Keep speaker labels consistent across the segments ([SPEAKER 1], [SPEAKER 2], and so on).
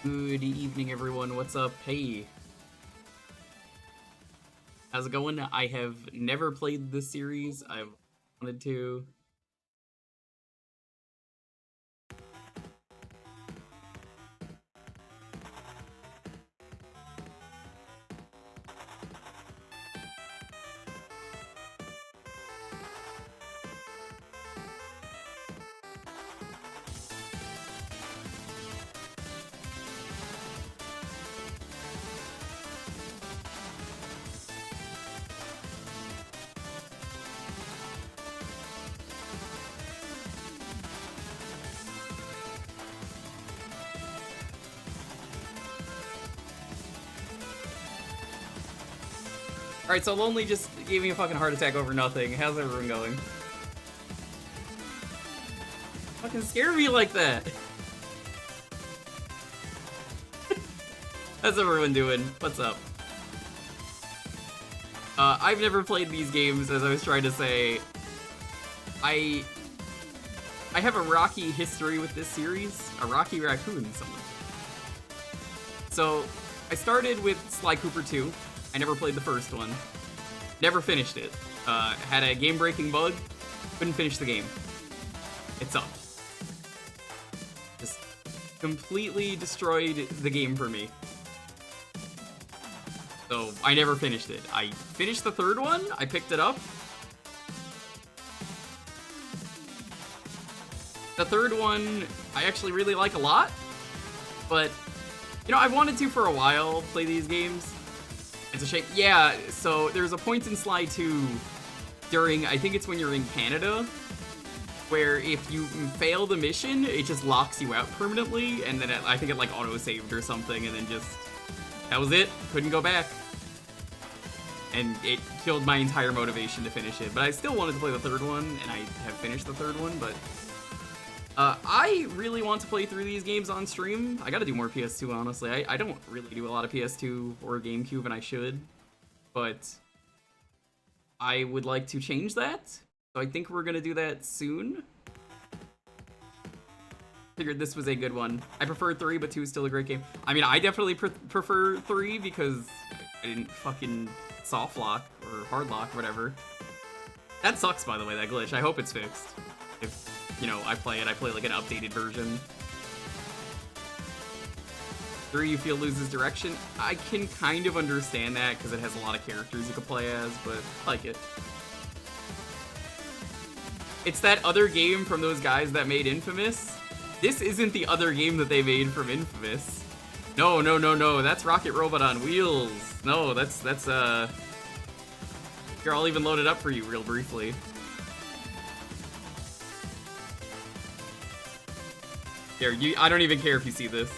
[SPEAKER 1] Good evening, everyone. What's up? Hey, how's it going? I have never played this series. I've wanted to. Alright, so Lonely just gave me a fucking heart attack over nothing. How's everyone going? Fucking scare me like that. How's everyone doing? What's up? I've never played these games, as I was trying to say. I have a rocky history with this series. A rocky raccoon, someone. So, I started with Sly Cooper 2. I never played the first one. Never finished it. Had a game-breaking bug. Couldn't finish the game. It sucked. Just completely destroyed the game for me. So, I never finished it. I finished the third one. I picked it up. The third one, I actually really like a lot. But, you know, I've wanted to for a while play these games. It's a shame. Yeah, so there's a point in Sly 2 during, I think it's when you're in Canada, where if you fail the mission, it just locks you out permanently, and then I think it like auto-saved or something, and then just, that was it. Couldn't go back. And it killed my entire motivation to finish it. But I still wanted to play the third one, and I have finished the third one, but I really want to play through these games on stream. I gotta do more PS2, honestly. I don't really do a lot of PS2 or GameCube, and I should. But I would like to change that. So I think we're gonna do that soon. Figured this was a good one. I prefer 3, but 2 is still a great game. I mean, I definitely prefer 3 because I didn't fucking soft lock or hard lock, whatever. That sucks, by the way, that glitch. I hope it's fixed. If, you know, I play like an updated version. 3, you feel loses direction. I can kind of understand that because it has a lot of characters you can play as, but I like it. It's that other game from those guys that made Infamous. This isn't the other game that they made from Infamous. No, no, no, no. That's Rocket Robot on Wheels. No, that's Here, I'll even load it up for you real briefly. Here, I don't even care if you see this.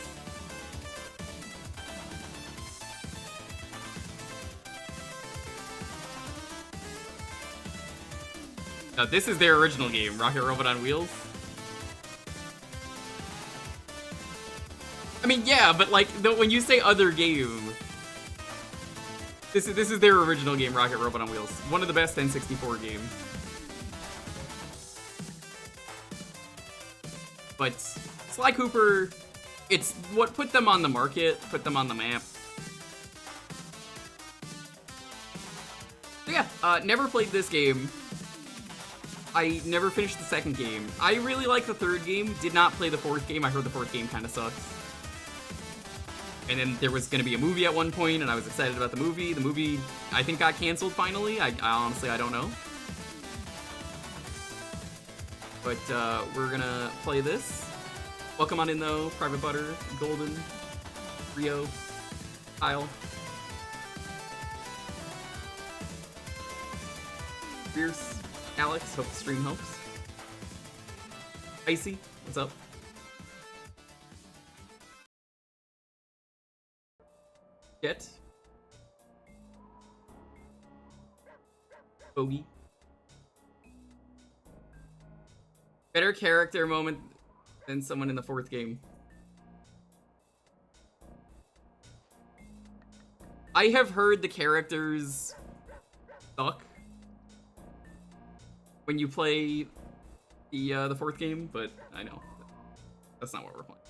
[SPEAKER 1] Now, this is their original game, Rocket Robot on Wheels. I mean, yeah, but like, when you say other game, this is their original game, Rocket Robot on Wheels. One of the best N64 games. But Sly Cooper, it's what put them on the market, put them on the map. So yeah, never played this game. I never finished the second game. I really like the third game, did not play the fourth game. I heard the fourth game kind of sucks. And then there was going to be a movie at one point, and I was excited about the movie. The movie, I think, got canceled finally. I honestly, I don't know. But we're going to play this. Welcome on in, though. Private Butter, Golden, Rio, Kyle. Fierce, Alex, hope the stream helps. Icy, what's up? Jet. Bogey. Better character moment than someone in the fourth game. I have heard the characters suck when you play the fourth game, but I know that's not what we're playing.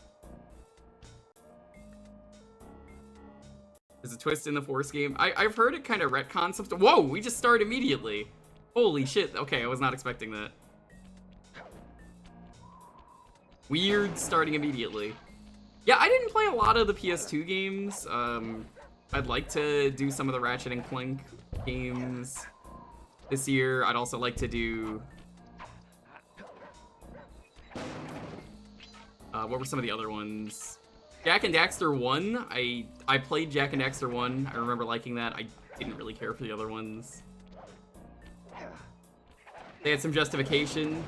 [SPEAKER 1] There's a twist in the Force game. I've heard it kind of retcon some stuff. Whoa, we just start immediately. Holy shit. Okay, I was not expecting that. Weird starting immediately. Yeah, I didn't play a lot of the PS2 games. I'd like to do some of the Ratchet and Clank games this year. I'd also like to do... what were some of the other ones? Jak and Daxter 1. I played Jak and Daxter 1. I remember liking that. I didn't really care for the other ones. They had some justification.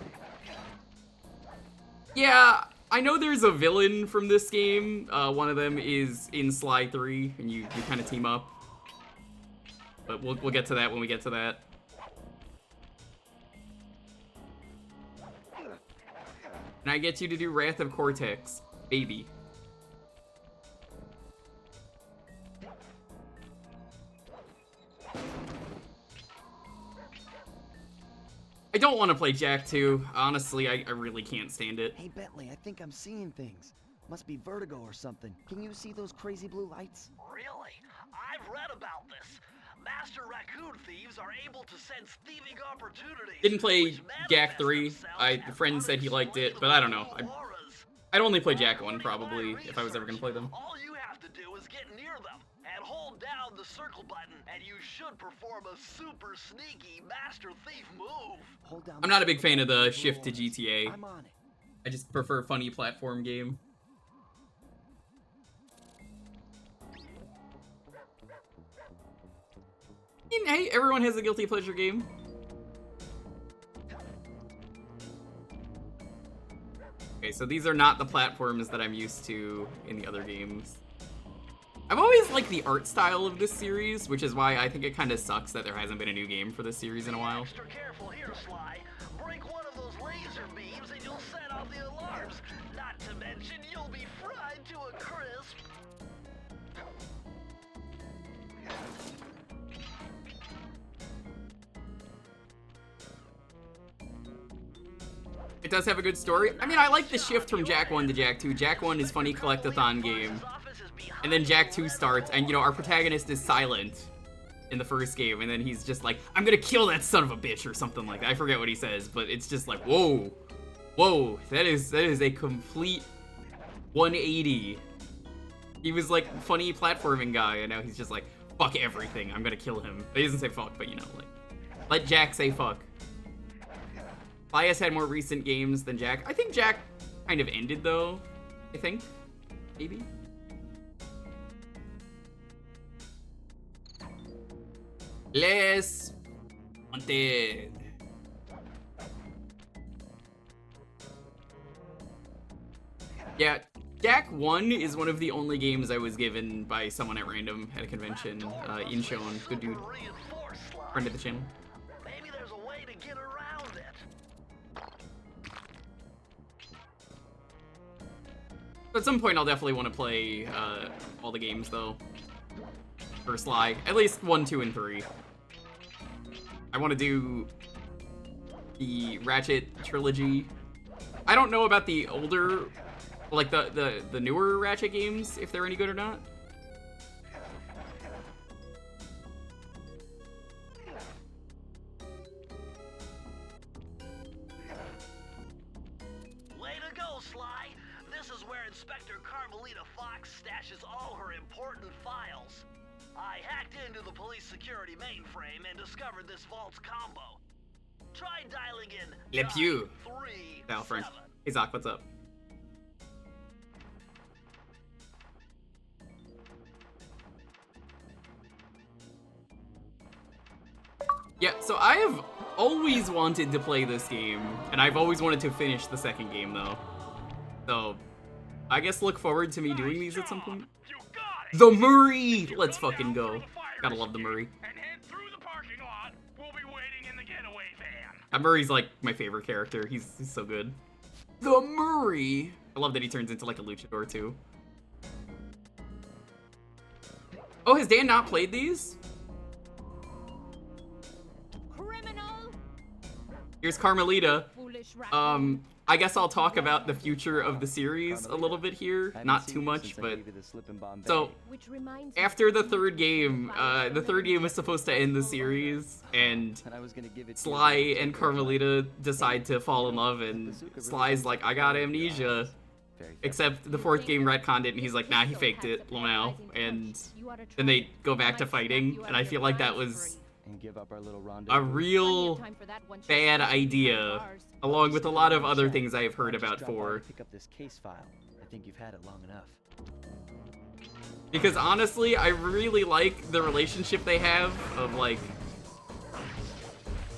[SPEAKER 1] Yeah, I know there's a villain from this game. One of them is in Sly 3, and you kind of team up. But we'll get to that when we get to that. And I get you to do Wrath of Cortex, baby. I don't want to play Jak 2. Honestly, I really can't stand it.
[SPEAKER 2] Hey, Bentley, I think I'm seeing things. Must be vertigo or something. Can you see those crazy blue lights?
[SPEAKER 3] Really? I've read about this. Master raccoon thieves are able to sense thieving opportunities.
[SPEAKER 1] Didn't play Jak 3. A friend said he liked it, but I don't know. I'd only play Jak 1 probably if I was ever gonna play them.
[SPEAKER 3] All you have to do is get near them and hold down the circle button, and you should perform a super sneaky Master Thief move.
[SPEAKER 2] Hold down.
[SPEAKER 1] I'm not a big fan of the shift to GTA.
[SPEAKER 2] I'm on it.
[SPEAKER 1] I just prefer a funny platform game. Hey, everyone has a guilty pleasure game. Okay, so these are not the platforms that I'm used to in the other games. I've always liked the art style of this series, which is why I think it kind of sucks that there hasn't been a new game for this series in a while.
[SPEAKER 3] Extra careful here, Sly. Break one of those laser beams and you'll set off the alarms. Not to mention you'll be fried to a crisp.
[SPEAKER 1] It does have a good story. I mean, I like the shift from Jak 1 to Jak 2. Jak 1 is funny collect-a-thon game. And then Jak 2 starts, and, you know, our protagonist is silent in the first game, and then he's just like, I'm gonna kill that son of a bitch, or something like that. I forget what he says, but it's just like, whoa. Whoa, that is a complete 180. He was, like, funny platforming guy, and now he's just like, fuck everything, I'm gonna kill him. He doesn't say fuck, but, you know, like, let Jak say fuck. Bias had more recent games than Jak. I think Jak kind of ended, though. I think. Maybe. Les Wanted. Yeah, Jak 1 is one of the only games I was given by someone at random at a convention. Inshon, good dude. Friend of the channel.
[SPEAKER 3] Maybe there's a way to get around it.
[SPEAKER 1] At some point, I'll definitely want to play all the games, though. For Sly. At least 1, 2, and 3. I want to do the Ratchet trilogy. I don't know about the older, like the newer Ratchet games, if they're any good or not.
[SPEAKER 3] Way to go, Sly. This is where Inspector Carmelita Fox stashes all her important files. I hacked into the police security mainframe and discovered this vault's combo. Try dialing in
[SPEAKER 1] Le Pew.
[SPEAKER 3] 937.
[SPEAKER 1] Now, friend. Hey, Zach, what's up? Yeah, so I have always wanted to play this game, and I've always wanted to finish the second game, though. So, I guess look forward to me doing these at some point.
[SPEAKER 3] You got it.
[SPEAKER 1] The Murray! Let's fucking go. Gotta love the Murray.
[SPEAKER 3] And head through the parking lot. We'll be waiting in the getaway van.
[SPEAKER 1] Murray's like my favorite character. He's so good. The Murray! I love that he turns into like a luchador too. Oh, has Dan not played these?
[SPEAKER 4] Criminal.
[SPEAKER 1] Here's Carmelita.
[SPEAKER 4] Foolish raccoon.
[SPEAKER 1] I guess I'll talk about the future of the series a little bit here. Not too much, but... So, after the third game was supposed to end the series, and Sly and Carmelita decide to fall in love, and Sly's like, I got amnesia. Except the fourth game retconned it, and he's like, nah, he faked it, Lamau. And then they go back to fighting, and I feel like that was a real bad idea, along with a lot of other things I've heard about 4.
[SPEAKER 2] Pick up this case file. I think you've had it long enough.
[SPEAKER 1] Because honestly, I really like the relationship they have of, like,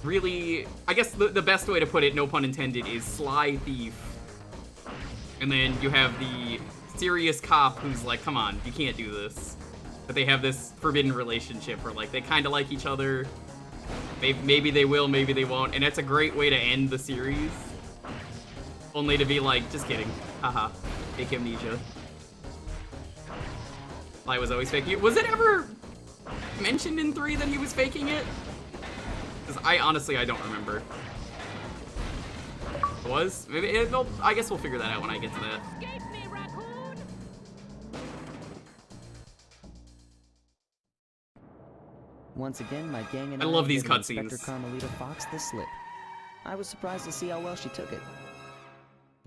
[SPEAKER 1] really, I guess the best way to put it, no pun intended, is Sly Thief. And then you have the serious cop who's like, come on, you can't do this. But they have this forbidden relationship where, like, they kind of like each other. Maybe they will, maybe they won't. And it's a great way to end the series. Only to be like, just kidding. Haha. Fake amnesia. I was always faking it. Was it ever mentioned in 3 that he was faking it? Because I don't remember. It was? Maybe I guess we'll figure that out when I get to that.
[SPEAKER 4] Escape me, raccoon!
[SPEAKER 2] Once again, my gang and
[SPEAKER 1] I love these
[SPEAKER 2] gave
[SPEAKER 1] cutscenes.
[SPEAKER 2] Inspector Carmelita Fox the slip. I was surprised to see how well she took it.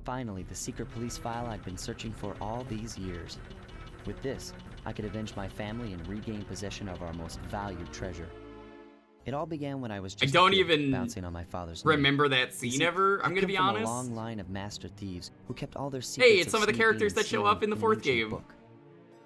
[SPEAKER 2] Finally, the secret police file I'd been searching for all these years. With this, I could avenge my family and regain possession of our most valued treasure. It all began when I was just bouncing on my father's
[SPEAKER 1] remember that scene ever. I'm gonna be honest.
[SPEAKER 2] A long line of master thieves who kept all their secrets.
[SPEAKER 1] Hey, it's some of the characters that show up in the 4th game.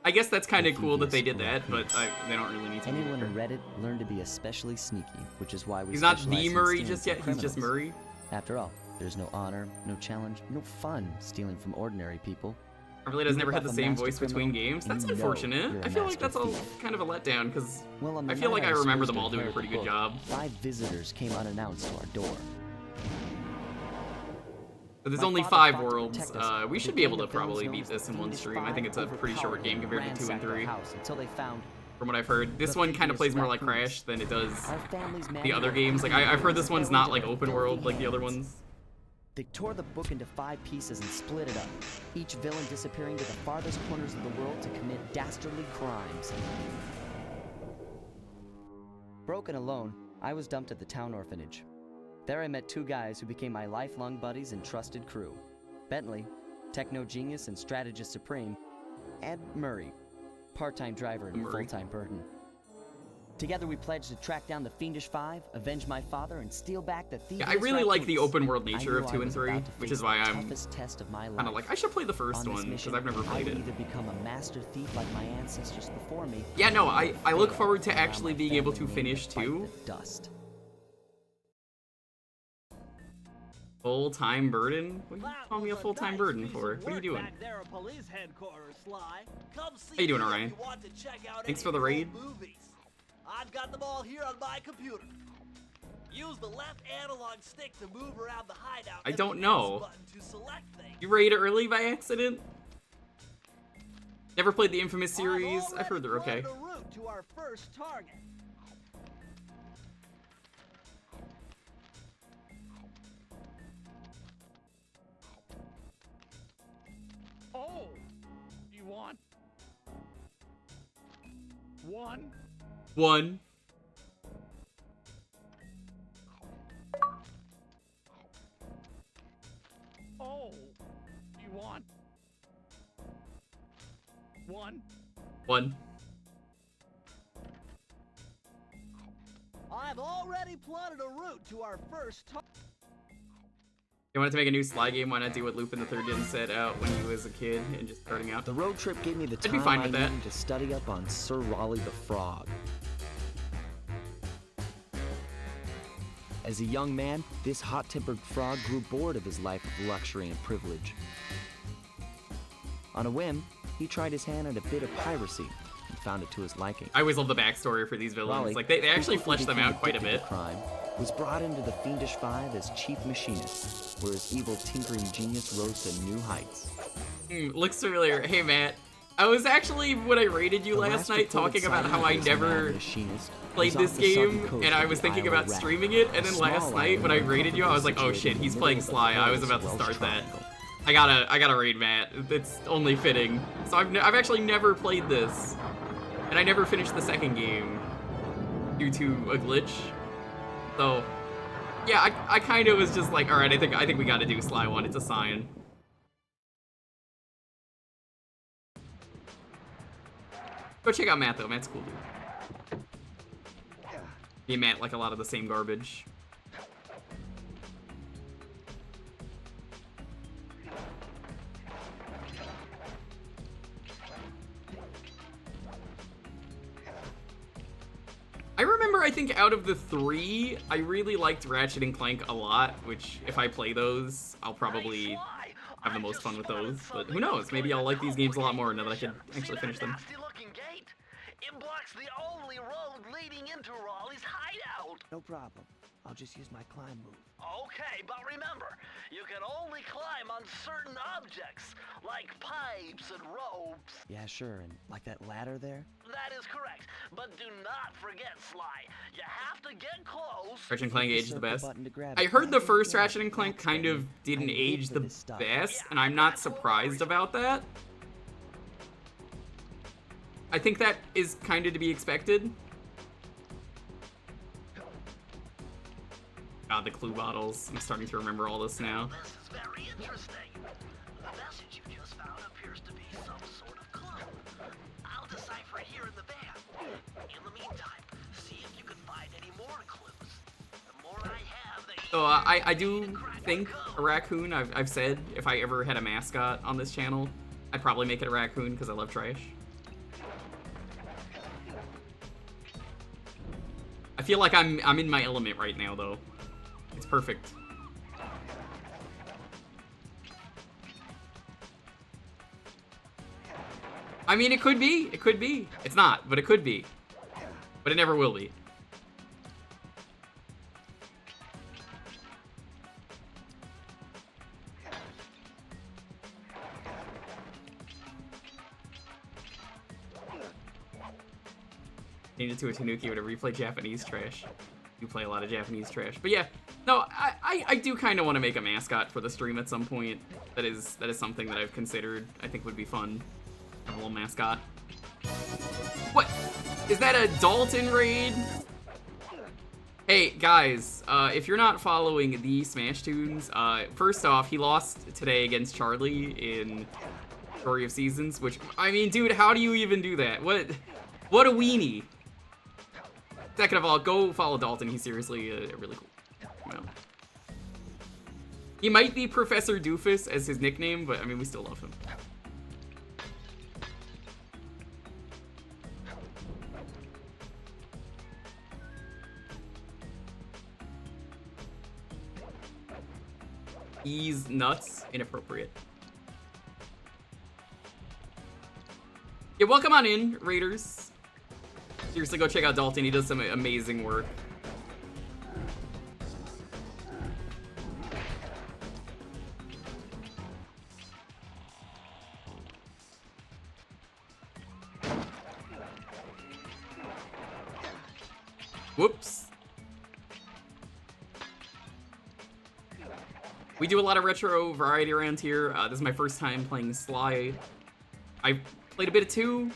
[SPEAKER 1] I guess that's kind of cool that they did that, but they don't really need to.
[SPEAKER 2] Anyone who read it learned to be especially sneaky, which is why we.
[SPEAKER 1] He's not the Murray just yet. He's just Murray.
[SPEAKER 2] After all, there's no honor, no challenge, no fun stealing from ordinary people.
[SPEAKER 1] Carmelita's never had the same voice between games. That's unfortunate. I feel like that's all kind of a letdown, because I feel like I remember them all doing a pretty good job.
[SPEAKER 2] 5 visitors came unannounced to our door.
[SPEAKER 1] But there's only 5 worlds. We should be able to probably beat this in one stream. I think it's a pretty short game compared to 2 and 3. From what I've heard, this one kind of plays more like Crash than it does the other games. Like I've heard this one's not like open world like the other ones.
[SPEAKER 2] They tore the book into 5 pieces and split it up, each villain disappearing to the farthest corners of the world to commit dastardly crimes. Broken alone, I was dumped at the town orphanage. There I met 2 guys who became my lifelong buddies and trusted crew. Bentley, techno genius and strategist supreme, and Murray, part-time driver and full-time burden. Together we pledged to track down the Fiendish 5, avenge my father, and steal back the Thievius Raccoonus.
[SPEAKER 1] I really like the open world nature of 2 and 3, which is why I'm kind of like, I should play the first one, because I've never played it.
[SPEAKER 2] Either become a master thief like my ancestors before me.
[SPEAKER 1] Yeah, no, I look forward to actually being able to finish 2.
[SPEAKER 2] Dust.
[SPEAKER 1] Full-time burden? What are you calling me a full-time burden for? What are you doing? How you doing, Orion? Thanks for the raid.
[SPEAKER 3] I've got them all here on my computer. Use the left analog stick to move around the hideout.
[SPEAKER 1] I don't know. You raid early by accident? Never played the Infamous series. I've heard they're okay.
[SPEAKER 3] To our first target.
[SPEAKER 4] Oh, you want one?
[SPEAKER 1] 1.
[SPEAKER 4] Oh, you want one?
[SPEAKER 1] 1.
[SPEAKER 3] I've already plotted a route to our first target.
[SPEAKER 1] You wanted to make a new Sly game? Why not do what Lupin the Third didn't set out when he was a kid and just starting out?
[SPEAKER 2] The road trip gave me the time
[SPEAKER 1] fine
[SPEAKER 2] I
[SPEAKER 1] with that.
[SPEAKER 2] needed to study up on Sir Raleigh the Frog. As a young man, this hot-tempered frog grew bored of his life of luxury and privilege. On a whim, he tried his hand at a bit of piracy and found it to his liking.
[SPEAKER 1] I always love the backstory for these villains.
[SPEAKER 2] Raleigh,
[SPEAKER 1] Like, they actually flesh them out quite a
[SPEAKER 2] addicted
[SPEAKER 1] bit.
[SPEAKER 2] to crime, was brought into the Fiendish 5 as chief machinist, where his evil tinkering genius rose to new heights.
[SPEAKER 1] Looks familiar. Hey, Matt. I was actually, when I rated you last night, talking about how I never played this game, and I was thinking about streaming it, and then last night, when I rated you, I was like, oh shit, he's playing Sly. I was about to start that. I gotta raid Matt. It's only fitting. So I've actually never played this, and I never finished the second game due to a glitch. So, yeah, I kind of was just like, all right, I think we gotta do Sly 1. It's a sign. Go check out Matt though. Matt's cool, dude. Me and Matt like a lot of the same garbage. I remember, I think out of the 3, I really liked Ratchet and Clank a lot, which if I play those, I'll probably have the most fun with those. But who knows? Maybe I'll like these games a lot more now that I can actually finish them.
[SPEAKER 3] It blocks the only road leading into Raleigh's hideout.
[SPEAKER 2] No problem. I'll just use my climb move.
[SPEAKER 3] Okay, but remember, you can only climb on certain objects, like pipes and ropes.
[SPEAKER 2] Yeah, sure, and like that ladder there?
[SPEAKER 3] That is correct, but do not forget, Sly. You have to get close.
[SPEAKER 1] Ratchet and Clank aged the best.
[SPEAKER 2] I
[SPEAKER 1] I heard the first Ratchet and Clank kind of didn't age the best, and I'm not surprised about that. I think that is kind of to be expected. God, the clue bottles. I'm starting to remember all this now.
[SPEAKER 3] This is very interesting. The message you just found appears to be some sort of clue. I'll decipher it here in the van. In the meantime, see if you can find any more clues. The more I have, the
[SPEAKER 1] So I do think a raccoon. I've said if I ever had a mascot on this channel, I'd probably make it a raccoon because I love trash. I feel like I'm in my element right now, though. It's perfect. I mean, it could be. It could be. It's not, but it could be. But it never will be. Needed to a Tanuki whenever you play Japanese trash. You play a lot of Japanese trash. But yeah, no, I do kind of want to make a mascot for the stream at some point. That is something that I've considered. I think would be fun. Have a little mascot. What? Is that a Dalton raid? Hey, guys, if you're not following the Smash Tunes, first off, he lost today against Charlie in Story of Seasons, which, I mean, dude, how do you even do that? What a weenie. Second of all, go follow Dalton. He's seriously really cool. Well, he might be Professor Doofus as his nickname, but I mean, we still love him. He's nuts. Inappropriate. Yeah, welcome on in, Raiders. Seriously, go check out Dalton. He does some amazing work. Whoops. We do a lot of retro variety around here. This is my first time playing Sly. I played a bit of 2,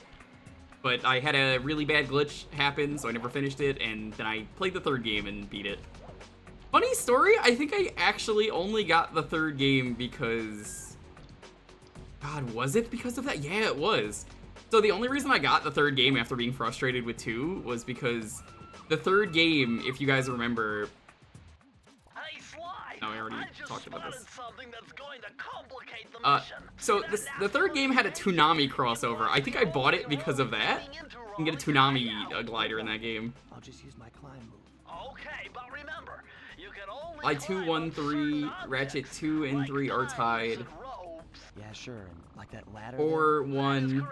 [SPEAKER 1] but I had a really bad glitch happen, so I never finished it, and then I played the 3rd game and beat it. Funny story, I think I actually only got the 3rd game because... God, was it because of that? Yeah, it was. So the only reason I got the 3rd game after being frustrated with 2 was because the 3rd game, if you guys remember...
[SPEAKER 3] Hey, Sly,
[SPEAKER 1] No, I already talked about this.
[SPEAKER 3] Something that's going to complicate the mission.
[SPEAKER 1] So the 3rd game had a Toonami crossover. I think I bought it because of that. You can get a Toonami glider in that game.
[SPEAKER 2] I'll just use my climb move.
[SPEAKER 3] Okay, but remember, you can only
[SPEAKER 1] Sly 2, 1, 3, Ratchet 2 and 3 are tied.
[SPEAKER 2] Yeah, sure, and like that ladder.
[SPEAKER 1] 4, 1.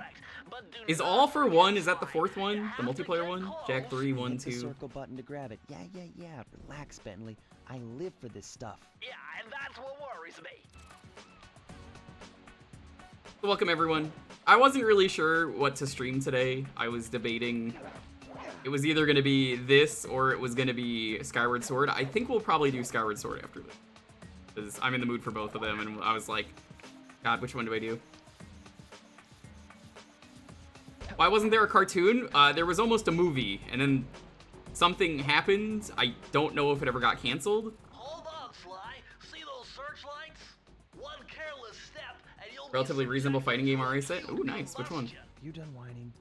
[SPEAKER 1] Is all for 1? Is that the 4th one? The multiplayer one? Jack 3, 1,
[SPEAKER 2] Hit the
[SPEAKER 1] 2.
[SPEAKER 2] circle button to grab it. Yeah. Relax, Bentley. I live for this stuff.
[SPEAKER 3] Yeah, and that's what worries me.
[SPEAKER 1] Welcome everyone. I wasn't really sure what to stream today. I was debating. It was either going to be this or it was going to be Skyward Sword. I think we'll probably do Skyward Sword after this. Because I'm in the mood for both of them, and I was like, God, which one do I do? Why wasn't there a cartoon? There was almost a movie, and then something happened. I don't know if it ever got canceled.
[SPEAKER 3] Hold on, Sly. See those searchlights? One careless step, and you'll
[SPEAKER 1] Relatively
[SPEAKER 3] be
[SPEAKER 1] reasonable
[SPEAKER 3] subjected
[SPEAKER 1] fighting game
[SPEAKER 3] to a
[SPEAKER 1] already set.
[SPEAKER 3] huge
[SPEAKER 1] Ooh, nice. Which one?
[SPEAKER 3] combustion.
[SPEAKER 5] You done whining?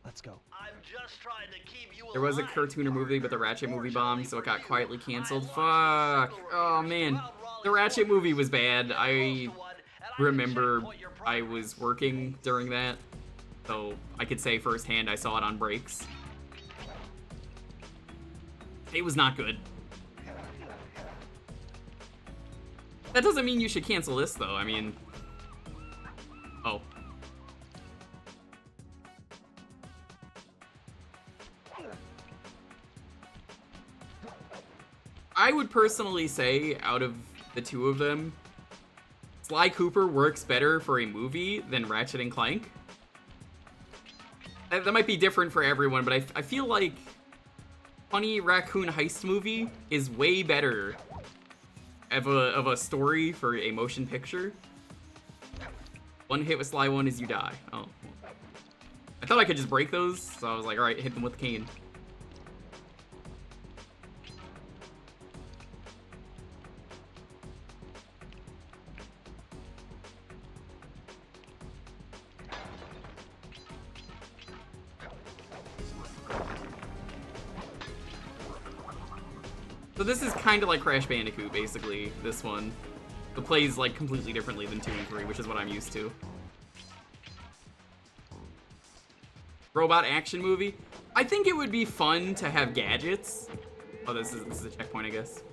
[SPEAKER 5] Let's go.
[SPEAKER 3] I'm just trying to keep you
[SPEAKER 1] There was a
[SPEAKER 3] alive,
[SPEAKER 1] cartoon or movie, but the
[SPEAKER 3] partner.
[SPEAKER 1] Ratchet movie bombed, so it got
[SPEAKER 3] Fortunately
[SPEAKER 1] quietly
[SPEAKER 3] for you,
[SPEAKER 1] canceled.
[SPEAKER 3] I launched
[SPEAKER 1] Fuck.
[SPEAKER 3] the
[SPEAKER 1] Oh,
[SPEAKER 3] Silver
[SPEAKER 1] man.
[SPEAKER 3] Raiders around
[SPEAKER 1] The
[SPEAKER 3] Raleigh
[SPEAKER 1] Ratchet movie was
[SPEAKER 3] Forest.
[SPEAKER 1] bad.
[SPEAKER 3] Get
[SPEAKER 1] I
[SPEAKER 3] close to one, and I can
[SPEAKER 1] remember
[SPEAKER 3] checkpoint your
[SPEAKER 1] I
[SPEAKER 3] progress.
[SPEAKER 1] was working during that, so I could say firsthand I saw it on breaks. It was not good. That doesn't mean you should cancel this, though. I mean... Oh. I would personally say, out of the two of them, Sly Cooper works better for a movie than Ratchet and Clank. That might be different for everyone, but I feel like Funny Raccoon Heist movie is way better of a story for a motion picture. One hit with Sly 1 is you die. Oh. I thought I could just break those, so I was like, alright, hit them with the cane. So this is kind of like Crash Bandicoot, basically, this one. It plays, like, completely differently than 2 and 3, which is what I'm used to. Robot action movie? I think it would be fun to have gadgets. Oh, this is a checkpoint, I guess.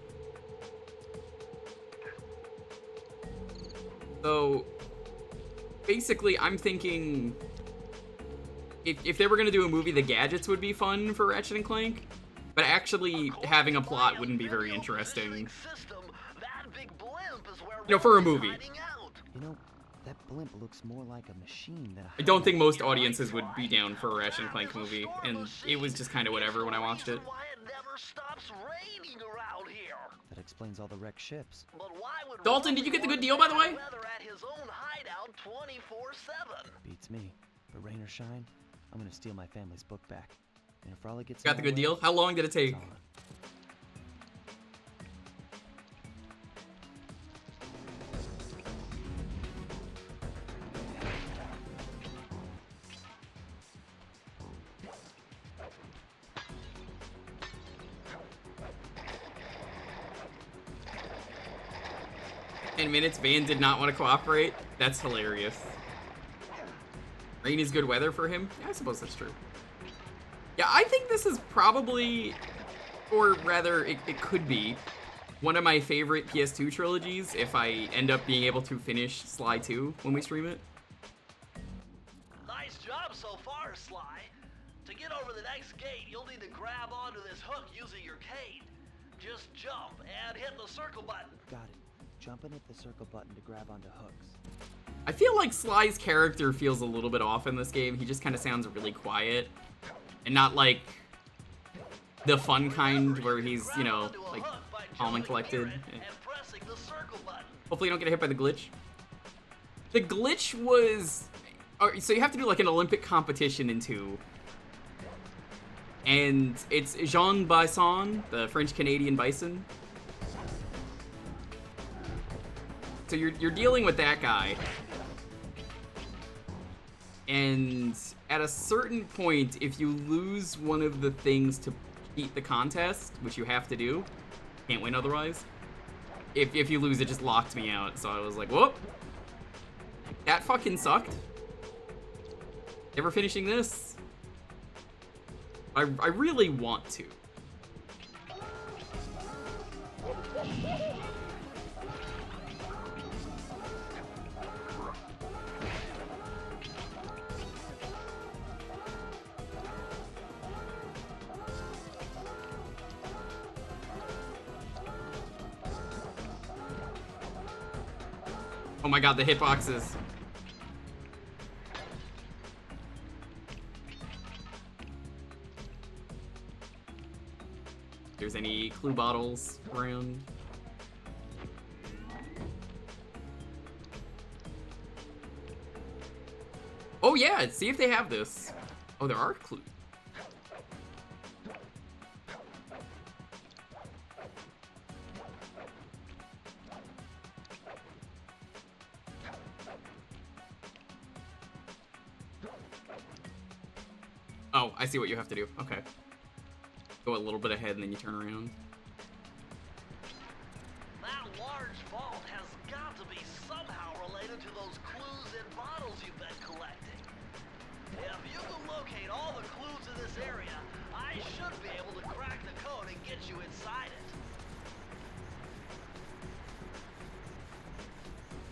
[SPEAKER 1] So, basically, I'm thinking... If they were going to do a movie, the gadgets would be fun for Ratchet and Clank. But actually having a plot wouldn't be very interesting. You know, for a movie.
[SPEAKER 2] You know, that blimp looks more like a machine than a...
[SPEAKER 1] I don't think most audiences would be down for a Ratchet and Clank movie, and it was just kind of whatever when I watched it.
[SPEAKER 2] That explains all the wrecked ships.
[SPEAKER 1] Dalton, did you get the good deal, by the way?
[SPEAKER 2] Beats me. But rain or shine, I'm gonna steal my family's book back. And if Raleigh gets
[SPEAKER 1] Got the
[SPEAKER 2] in my
[SPEAKER 1] good
[SPEAKER 2] way,
[SPEAKER 1] deal? How long did it take?
[SPEAKER 2] it's on.
[SPEAKER 1] Minutes, Van did not want to cooperate. That's hilarious. Rain is good weather for him? Yeah, I suppose that's true. Yeah, I think this is probably, or rather, it could be, one of my favorite PS2 trilogies if I end up being able to finish Sly 2 when we stream it.
[SPEAKER 3] Nice job so far, Sly. To get over the next gate, you'll need to grab onto this hook using your cane. Just jump and hit the circle button.
[SPEAKER 2] Got it. Jump and hit the circle button to grab onto hooks.
[SPEAKER 1] I feel like Sly's character feels a little bit off in this game. He just kind of sounds really quiet. And not like the fun kind where he's, you know, like calm and collected. Hopefully you don't get hit by the glitch. The glitch was... So you have to do like an Olympic competition in 2. And it's Jean Bison, the French-Canadian bison. So you're dealing with that guy. And at a certain point, if you lose one of the things to beat the contest, which you have to do, can't win otherwise. If you lose, it just locked me out. So I was like, whoop. That fucking sucked. Never finishing this. I really want to. Oh my god, the hitboxes. there's any clue bottles around. Oh yeah, see if they have this. Oh, there are clues. Oh, I see what you have to do. Okay. Go a little bit ahead and then you turn around.
[SPEAKER 3] That large vault has got to be somehow related to those clues and bottles you've been collecting. If you can locate all the clues in this area, I should be able to crack the code and get you inside it.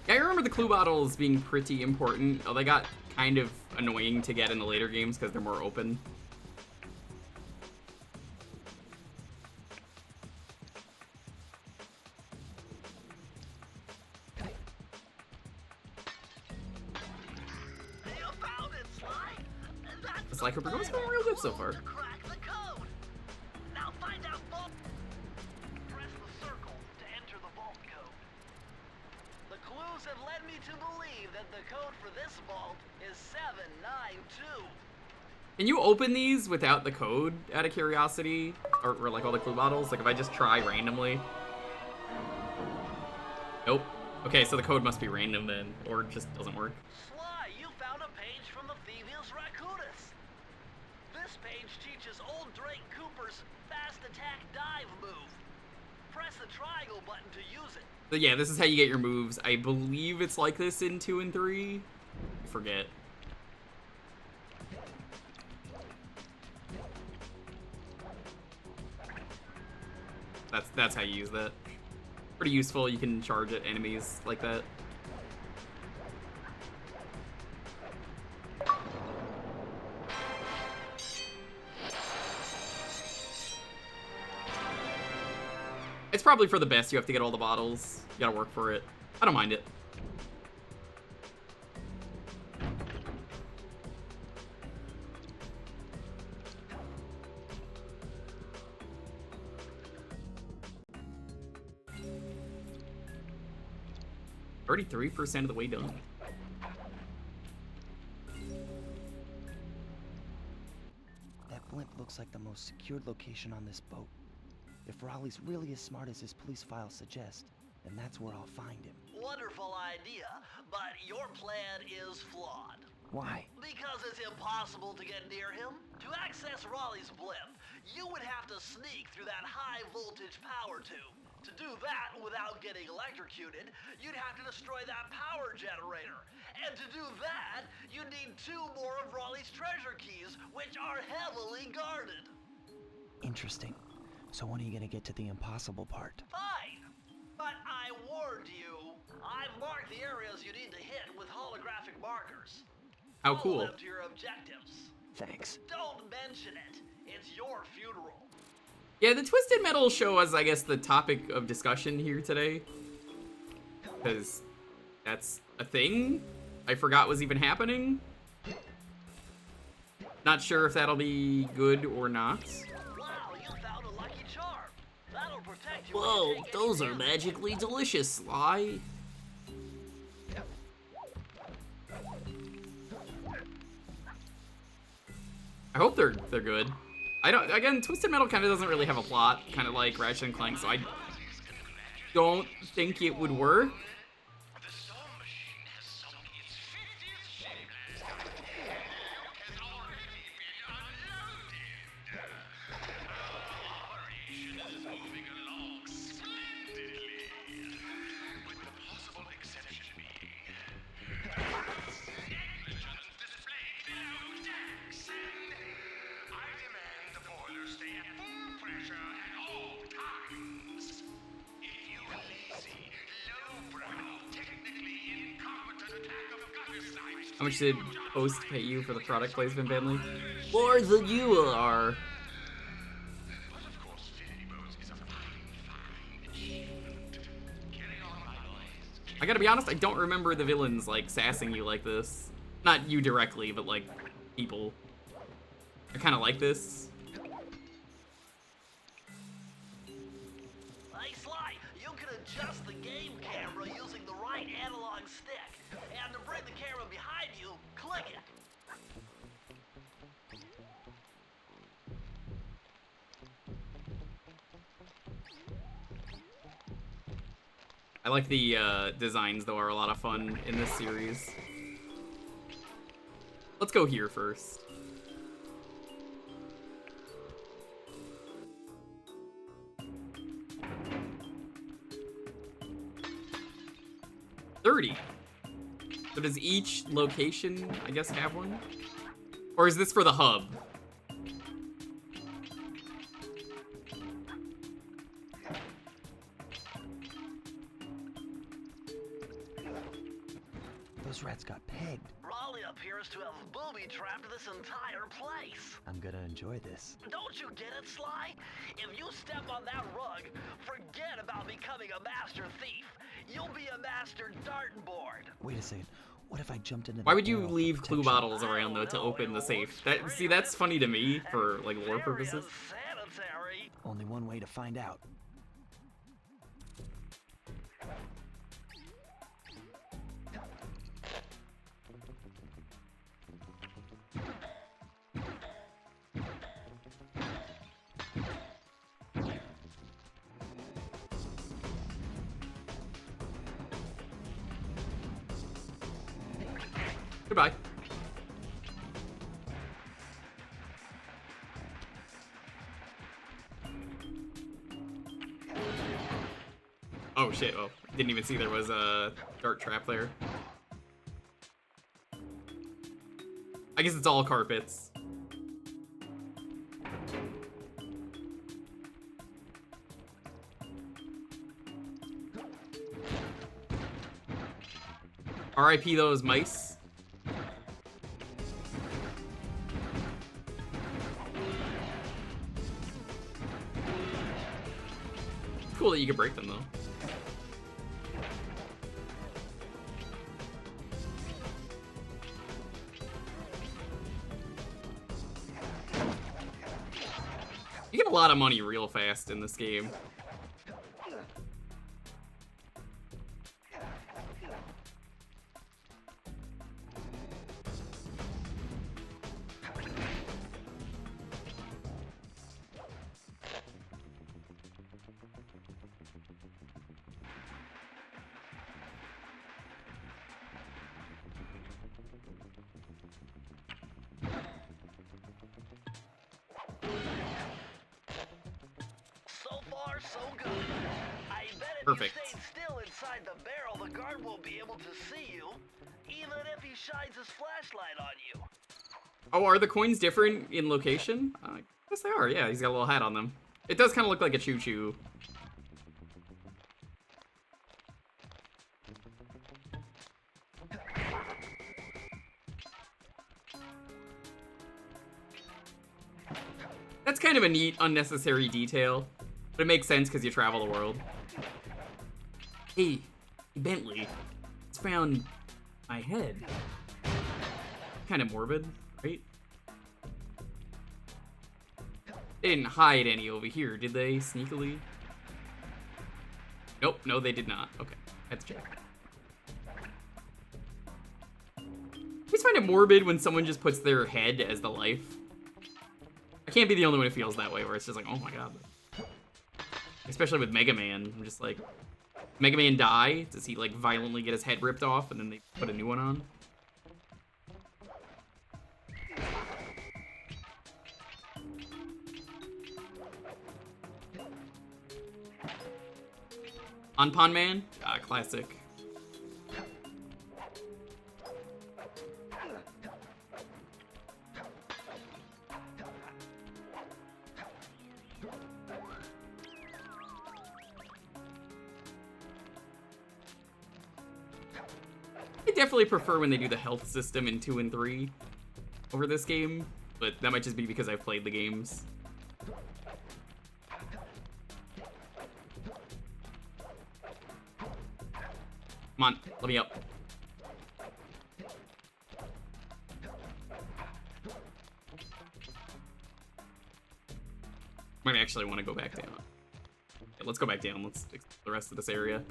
[SPEAKER 1] Yeah, I remember the clue bottles being pretty important. Oh, they got kind of annoying to get in the later games because they're more open.
[SPEAKER 3] You found it, Sly. That's
[SPEAKER 1] It's like we're going real good so far.
[SPEAKER 3] to crack the code. Now find out vault. Press the circle to enter the vault code. The clues have led me to believe that the code for this vault is 792.
[SPEAKER 1] Can you open these without the code out of curiosity? Or like all the clue bottles? Like if I just try randomly? Nope. Okay, so the code must be random then, or it just doesn't work.
[SPEAKER 3] Sly, you found a page from the Thievius Raccoonus. This page teaches old Drake Cooper's fast attack dive move. Press the triangle button to use it.
[SPEAKER 1] But yeah, this is how you get your moves. I believe it's like this in 2 and 3. I forget. That's how you use that. Pretty useful. You can charge at enemies like that. It's probably for the best. You have to get all the bottles. You gotta work for it. I don't mind it. $33% of the way done.
[SPEAKER 5] That blimp looks like the most secured location on this boat. If Raleigh's really as smart as his police files suggest, then that's where I'll find him.
[SPEAKER 3] Wonderful idea, but your plan is flawed.
[SPEAKER 5] Why?
[SPEAKER 3] Because it's impossible to get near him. To access Raleigh's blimp, you would have to sneak through that high voltage power tube. To do that without getting electrocuted, you'd have to destroy that power generator. And to do that, you need 2 more of Raleigh's treasure keys, which are heavily guarded.
[SPEAKER 5] Interesting. So when are you gonna get to the impossible part?
[SPEAKER 3] Fine, but I warned you. I've marked the areas you need to hit with holographic markers.
[SPEAKER 1] How
[SPEAKER 3] I'll
[SPEAKER 1] cool.
[SPEAKER 3] live to your objectives.
[SPEAKER 5] Thanks.
[SPEAKER 3] Don't mention it. It's your funeral.
[SPEAKER 1] Yeah, the Twisted Metal show was, I guess, the topic of discussion here today. Because that's a thing I forgot was even happening. Not sure if that'll be good or not.
[SPEAKER 3] Wow, you found a lucky charm. That'll protect you.
[SPEAKER 1] Whoa,
[SPEAKER 3] when you take
[SPEAKER 1] those
[SPEAKER 3] any
[SPEAKER 1] are
[SPEAKER 3] damage.
[SPEAKER 1] magically delicious, Sly. I hope they're good. I don't. Again, Twisted Metal kind of doesn't really have a plot, kind of like Ratchet and Clank, so I don't think it would work.
[SPEAKER 6] The storm machine has sunk its 50th shape last night. You can already be unloaded. Operation is moving along splendidly, with the possible exception being negligent display below decks. I demand the boilers stay at full pressure at all times. If you lazy, lowbrow, technically incompetent attack of gutter snipes,
[SPEAKER 1] How much did Host pay you for the product placement, family? More than you are.
[SPEAKER 6] but of course, Infinity Bones is a fine achievement. Carry on, my boys.
[SPEAKER 1] I gotta be honest, I don't remember the villains like sassing you like this. Not you directly, but like people. I kind of like this. I like the designs, though, are a lot of fun in this series. Let's go here first. $30. So does each location, I guess, have one? Or is this for the hub?
[SPEAKER 5] Those rats got pegged.
[SPEAKER 3] Raleigh appears to have booby-trapped this entire place.
[SPEAKER 5] I'm gonna enjoy this.
[SPEAKER 3] Don't you get it, Sly? If you step on that rug, forget about becoming a master thief. You'll be a master dartboard.
[SPEAKER 5] Wait a second. What if I jumped into
[SPEAKER 1] Why
[SPEAKER 5] the
[SPEAKER 1] would you
[SPEAKER 5] barrel for
[SPEAKER 1] leave clue
[SPEAKER 5] protection?
[SPEAKER 1] bottles around, though, to open the safe? See, that's funny to me for, like, lore purposes.
[SPEAKER 3] Unsanitary.
[SPEAKER 5] Only one way to find out.
[SPEAKER 1] Goodbye. Oh shit, oh, didn't even see there was a dart trap there. I guess it's all carpets. RIP those mice. It's cool that you can break them, though. You get a lot of money real fast in this game.
[SPEAKER 3] So far, so good. I bet if
[SPEAKER 1] Perfect.
[SPEAKER 3] you stay still inside the barrel, the guard won't be able to see you, even if he shines his flashlight on you.
[SPEAKER 1] Oh, are the coins different in location? I guess they are, yeah. He's got a little hat on them. It does kind of look like a choo-choo. That's kind of a neat, unnecessary detail. But it makes sense because you travel the world. Hey, Bentley. It's found my head. Kind of morbid, right? They didn't hide any over here, did they? Sneakily? Nope, no they did not. Okay, let's check. I just find it morbid when someone just puts their head as the life. I can't be the only one who feels that way, where it's just like, oh my god. Especially with Mega Man, I'm just like, Mega Man die? Does he like violently get his head ripped off and then they put a new one on? On Pond Man? Classic. I definitely prefer when they do the health system in 2 and 3 over this game, but that might just be because I've played the games. Come on, let me up. Might actually want to go back down. Okay, let's go back down. Let's explore the rest of this area.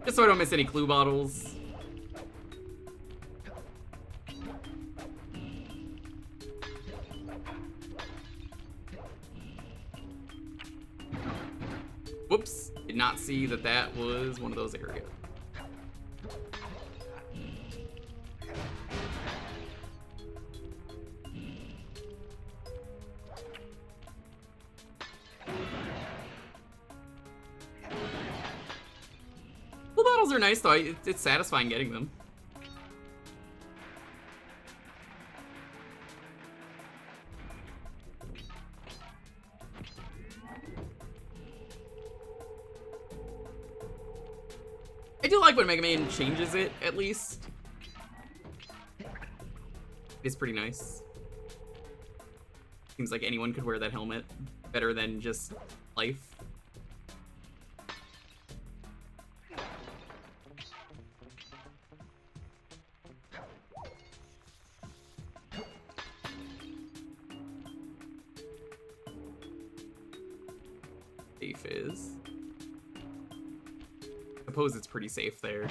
[SPEAKER 1] Just so I don't miss any clue bottles. Whoops. Did not see that that was one of those areas. Well, battles are nice, though. It's satisfying getting them. I do like when Mega Man changes it, at least. It's pretty nice. Seems like anyone could wear that helmet better than just life. Safe is. I suppose it's pretty safe there.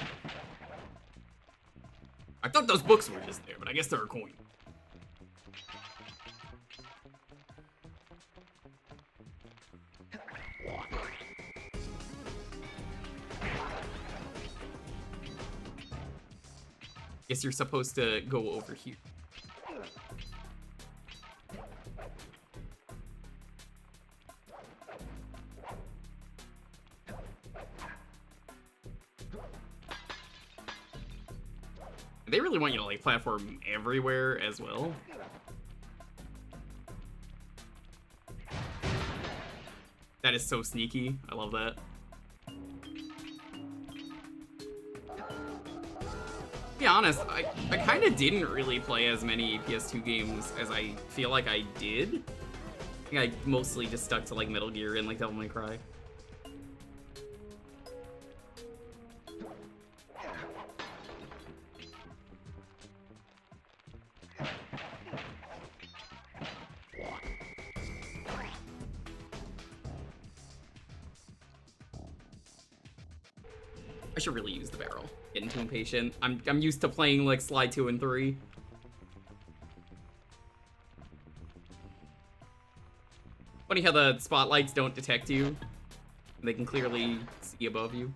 [SPEAKER 1] I thought those books were just there, but I guess they're a coin. Guess you're supposed to go over here. They really want you to like platform everywhere as well. That is so sneaky. I love that. To be honest, I kind of didn't really play as many PS2 games as I feel like I did. I think I mostly just stuck to like Metal Gear and like Devil May Cry. I should really use the barrel. Getting too impatient. I'm used to playing like Sly 2 and 3. Funny how the spotlights don't detect you. They can clearly see above you.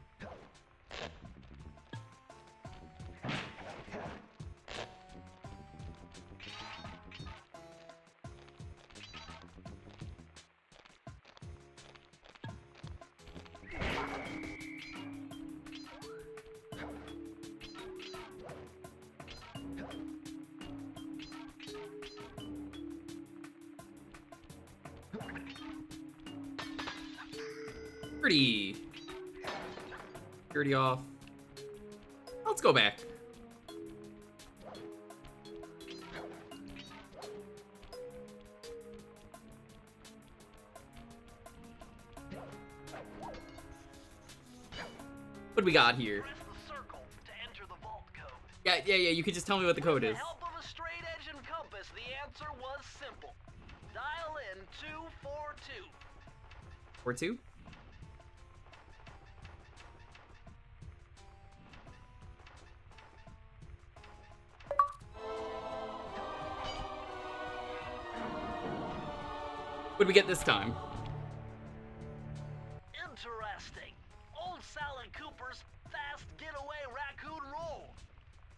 [SPEAKER 1] Pretty. Security off. Let's go back. What do we got here?
[SPEAKER 3] Press the circle to enter the vault code.
[SPEAKER 1] Yeah, you could just tell me what the code
[SPEAKER 3] With
[SPEAKER 1] is.
[SPEAKER 3] the help of a straight edge and compass, the answer was simple. Dial in 242.
[SPEAKER 1] 4-2? What do we get this time?
[SPEAKER 3] Interesting. Old Sally Cooper's fast getaway raccoon roll.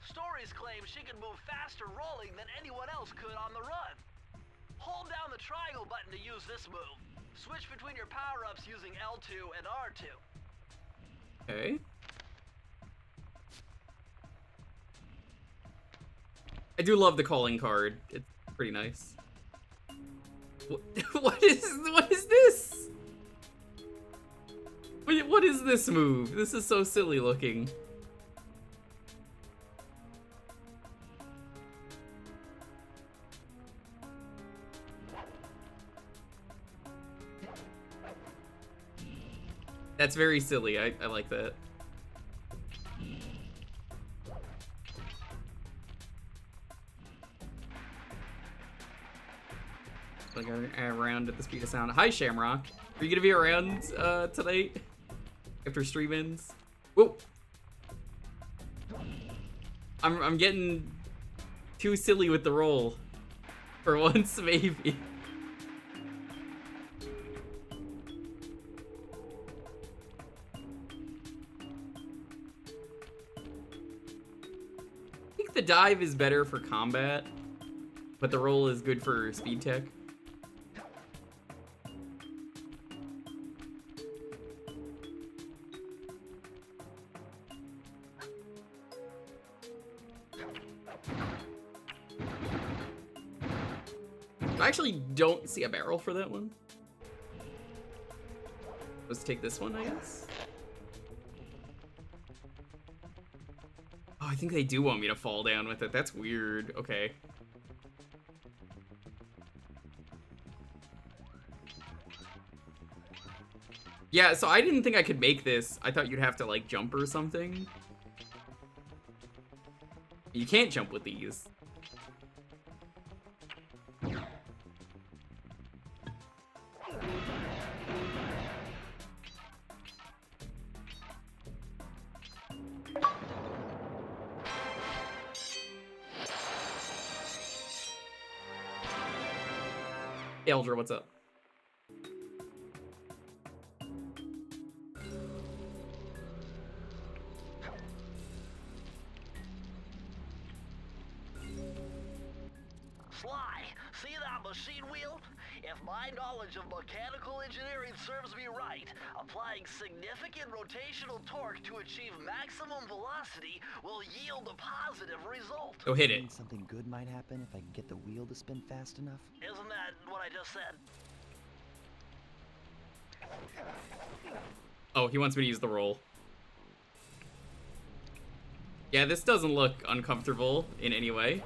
[SPEAKER 3] Stories claim she can move faster rolling than anyone else could on the run. Hold down the triangle button to use this move. Switch between your power-ups using L2 and R2.
[SPEAKER 1] Okay. I do love the calling card. It's pretty nice. What is this? What is this move? This is so silly looking. That's very silly. I like that. Like around at the speed of sound. Hi, Shamrock. Are you gonna be around tonight after stream ends? Whoa! I'm getting too silly with the roll for once, maybe. the dive is better for combat, but the roll is good for speed tech. I actually don't see a barrel for that one. Let's take this one, I guess. Oh, I think they do want me to fall down with it. That's weird. Okay. Yeah, so I didn't think I could make this. I thought you'd have to, like, jump or something. You can't jump with these. Eldra, what's up?
[SPEAKER 3] Sly, see that machine wheel? If my knowledge of mechanical engineering serves me right, applying significant rotational torque to achieve maximum velocity will yield a positive result.
[SPEAKER 1] Go hit
[SPEAKER 5] You
[SPEAKER 1] it.
[SPEAKER 5] think something good might happen if I can get the wheel to spin fast enough?
[SPEAKER 3] Isn't that what I just said?
[SPEAKER 1] Oh, he wants me to use the roll. Yeah, this doesn't look uncomfortable in any way.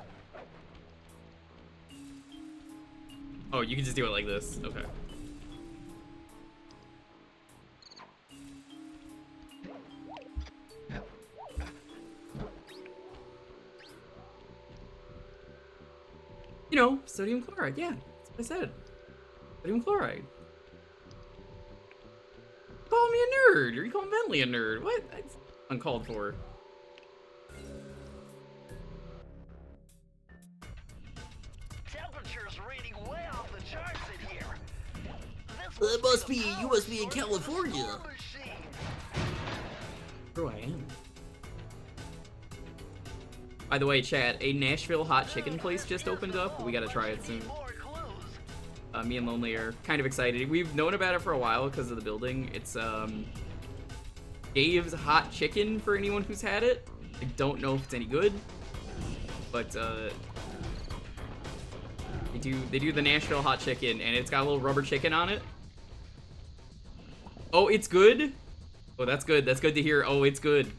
[SPEAKER 1] Oh, you can just do it like this. Okay. You know, sodium chloride. Yeah, that's what I said. Sodium chloride. Call me a nerd. Or you call Bentley a nerd. What? That's uncalled for.
[SPEAKER 3] Temperature's reading way off the charts in here.
[SPEAKER 1] It must be-
[SPEAKER 3] the
[SPEAKER 1] you must be in
[SPEAKER 3] power source of the
[SPEAKER 1] California.
[SPEAKER 3] storm machine.
[SPEAKER 1] True, I am. By the way, chat, a Nashville hot chicken place just opened up. We gotta try it soon.
[SPEAKER 3] More clues.
[SPEAKER 1] Me and Lonely are kind of excited. We've known about it for a while because of the building. It's Dave's Hot Chicken for anyone who's had it. I don't know if it's any good, but they do the Nashville hot chicken, and it's got a little rubber chicken on it. Oh, it's good. Oh, that's good. That's good to hear. Oh, it's good.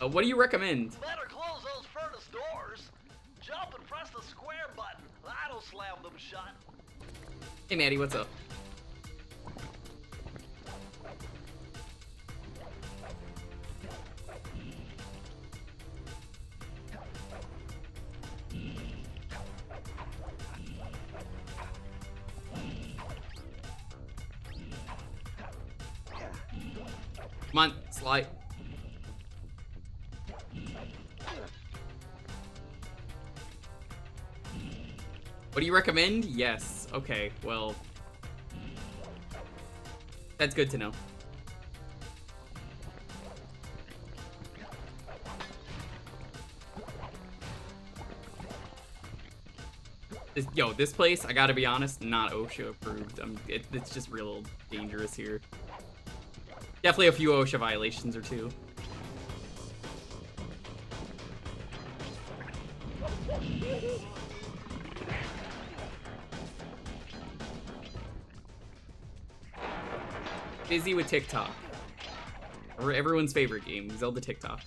[SPEAKER 1] What do you recommend?
[SPEAKER 3] Better close those furnace doors. Jump and press the square button. That'll slam them shut.
[SPEAKER 1] Hey, Maddie, what's up? Come on, slide. What do you recommend? Yes. Okay, well, that's good to know. This place, I gotta be honest, not OSHA approved. It's just real dangerous here. Definitely a few OSHA violations or two. Busy with TikTok. Everyone's favorite game, Zelda TikTok.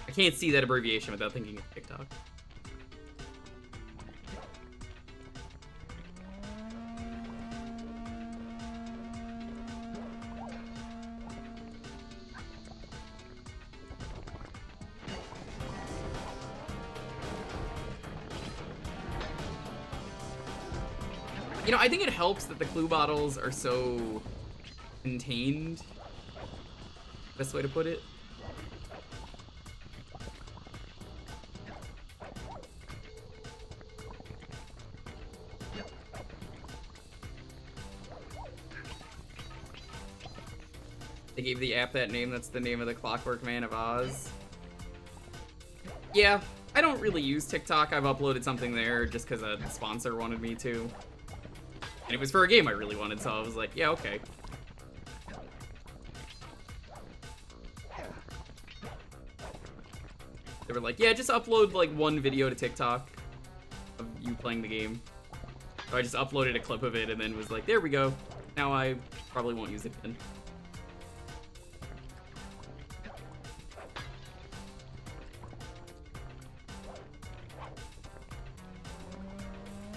[SPEAKER 1] I can't see that abbreviation without thinking of TikTok. You know, I think it helps that the clue bottles are so contained. Best way to put it. They gave the app that name. That's the name of the Clockwork Man of Oz. Yeah, I don't really use TikTok. I've uploaded something there just because a sponsor wanted me to. And it was for a game I really wanted, so I was like, yeah, okay. They were like, yeah, just upload like one video to TikTok of you playing the game. So I just uploaded a clip of it and then was like, there we go. Now I probably won't use it again.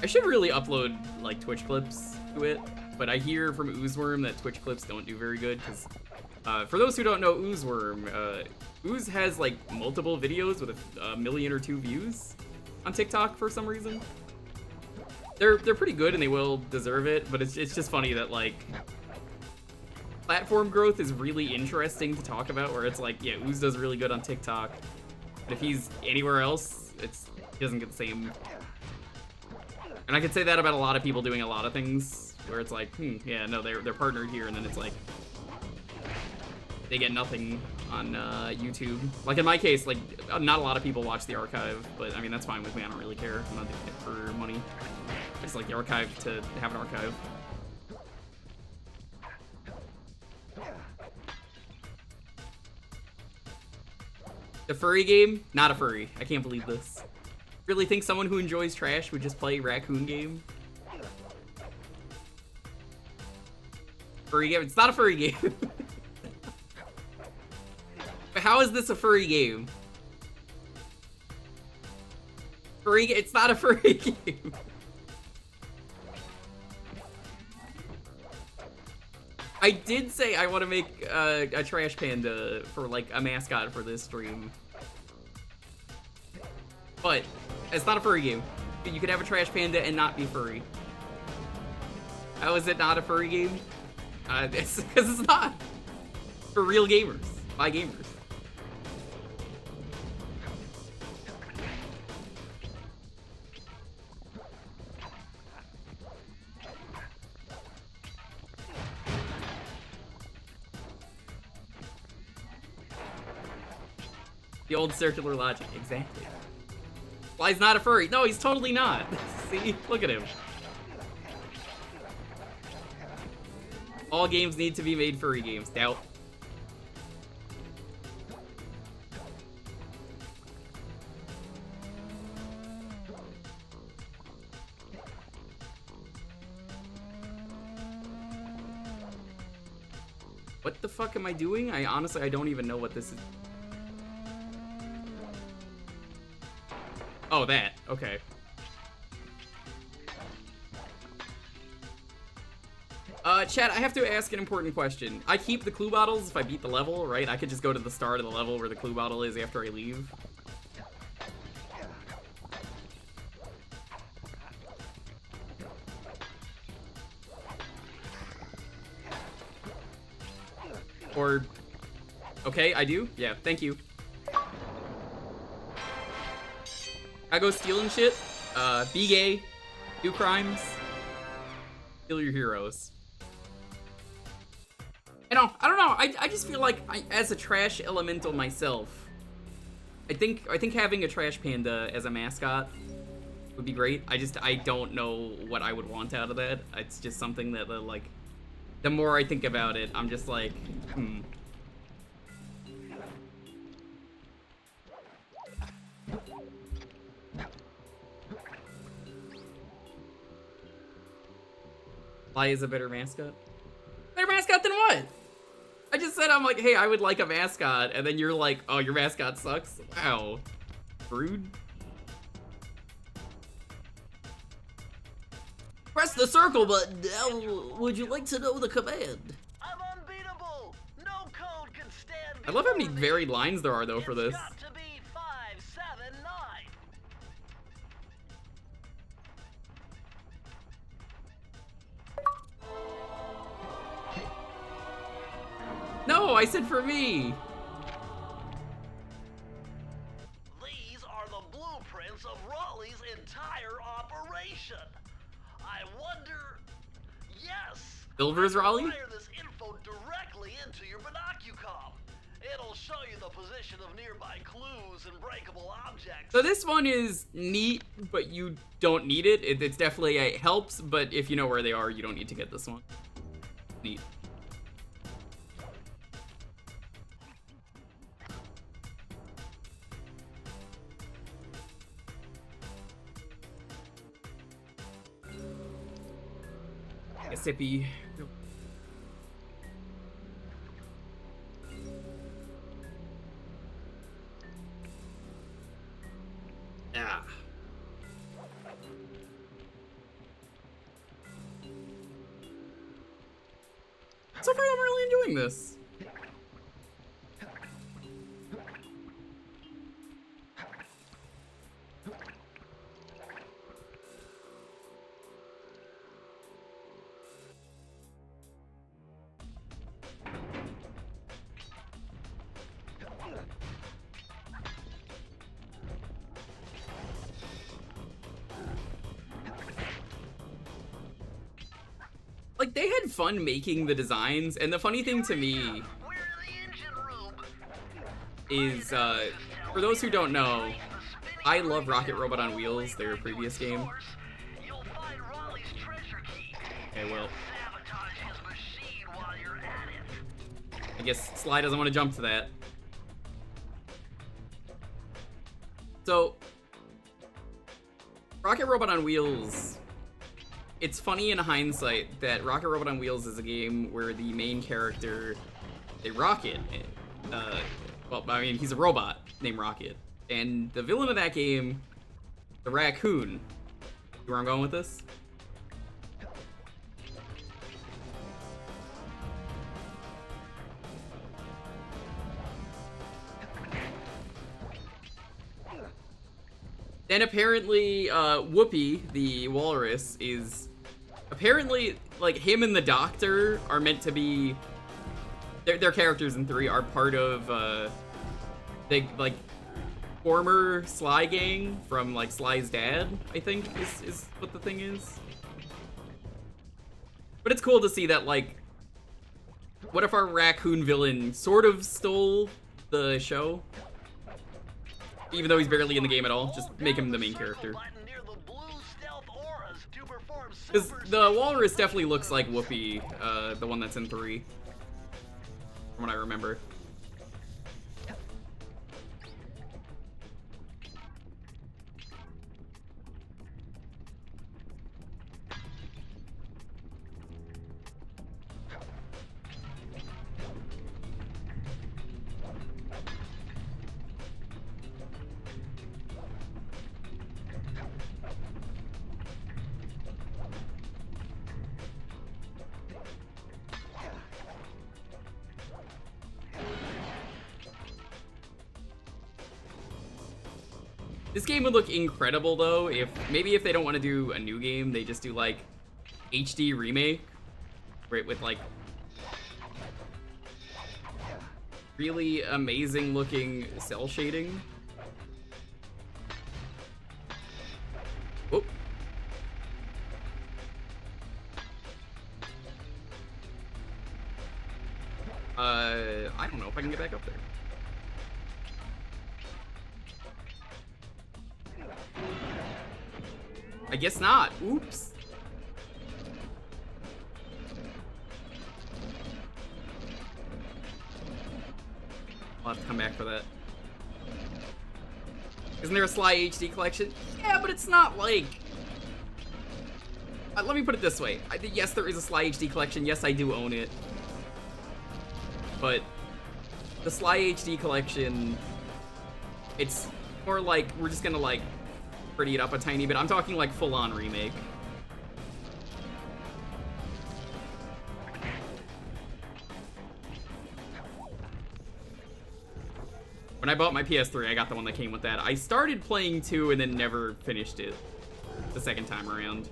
[SPEAKER 1] I should really upload like Twitch clips to it, but I hear from Oozeworm that Twitch clips don't do very good because for those who don't know Oozeworm, Ooze has like multiple videos with a million or 2 views on TikTok for some reason. They're pretty good and they will deserve it, but it's just funny that like platform growth is really interesting to talk about, where it's like, yeah, Ooze does really good on TikTok, but if he's anywhere else, he doesn't get the same. And I could say that about a lot of people doing a lot of things, where it's like, yeah, no, they're partnered here, and then it's like they get nothing on YouTube. Like in my case, like not a lot of people watch the archive, but I mean that's fine with me. I don't really care. I'm not doing it for money. I just like the archive to have an archive. The furry game? Not a furry. I can't believe this. Really think someone who enjoys trash would just play raccoon game? Furry game? It's not a furry game. But how is this a furry game? It's not a furry game. I did say I want to make a trash panda for like a mascot for this stream. But it's not a furry game. You could have a trash panda and not be furry. How is it not a furry game? It's because it's not. For real gamers. By gamers. The old circular logic, exactly. Fly's not a furry. No, he's totally not. See? Look at him. All games need to be made furry games. Doubt. What the fuck am I doing? I honestly don't even know what this is. Oh, that. Okay. Chat, I have to ask an important question. I keep the clue bottles if I beat the level, right? I could just go to the start of the level where the clue bottle is after I leave. Or... Okay, I do? Yeah, thank you. I go stealing shit, be gay, do crimes, kill your heroes. I don't know, I just feel like, as a trash elemental myself, I think having a trash panda as a mascot would be great. I don't know what I would want out of that. It's just something that, like, the more I think about it, I'm just like, Fly is a better mascot? Better mascot than what? I just said, I'm like, hey, I would like a mascot, and then you're like, oh, your mascot sucks? Wow. Rude. Press the circle button. Would you like to know the command?
[SPEAKER 3] I'm unbeatable. No code can stand.
[SPEAKER 1] I love how many varied lines there are, though, for this.
[SPEAKER 3] It's got to be 579.
[SPEAKER 1] No, I said for me.
[SPEAKER 3] These are the blueprints of Raleigh's entire operation. I wonder. Yes.
[SPEAKER 1] Silver's Raleigh?
[SPEAKER 3] Acquire this info directly directly into your binocucom. It'll show you the position of nearby clues and breakable objects.
[SPEAKER 1] So this one is neat, but you don't need it. It's definitely, it helps, but if you know where they are, you don't need to get this one. Neat. A sippy. Ah. So far, I'm really enjoying this. Like, they had fun making the designs, and the funny thing to me
[SPEAKER 3] We're in the engine room.
[SPEAKER 1] is, for those who don't know, I love Rocket Robot on Wheels, their previous game.
[SPEAKER 3] You'll find Raleigh's treasure key.
[SPEAKER 1] Okay, well,
[SPEAKER 3] Sabotage his machine while you're at it.
[SPEAKER 1] I guess Sly doesn't want to jump to that. So, Rocket Robot on Wheels, it's funny in hindsight that Rocket Robot on Wheels is a game where the main character, a Rocket, well, I mean, he's a robot named Rocket, and the villain of that game, the Raccoon. You know where I'm going with this? Then apparently, Whoopi, the walrus, is apparently, like, him and the Doctor are meant to be, their characters in 3 are part of, the, like, former Sly gang from, like, Sly's dad, I think, is what the thing is. But it's cool to see that, like, what if our raccoon villain sort of stole the show? Even though he's barely in the game at all, just make him the main character. Because the walrus definitely looks like Whoopi, the one that's in 3, from what I remember. This game would look incredible though if maybe if they don't want to do a new game, they just do like HD remake, right, with like really amazing looking cell shading. Whoop. I don't know if I can get back up there. I guess not. Oops. I'll have to come back for that. Isn't there a Sly HD collection? Yeah, but it's not like... let me put it this way. Yes, there is a Sly HD collection. Yes, I do own it. But the Sly HD collection, it's more like we're just gonna like pretty it up a tiny bit. I'm talking like full-on remake. When I bought my PS3, I got the one that came with that. I started playing 2 and then never finished it the second time around.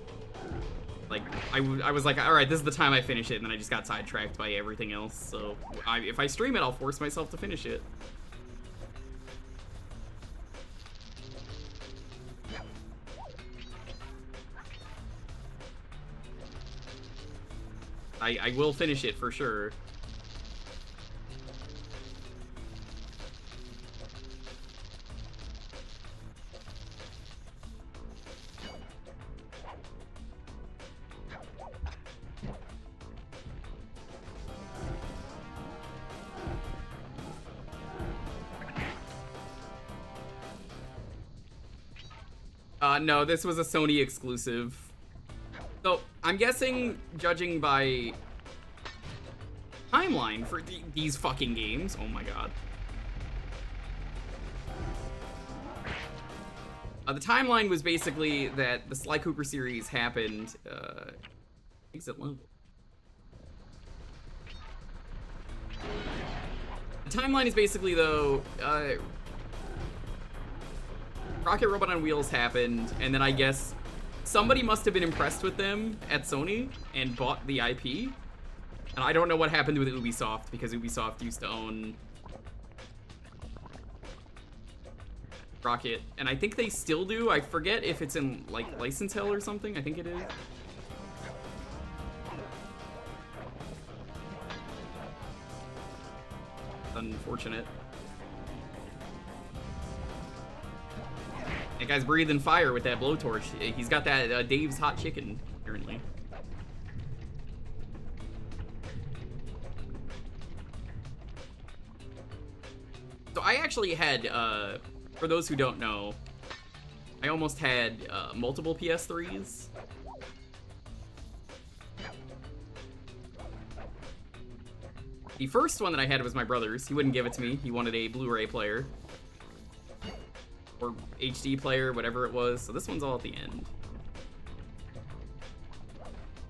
[SPEAKER 1] Like, I was like, alright, this is the time I finish it, and then I just got sidetracked by everything else. So, if I stream it, I'll force myself to finish it. I will finish it for sure. No, this was a Sony exclusive. So, I'm guessing, judging by timeline for these fucking games, oh my god. The timeline was basically that the Sly Cooper series happened, exit level. The timeline is basically, though, Rocket Robot on Wheels happened, and then I guess somebody must have been impressed with them at Sony and bought the IP. And I don't know what happened with Ubisoft, because Ubisoft used to own Rocket, and I think they still do. I forget if it's in, like, license hell or something. I think it is. Unfortunate. That guy's breathing fire with that blowtorch. He's got that Dave's Hot Chicken, apparently. So I actually had, for those who don't know, I almost had multiple PS3s. The first one that I had was my brother's. He wouldn't give it to me. He wanted a Blu-ray player. Or HD player, whatever it was. So this one's all at the end.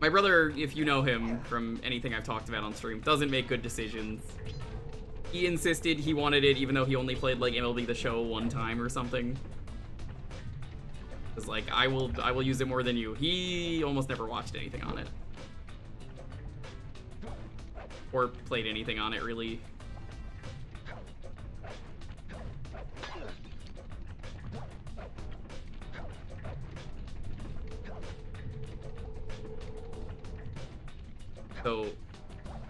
[SPEAKER 1] My brother, if you know him from anything I've talked about on stream, doesn't make good decisions. He insisted he wanted it even though he only played like MLB The Show one time or something. It's like, I will use it more than you. He almost never watched anything on it. Or played anything on it, really. So,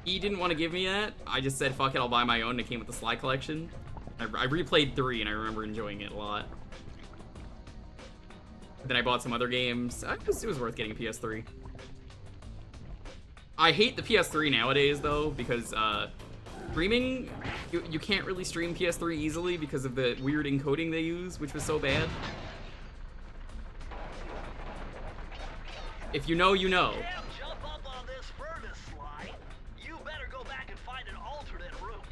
[SPEAKER 1] he didn't want to give me that. I just said, fuck it, I'll buy my own. It came with the Sly collection. I replayed 3, and I remember enjoying it a lot. Then I bought some other games. It was worth getting a PS3. I hate the PS3 nowadays, though, because streaming, you can't really stream PS3 easily because of the weird encoding they use, which was so bad. If you know, you know.
[SPEAKER 3] Damn, jump up on this furnace, Sly. You better go back and find an alternate route.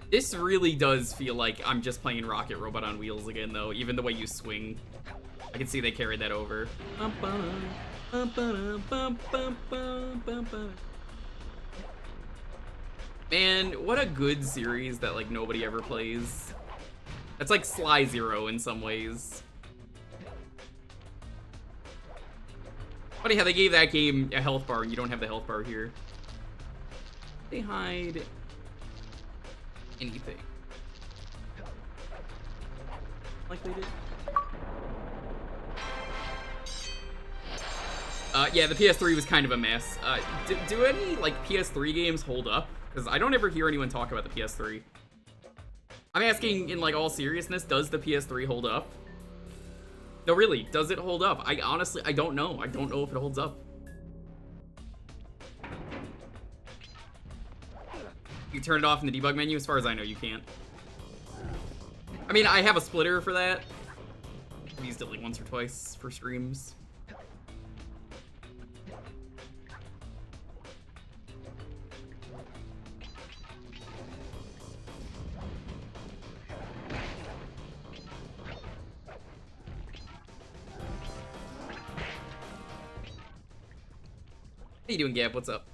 [SPEAKER 1] This really does feel like I'm just playing Rocket Robot on Wheels again, though. Even the way you swing. I can see they carried that over. Man, what a good series that, like, nobody ever plays. That's like Sly Zero in some ways. Funny how they gave that game a health bar and you don't have the health bar here. They hide anything. Like they did. Yeah, the PS3 was kind of a mess. Do any, like, PS3 games hold up? Because I don't ever hear anyone talk about the PS3. I'm asking in, like, all seriousness, does the PS3 hold up? No, really, does it hold up? I honestly, I don't know. I don't know if it holds up. You turn it off in the debug menu? As far as I know, you can't. I mean, I have a splitter for that. I've used it like once or twice for streams. How you doing, Gab? What's up?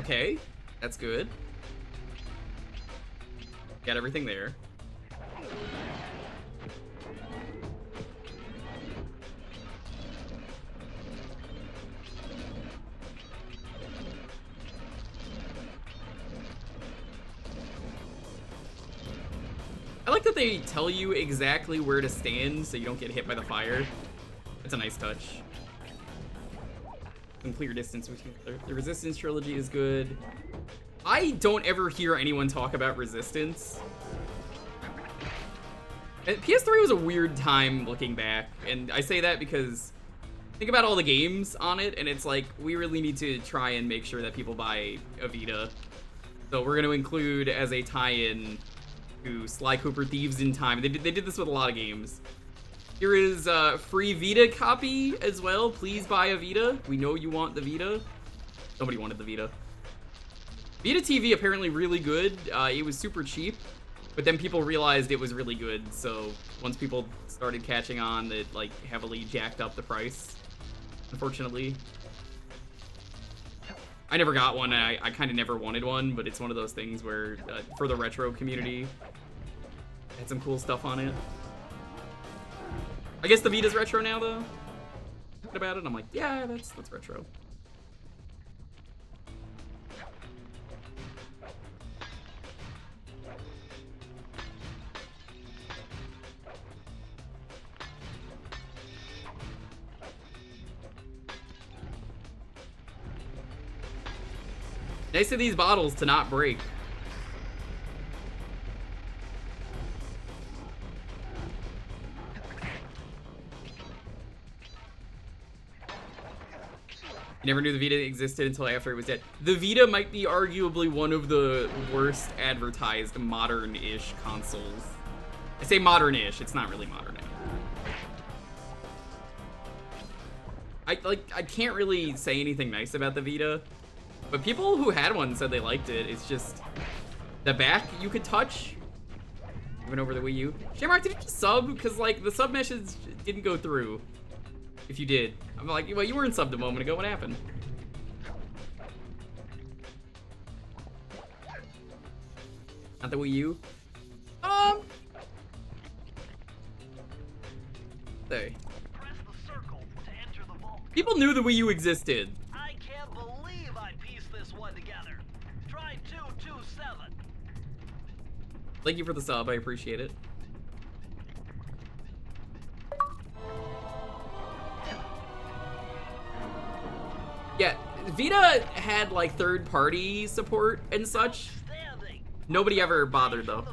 [SPEAKER 1] Okay, that's good. Got everything there. I like that they tell you exactly where to stand so you don't get hit by the fire. That's a nice touch. And clear distance. The Resistance trilogy is good. I don't ever hear anyone talk about Resistance. And PS3 was a weird time looking back, and I say that because think about all the games on it, and it's like, we really need to try and make sure that people buy a Vita. So we're going to include as a tie-in to Sly Cooper Thieves in Time. They did this with a lot of games. Here is a free Vita copy as well. Please buy a Vita. We know you want the Vita. Nobody wanted the Vita. Vita TV apparently really good. It was super cheap, but then people realized it was really good. So once people started catching on, it like heavily jacked up the price. Unfortunately, I never got one. And I kind of never wanted one, but it's one of those things where for the retro community, it had some cool stuff on it. I guess the Vita's retro now, though. What about it? I'm like, yeah, that's retro. Nice of these bottles to not break. Never knew the Vita existed until after it was dead. The Vita might be arguably one of the worst advertised modern-ish consoles. I say modern-ish, it's not really modern. I can't really say anything nice about the Vita, but people who had one said they liked it. It's just the back you could touch. Went over the Wii U. Shamrock, did you just sub? Because like the sub meshes didn't go through. If you did, I'm like, well, you weren't subbed a moment ago. What happened? Not the Wii U. There. People knew the Wii U existed.
[SPEAKER 3] I can't believe I pieced this one together. Try 227.
[SPEAKER 1] Thank you for the sub. I appreciate it. Yeah, Vita had like third-party support and such. Nobody ever bothered though.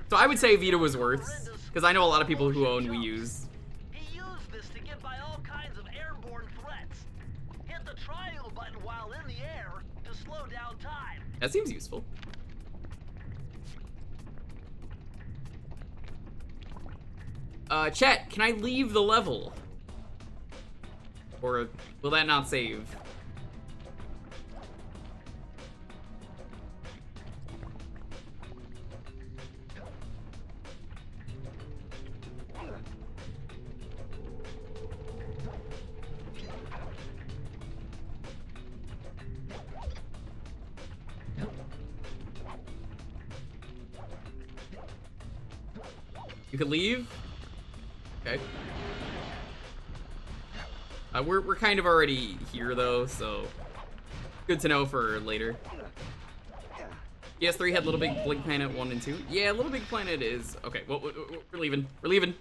[SPEAKER 1] So I would say Vita was worse, because I know a lot of people who own Wii U's.
[SPEAKER 3] He used this to get by all kinds of airborne threats. Hit the triangle button while in the air to slow down time.
[SPEAKER 1] That seems useful. Chat, can I leave the level? Or will that not save? You could leave? Okay. We're kind of already here though, so good to know for later. PS3 had Little Big Planet 1 and 2. Yeah, Little Big Planet is okay. Well, we're leaving. We're leaving.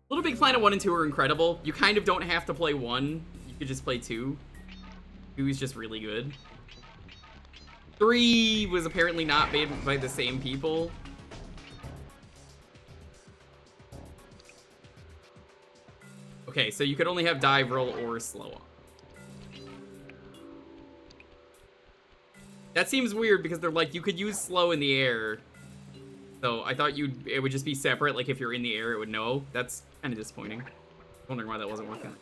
[SPEAKER 1] Little Big Planet 1 and 2 are incredible. You kind of don't have to play 1. You could just play 2. 2 is just really good. 3 was apparently not made by the same people. Okay, so you could only have dive, roll, or slow on. That seems weird because they're like, you could use slow in the air. So I thought it would just be separate, like if you're in the air, it would know. That's kind of disappointing. Wondering why that wasn't working.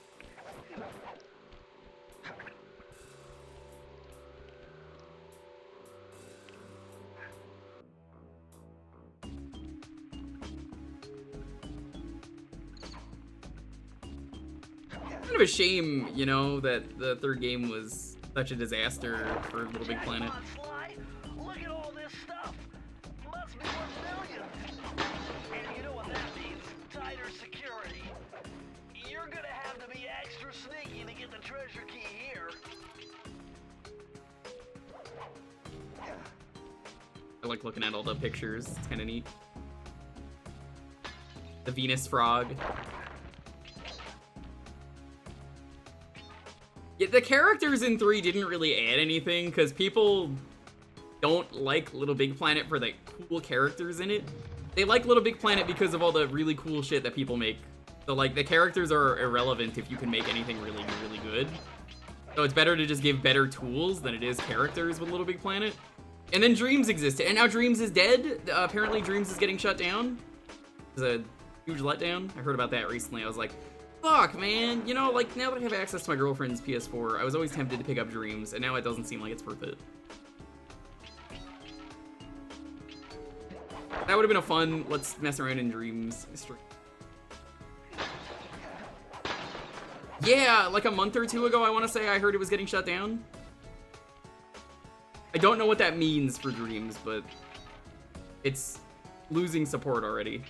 [SPEAKER 1] Kind of a shame, you know, that the third game was such a disaster for Little Big Planet.
[SPEAKER 3] Jackpot, Sly. Look at all this stuff. Must be worth millions. And you know what that means? Tighter security. You're gonna have to be extra sneaky to get the treasure key here.
[SPEAKER 1] I like looking at all the pictures. It's kind of neat. The Venus frog. Yeah, the characters in 3 didn't really add anything because people don't like Little Big Planet for the cool characters in it. They like Little Big Planet because of all the really cool shit that people make. So like the characters are irrelevant if you can make anything really, really good. So it's better to just give better tools than it is characters with Little Big Planet. And then Dreams existed, and now Dreams is dead. Apparently Dreams is getting shut down. It's a huge letdown. I heard about that recently. I was like, fuck, man. You know, like, now that I have access to my girlfriend's PS4, I was always tempted to pick up Dreams, and now it doesn't seem like it's worth it. That would have been a fun, let's mess around in Dreams stream. Yeah, like a month or two ago, I want to say, I heard it was getting shut down. I don't know what that means for Dreams, but it's losing support already.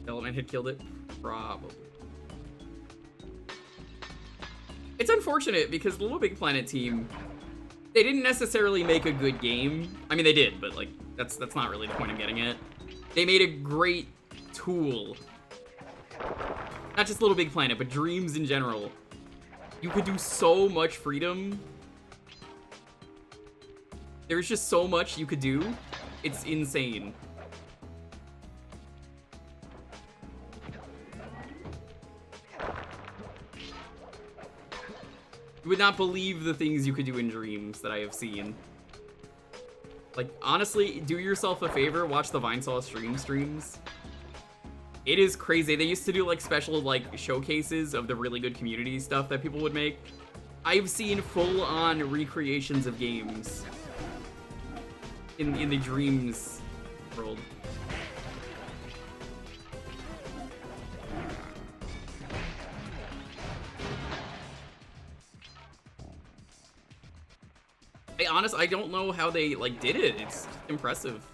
[SPEAKER 1] Element had killed it? Probably. It's unfortunate because the Little Big Planet team, they didn't necessarily make a good game. I mean, they did, but like that's not really the point I'm getting at. They made a great tool. Not just Little Big Planet, but Dreams in general. You could do so much freedom. There's just so much you could do. It's insane. You would not believe the things you could do in Dreams that I have seen. Like, honestly, do yourself a favor, watch the Vinesaw streams. It is crazy. They used to do, like, special, like, showcases of the really good community stuff that people would make. I've seen full-on recreations of games in the Dreams world. I don't know how they, like, did it. It's impressive.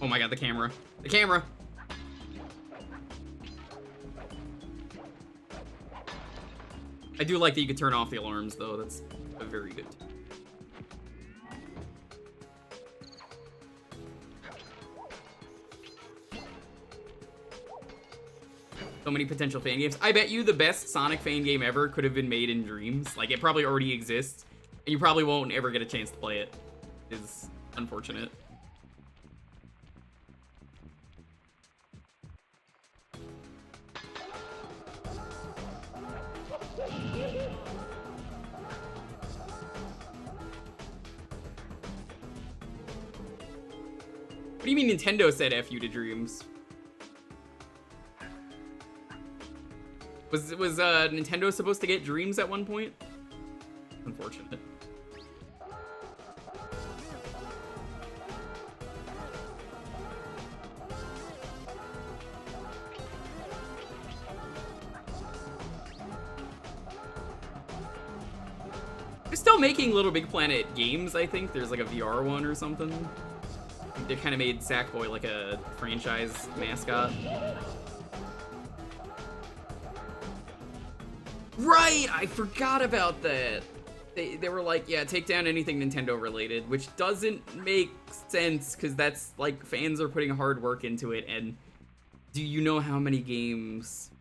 [SPEAKER 1] Oh my god, the camera. The camera! I do like that you can turn off the alarms, though. That's a very good. So many potential fan games. I bet you the best Sonic fan game ever could have been made in Dreams. Like, it probably already exists, and you probably won't ever get a chance to play it. It's unfortunate. What do you mean Nintendo said F you to Dreams? Was Nintendo supposed to get Dreams at one point? Unfortunate. They're still making Little Big Planet games, I think. There's like a VR one or something. They kind of made Sackboy like a franchise mascot. Right! I forgot about that. They were like, yeah, take down anything Nintendo related, which doesn't make sense because that's like fans are putting hard work into it, and do you know how many games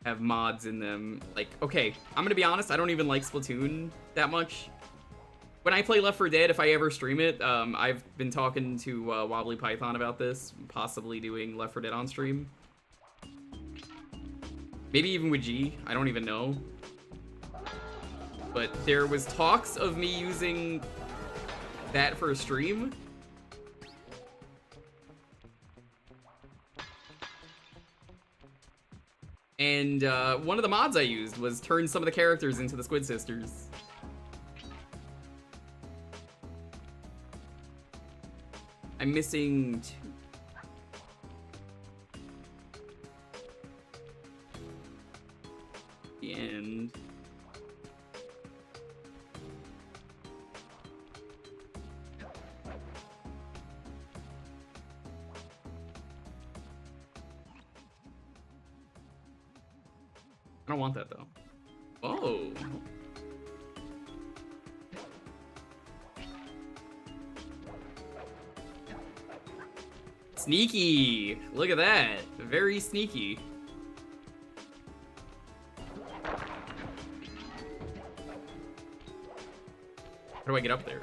[SPEAKER 1] have mods in them? Like, okay, I'm gonna be honest, I don't even like Splatoon that much. When I play Left 4 Dead, if I ever stream it, I've been talking to Wobbly Python about this, possibly doing Left 4 Dead on stream. Maybe even with G, I don't even know. But there was talks of me using that for a stream. And one of the mods I used was turn some of the characters into the Squid Sisters. I'm missing 2. The end. I don't want that though. Oh. Sneaky! Look at that. Very sneaky. How do I get up there?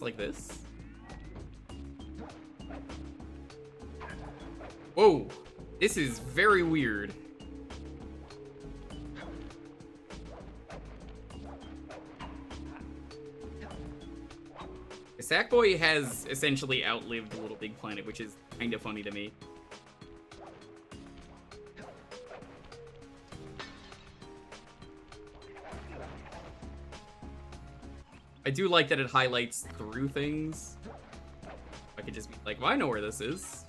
[SPEAKER 1] Like this. Whoa, this is very weird. Sackboy has essentially outlived Little Big Planet, which is kind of funny to me. I do like that it highlights through things. I could just be like, well, I know where this is.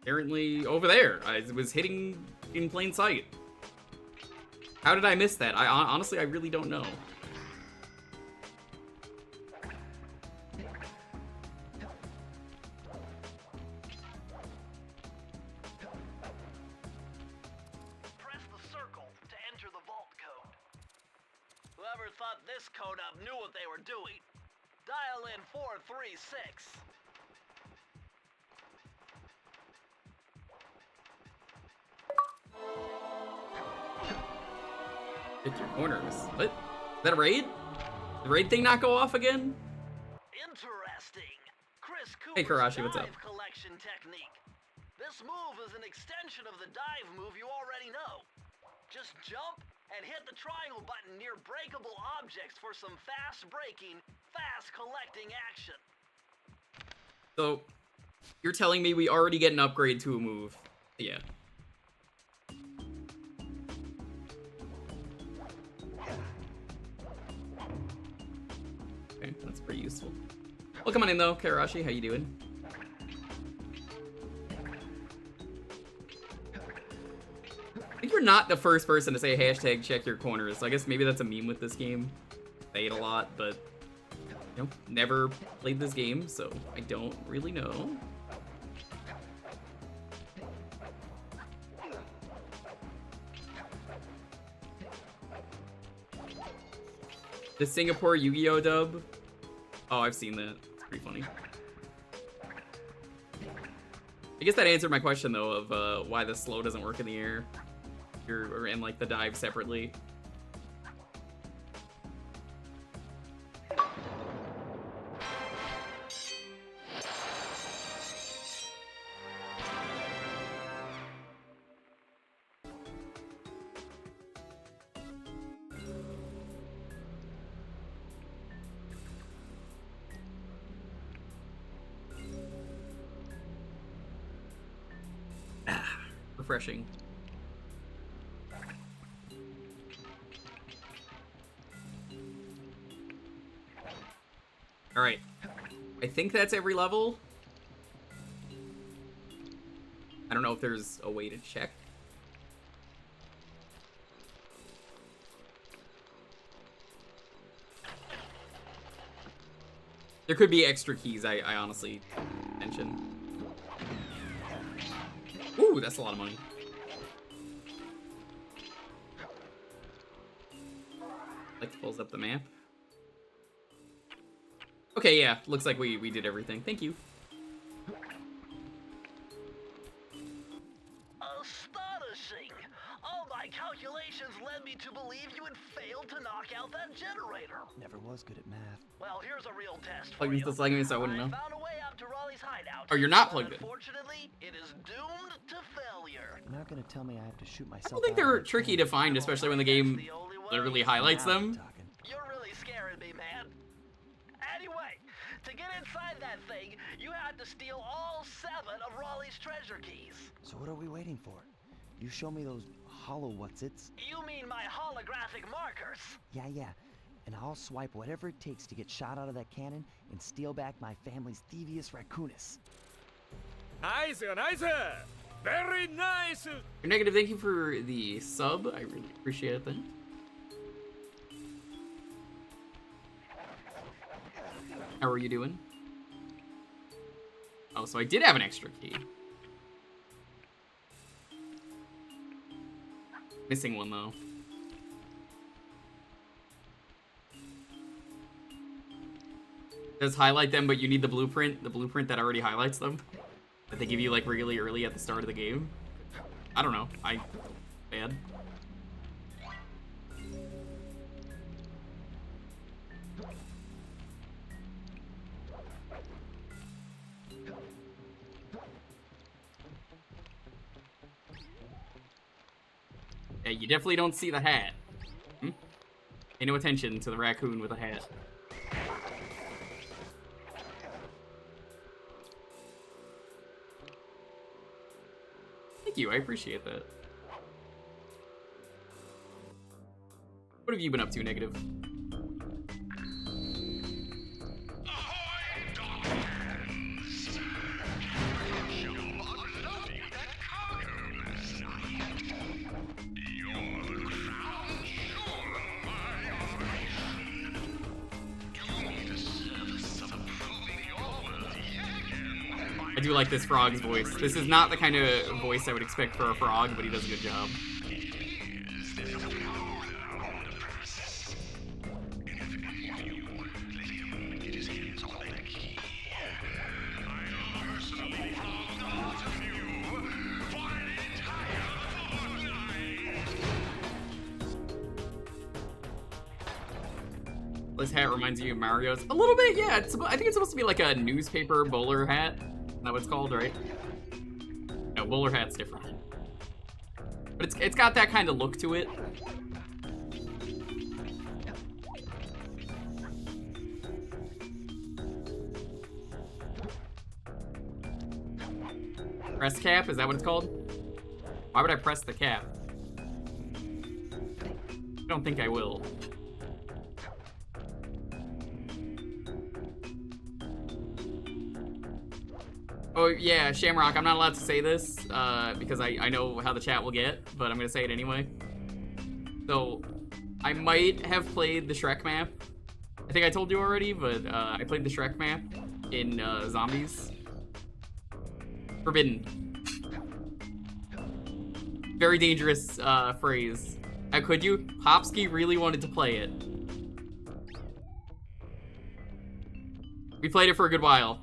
[SPEAKER 1] Apparently over there. I was hitting in plain sight. How did I miss that? Honestly, I really don't know.
[SPEAKER 3] Press the circle to enter the vault code. Whoever thought this code up knew what they were doing. Dial in 436.
[SPEAKER 1] Pick your corners. What? Is that a raid? The raid thing not go off again?
[SPEAKER 3] Interesting. Chris
[SPEAKER 1] Hey,
[SPEAKER 3] Cooper's
[SPEAKER 1] Karashi, what's up?
[SPEAKER 3] dive collection technique. This move is an extension of the dive move you already know. Just jump and hit the triangle button near breakable objects for some fast breaking, fast collecting action.
[SPEAKER 1] So, you're telling me we already get an upgrade to a move? Yeah. Okay, that's pretty useful. Well, come on in though, Karashi. How you doing? I think you're not the first person to say hashtag check your corners. So I guess maybe that's a meme with this game. Say it a lot, but you know, never played this game, so I don't really know. The Singapore Yu-Gi-Oh dub. Oh, I've seen that. It's pretty funny. I guess that answered my question though of why the slow doesn't work in the air. Or in like the dive separately. Refreshing. All right, I think that's every level. I don't know if there's a way to check. There could be extra keys, I honestly mention. Ooh, that's a lot of money. Like, pulls up the map. Okay, yeah, looks like we did everything. Thank you.
[SPEAKER 3] Astonishing! All my calculations led me to believe you had failed to knock out that generator.
[SPEAKER 5] Never was good at math.
[SPEAKER 3] Well, here's a real test for
[SPEAKER 1] Plugged into
[SPEAKER 3] you.
[SPEAKER 1] the segment, so I wouldn't know.
[SPEAKER 3] found a way out to Raleigh's hideout.
[SPEAKER 1] Oh, you're not
[SPEAKER 3] but
[SPEAKER 1] plugged in.
[SPEAKER 3] Unfortunately, it is doomed to failure.
[SPEAKER 5] You're not gonna tell me I have to shoot myself.
[SPEAKER 1] I don't think they're tricky to find, especially when the game literally highlights them.
[SPEAKER 3] You're really scaring me, man. Anyway, to get inside that thing, you had to steal all 7 of Raleigh's treasure keys.
[SPEAKER 5] So what are we waiting for? You show me those hollow what's-its.
[SPEAKER 3] You mean my holographic markers?
[SPEAKER 5] Yeah. And I'll swipe whatever it takes to get shot out of that cannon and steal back my family's Thievius Raccoonus.
[SPEAKER 4] Nice, nice. Very nice.
[SPEAKER 1] Negative, thank you for the sub. I really appreciate that. How are you doing? Oh, so I did have an extra key. Missing one, though. It does highlight them, but you need the blueprint that already highlights them. That they give you, like, really early at the start of the game. I don't know. Bad. Yeah, you definitely don't see the hat. Pay no attention to the raccoon with a hat. Thank you, I appreciate that. What have you been up to, Negative?
[SPEAKER 6] Ahoy, dolphins! Your unloading that cargo last night. You're the crown jewel of my operation. Do me the service of proving your worth yet again.
[SPEAKER 1] I do like this frog's voice. This is not the kind of voice I would expect for a frog, but he does a good job. This hat reminds you of Mario's. A little bit, yeah. I think it's supposed to be like a newspaper bowler hat. Isn't that what it's called, right? No, bowler hat's different. But it's got that kind of look to it. Press cap, is that what it's called? Why would I press the cap? I don't think I will. Oh, yeah, Shamrock, I'm not allowed to say this, because I know how the chat will get, but I'm gonna say it anyway. So, I might have played the Shrek map. I think I told you already, but I played the Shrek map in Zombies. Forbidden. Very dangerous phrase. Could you? Hopsky really wanted to play it. We played it for a good while.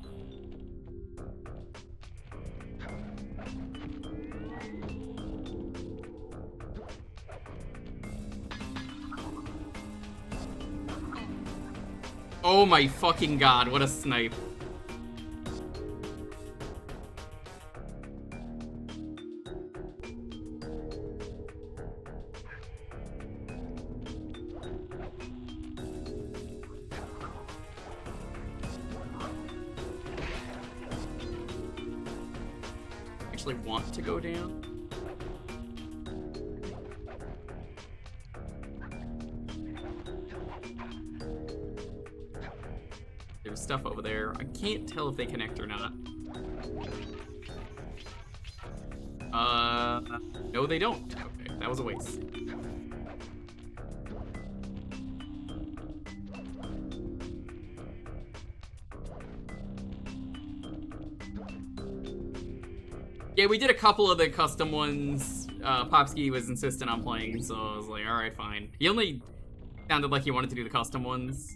[SPEAKER 1] Oh my fucking god, what a snipe. Actually want to go down. There's stuff over there. I can't tell if they connect or not. No they don't. Okay, that was a waste. Yeah, we did a couple of the custom ones. Popsky was insistent on playing, so I was like, alright, fine. He only sounded like he wanted to do the custom ones.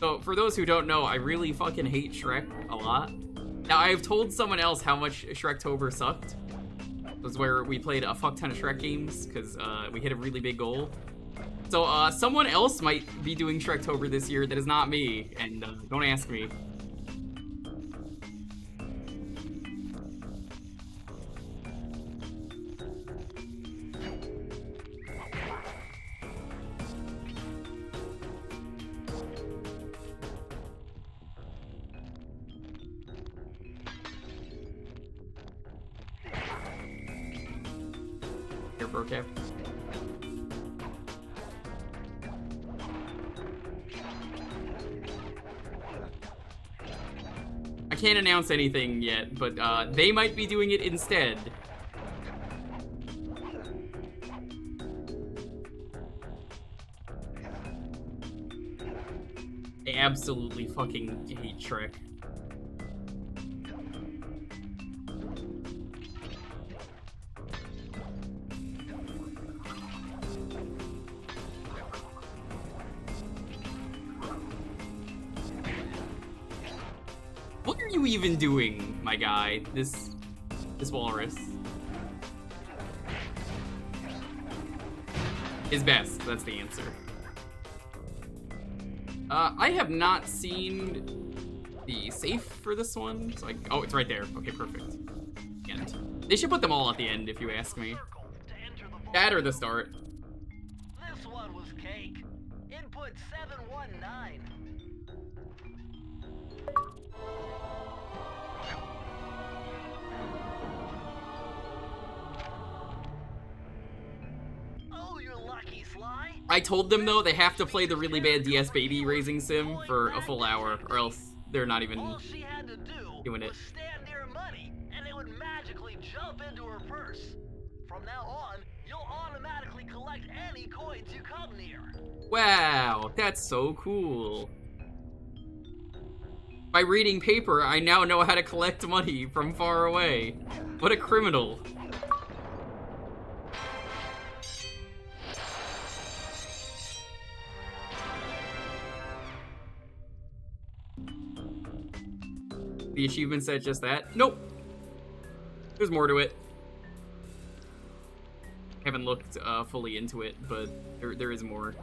[SPEAKER 1] So, for those who don't know, I really fucking hate Shrek a lot. Now, I've told someone else how much Shrektober sucked. It was where we played a fuck ton of Shrek games, because we hit a really big goal. So, someone else might be doing Shrektober this year that is not me, and don't ask me. Here, Burcap. I can't announce anything yet, but they might be doing it instead. I absolutely fucking hate Shrek. What are you even doing, my guy? This walrus is best. That's the answer. I have not seen the safe for this one. So oh, it's right there. Okay, perfect. And they should put them all at the end, if you ask me. That or the start.
[SPEAKER 3] This one was cake. Input 719. Oh, you're lucky, Sly.
[SPEAKER 1] I told them, though, they have to play the really bad DS Baby Raising Sim for a full hour, or else they're not even
[SPEAKER 3] All she had to do
[SPEAKER 1] doing it.
[SPEAKER 3] was stand near money, and it would magically jump into her purse. From now on, you'll automatically collect any coins you come near.
[SPEAKER 1] Wow, that's so cool. By reading paper, I now know how to collect money from far away. What a criminal. The achievement said just that? Nope. There's more to it. Haven't looked fully into it, but there is more.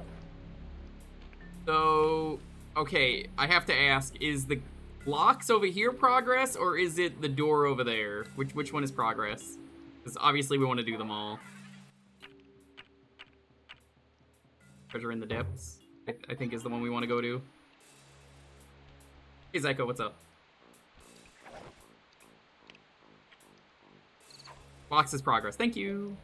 [SPEAKER 1] So, okay, I have to ask, is the blocks over here progress, or is it the door over there? Which one is progress? Because obviously we want to do them all. Treasure in the Depths, I think is the one we want to go to. Hey, Zyko, what's up? Blocks is progress, thank you.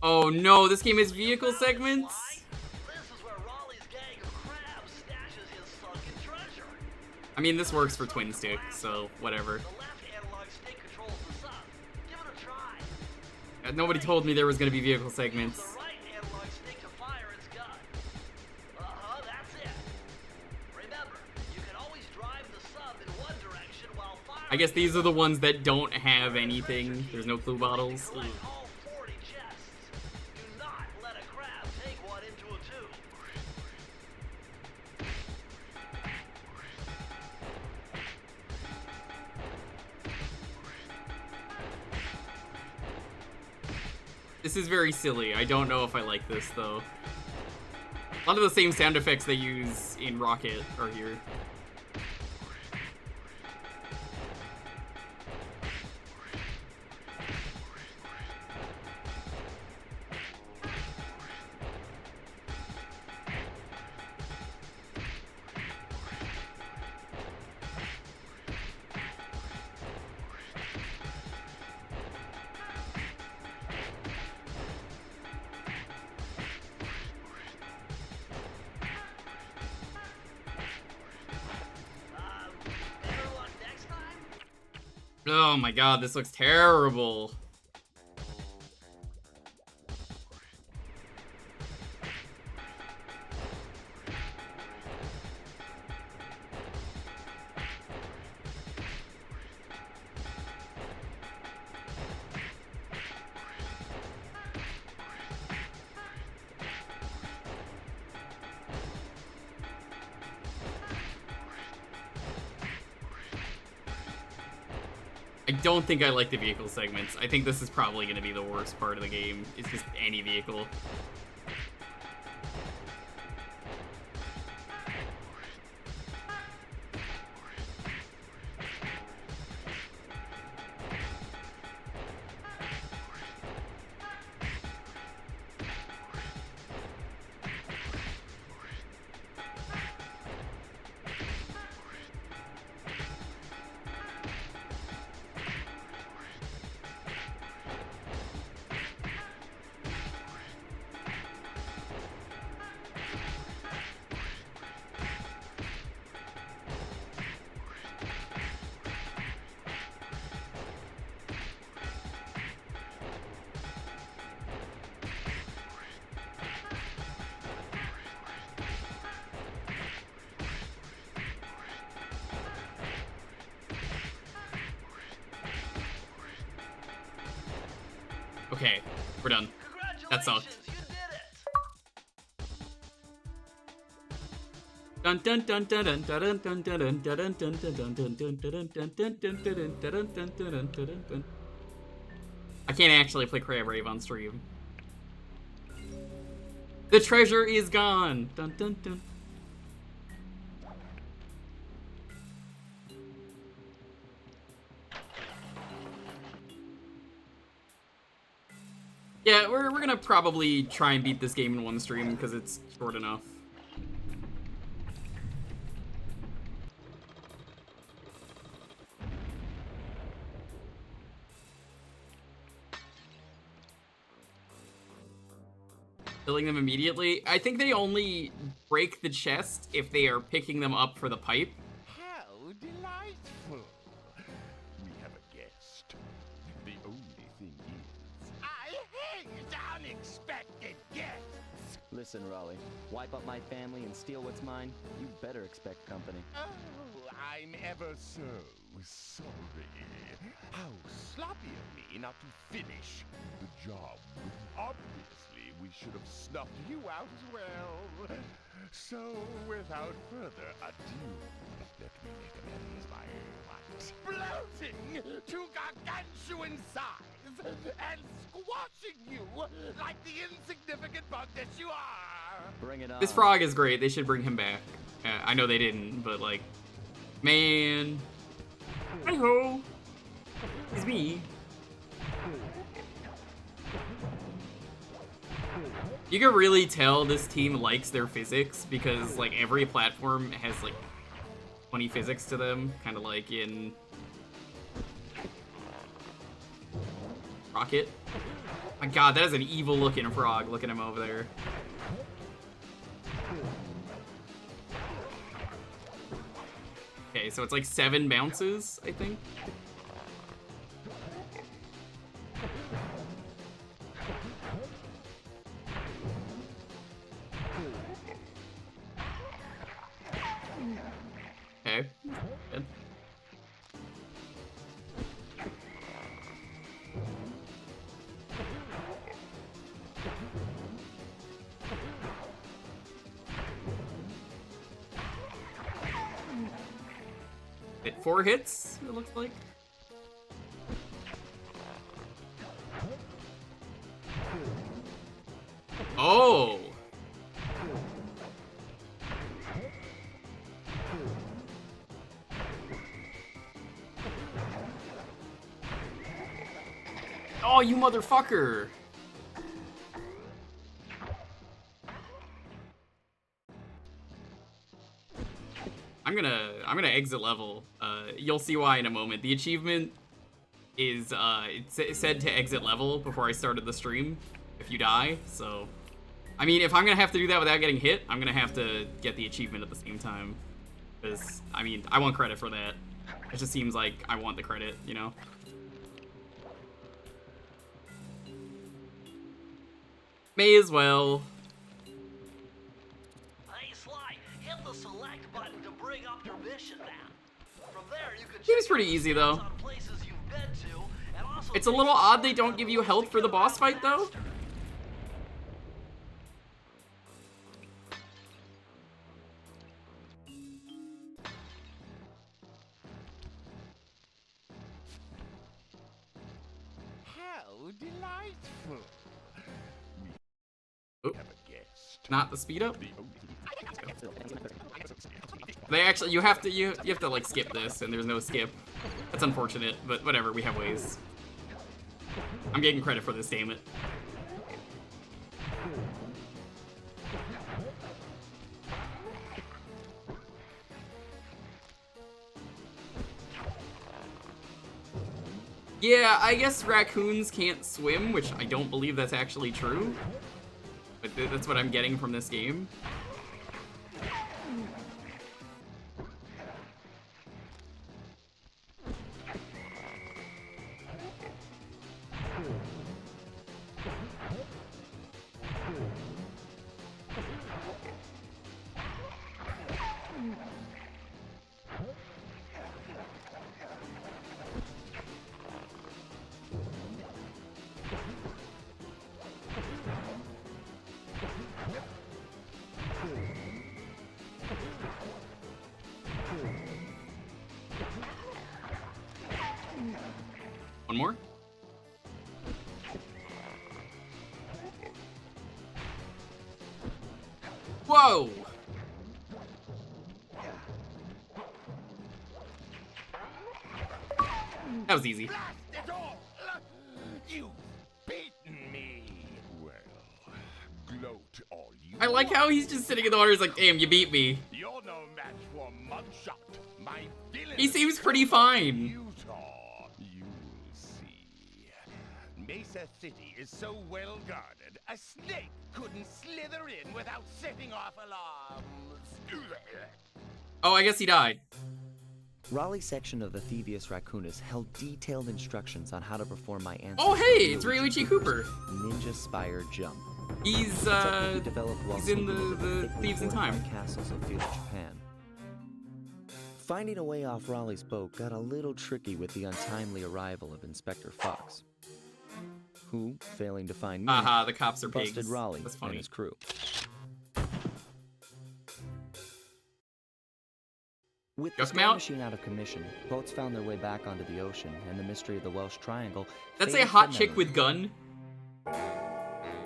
[SPEAKER 1] Oh no, this game has vehicle segments?
[SPEAKER 3] This is where Raleigh's gang of crabs stashes his sunken treasure.
[SPEAKER 1] I mean, this works for Twin Stick, so whatever.
[SPEAKER 3] The left analog stick controls the sub. Give it a try.
[SPEAKER 1] Nobody told me there was gonna be vehicle segments.
[SPEAKER 3] The right analog stick to fire its gun. That's it. Remember, you can always drive the sub in one direction while firing.
[SPEAKER 1] I guess these are the ones that don't have anything. There's no clue bottles.
[SPEAKER 3] Collect all 40 chests. Do not let a crab take one into a tube.
[SPEAKER 1] This is very silly. I don't know if I like this, though. A lot of the same sound effects they use in Rocket are here. Oh my god, this looks terrible. I don't think I like the vehicle segments. I think this is probably going to be the worst part of the game. It's just any vehicle. Okay, we're done. That sucked. Dun dun dun dun dun dun dun dun dun dun dun dun dun dun dun dun dun dun dun dun. I can't actually play Crab Rave on stream. The treasure is gone. Dun dun dun. Yeah, we're gonna probably try and beat this game in one stream because it's short enough. Filling them immediately. I think they only break the chest if they are picking them up for the pipe.
[SPEAKER 6] How delightful. We have a guest. The only thing is, I hate unexpected guests.
[SPEAKER 2] Listen, Raleigh, wipe up my family and steal what's mine? You better expect company.
[SPEAKER 6] Oh, I'm ever so sorry. How sloppy of me not to finish the job. Obviously, we should have snuffed you out as well. So, without further ado, let me make amends by exploding to gargantuan size and squashing you like the insignificant bug that you are.
[SPEAKER 2] Bring it on.
[SPEAKER 1] This frog is great. They should bring him back. I know they didn't, but like, man. Hi-ho. It's me. You can really tell this team likes their physics because like every platform has like 20 physics to them, kind of like in Rocket. My god, that is an evil looking frog. Look at him over there. Okay, so it's like 7 bounces, I think. Okay, good. Hit 4 hits, it looks like. Oh! Oh, you motherfucker! I'm gonna exit level. You'll see why in a moment. The achievement is it said to exit level before I started the stream if you die. So, I mean, if I'm gonna have to do that without getting hit, I'm gonna have to get the achievement at the same time. Because I mean, I want credit for that. It just seems like I want the credit, you know? May as well.
[SPEAKER 3] Hey, Sly, hit the select button to bring up your mission map. From there, you can
[SPEAKER 1] Seems
[SPEAKER 3] check
[SPEAKER 1] pretty
[SPEAKER 3] out
[SPEAKER 1] easy,
[SPEAKER 3] stats
[SPEAKER 1] though.
[SPEAKER 3] on places you've been to, and also
[SPEAKER 1] It's a little odd they don't give you health for the boss fight, though.
[SPEAKER 6] How delightful.
[SPEAKER 1] Oop.
[SPEAKER 6] Have a guest.
[SPEAKER 1] Not the speed up.
[SPEAKER 6] The only
[SPEAKER 1] They actually, you have to like skip this, and there's no skip. That's unfortunate, but whatever. We have ways. I'm getting credit for this, damn it. Yeah, I guess raccoons can't swim, which I don't believe that's actually true. But that's what I'm getting from this game. One more. Whoa! That was easy.
[SPEAKER 6] blast it all! You've beaten me. Well, gloat all you
[SPEAKER 1] I like how he's just sitting in the water. He's like, damn, you beat me.
[SPEAKER 6] You're no match for Mugshot, my villain.
[SPEAKER 1] He seems pretty fine.
[SPEAKER 6] Utah, you'll see. Mesa City is so well guarded, a snake couldn't slither in without setting off alarms.
[SPEAKER 1] Oh, I guess he died.
[SPEAKER 2] Raleigh's section of the Thievius Raccoonus held detailed instructions on how to perform my ancestral
[SPEAKER 1] Oh, hey, it's Ryuichi Cooper.
[SPEAKER 2] Ninja Spire Jump.
[SPEAKER 1] He's
[SPEAKER 2] Technically developed while
[SPEAKER 1] he's in
[SPEAKER 2] sneaking into
[SPEAKER 1] the
[SPEAKER 2] thickly
[SPEAKER 1] Thieves in
[SPEAKER 2] fortified
[SPEAKER 1] Time.
[SPEAKER 2] castles of feudal Japan. Finding a way off Raleigh's boat got a little tricky with the untimely arrival of Inspector Fox, who, failing to find me,
[SPEAKER 1] Haha, the cops are
[SPEAKER 2] busted
[SPEAKER 1] pigs.
[SPEAKER 2] Raleigh
[SPEAKER 1] That's
[SPEAKER 2] and
[SPEAKER 1] funny.
[SPEAKER 2] his crew. With the
[SPEAKER 1] Just
[SPEAKER 2] Star
[SPEAKER 1] mount.
[SPEAKER 2] Machine out of commission, boats found their way back onto the ocean, and the mystery of the Welsh Triangle.
[SPEAKER 1] That's a
[SPEAKER 2] faded
[SPEAKER 1] hot
[SPEAKER 2] from
[SPEAKER 1] chick
[SPEAKER 2] memory.
[SPEAKER 1] with gun.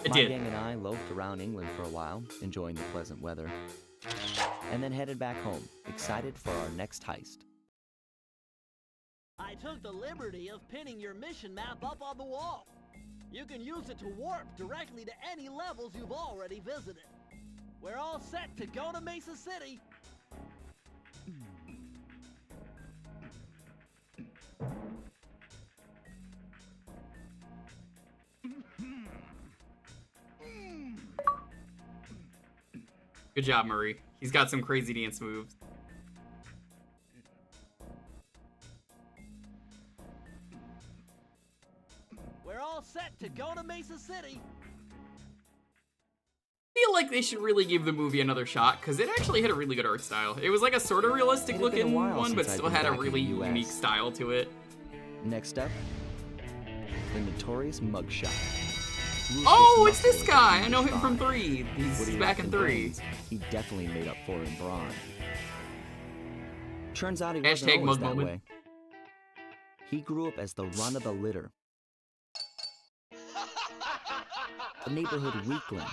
[SPEAKER 1] It
[SPEAKER 2] My
[SPEAKER 1] did.
[SPEAKER 2] gang and I loafed around England for a while, enjoying the pleasant weather, and then headed back home, excited for our next heist.
[SPEAKER 7] I took the liberty of pinning your mission map up on the wall. You can use it to warp directly to any levels you've already visited. We're all set to go to Mesa City.
[SPEAKER 1] Good job, Murray. He's got some crazy dance moves.
[SPEAKER 7] We're all set to go to Mesa City.
[SPEAKER 1] I feel like they should really give the movie another shot, because it actually had a really good art style. It was like a sort of realistic
[SPEAKER 2] It had been a
[SPEAKER 1] looking
[SPEAKER 2] while
[SPEAKER 1] one, but
[SPEAKER 2] since I'd
[SPEAKER 1] still
[SPEAKER 2] been
[SPEAKER 1] had a
[SPEAKER 2] back in
[SPEAKER 1] really
[SPEAKER 2] the US.
[SPEAKER 1] unique style to it.
[SPEAKER 2] Next up, the notorious Mugshot.
[SPEAKER 1] Oh,
[SPEAKER 2] Ruthless
[SPEAKER 1] it's this
[SPEAKER 2] muscle
[SPEAKER 1] guy!
[SPEAKER 2] and
[SPEAKER 1] I know him
[SPEAKER 2] spine.
[SPEAKER 1] from 3.
[SPEAKER 2] What
[SPEAKER 1] He's
[SPEAKER 2] he
[SPEAKER 1] back
[SPEAKER 2] lacked
[SPEAKER 1] in 3.
[SPEAKER 2] brains, he definitely made up for in brawn. Turns out he wasn't
[SPEAKER 1] Hashtag
[SPEAKER 2] always
[SPEAKER 1] mug
[SPEAKER 2] that
[SPEAKER 1] moment.
[SPEAKER 2] way. He grew up as the run of the litter, a neighborhood weakling.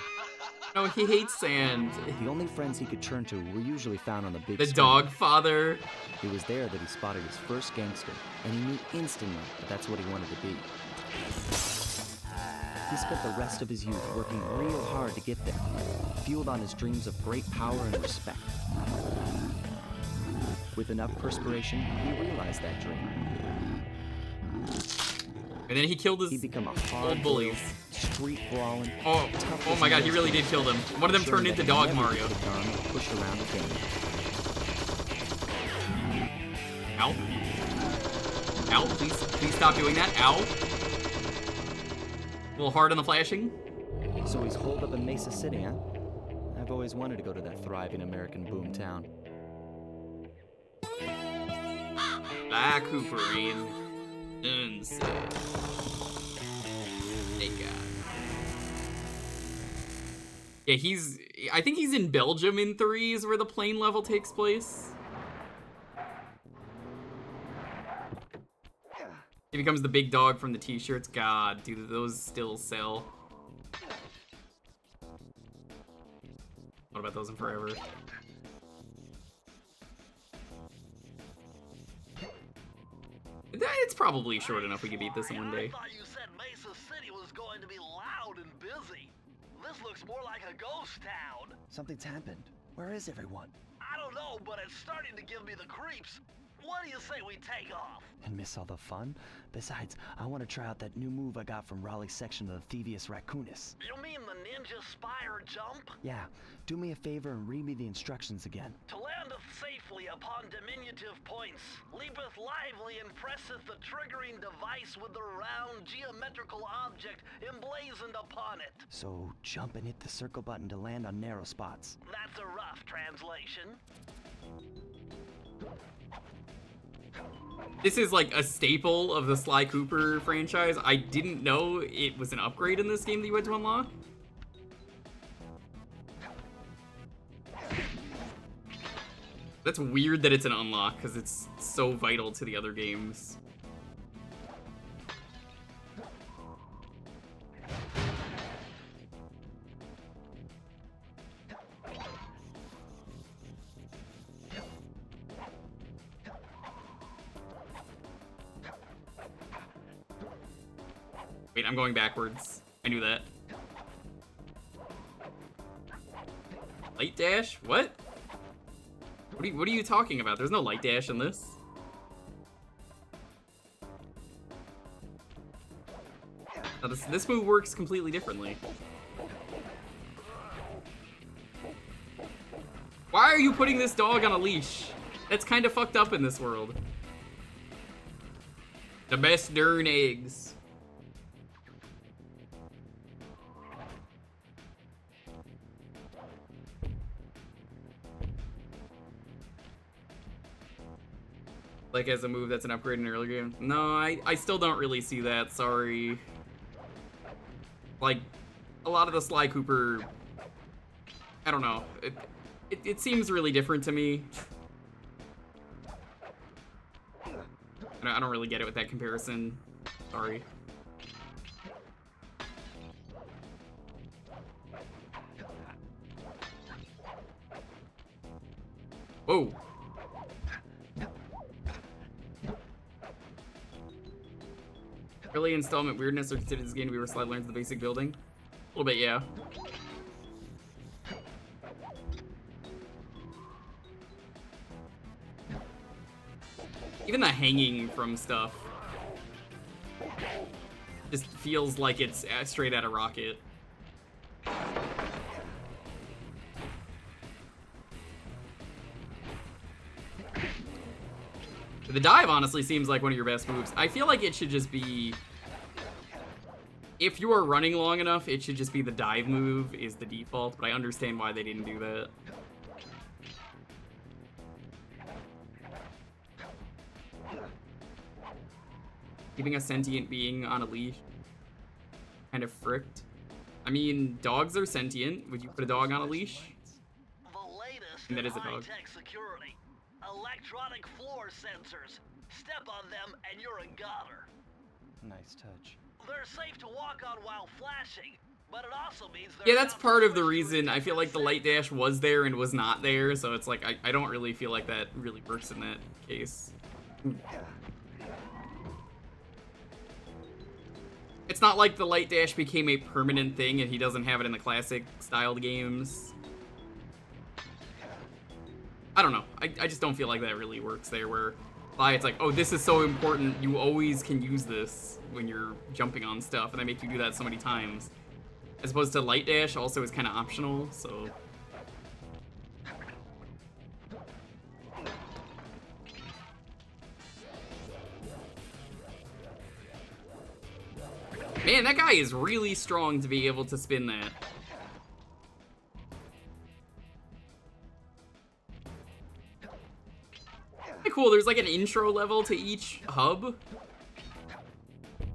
[SPEAKER 1] No, he hates sand.
[SPEAKER 2] The only friends he could turn to were usually found on the big
[SPEAKER 1] The
[SPEAKER 2] screen.
[SPEAKER 1] dog father.
[SPEAKER 2] It was there that he spotted his first gangster, and he knew instantly that that's what he wanted to be. He spent the rest of his youth working real hard to get there, fueled on his dreams of great power and respect. With enough perspiration, he realized that dream.
[SPEAKER 1] And then he killed
[SPEAKER 2] He'd
[SPEAKER 1] his
[SPEAKER 2] become a
[SPEAKER 1] old
[SPEAKER 2] hard
[SPEAKER 1] bullies.
[SPEAKER 2] street brawling.
[SPEAKER 1] Oh,
[SPEAKER 2] tough
[SPEAKER 1] oh
[SPEAKER 2] as
[SPEAKER 1] my god, he
[SPEAKER 2] nails
[SPEAKER 1] really
[SPEAKER 2] guy,
[SPEAKER 1] did kill them. One of them
[SPEAKER 2] ensuring
[SPEAKER 1] turned
[SPEAKER 2] that
[SPEAKER 1] into
[SPEAKER 2] he
[SPEAKER 1] Dog
[SPEAKER 2] never
[SPEAKER 1] Mario.
[SPEAKER 2] would have gone pushed around again.
[SPEAKER 1] Ow. Ow, please stop doing that. Ow. A little hard on the flashing.
[SPEAKER 2] So he's holed up in Mesa City, huh? I've always wanted to go to that thriving American boom town.
[SPEAKER 1] Ah, Cooperine. Unsaid. Hey, God. Yeah, I think he's in Belgium in 3 is where the plane level takes place. He becomes the big dog from the t-shirts. God, do those still sell? What about those in Forever? It's probably short enough we could beat this in one day.
[SPEAKER 3] I thought you said Mesa City was going to be loud and busy. This looks more like a ghost town.
[SPEAKER 5] Something's happened. Where is everyone?
[SPEAKER 3] I don't know, but it's starting to give me the creeps. What do you say we take off?
[SPEAKER 5] And miss all the fun? Besides, I want to try out that new move I got from Raleigh's section of the Thievius Raccoonus.
[SPEAKER 3] You mean the ninja spire jump?
[SPEAKER 5] Yeah, do me a favor and read me the instructions again.
[SPEAKER 3] To landeth safely upon diminutive points, leapeth lively and presseth the triggering device with the round geometrical object emblazoned upon it.
[SPEAKER 5] So jump and hit the circle button to land on narrow spots.
[SPEAKER 3] That's a rough translation.
[SPEAKER 1] This is like a staple of the Sly Cooper franchise. I didn't know it was an upgrade in this game that you had to unlock. That's weird that it's an unlock, because it's so vital to the other games. Wait, I'm going backwards. I knew that. Light dash? What? What are you talking about? There's no light dash in this. Now this move works completely differently. Why are you putting this dog on a leash? That's kind of fucked up in this world. The best darn eggs. Like as a move that's an upgrade in an earlier game. No, I still don't really see that, sorry. Like, a lot of the Sly Cooper, I don't know. It seems really different to me. I don't really get it with that comparison. Sorry. Whoa. Early installment weirdness or considered this game to be where Sly learns the basic building? A little bit, yeah. Even the hanging from stuff just feels like it's straight out of Rocket. The dive honestly seems like one of your best moves. I feel like it should just be, if you are running long enough, it should just be the dive move is the default, but I understand why they didn't do that. Keeping a sentient being on a leash, kind of fricked. I mean, dogs are sentient. Would you put a dog on a leash?
[SPEAKER 3] The latest
[SPEAKER 1] And that
[SPEAKER 3] in
[SPEAKER 1] is a dog.
[SPEAKER 3] high-tech security. Electronic floor sensors. Step on them and you're a goner.
[SPEAKER 5] Nice touch.
[SPEAKER 3] They're safe to walk on while flashing, but it also means
[SPEAKER 1] Yeah, that's part of the reason I feel like the light dash was there and was not there, so it's like I don't really feel like that really works in that case. It's not like the light dash became a permanent thing and he doesn't have it in the classic styled games. I don't know. I just don't feel like that really works there, where it's like, oh, this is so important, you always can use this when you're jumping on stuff, and I make you do that so many times. As opposed to light dash also is kind of optional, so... Man, that guy is really strong to be able to spin that. Cool, there's like an intro level to each hub.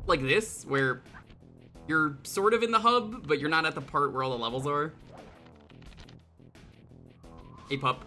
[SPEAKER 1] Like this, where you're sort of in the hub, but you're not at the part where all the levels are. Hey, pup.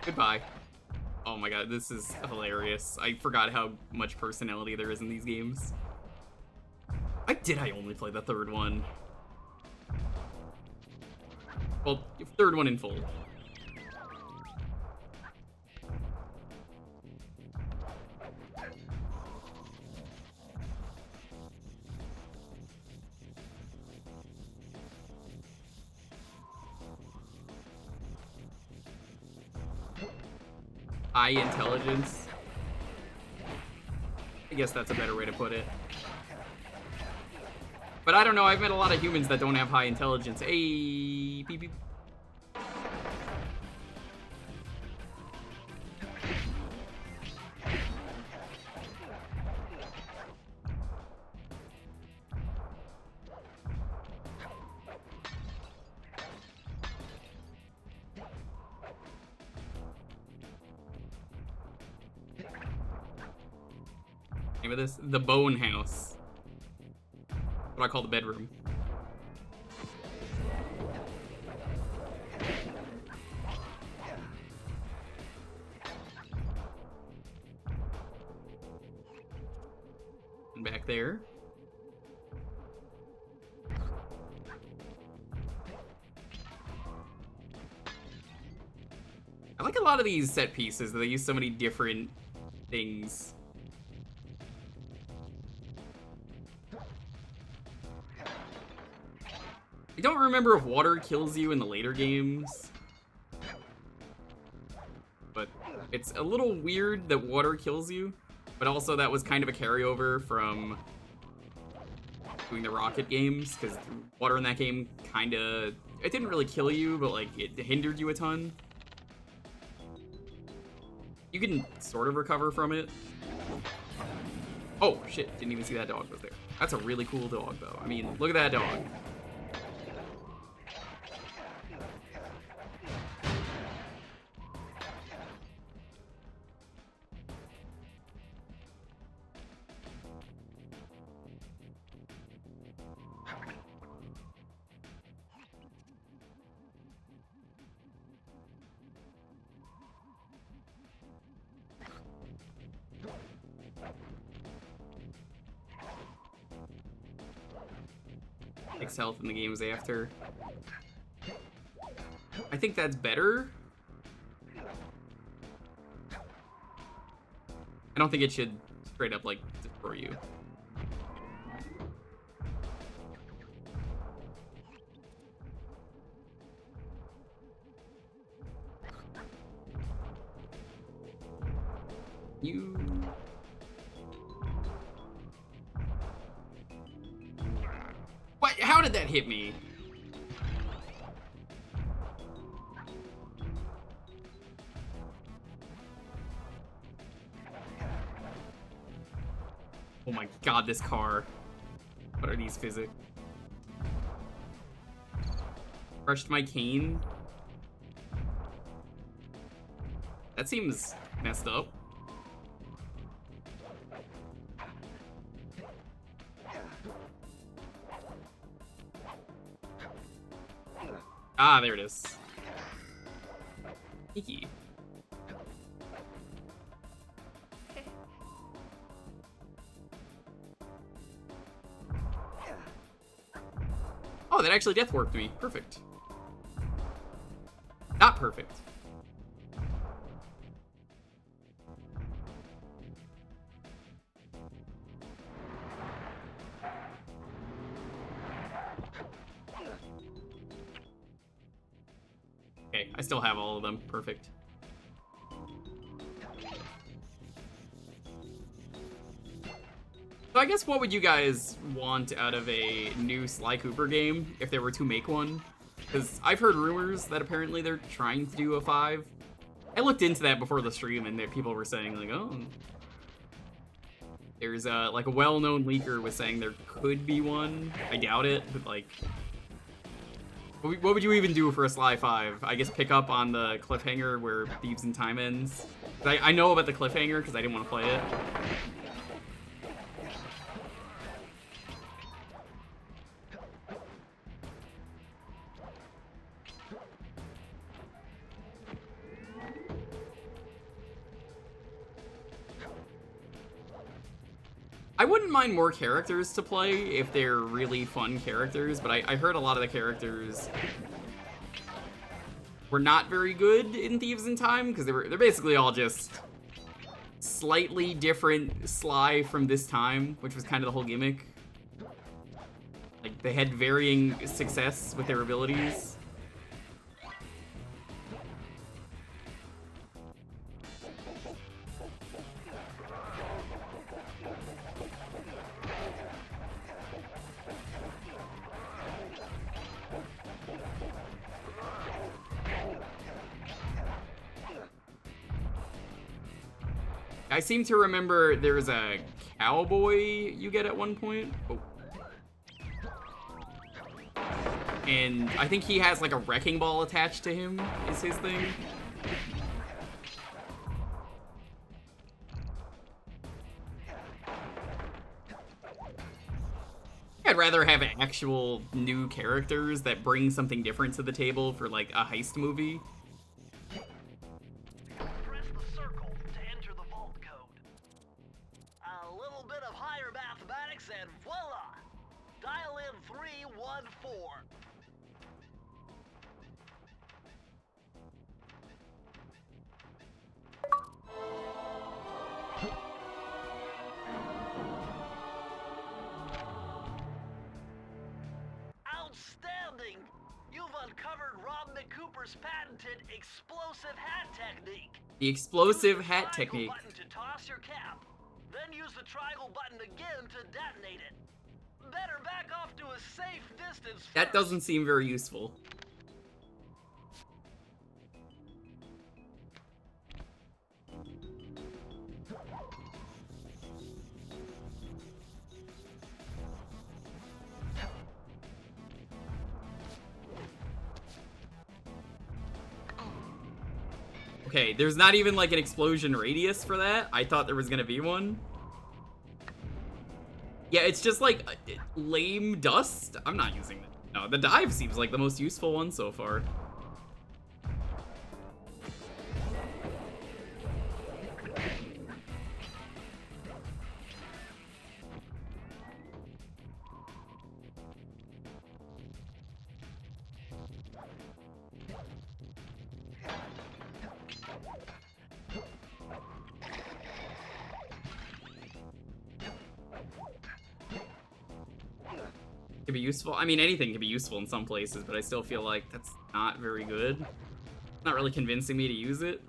[SPEAKER 1] Goodbye. Oh my god, this is hilarious. I forgot how much personality there is in these games. I only play the third one? Well, third one in full. High intelligence. I guess that's a better way to put it. But I don't know, I've met a lot of humans that don't have high intelligence. Hey, beep beep. Name of this? The Bone House. What I call the bedroom. And back there. I like a lot of these set pieces. They use so many different things. I don't remember if water kills you in the later games, but it's a little weird that water kills you, but also that was kind of a carryover from doing the rocket games, because water in that game kinda, it didn't really kill you, but like it hindered you a ton. You can sort of recover from it. Oh shit, didn't even see that dog was there. That's a really cool dog though. I mean, look at that dog. Takes health in the games after. I think that's better. I don't think it should straight up like destroy you. What? How did that hit me? Oh my god, this car. What are these physics? Crushed my cane? That seems messed up. Ah, there it is. Sneaky. Oh, that actually death worked me. Perfect. Not perfect. still have all of them. Perfect. So I guess what would you guys want out of a new Sly Cooper game if they were to make one? Because I've heard rumors that apparently they're trying to do a 5. I looked into that before the stream, and people were saying, like, oh... There's, like, a well-known leaker was saying there could be one. I doubt it, but, like... What would you even do for a Sly 5? I guess pick up on the cliffhanger where Thieves in Time ends. I know about the cliffhanger because I didn't want to play it. I wouldn't mind more characters to play if they're really fun characters, but I heard a lot of the characters were not very good in Thieves in Time because they're basically all just slightly different Sly from this time, which was kind of the whole gimmick. Like they had varying success with their abilities. I seem to remember there's a cowboy you get at one point. Oh. And I think he has like a wrecking ball attached to him, is his thing. I'd rather have actual new characters that bring something different to the table for like a heist movie.
[SPEAKER 3] Press the circle to enter the vault code. A little bit of higher mathematics and voila! Dial in 314. Outstanding! You've uncovered Rob McCooper's patented explosive hat technique.
[SPEAKER 1] The explosive
[SPEAKER 3] Use the
[SPEAKER 1] hat
[SPEAKER 3] triangle
[SPEAKER 1] technique.
[SPEAKER 3] button to toss your cap. Then use the triangle button again to detonate it. Better back off to a safe distance first.
[SPEAKER 1] That doesn't seem very useful. Okay, there's not even like an explosion radius for that. I thought there was gonna be one. Yeah, it's just like lame dust. I'm not using it. No, the dive seems like the most useful one so far. Could be useful. I mean, anything can be useful in some places, but I still feel like that's not very good. Not really convincing me to use it.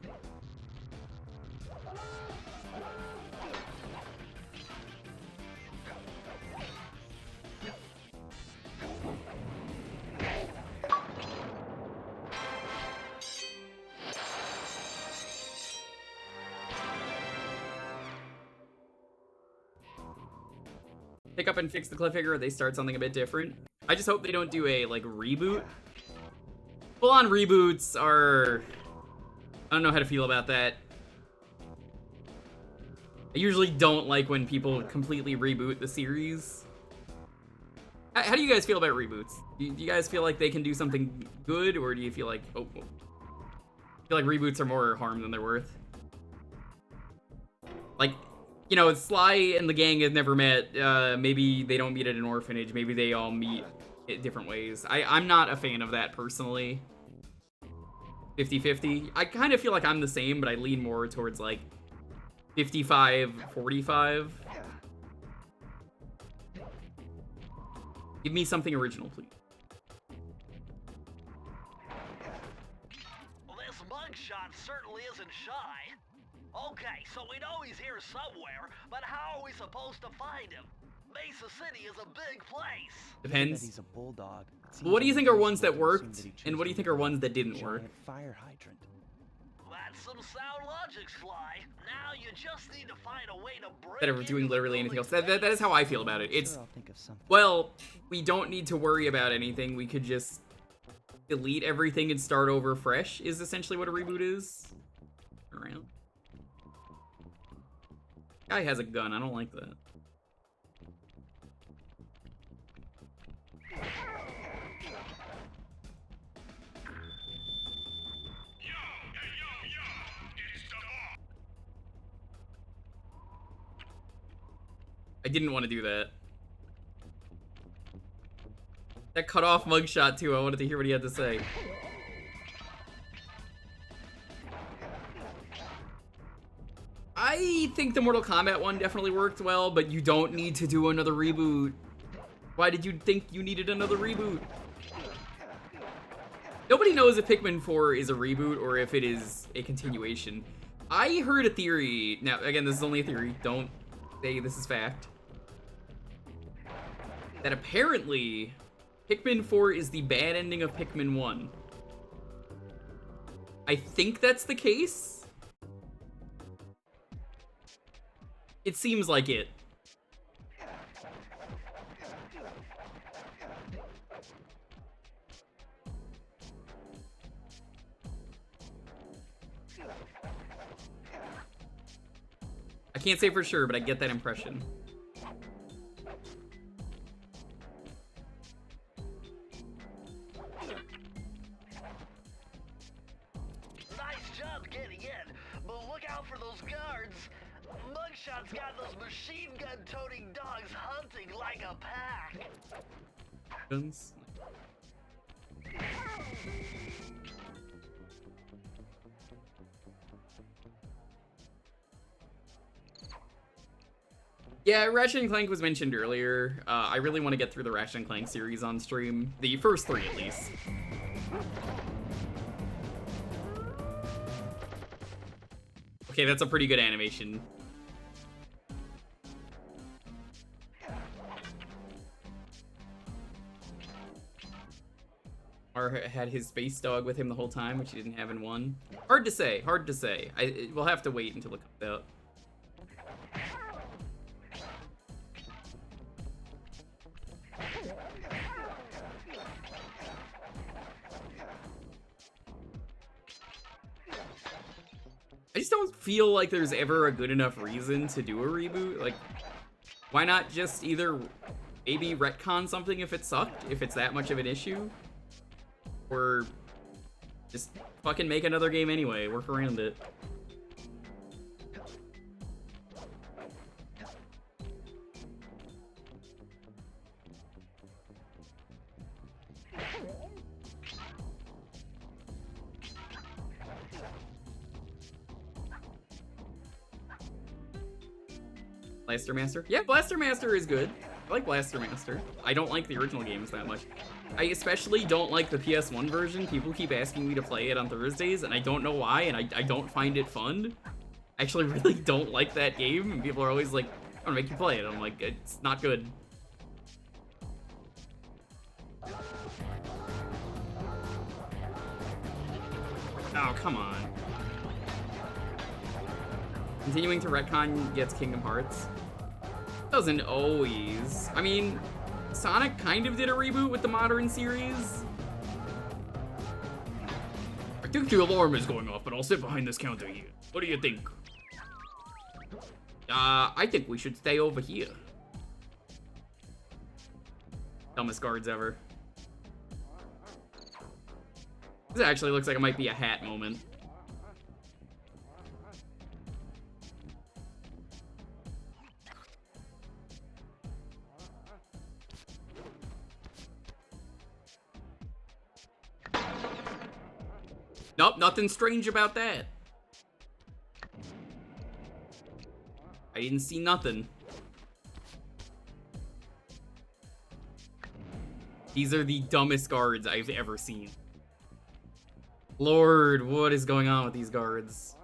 [SPEAKER 1] Pick up and fix the cliffhanger, or they start something a bit different. I just hope they don't do a, like, reboot. Full-on reboots are... I don't know how to feel about that. I usually don't like when people completely reboot the series. How do you guys feel about reboots? Do you guys feel like they can do something good, or do you feel like... I feel like reboots are more harm than they're worth? Like... You know, Sly and the gang have never met. Maybe they don't meet at an orphanage. Maybe they all meet in different ways. I'm not a fan of that personally. 50-50. I kind of feel like I'm the same, but I lean more towards like 55-45. Give me something original, please.
[SPEAKER 3] Mugshot certainly isn't shy. Okay, so we know he's here somewhere, but how are we supposed to find him? Mesa City is a big place.
[SPEAKER 5] That
[SPEAKER 1] Depends.
[SPEAKER 5] he's a bulldog.
[SPEAKER 1] But what do you think are ones that worked, and what do you think are ones that didn't work?
[SPEAKER 5] Giant fire hydrant.
[SPEAKER 3] That's some sound logic, Sly. Now you just need to find a way to break
[SPEAKER 1] Instead of doing
[SPEAKER 3] into the
[SPEAKER 1] literally anything else.
[SPEAKER 3] building's
[SPEAKER 1] That is how I feel about it. It's,
[SPEAKER 5] Sure, I'll think of something.
[SPEAKER 1] well, we don't need to worry about anything. We could just delete everything and start over fresh, is essentially what a reboot is. Around. Guy has a gun. I don't like that. I didn't want to do that. That cut off mugshot too. I wanted to hear what he had to say. I think the Mortal Kombat one definitely worked well, but you don't need to do another reboot. Why did you think you needed another reboot? Nobody knows if Pikmin 4 is a reboot or if it is a continuation. I heard a theory. Now, again, this is only a theory. Don't say this is fact. That apparently Pikmin 4 is the bad ending of Pikmin 1. I think that's the case. It seems like it. I can't say for sure, but I get that impression.
[SPEAKER 3] Nice job getting in, but look out for those guards. Mugshot's got those machine gun-toting dogs hunting like a pack.
[SPEAKER 1] Guns. Yeah, Ratchet and Clank was mentioned earlier. I really want to get through the Ratchet and Clank series on stream. The first three, at least. Okay, that's a pretty good animation. Or had his space dog with him the whole time, which he didn't have in 1. Hard to say, hard to say. We'll have to wait until it comes out. I just don't feel like there's ever a good enough reason to do a reboot. Like, why not just either maybe retcon something if it sucked, if it's that much of an issue? Or just fucking make another game anyway, work around it. Blaster Master? Yeah, Blaster Master is good. I like Blaster Master. I don't like the original games that much. I especially don't like the PS1 version. People keep asking me to play it on Thursdays, and I don't know why, and I don't find it fun. I actually really don't like that game, and people are always like, I'm gonna make you play it. I'm like, it's not good. Oh, come on. Continuing to retcon gets Kingdom Hearts. Doesn't always. I mean, Sonic kind of did a reboot with the modern series. I think the alarm is going off, but I'll sit behind this counter here. What do you think? I think we should stay over here. Dumbest guards ever. This actually looks like it might be a hat moment. Nope, nothing strange about that. I didn't see nothing. These are the dumbest guards I've ever seen. Lord, what is going on with these guards?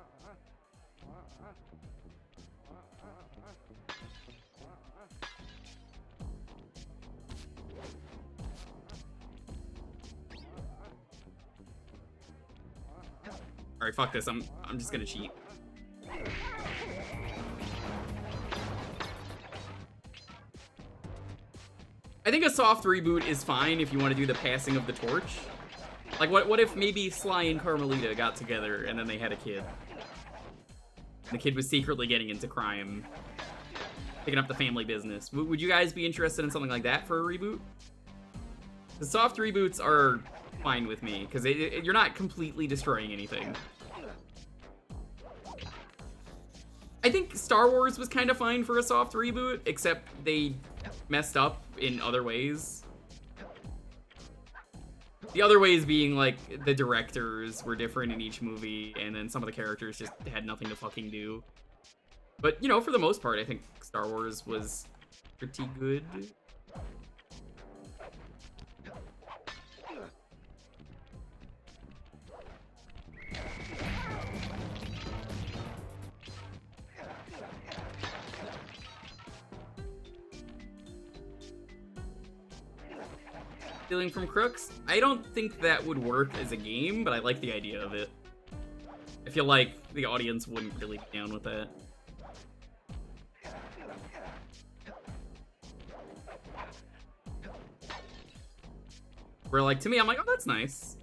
[SPEAKER 1] Alright, fuck this. I'm just gonna cheat. I think a soft reboot is fine if you want to do the passing of the torch. Like, what if maybe Sly and Carmelita got together and then they had a kid? The kid was secretly getting into crime, picking up the family business. Would you guys be interested in something like that for a reboot? The soft reboots are fine with me, because you're not completely destroying anything. I think Star Wars was kind of fine for a soft reboot, except they messed up in other ways. The other ways being, like, the directors were different in each movie, and then some of the characters just had nothing to fucking do. But, you know, for the most part, I think Star Wars was pretty good. Stealing from crooks? I don't think that would work as a game, but I like the idea of it. I feel like the audience wouldn't really be down with that. Where, like, to me, I'm like, oh, that's nice.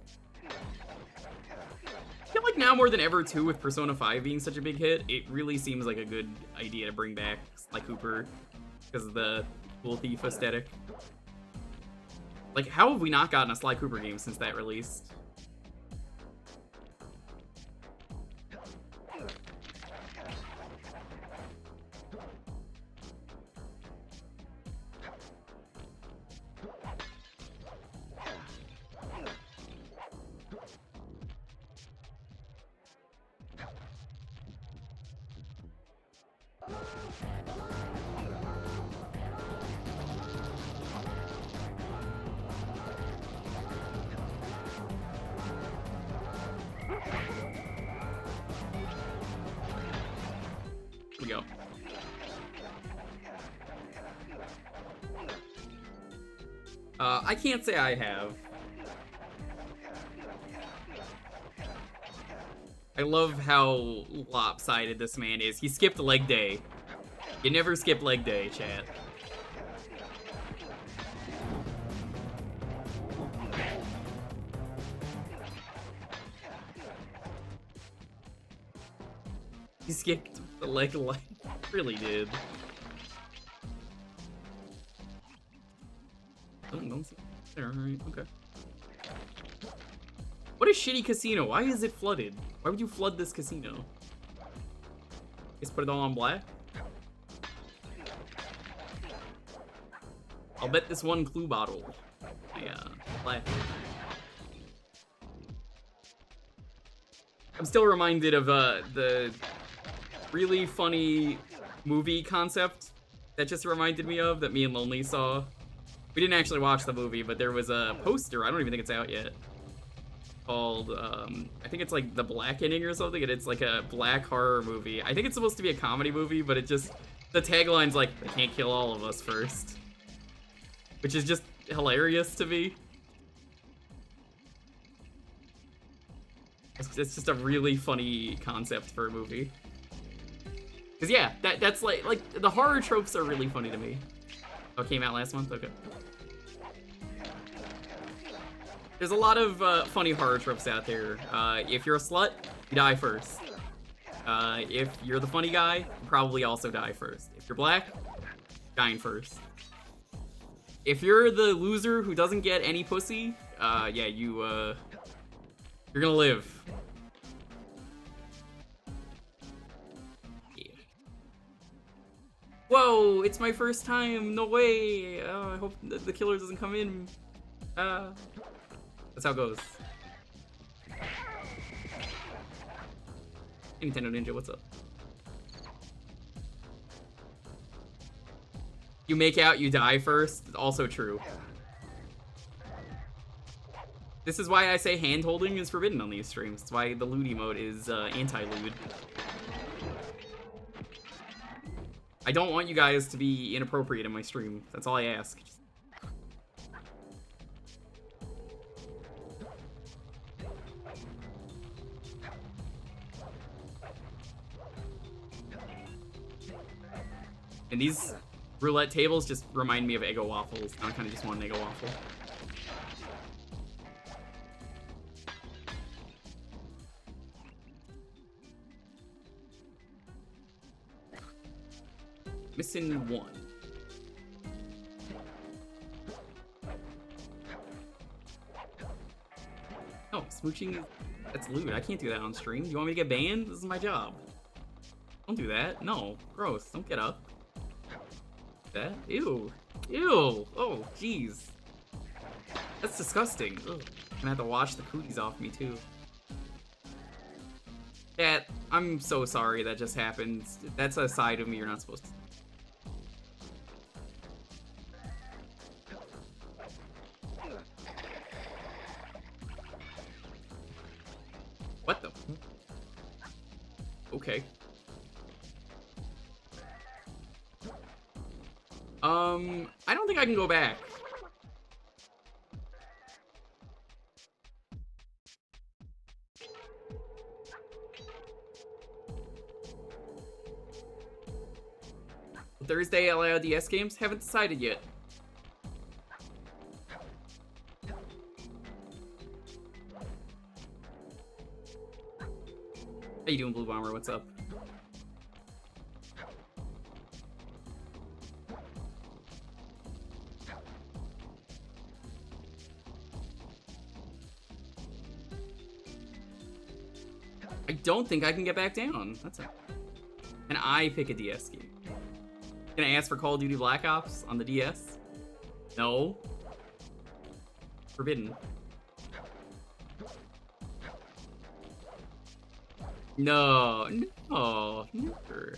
[SPEAKER 1] I feel like now more than ever, too, with Persona 5 being such a big hit, it really seems like a good idea to bring back Sly Cooper because of the cool thief aesthetic. Like, how have we not gotten a Sly Cooper game since that released? We go. I can't say I have. I love how lopsided this man is. He skipped leg day. You never skip leg day, chat. He skipped the leg light. Really did. Don't see there, alright, okay. What a shitty casino. Why is it flooded? Why would you flood this casino? Just put it all on black? I'll bet this one clue bottle. Yeah, black. I'm still reminded of the really funny movie concept that just reminded me of that me and Lonely saw. We didn't actually watch the movie, but there was a poster, I don't even think it's out yet, called, I think it's like The Blackening or something, and it's like a black horror movie. I think it's supposed to be a comedy movie, but it just, the tagline's like, they can't kill all of us first. Which is just hilarious to me. It's just a really funny concept for a movie. Cause yeah, that's like the horror tropes are really funny to me. Oh, it came out last month? Okay. There's a lot of funny horror tropes out there. If you're a slut, you die first. If you're the funny guy, you probably also die first. If you're black, dying first. If you're the loser who doesn't get any pussy, yeah, you're gonna live. Yeah. Whoa, it's my first time, no way. Oh, I hope the killer doesn't come in. That's how it goes. Hey, Nintendo Ninja, what's up? You make out, you die first. Also true. This is why I say hand-holding is forbidden on these streams. That's why the loot emote is anti-lewd. I don't want you guys to be inappropriate in my stream. That's all I ask. And these roulette tables just remind me of Eggo waffles. Now I kind of just want an Eggo waffle. Missing one. Oh, smooching, that's lewd. I can't do that on stream. Do you want me to get banned? This is my job. Don't do that. No, gross. Don't get up. That? Ew. Ew. Oh, jeez. That's disgusting. Ugh. I'm gonna have to wash the cooties off me, too. Chat, I'm so sorry that just happened. That's a side of me you're not supposed to. What the? Okay. I don't think I can go back. Thursday LIO DS games? Haven't decided yet. How you doing, Blue Bomber? What's up? I don't think I can get back down. That's it. Can I pick a DS game? Can I ask for Call of Duty Black Ops on the DS? No. Forbidden. No, no, never.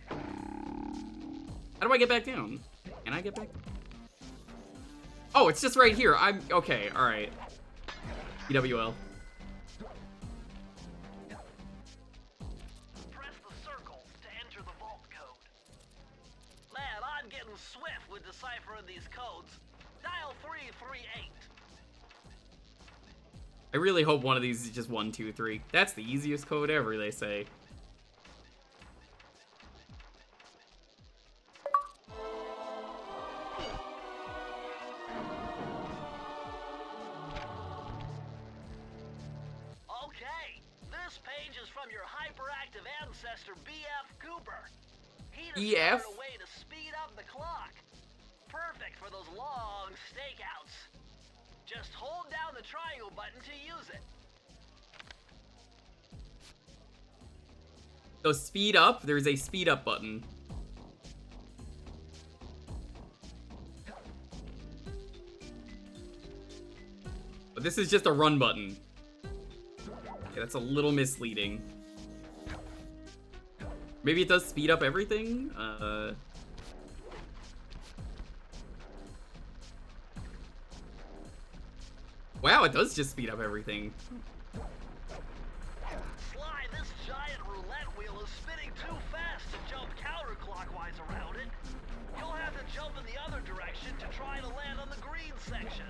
[SPEAKER 1] How do I get back down? Can I get back? Oh, it's just right here. I'm okay. All right. EWL.
[SPEAKER 3] Press the circle to enter the vault code. Man, I'm getting swift with deciphering these codes. Dial 338.
[SPEAKER 1] I really hope one of these is just 1, 2, 3. That's the easiest code ever, they say.
[SPEAKER 3] Okay, this page is from your hyperactive ancestor BF Cooper. He
[SPEAKER 1] BF?
[SPEAKER 3] discovered a way to speed up the clock. Perfect for those long stakeouts. Just hold down the triangle button to use it.
[SPEAKER 1] So speed up, there's a speed up button. But this is just a run button. Okay, that's a little misleading. Maybe it does speed up everything? Wow, it does just speed up everything.
[SPEAKER 3] Sly, this giant roulette wheel is spinning too fast to jump counterclockwise around it. You'll have to jump in the other direction to try to land on the green section.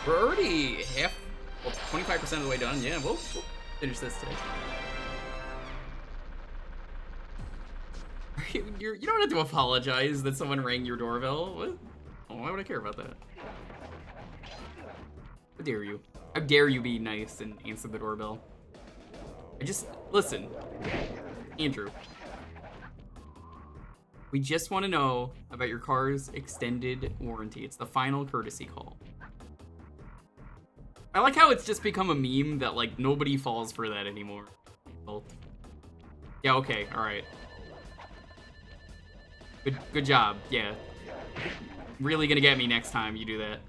[SPEAKER 1] We're already half, well, 25% of the way done. Yeah, we'll finish this today. You don't have to apologize that someone rang your doorbell. What? Oh, why would I care about that? How dare you? How dare you be nice and answer the doorbell? Listen, Andrew. We just want to know about your car's extended warranty. It's the final courtesy call. I like how it's just become a meme that, like, nobody falls for that anymore. Well, yeah, okay, alright. Good job, yeah. Really gonna get me next time you do that.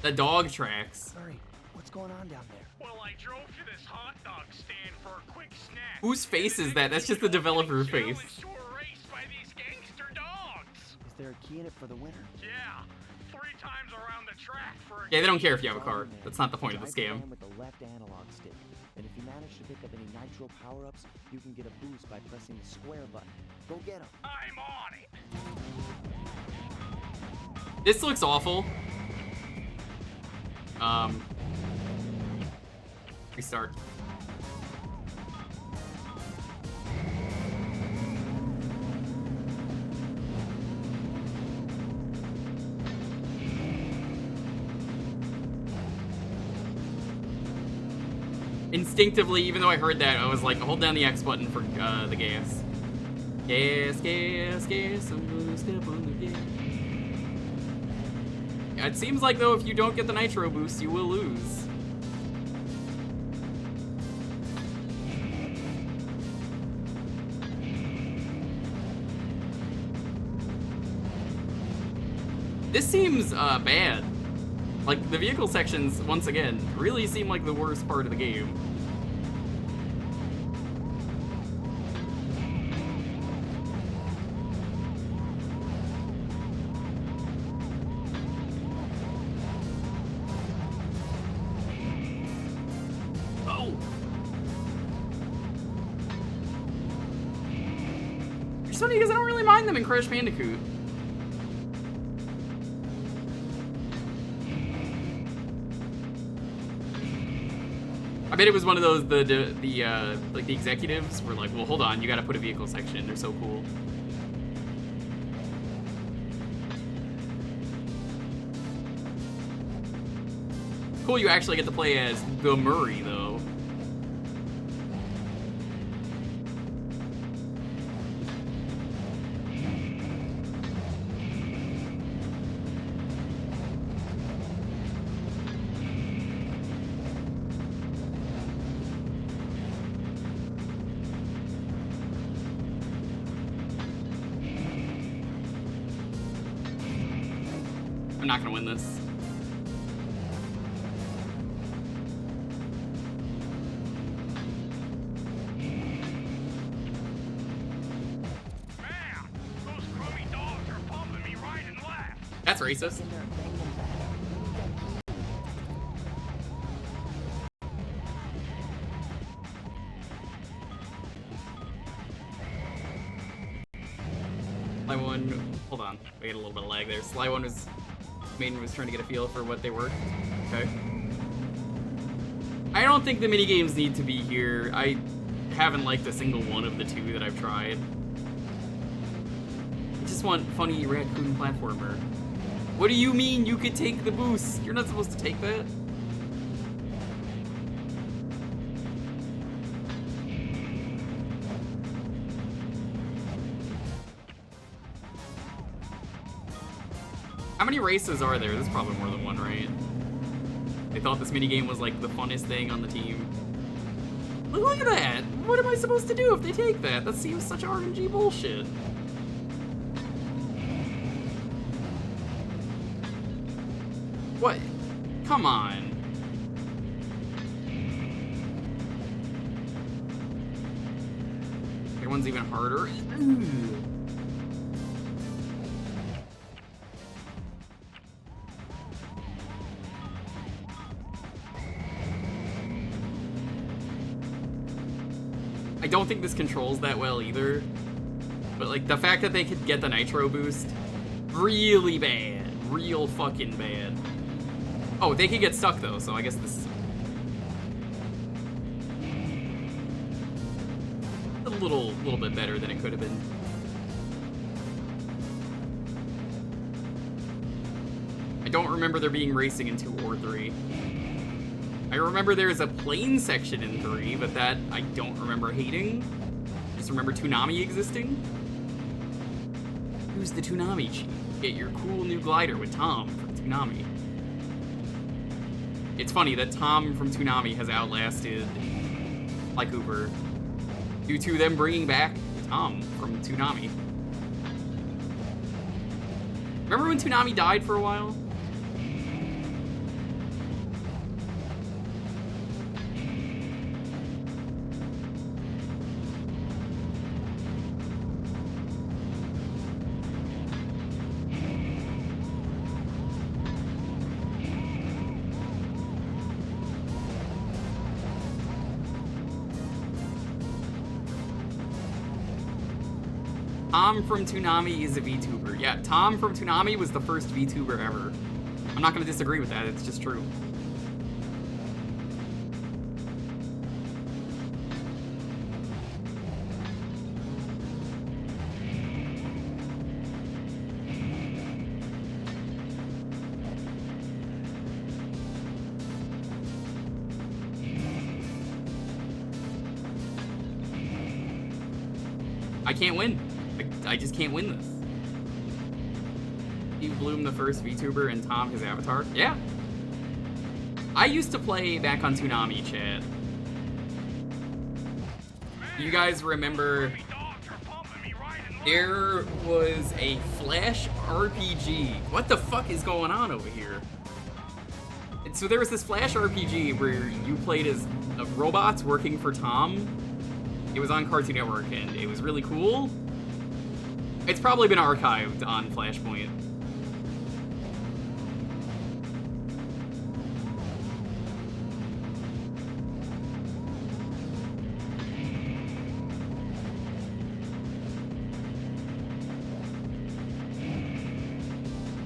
[SPEAKER 1] The dog tracks.
[SPEAKER 5] Hurry, what's going on down there?
[SPEAKER 6] Well, I drove to this hot dog stand for a quick snack.
[SPEAKER 1] Whose face is that? That's just the developer face.
[SPEAKER 6] Into a race by these gangster dogs.
[SPEAKER 5] Is there a key in it for the winner?
[SPEAKER 6] Yeah, 3 times around the track for a
[SPEAKER 1] Yeah, they don't care if you have a car. That's not the point of this game.
[SPEAKER 5] With the left analog stick, and if you manage to pick up any nitro power-ups, you can get a boost by pressing the square button. Go get 'em.
[SPEAKER 6] I'm on it.
[SPEAKER 1] This looks awful. Restart. Instinctively, even though I heard that, I was like, hold down the X button for the gas. Gas, gas, gas, I'm gonna step on the gas. Yeah, it seems like, though, if you don't get the nitro boost, you will lose. This seems bad. Like, the vehicle sections, once again, really seem like the worst part of the game. Oh! It's funny because I don't really mind them in Crash Bandicoot. I bet it was one of those, like the executives were like, well, hold on, you gotta put a vehicle section, they're so cool. Cool, you actually get to play as the Murray, though. I'm not gonna win this.
[SPEAKER 6] Man, those crummy dogs are bumping me right and left.
[SPEAKER 1] That's racist. Sly One, hold on, we had a little bit of lag there. Sly One was, Maiden was trying to get a feel for what they were. Okay. I don't think the minigames need to be here. I haven't liked a single one of the 2 that I've tried. I just want funny raccoon platformer. What do you mean you could take the boost? You're not supposed to take that. How many races are there? There's probably more than one, right? They thought this minigame was like the funnest thing on the team. Look at that! What am I supposed to do if they take that? That seems such RNG bullshit. What? Come on. That one's even harder. Ooh. I don't think this controls that well either. But like the fact that they could get the nitro boost, really bad. Real fucking bad. Oh, they could get stuck though, so I guess this is a little bit better than it could have been. I don't remember there being racing in 2 or 3. I remember there's a plane section in 3, but that I don't remember hating. I just remember Toonami existing. Who's the Toonami chief? Get your cool new glider with Tom from Toonami. It's funny that Tom from Toonami has outlasted Sly Cooper due to them bringing back Tom from Toonami. Remember when Toonami died for a while? Tom from Toonami is a VTuber. Yeah, Tom from Toonami was the first VTuber ever. I'm not gonna disagree with that, it's just true. I can't win. I just can't win this. Steve Bloom, the first VTuber, and Tom, his avatar. Yeah. I used to play back on Toonami, chat. You guys remember there was a Flash RPG. What the fuck is going on over here? And so there was this Flash RPG where you played as robots working for Tom. It was on Cartoon Network, and it was really cool. It's probably been archived on Flashpoint.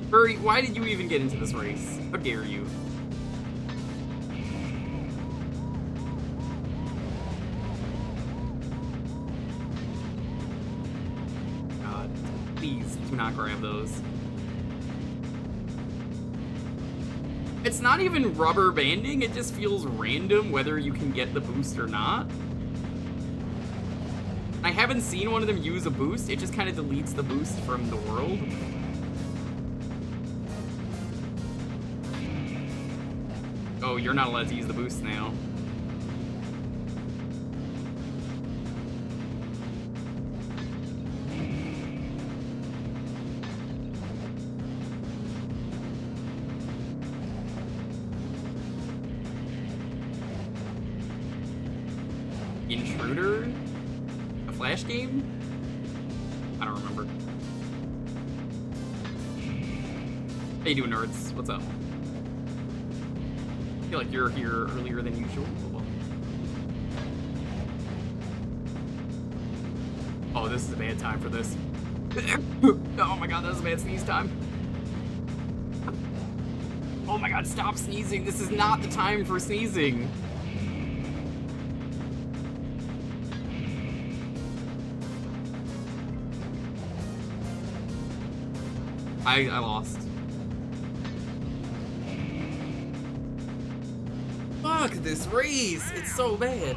[SPEAKER 1] Furry, why did you even get into this race? How dare you? Please do not grab those. It's not even rubber banding, it just feels random whether you can get the boost or not. I haven't seen one of them use a boost, it just kind of deletes the boost from the world. Oh, you're not allowed to use the boost now. Intruder? A Flash game? I don't remember. How you doing, nerds? What's up? I feel like you're here earlier than usual. Oh, this is a bad time for this. Oh my god, that was a bad sneeze time. Oh my god, stop sneezing. This is not the time for sneezing. I lost. Fuck this race! It's so bad.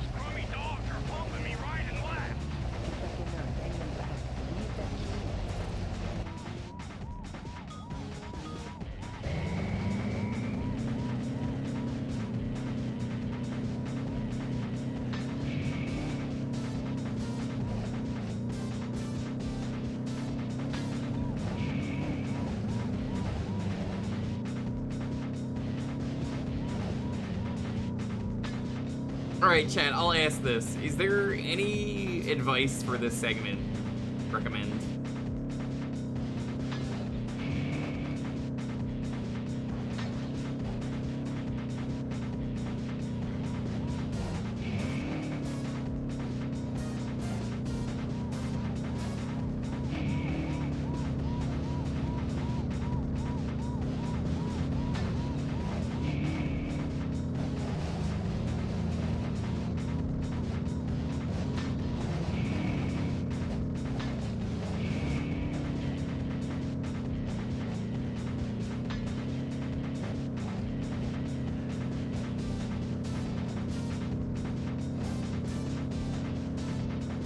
[SPEAKER 1] Alright, chat, I'll ask this. Is there any advice for this segment? Recommend?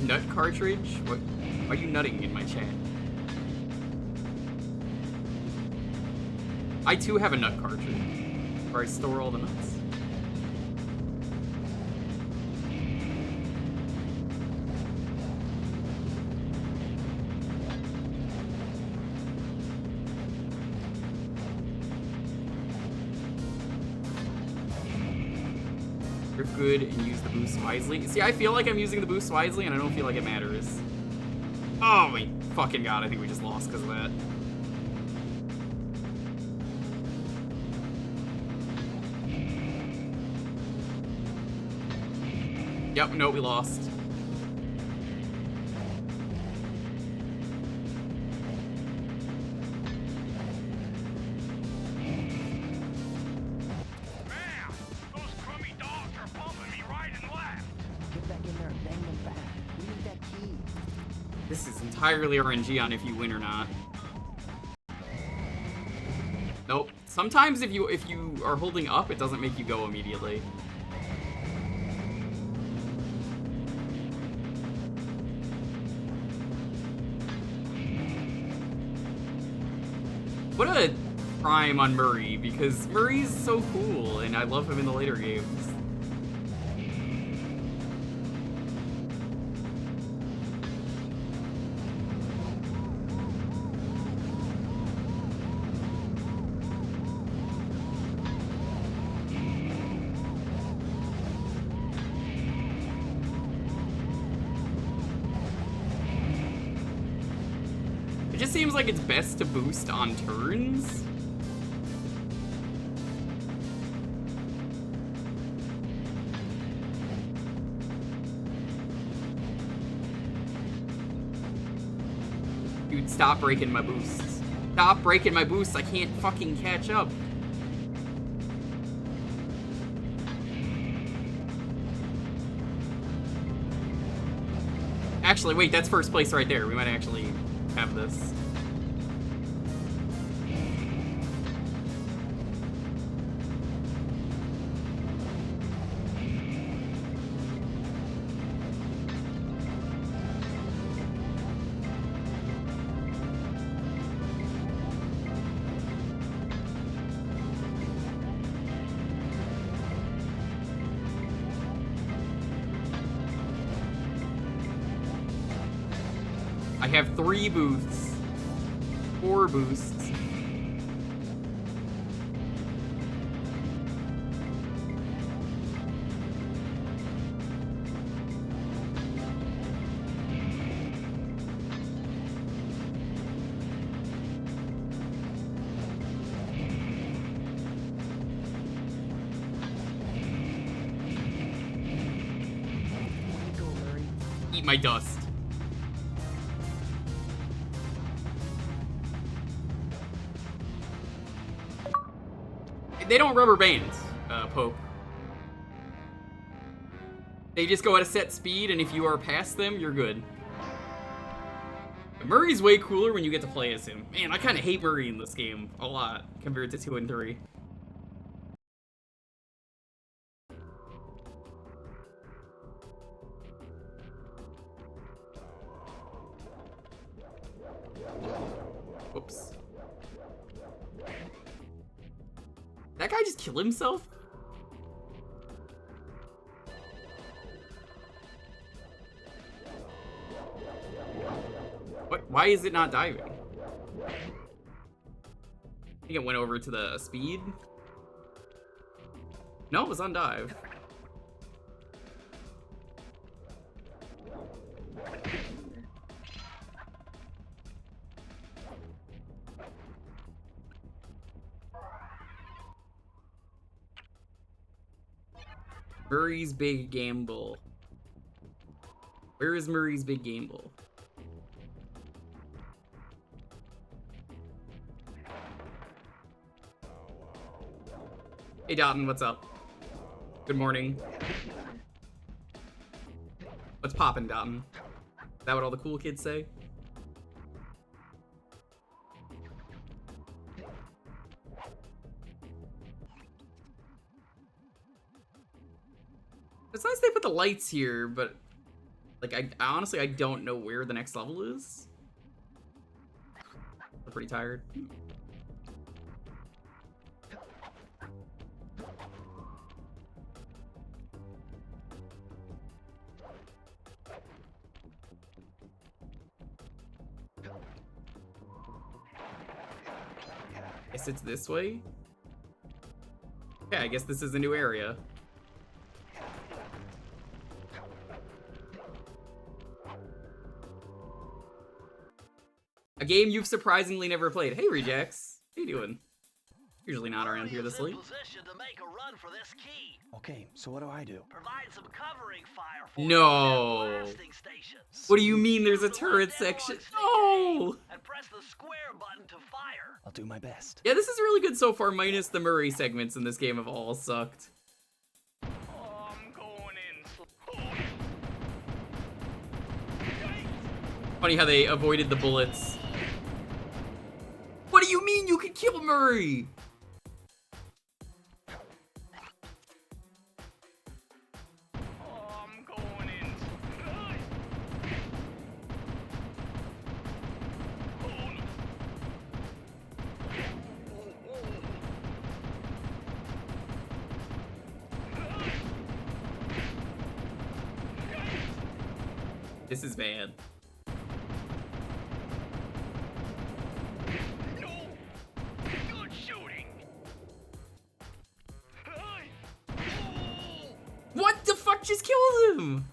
[SPEAKER 1] Nut cartridge? What? Are you nutting in my chat? I too have a nut cartridge, where I store all the nuts. You're good and use the boost wisely. See, I feel like I'm using the boost wisely, and I don't feel like it matters. Oh my fucking god, I think we just lost because of that. Yep, no, we lost. entirely RNG on if you win or not. Nope. Sometimes if you are holding up, it doesn't make you go immediately. What a prime on Murray, because Murray's so cool, and I love him in the later games. It just seems like it's best to boost on turns. Dude, stop breaking my boosts. Stop breaking my boosts. I can't fucking catch up. Actually, wait, that's first place right there. We might actually have this. I have 3 boosts. 4 boosts. Eat my dust. They don't rubber band, Pope. They just go at a set speed, and if you are past them, you're good. But Murray's way cooler when you get to play as him. Man, I kind of hate Murray in this game a lot compared to 2 and 3. Whoops. That guy just killed himself? What? Why is it not diving? I think it went over to the speed. No, it was on dive. Murray's Big Gamble. Where is Murray's Big Gamble? Hey Dotton, what's up? Good morning. What's poppin', Dotton? Is that what all the cool kids say? It's nice they put the lights here, but like I honestly I don't know where the next level is. I'm pretty tired. Guess it's this way? Okay, I guess this is a new area. A game you've surprisingly never played. Hey, Rejax. How you doing? Usually not around here this late.
[SPEAKER 3] Position to make a run for this key.
[SPEAKER 5] Okay, so what do I do?
[SPEAKER 3] Provide some covering fire for
[SPEAKER 1] No.
[SPEAKER 3] the blasting station.
[SPEAKER 1] What do you mean there's a turret section? No!
[SPEAKER 3] And press the square button to fire.
[SPEAKER 5] I'll do my best.
[SPEAKER 1] Yeah, this is really good so far, minus the Murray segments in this game have all sucked.
[SPEAKER 6] I'm going in.
[SPEAKER 1] Funny how they avoided the bullets. What do you mean you can kill Murray?
[SPEAKER 6] Oh, I'm going in. Oh, no.
[SPEAKER 1] This is bad.
[SPEAKER 6] No! Good shooting!
[SPEAKER 1] What the fuck just killed him?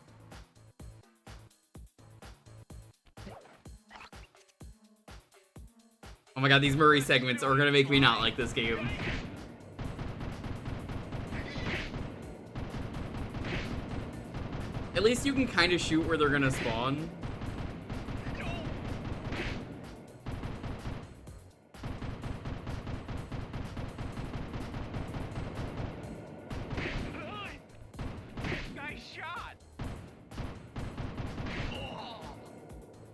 [SPEAKER 1] Oh my god, these Murray segments are gonna make me not like this game. At least you can kind of shoot where they're gonna spawn.
[SPEAKER 6] Nice shot!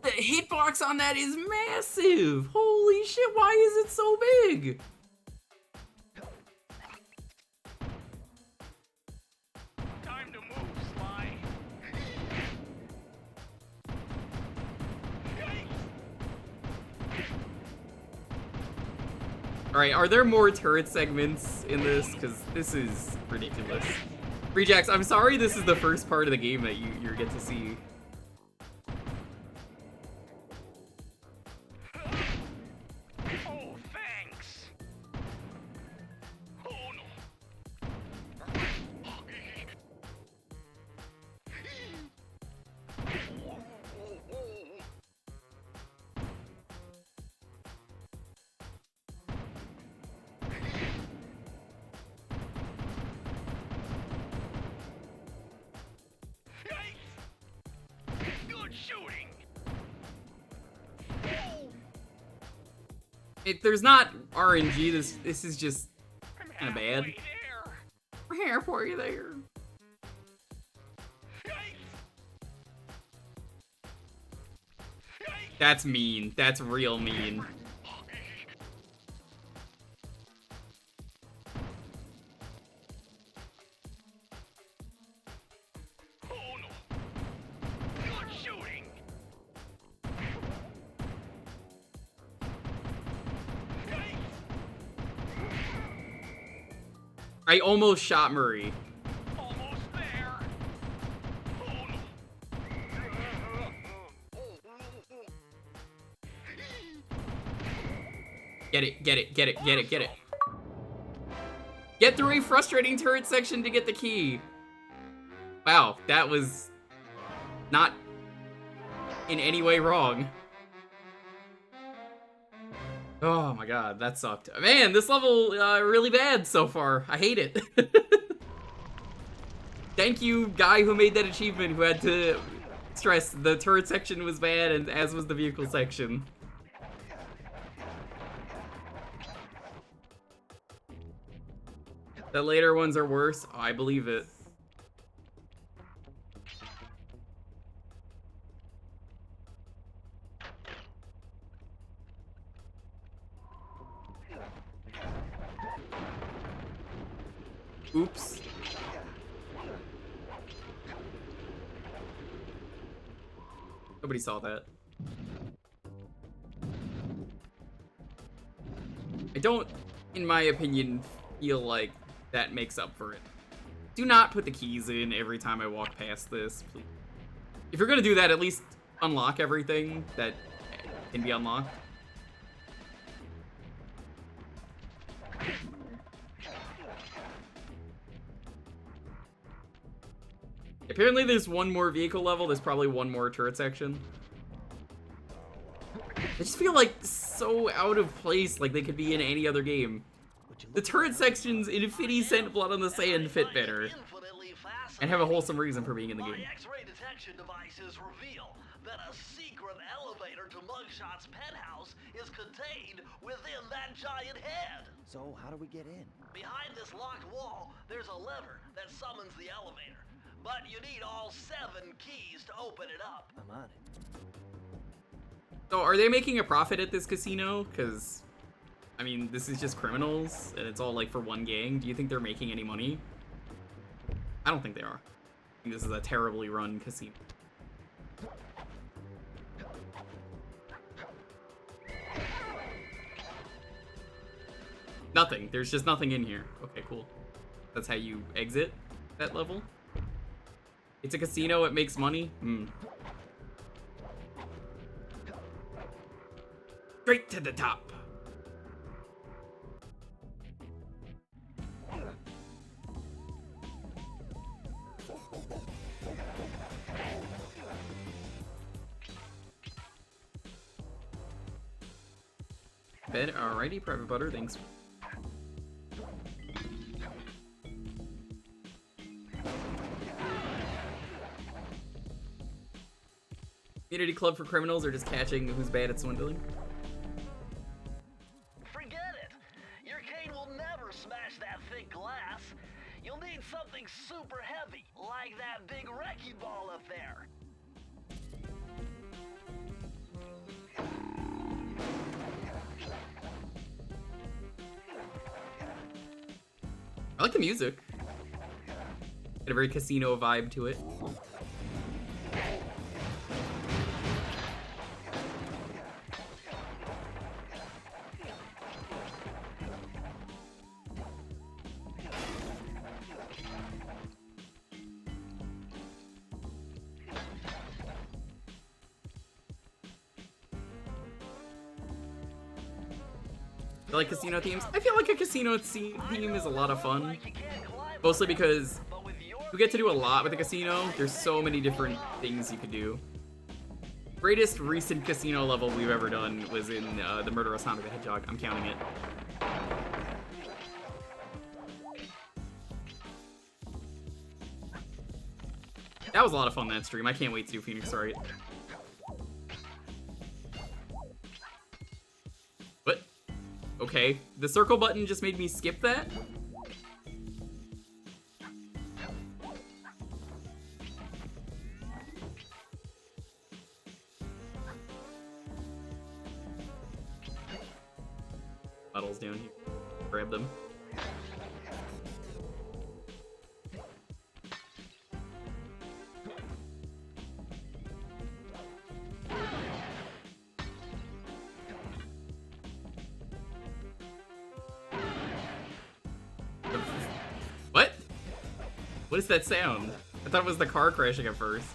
[SPEAKER 1] The hitbox on that is massive! Holy shit, why is it so big?
[SPEAKER 6] Time to move, Sly.
[SPEAKER 1] Alright, are there more turret segments in this? Because this is ridiculous. Rejax, I'm sorry this is the first part of the game that you get to see.
[SPEAKER 6] Oh, thanks. Oh, no. Good shooting.
[SPEAKER 1] There's not RNG, this is just
[SPEAKER 6] I'm
[SPEAKER 1] kind of bad.
[SPEAKER 6] halfway there.
[SPEAKER 1] We're here for you there. That's mean. That's real mean.
[SPEAKER 6] Oh, no. Good shooting.
[SPEAKER 1] I almost shot Murray.
[SPEAKER 6] Almost there. Oh, no.
[SPEAKER 1] Get it, get it, get it, get it, get it. Get through a frustrating turret section to get the key. Wow, that was not in any way wrong. Oh my god, that sucked. Man, this level really bad so far. I hate it. Thank you, guy who made that achievement, who had to stress the turret section was bad, and as was the vehicle section. The later ones are worse. Oh, I believe it. Oops. Nobody saw that. I don't, in my opinion, feel like that makes up for it. Do not put the keys in every time I walk past this, please. If you're gonna do that, at least unlock everything that can be unlocked. Apparently there's one more vehicle level, there's probably one more turret section. I just feel like so out of place, like they could be in any other game. The turret sections in Infinity Scent Blood on the Sand fit better, and have a wholesome reason for being in the game.
[SPEAKER 3] My X-ray detection devices reveal that a secret elevator to Mugshot's penthouse is contained within that giant head.
[SPEAKER 5] So, how do we get in?
[SPEAKER 3] Behind this locked wall, there's a lever that summons the elevator. But you need all 7 keys to open it up.
[SPEAKER 5] I'm on it.
[SPEAKER 1] So are they making a profit at this casino? Because, I mean, this is just criminals, and it's all, like, for one gang. Do you think they're making any money? I don't think they are. I think this is a terribly run casino. Nothing. There's just nothing in here. Okay, cool. That's how you exit that level? It's a casino, it makes money? Hmm. Straight to the top. Bed, alrighty, private butter, thanks. Community club for criminals or just catching who's bad at swindling?
[SPEAKER 3] Forget it. Your cane will never smash that thick glass. You'll need something super heavy, like that big wrecking ball up there.
[SPEAKER 1] I like the music. Got a very casino vibe to it. I like casino themes. I feel like a casino theme is a lot of fun. Mostly because you get to do a lot with a casino. There's so many different things you could do. Greatest recent casino level we've ever done was in the Murderous Sonic the Hedgehog. I'm counting it. That was a lot of fun, that stream. I can't wait to do Phoenix Wright. What? Okay, the circle button just made me skip that? Puddles down here. Grab them. What? What is that sound? I thought it was the car crashing at first.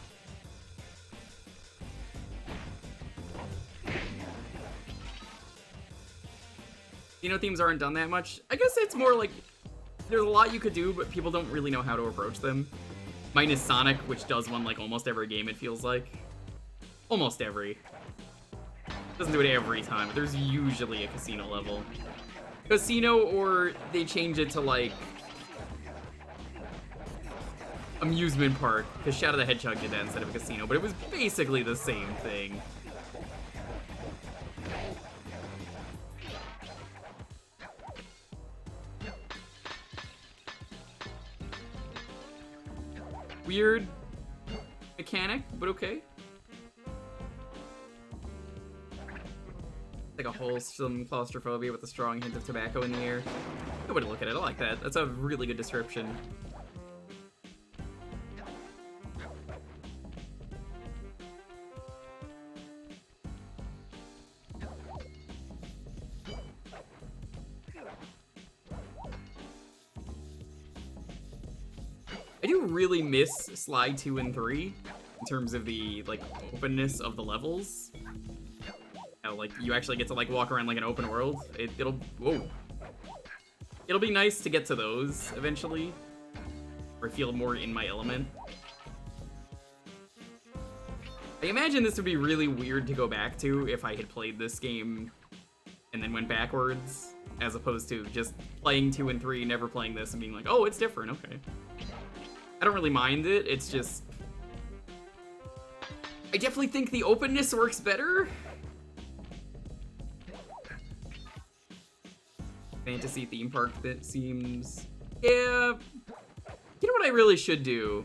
[SPEAKER 1] Casino themes aren't done that much. I guess it's more like there's a lot you could do, but people don't really know how to approach them. Minus Sonic, which does one like almost every game, it feels like. Almost every. Doesn't do it every time, but there's usually a casino level. Casino, or they change it to like amusement park, because Shadow the Hedgehog did that instead of a casino, but it was basically the same thing. Weird mechanic, but okay. Like a wholesome claustrophobia with a strong hint of tobacco in the air. Good way to look at it, I like that. That's a really good description. I do really miss Slide 2 and 3 in terms of the like openness of the levels. How, like you actually get to like walk around like an open world. It'll be nice to get to those eventually, or feel more in my element. I imagine this would be really weird to go back to if I had played this game and then went backwards, as opposed to just playing 2 and 3, never playing this and being like, oh, it's different, okay. I don't really mind it, it's just... I definitely think the openness works better. Fantasy theme park, that seems... Yeah... You know what I really should do?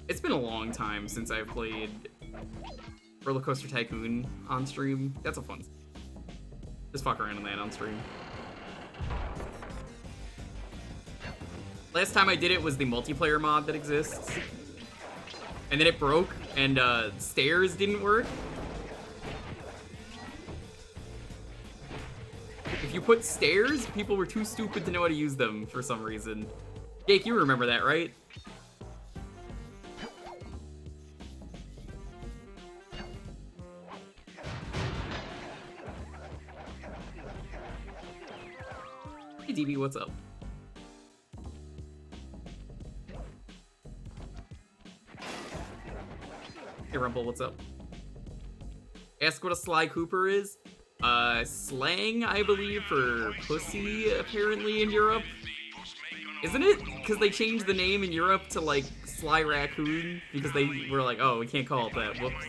[SPEAKER 1] It's been a long time since I've played Roller Coaster Tycoon on stream. That's a fun. Just fuck around in that on stream. Last time I did it was the multiplayer mod that exists. And then it broke, and stairs didn't work. If you put stairs, people were too stupid to know how to use them for some reason. Jake, you remember that, right? Hey, DB, what's up? Hey, Rumble, what's up? Ask what a Sly Cooper is. Slang, I believe, for pussy, apparently, in Europe. Isn't it? Because they changed the name in Europe to, like, Sly Raccoon, because they were like, oh, we can't call it that. Whoops.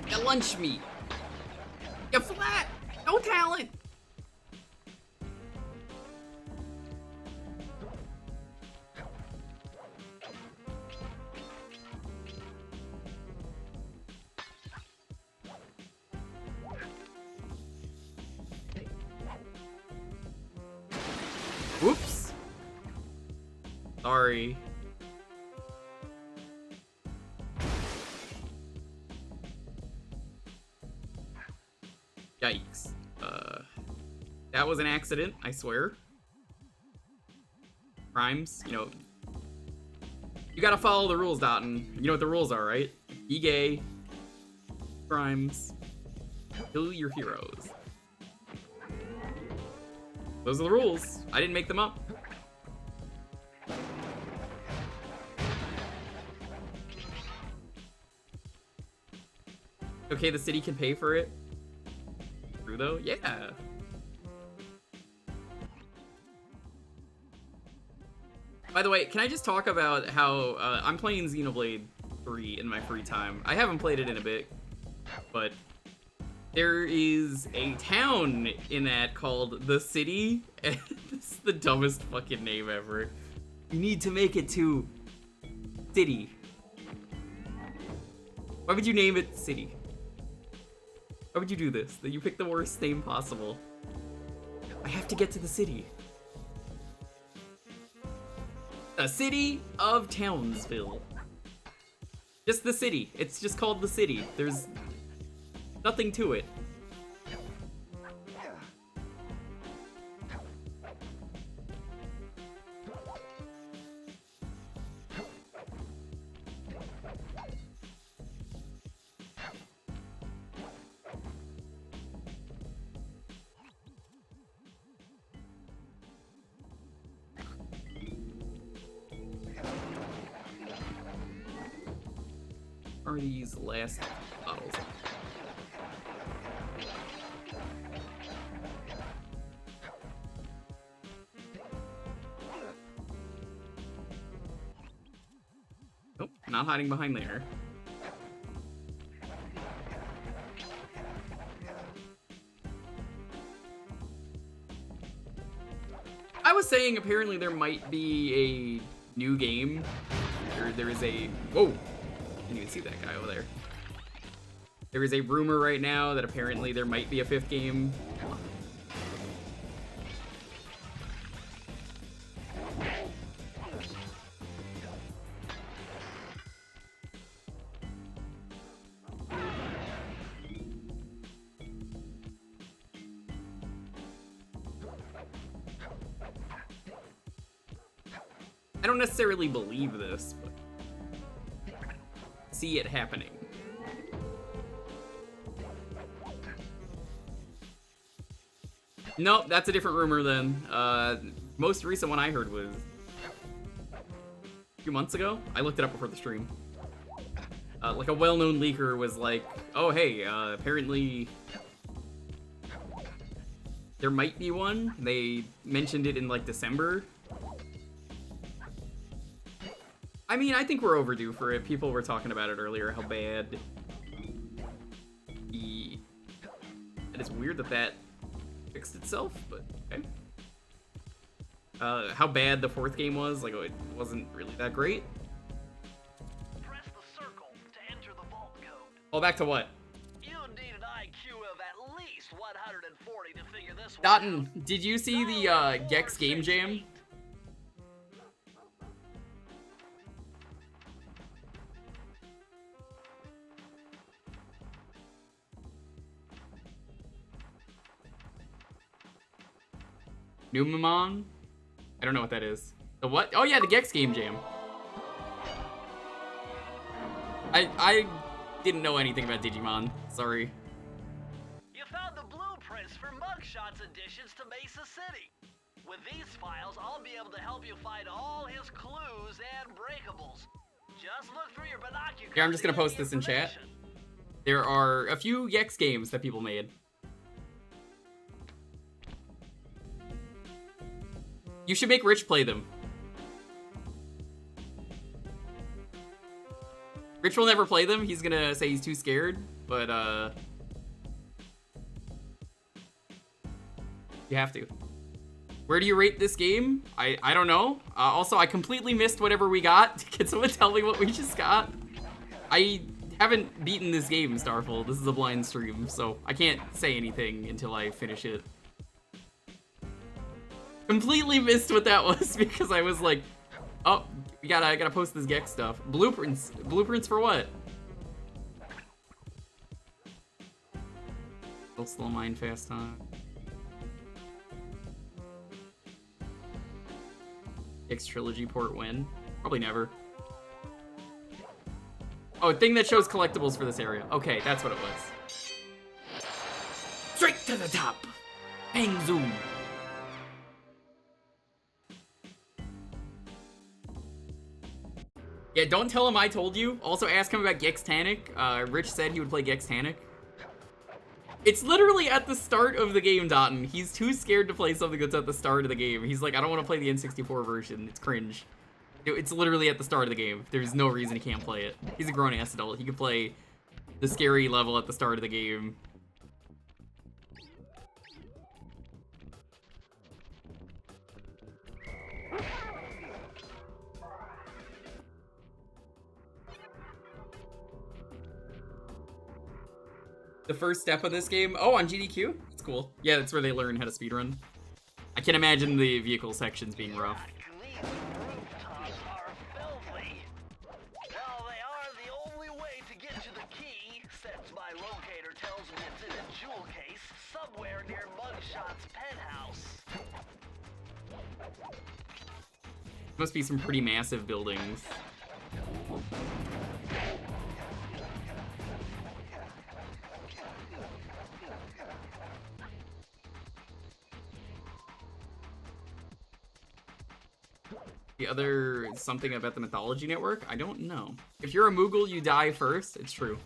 [SPEAKER 1] You lunch meat. You flat. No talent. Whoops. Sorry. Yikes. That was an accident, I swear. Crimes, you know. You gotta follow the rules, Dotton. You know what the rules are, right? Be gay. Crimes. Kill your heroes. Those are the rules. I didn't make them up. Okay, the city can pay for it. True though? Yeah. By the way, can I just talk about how I'm playing Xenoblade 3 in my free time? I haven't played it in a bit, but there is a town in that called The City, and it's the dumbest fucking name ever. You need to make it to City. Why would you name it City? Why would you do this? That you pick the worst name possible. I have to get to the city. The city of Townsville. Just the city. It's just called the city. There's nothing to it. Are these last bottles? Nope, not hiding behind there. I was saying apparently there might be a new game. There is a... Whoa! I didn't even see that guy over there. There is a rumor right now that apparently there might be a 5th game. I don't necessarily believe this, but see it happening. Nope, that's a different rumor then. Most recent one I heard was a few months ago. I looked it up before the stream. Like a well-known leaker was like, oh hey, apparently there might be one. They mentioned it in like December. I mean, I think we're overdue for it. People were talking about it earlier, how bad the... It is weird that that fixed itself, but okay. How bad the 4th game was, like, it wasn't really that great.
[SPEAKER 3] Press the circle to enter the vault code.
[SPEAKER 1] Oh, back to what?
[SPEAKER 3] You need an IQ of at least 140 to figure this one
[SPEAKER 1] Dotton,
[SPEAKER 3] out.
[SPEAKER 1] did you see the Gex Game Jam? Numamon? I don't know what that is. The what? Oh yeah, the Gex Game Jam. I didn't know anything about Digimon. Sorry.
[SPEAKER 3] You found the blueprints for Mugshots additions to Mesa City. With these files, I'll be able to help you find all his clues and breakables. Just look through your binoculars.
[SPEAKER 1] Here, I'm just gonna
[SPEAKER 3] to get
[SPEAKER 1] post
[SPEAKER 3] the
[SPEAKER 1] this in chat.
[SPEAKER 3] information.
[SPEAKER 1] There are a few Gex games that people made. You should make Rich play them. Rich will never play them. He's gonna say he's too scared, but you have to. Where do you rate this game? I don't know. Also, I completely missed whatever we got. Can someone tell me what we just got? I haven't beaten this game, Starful. This is a blind stream, so I can't say anything until I finish it. Completely missed what that was because I was like, oh, I gotta post this Gex stuff. Blueprints for what? Slow mind fast time. Gex Trilogy port when? Probably never. Oh, a thing that shows collectibles for this area. Okay, that's what it was. Straight to the top. Bang zoom. Yeah, don't tell him I told you. Also ask him about Gex Tanic. Rich said he would play Gex Tanic. It's literally at the start of the game, Dotton. He's too scared to play something that's at the start of the game. He's like, I don't want to play the N64 version. It's cringe. It's literally at the start of the game. There's no reason he can't play it. He's a grown-ass adult. He can play the scary level at the start of the game. The first step of this game? Oh, on GDQ? That's cool. Yeah, that's where they learn how to speedrun. I can imagine the vehicle sections being rough.
[SPEAKER 3] These rooftops are filthy. Well, they are the only way to get to the key, since my locator tells me it's in a jewel case somewhere near Mugshot's penthouse.
[SPEAKER 1] Must be some pretty massive buildings. The other something about the Mythology Network? I don't know. If you're a Moogle, you die first. It's true.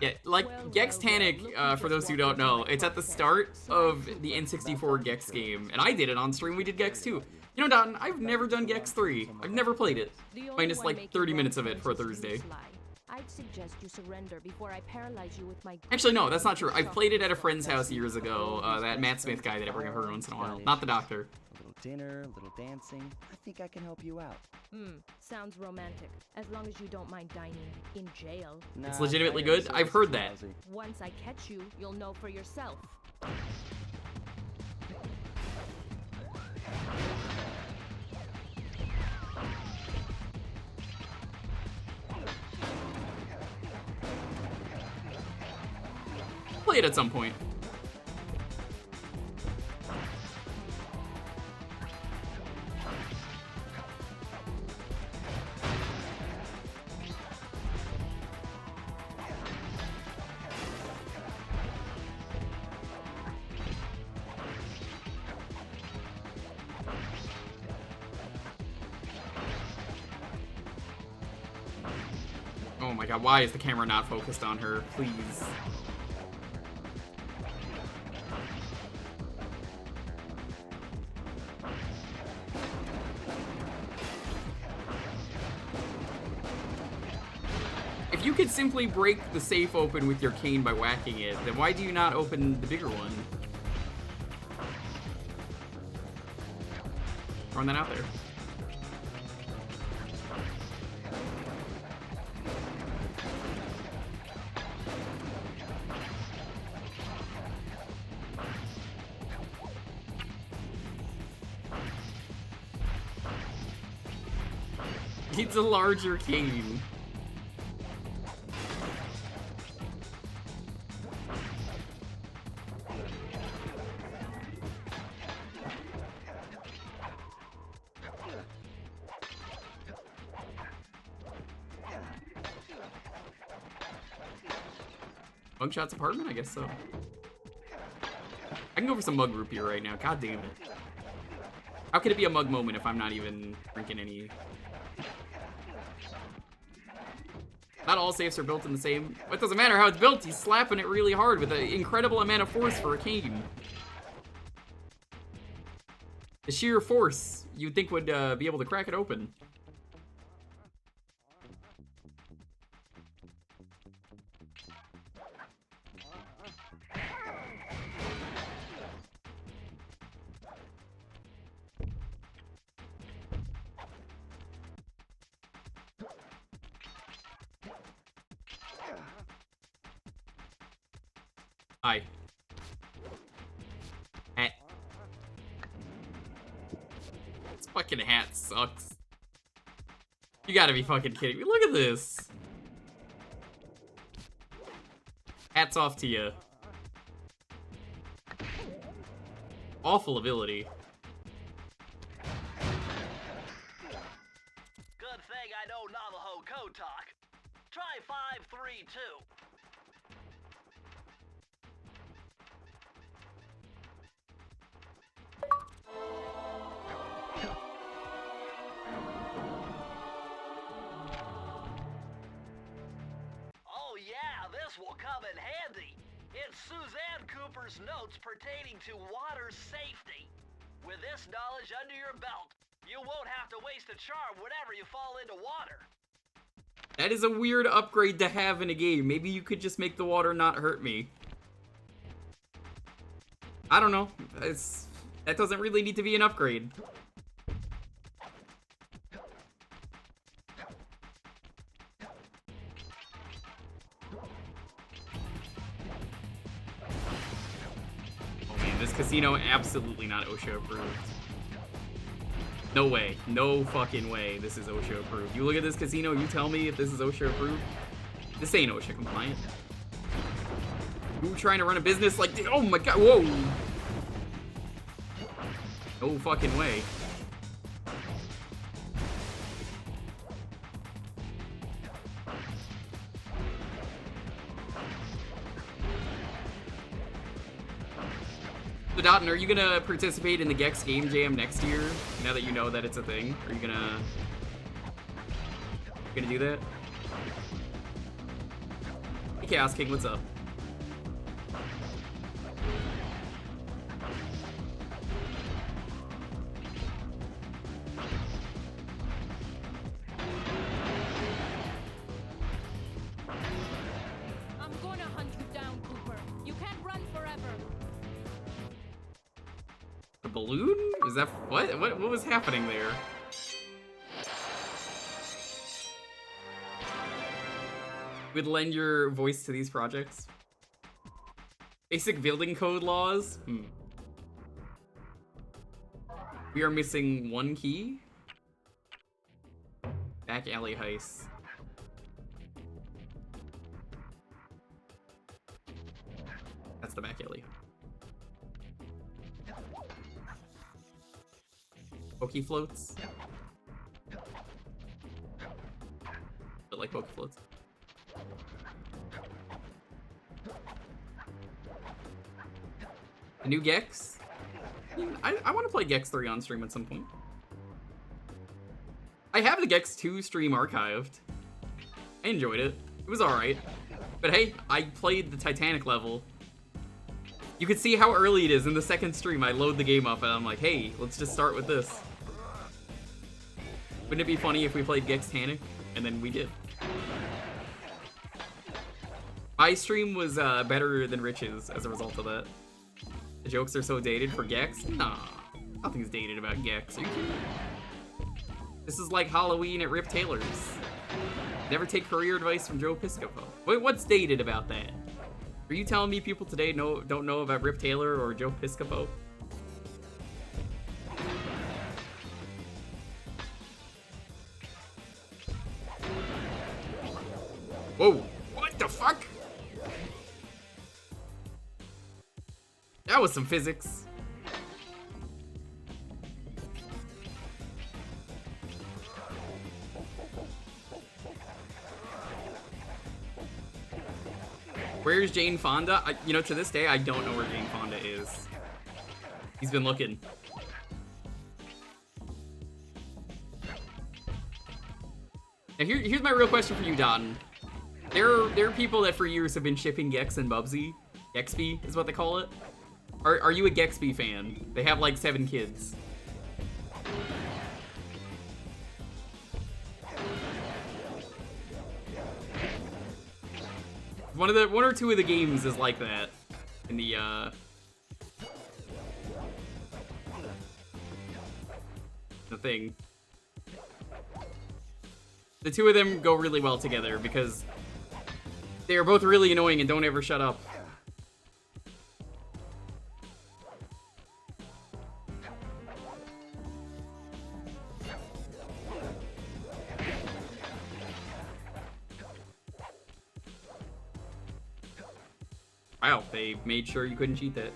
[SPEAKER 1] Yeah, like Gex Tanic, for those who don't know, it's at the start of the N64 Gex game. And I did it on stream. We did Gex 2. You know, Dotton, I've never done Gex 3. I've never played it. Minus like 30 minutes of it for a Thursday.
[SPEAKER 8] I'd suggest you surrender before I paralyze you with my...
[SPEAKER 1] Actually, no, that's not true. I've played it at a friend's house years ago. That Matt Smith guy that I bring up every once in a while. Not the doctor.
[SPEAKER 5] A little dinner, a little dancing. I think I can help you out.
[SPEAKER 8] Sounds romantic. As long as you don't mind dining in jail.
[SPEAKER 1] It's legitimately good? I've heard that.
[SPEAKER 8] Once I catch you, you'll know for yourself.
[SPEAKER 1] Play it at some point. Oh my god, why is the camera not focused on her? Please. If you could simply break the safe open with your cane by whacking it, then why do you not open the bigger one? Throwing that out there. It's a larger cane. Mugshot's apartment? I guess so. I can go for some mug root beer right now. God damn it. How could it be a mug moment if I'm not even drinking any? Not all safes are built in the same. It doesn't matter how it's built. He's slapping it really hard with an incredible amount of force for a cane. The sheer force you'd think would be able to crack it open. Hi. Hat. This fucking hat sucks. You gotta be fucking kidding me. Look at this. Hats off to you. Awful ability.
[SPEAKER 3] Good thing I know Navajo code talk. Try 532. Oh yeah, this will come in handy. It's Suzanne Cooper's notes pertaining to water safety. With this knowledge under your belt, you won't have to waste a charm whenever you fall into water.
[SPEAKER 1] That is a weird upgrade to have in a game. Maybe you could just make the water not hurt me. I don't know. That doesn't really need to be an upgrade. Oh man, this casino absolutely not OSHA approved. No way. No fucking way this is OSHA approved. You look at this casino, you tell me if this is OSHA approved. This ain't OSHA compliant. You trying to run a business like this? Oh my god, whoa! No fucking way. So Dotton, are you gonna participate in the Gex Game Jam next year? Now that you know that it's a thing, are you gonna do that? Hey Chaos King, what's up?
[SPEAKER 8] I'm gonna hunt you down, Cooper. You can't run forever.
[SPEAKER 1] A balloon? Is that what was happening there? Would lend your voice to these projects? Basic building code laws? We are missing one key. Back alley heist. That's the back alley. Pokey floats. But like pokey floats. A new Gex? I want to play Gex 3 on stream at some point. I have the Gex 2 stream archived. I enjoyed it. It was alright. But hey, I played the Titanic level. You could see how early it is in the second stream. I load the game up and I'm like, hey, let's just start with this. Wouldn't it be funny if we played Gex-Tanic? And then we did. My stream was better than Rich's as a result of that. The jokes are so dated for Gex? Nah, nothing's dated about Gex. Are you kidding? This is like Halloween at Rip Taylor's. Never take career advice from Joe Piscopo. Wait, what's dated about that? Are you telling me people today don't know about Rip Taylor or Joe Piscopo? Whoa, what the fuck? That was some physics. Where's Jane Fonda? You know, to this day, I don't know where Jane Fonda is. He's been looking. Now here's my real question for you, Don. There are people that for years have been shipping Gex and Bubsy. Gexby is what they call it. Are you a Gexby fan? They have like 7 kids. One or two of the games is like that in the thing. The two of them go really well together because they are both really annoying and don't ever shut up. Wow, they made sure you couldn't cheat that.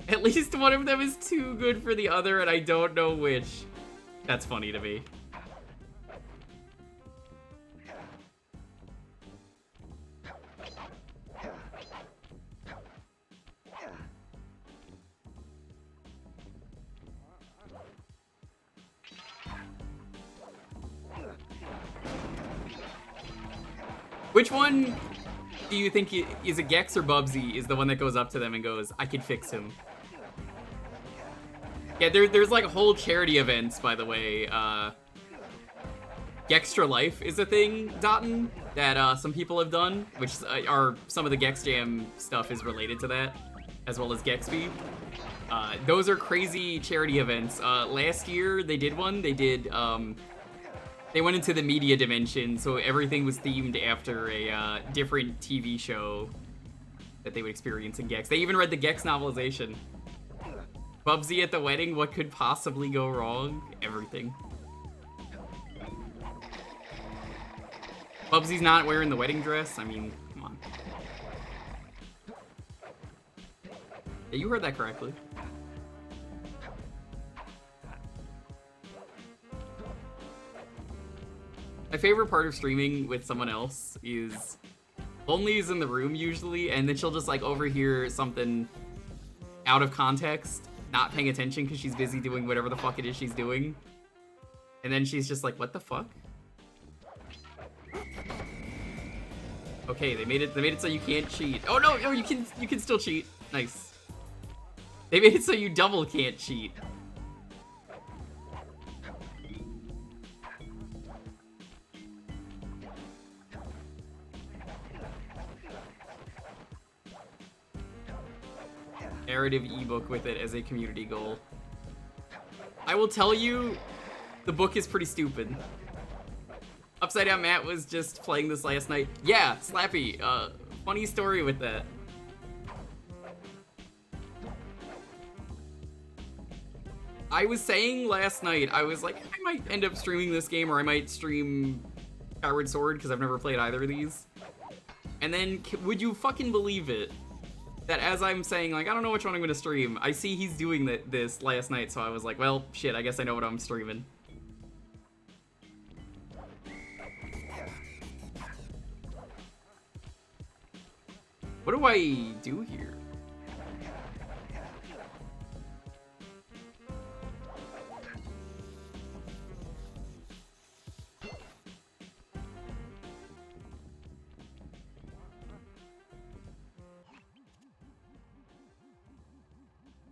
[SPEAKER 1] At least one of them is too good for the other, and I don't know which. That's funny to me. Which one do you think is it Gex or Bubsy is the one that goes up to them and goes, I can fix him? Yeah, there's like whole charity events, by the way. Gextra Life is a thing, Dotton, that some people have done, which are some of the Gex Jam stuff is related to that, as well as Gexby. Those are crazy charity events. Last year they did one. They went into the media dimension, so everything was themed after a different TV show that they would experience in Gex. They even read the Gex novelization. Bubsy at the wedding, what could possibly go wrong? Everything. Bubsy's not wearing the wedding dress? I mean, come on. Yeah, you heard that correctly. My favorite part of streaming with someone else is Lonely is in the room usually, and then she'll just like overhear something out of context, not paying attention because she's busy doing whatever the fuck it is she's doing. And then she's just like, what the fuck? Okay, they made it so you can't cheat. Oh no, you can still cheat. Nice. They made it so you double can't cheat. Narrative ebook with it as a community goal. I will tell you, the book is pretty stupid. Upside Down Matt was just playing this last night. Yeah, Slappy, funny story with that. I was saying last night, I was like, I might end up streaming this game, or I might stream Skyward Sword, because I've never played either of these. And then, would you fucking believe it? That as I'm saying, like, I don't know which one I'm gonna stream, I see he's doing this last night, so I was like, well, shit, I guess I know what I'm streaming. What do I do here?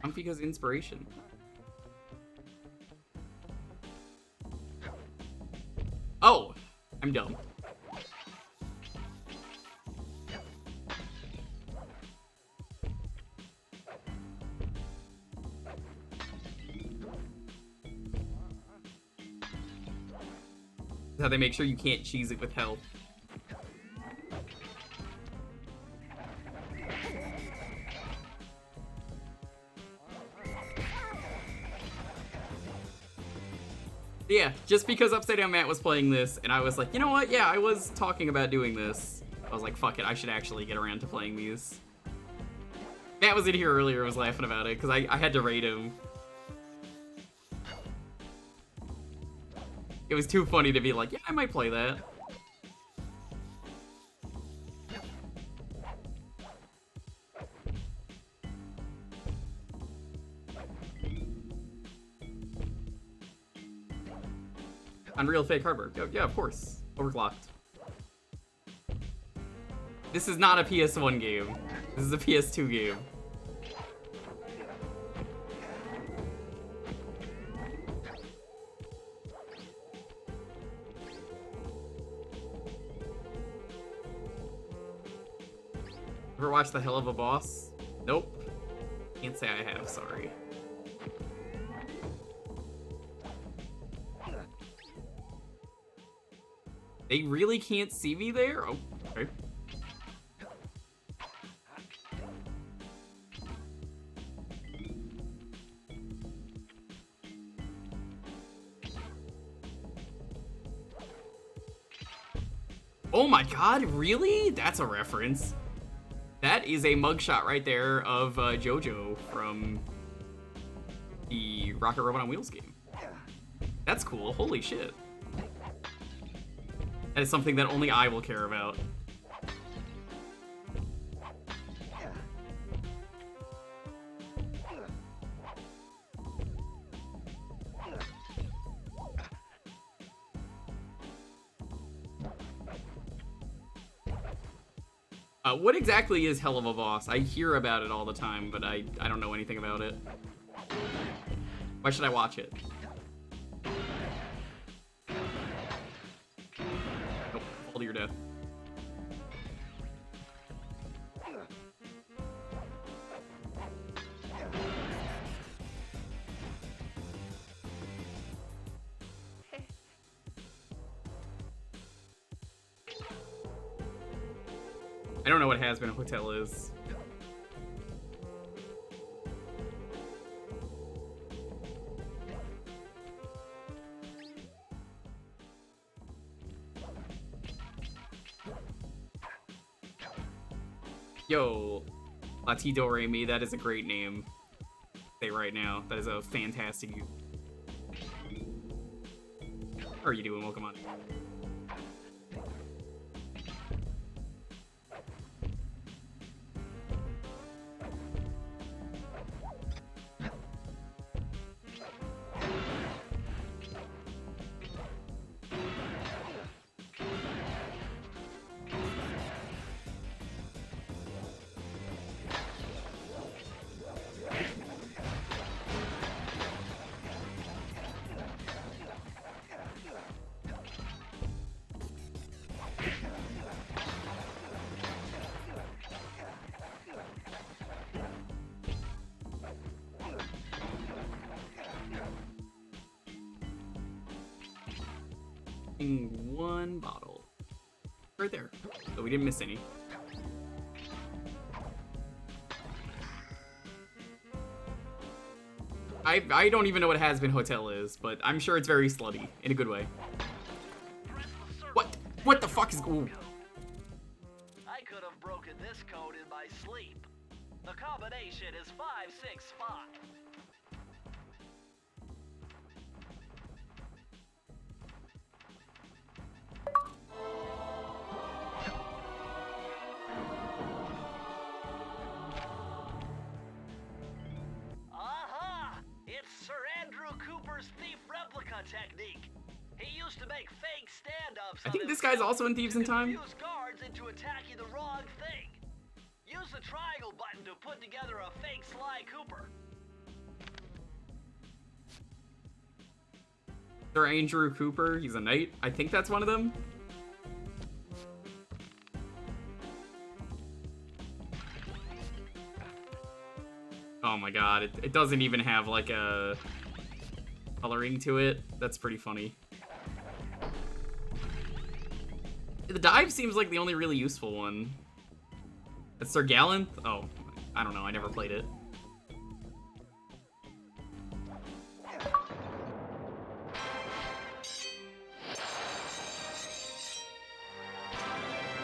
[SPEAKER 1] Comfy goes inspiration. Oh, I'm dumb. That's how they make sure you can't cheese it with health. Yeah, just because Upside Down Matt was playing this, and I was like, you know what? Yeah, I was talking about doing this. I was like, fuck it, I should actually get around to playing these. Matt was in here earlier, was laughing about it, because I had to rate him. It was too funny to be like, yeah, I might play that. Unreal fake hardware. Yeah, of course. Overclocked. This is not a PS1 game. This is a PS2 game. Ever watched The Hell of a Boss? Nope. Can't say I have, sorry. They really can't see me there? Oh, okay. Oh my god, really? That's a reference. That is a mugshot right there of JoJo from the Rocket Robot on Wheels game. That's cool, holy shit. That is something that only I will care about. What exactly is Hell of a Boss? I hear about it all the time, but I don't know anything about it. Why should I watch it? Nope, fall to your death. I don't know what Has Been a Hotel is. Yo, Latido Remy, that is a great name. Say right now, that is a fantastic. How are you doing? Welcome on. One bottle. Right there. So we didn't miss any. I don't even know what Has Been Hotel is, but I'm sure it's very slutty, in a good way. What? What the fuck is... Ooh.
[SPEAKER 3] I could have broken this code in my sleep. The combination is 565. Technique. He used to make fake stand-ups.
[SPEAKER 1] I think this guy's also in Thieves in Time.
[SPEAKER 3] Use guards into attacking the wrong thing. Use the triangle button to put together a fake Sly Cooper.
[SPEAKER 1] Sir Andrew Cooper, he's a knight. I think that's one of them. Oh my god, it doesn't even have like a coloring to it. That's pretty funny. The dive seems like the only really useful one. It's Sir Gallant? Oh, I don't know, I never played it.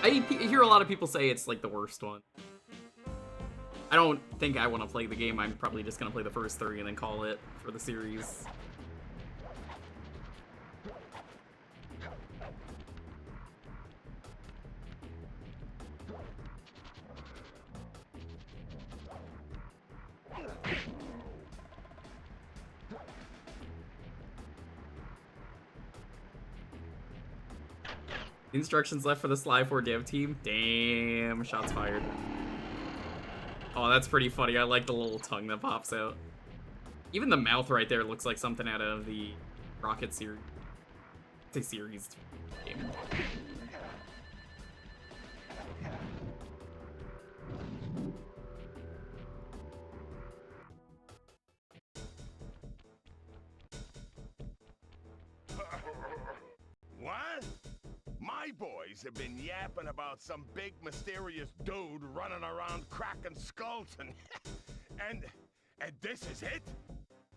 [SPEAKER 1] I hear a lot of people say it's like the worst one. I don't think I want to play the game. I'm probably just going to play the first 3 and then call it for the series. Instructions left for the Sly 4 dev team. Damn, shots fired. Oh, that's pretty funny. I like the little tongue that pops out. Even the mouth right there looks like something out of the Rocket series. It's a series game.
[SPEAKER 6] What? My boys have been yapping about some big mysterious dude running around cracking skulls and this is it?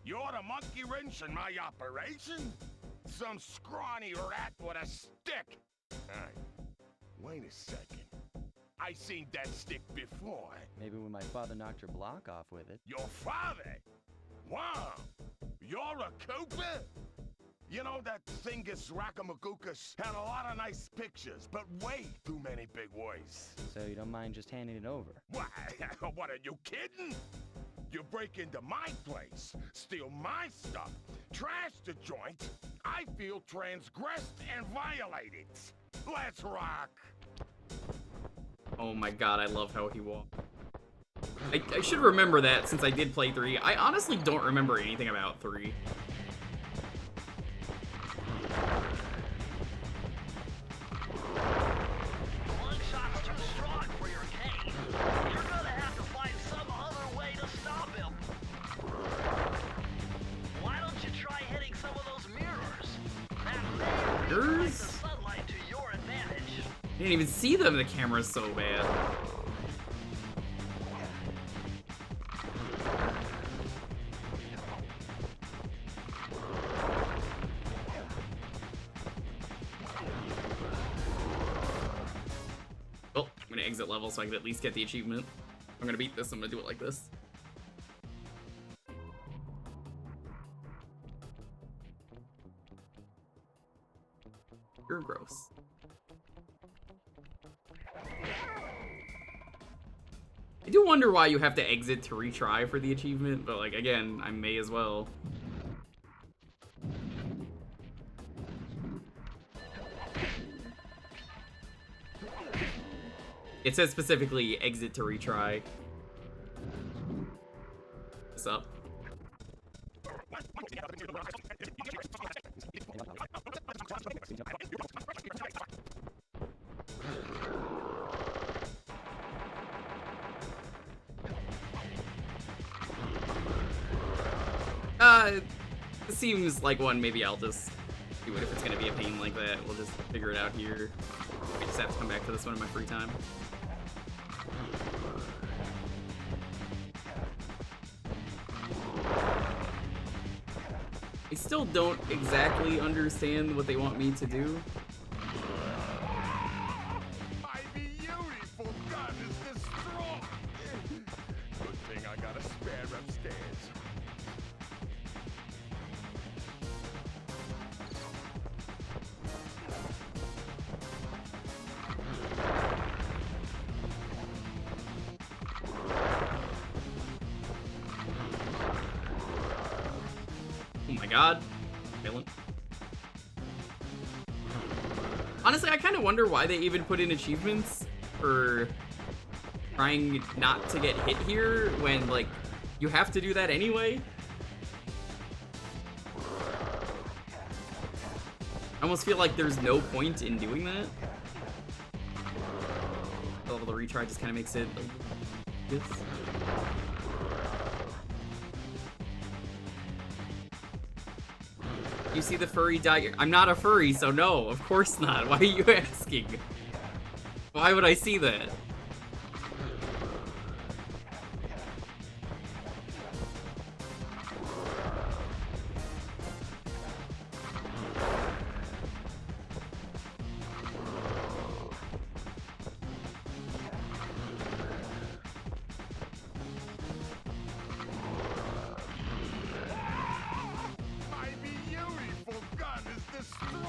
[SPEAKER 6] You're the monkey wrench in my operation? Some scrawny rat with a stick. Alright, wait a second. I seen that stick before.
[SPEAKER 2] Maybe when my father knocked your block off with it.
[SPEAKER 6] Your father? Wow, you're a Cooper? You know, that Thievius Raccoonus had a lot of nice pictures, but way too many big words.
[SPEAKER 2] So you don't mind just handing it over?
[SPEAKER 6] What? What, are you kidding? You break into my place, steal my stuff, trash the joint. I feel transgressed and violated. Let's rock.
[SPEAKER 1] Oh my god, I love how he walked. I should remember that since I did play 3. I honestly don't remember anything about 3. You didn't even see them, the camera's so bad. Oh, I'm gonna exit level so I can at least get the achievement. If I'm gonna beat this, I'm gonna do it like this. You're gross. I do wonder why you have to exit to retry for the achievement, but like, again, I may as well. It says specifically exit to retry. What's up? It seems like one maybe I'll just do it if it's gonna be a pain like that. We'll just figure it out here. I just have to come back to this one in my free time. I still don't exactly understand what they want me to do.
[SPEAKER 6] My beautiful gun is destroyed. Good thing I got a spare upstairs.
[SPEAKER 1] Oh my god. Failing. Honestly, I kind of wonder why they even put in achievements for trying not to get hit here when, like, you have to do that anyway. I almost feel like there's no point in doing that. The level of the retry just kind of makes it this. You see the furry dye? I'm not a furry, so no, of course not. Why are you asking? Why would I see that?
[SPEAKER 6] My beautiful gun is destroyed.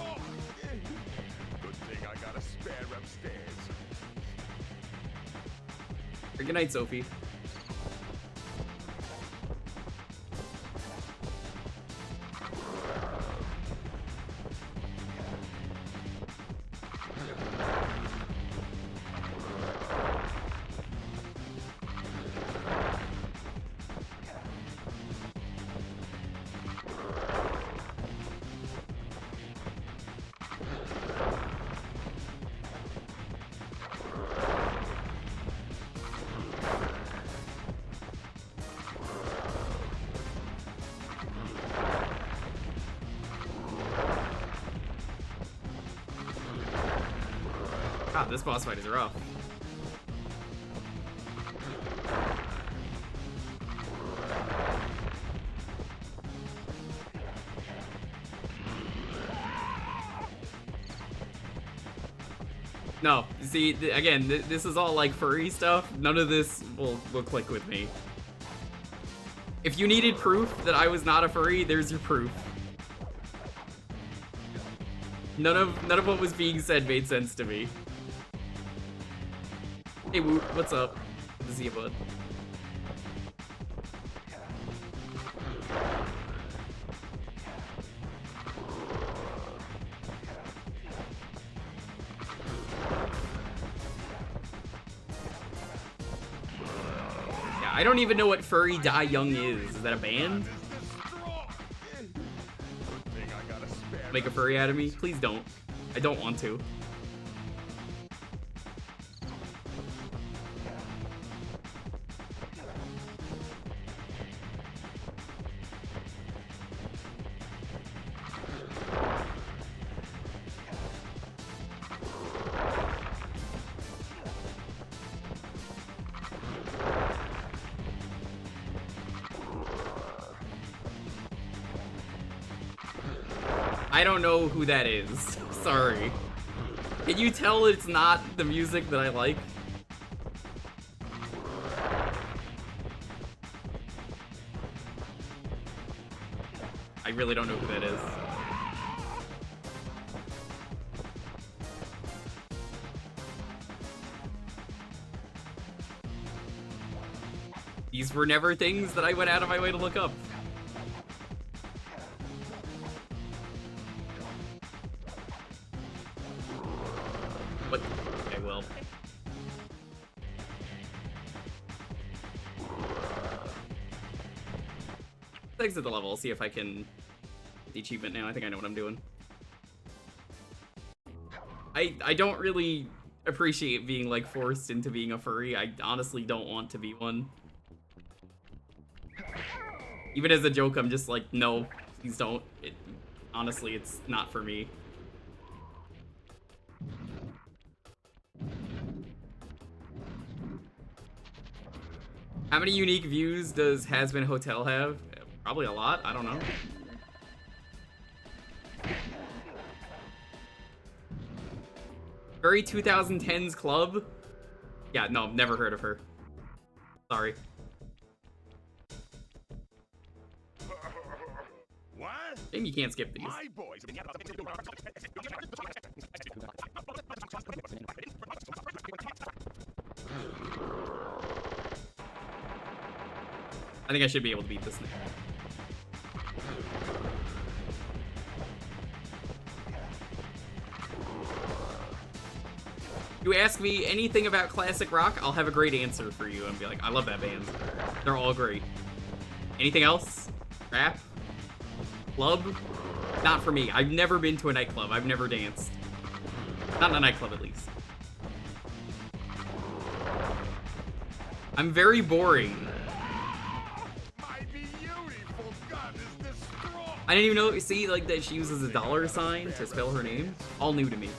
[SPEAKER 6] Good thing I got a spare upstairs.
[SPEAKER 1] Good night, Sophie. God, this boss fight is rough. No, see, again, this is all like furry stuff. None of this will click with me. If you needed proof that I was not a furry, there's your proof. None of what was being said made sense to me. Hey Woot, what's up? Good to see you, bud. Yeah, I don't even know what Furry Die Young is. Is that a band? Make a furry out of me? Please don't. I don't want to. I don't know who that is. Sorry. Can you tell it's not the music that I like? I really don't know who that is. These were never things that I went out of my way to look up. But, okay, well. Let's exit the level, see if I can get the achievement now. I think I know what I'm doing. I don't really appreciate being, like, forced into being a furry. I honestly don't want to be one. Even as a joke, I'm just like, no, please don't. Honestly, it's not for me. How many unique views does Has-Been Hotel have? Probably a lot, I don't know. Furry 2010s Club? Yeah, no, never heard of her. Sorry.
[SPEAKER 6] What?
[SPEAKER 1] Shame you can't skip these.
[SPEAKER 6] My boys.
[SPEAKER 1] I think I should be able to beat this now. You ask me anything about classic rock, I'll have a great answer for you and be like, I love that band. They're all great. Anything else? Rap? Club? Not for me. I've never been to a nightclub. I've never danced. Not in a nightclub, at least. I'm very boring.
[SPEAKER 6] My beautiful gun is destroyed.
[SPEAKER 1] I didn't even know, see, like, that she uses a dollar sign to spell her name. All new to me.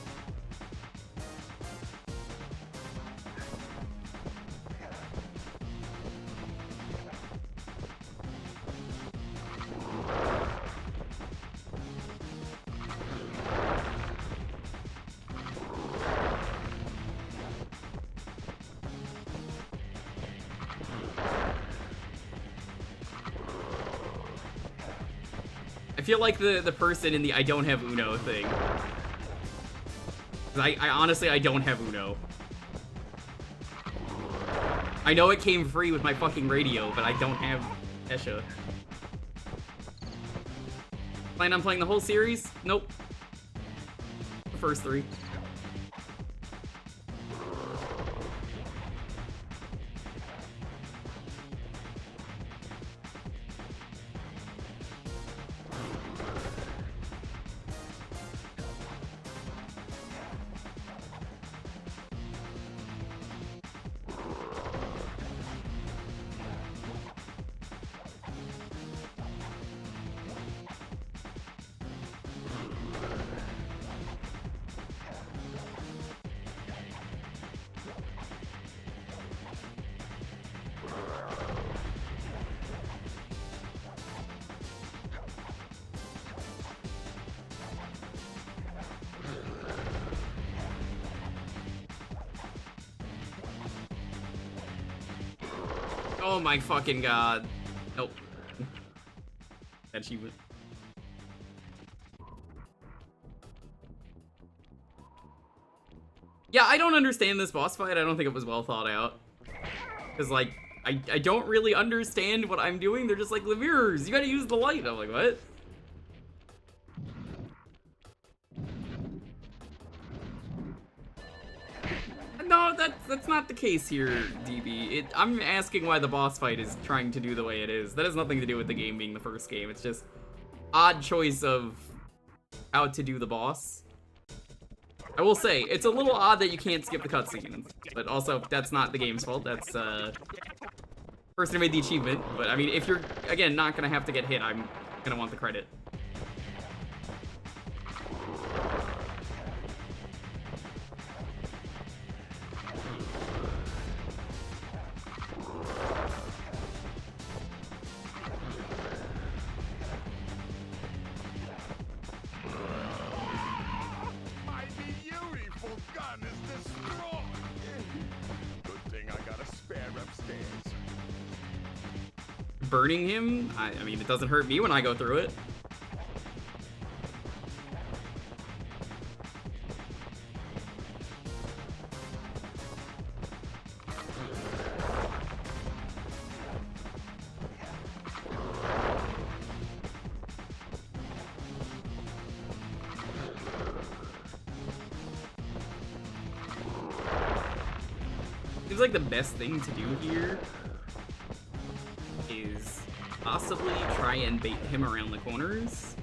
[SPEAKER 1] I feel like the person in the I don't have Uno thing. 'Cause I honestly, I don't have Uno. I know it came free with my fucking radio, but I don't have Esha. Plan on playing the whole series? Nope. The first 3. Oh my fucking god. Nope. Achievement. Yeah, I don't understand this boss fight. I don't think it was well thought out. Because, like, I don't really understand what I'm doing. They're just like, the mirrors, you gotta use the light. I'm like, what? No, that's not the case here, DB. I'm asking why the boss fight is trying to do the way it is. That has nothing to do with the game being the first game. It's just odd choice of how to do the boss. I will say, it's a little odd that you can't skip the cutscenes, but also, that's not the game's fault. That's, person who made the achievement. But, I mean, if you're, again, not gonna have to get hit, I'm gonna want the credit. Burning him? I mean, it doesn't hurt me when I go through it. Seems like the best thing to do here is possibly try and bait him around the corners.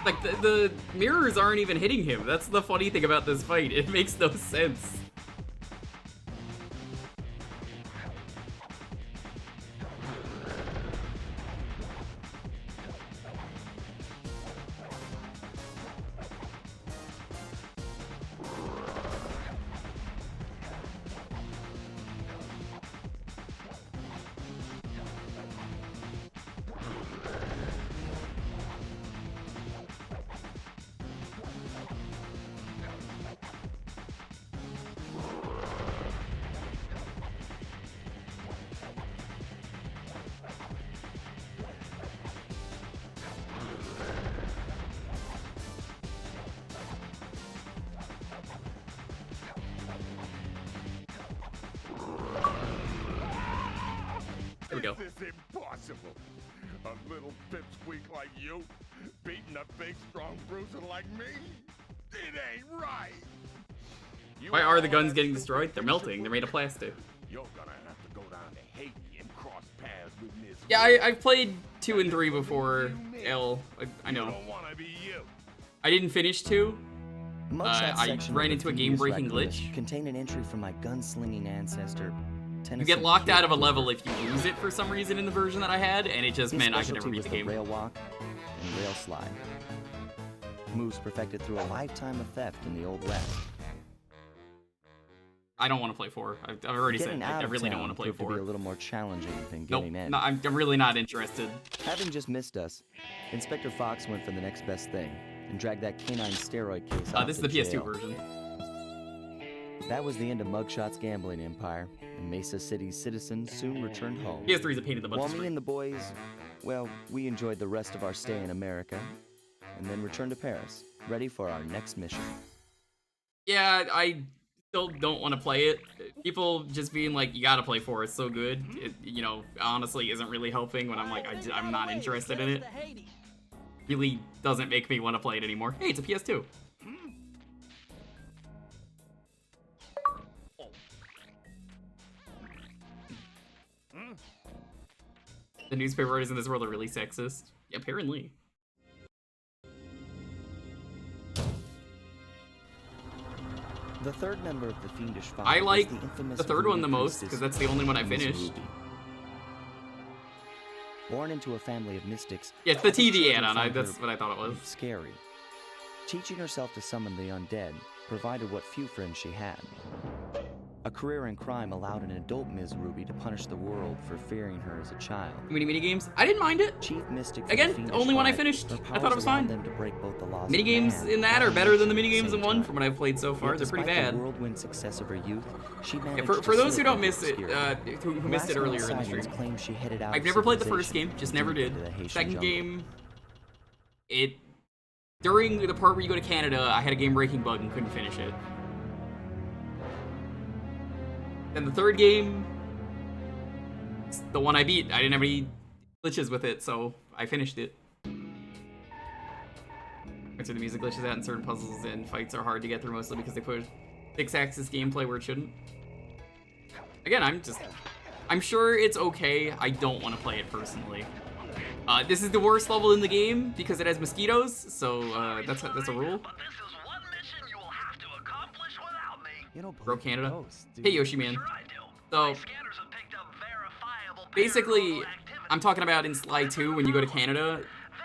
[SPEAKER 1] Like, the mirrors aren't even hitting him. That's the funny thing about this fight. It makes no sense. There we go.
[SPEAKER 6] This is impossible. A little pipsqueak like you, beating a big, strong bruiser like me? It ain't right.
[SPEAKER 1] Why are the guns getting destroyed? They're melting. They're made of plastic.
[SPEAKER 6] You're gonna have to go down to Haiti and cross paths with Miss.
[SPEAKER 1] Yeah, I've played 2 and 3 before. I know.
[SPEAKER 6] Don't wanna be you.
[SPEAKER 1] I didn't finish 2.
[SPEAKER 2] Mugshot
[SPEAKER 1] I
[SPEAKER 2] section
[SPEAKER 1] ran
[SPEAKER 2] of
[SPEAKER 1] into a
[SPEAKER 2] the
[SPEAKER 1] game-breaking
[SPEAKER 2] Thievius
[SPEAKER 1] glitch.
[SPEAKER 2] Raccoonus contained an entry from my gunslinging ancestor.
[SPEAKER 1] You get locked out of a level if you lose it for some reason in the version that I had, and it just meant I could never beat the game.
[SPEAKER 2] Rail walk and rail slide. Moves perfected through a lifetime of theft in the Old West.
[SPEAKER 1] I don't want to play 4. I've already said I really don't want to play
[SPEAKER 2] proved
[SPEAKER 1] 4.
[SPEAKER 2] To be a little more challenging than
[SPEAKER 1] Nope,
[SPEAKER 2] getting in.
[SPEAKER 1] no, I'm really not interested.
[SPEAKER 2] Having just missed us, Inspector Fox went for the next best thing and dragged that canine steroid case off
[SPEAKER 1] This is
[SPEAKER 2] to
[SPEAKER 1] the PS2
[SPEAKER 2] jail.
[SPEAKER 1] version.
[SPEAKER 2] That was the end of Mugshot's gambling empire, and Mesa City's citizens soon returned home.
[SPEAKER 1] PS3 is a pain in the butt
[SPEAKER 2] While
[SPEAKER 1] to
[SPEAKER 2] me
[SPEAKER 1] stream.
[SPEAKER 2] and the boys, well, we enjoyed the rest of our stay in America, and then returned to Paris, ready for our next mission.
[SPEAKER 1] Yeah, I still don't want to play it. People just being like, you gotta play 4, it's so good. It, honestly isn't really helping when I'm like, I'm not interested in it. Really doesn't make me want to play it anymore. Hey, it's a PS2. The newspaper writers in this world are really sexist. Yeah, apparently.
[SPEAKER 2] The third member of the Fiendish Five
[SPEAKER 1] I like
[SPEAKER 2] was the infamous
[SPEAKER 1] the third one the
[SPEAKER 2] voodoo
[SPEAKER 1] most,
[SPEAKER 2] priestess
[SPEAKER 1] because that's the only one I
[SPEAKER 2] Miss
[SPEAKER 1] finished.
[SPEAKER 2] Ruby. Born into a family of mystics,
[SPEAKER 1] Yeah, it's the
[SPEAKER 2] other
[SPEAKER 1] TV
[SPEAKER 2] children
[SPEAKER 1] add-on.
[SPEAKER 2] found
[SPEAKER 1] That's
[SPEAKER 2] her
[SPEAKER 1] what I thought it was.
[SPEAKER 2] scary. Teaching herself to summon the undead provided what few friends she had. A career in crime allowed an adult Ms. Ruby to punish the world for fearing her as a child.
[SPEAKER 1] Too many minigames? I didn't mind it.
[SPEAKER 2] Chief mystic for
[SPEAKER 1] Again,
[SPEAKER 2] the Fiendish
[SPEAKER 1] only one I
[SPEAKER 2] Five,
[SPEAKER 1] finished.
[SPEAKER 2] her
[SPEAKER 1] I thought it
[SPEAKER 2] powers
[SPEAKER 1] was
[SPEAKER 2] allowed
[SPEAKER 1] fine.
[SPEAKER 2] them to break both the laws of
[SPEAKER 1] Minigames
[SPEAKER 2] man
[SPEAKER 1] in that are
[SPEAKER 2] and
[SPEAKER 1] better than the
[SPEAKER 2] nature at
[SPEAKER 1] minigames
[SPEAKER 2] same
[SPEAKER 1] in 1
[SPEAKER 2] time.
[SPEAKER 1] from what I've played so far.
[SPEAKER 2] Yet
[SPEAKER 1] They're pretty
[SPEAKER 2] despite
[SPEAKER 1] bad.
[SPEAKER 2] the whirlwind success of her youth, she
[SPEAKER 1] Yeah,
[SPEAKER 2] managed
[SPEAKER 1] for
[SPEAKER 2] to
[SPEAKER 1] those who
[SPEAKER 2] slip
[SPEAKER 1] don't
[SPEAKER 2] into
[SPEAKER 1] miss it,
[SPEAKER 2] obscurity.
[SPEAKER 1] who missed it earlier in the stream,
[SPEAKER 2] Claim she headed out
[SPEAKER 1] I've
[SPEAKER 2] of
[SPEAKER 1] never played the first
[SPEAKER 2] civilization
[SPEAKER 1] game, just never
[SPEAKER 2] deep
[SPEAKER 1] did.
[SPEAKER 2] into the Haitian
[SPEAKER 1] Second
[SPEAKER 2] jungle.
[SPEAKER 1] game, during the part where you go to Canada, I had a game-breaking bug and couldn't finish it. Then the third game, it's the one I beat. I didn't have any glitches with it, so I finished it. That's where the music glitches out, and certain puzzles and fights are hard to get through, mostly because they put 6-axis gameplay where it shouldn't. Again, I'm sure it's okay. I don't want to play it personally. This is the worst level in the game because it has mosquitoes, so that's a rule.
[SPEAKER 3] But this is one mission you will have to accomplish without me.
[SPEAKER 5] You don't
[SPEAKER 1] Bro
[SPEAKER 5] believe
[SPEAKER 1] Canada.
[SPEAKER 5] ghosts, do
[SPEAKER 1] Hey
[SPEAKER 5] you?
[SPEAKER 1] Yoshi Man.
[SPEAKER 3] Sure I do.
[SPEAKER 1] So
[SPEAKER 3] My scanners have picked up verifiable
[SPEAKER 1] basically,
[SPEAKER 3] paranormal activity.
[SPEAKER 1] I'm talking about in Sly 2 when you go to Canada.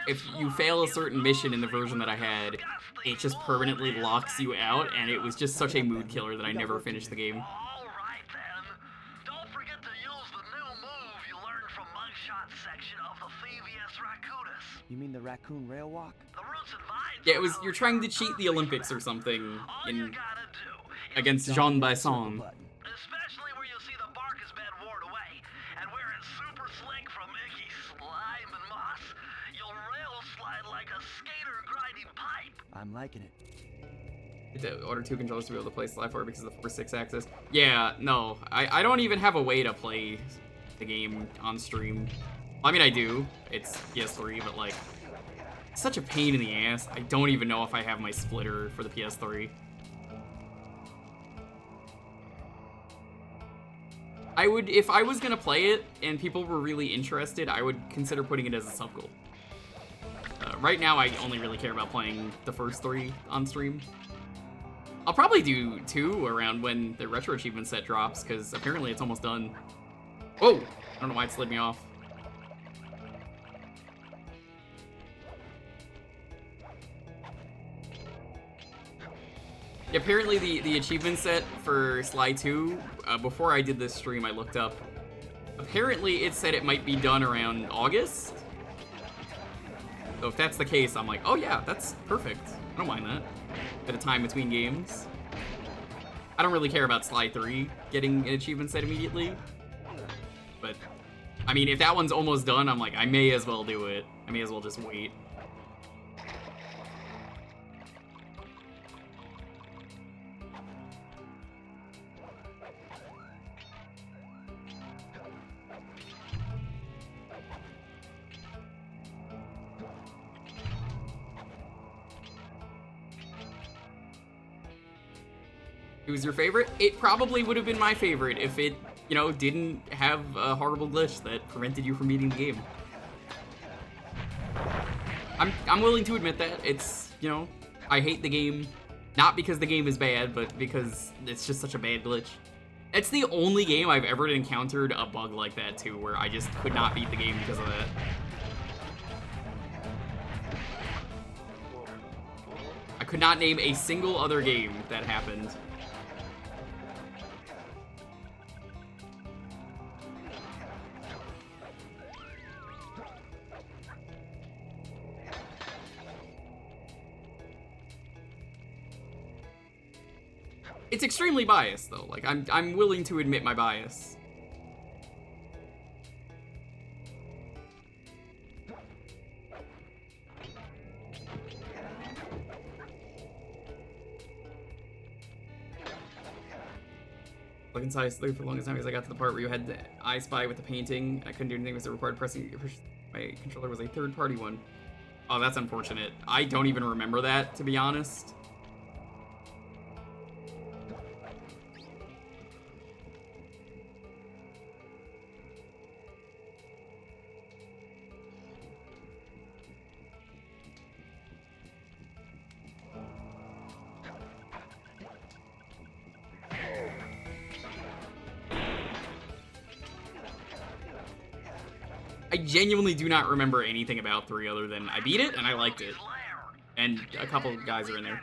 [SPEAKER 1] If you fail a certain mission in the version that I had, it just permanently locks you out, and it was just such a mood killer that I never finished the game.
[SPEAKER 3] All right then. Don't forget to use the new move you learned from Mugshot section of the Thievius Raccoonus.
[SPEAKER 5] You mean the raccoon rail walk?
[SPEAKER 3] The roots and vines.
[SPEAKER 1] Yeah, you're trying to cheat the Olympics or something
[SPEAKER 3] All you
[SPEAKER 1] in
[SPEAKER 3] gotta do is
[SPEAKER 1] against Jean Basson.
[SPEAKER 3] especially where you see the bark has been worn away, and where it's super slick from icky slime and moss, you'll rail slide like a skater grinding pipe.
[SPEAKER 5] I'm liking it.
[SPEAKER 1] To order 2 controllers to be able to play Sly 4 because of the 4-6 axis. Yeah, no, I don't even have a way to play the game on stream. I mean, I do. It's PS3, but like, it's such a pain in the ass. I don't even know if I have my splitter for the PS3. I would, if I was gonna play it and people were really interested, I would consider putting it as a sub-goal. Right now, I only really care about playing the first 3 on stream. I'll probably do 2 around when the Retro Achievement set drops, because apparently it's almost done. Whoa! I don't know why it slid me off. Yeah, apparently the achievement set for Sly 2, before I did this stream, I looked up. Apparently it said it might be done around August. So if that's the case, I'm like, oh yeah, that's perfect. I don't mind that. Bit of time between games. I don't really care about Sly 3 getting an achievement set immediately. But, I mean, if that one's almost done, I'm like, I may as well do it. I may as well just wait. It was your favorite? It probably would have been my favorite if it, you know, didn't have a horrible glitch that prevented you from beating the game. I'm willing to admit that. It's, you know, I hate the game, not because the game is bad, but because it's just such a bad glitch. It's the only game I've ever encountered a bug like that too, where I just could not beat the game because of that. I could not name a single other game that happened. It's extremely biased, though. Like, I'm willing to admit my bias. Look inside slowly for the longest time because I got to the part where you had the I Spy with the painting. I couldn't do anything because it required pressing. My controller was a third-party one. Oh, that's unfortunate. I don't even remember that, to be honest. I genuinely do not remember anything about 3 other than I beat it and I liked it. And a couple of guys are in there.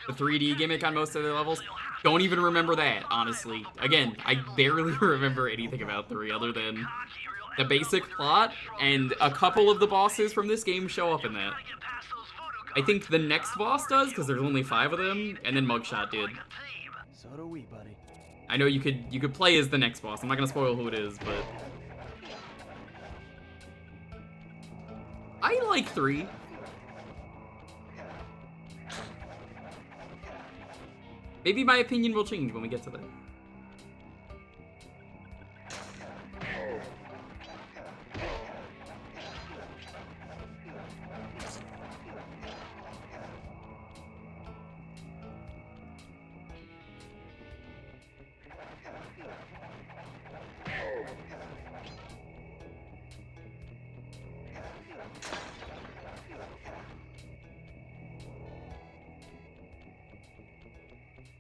[SPEAKER 1] The 3D gimmick on most of the levels, don't even remember that, honestly. Again, I barely remember anything about 3 other than the basic plot, and a couple of the bosses from this game show up in that. I think the next boss does, because there's only 5 of them, and then Mugshot did.
[SPEAKER 5] So do we, buddy.
[SPEAKER 1] I know you could play as the next boss. I'm not gonna spoil who it is, but I like 3. Maybe my opinion will change when we get to that.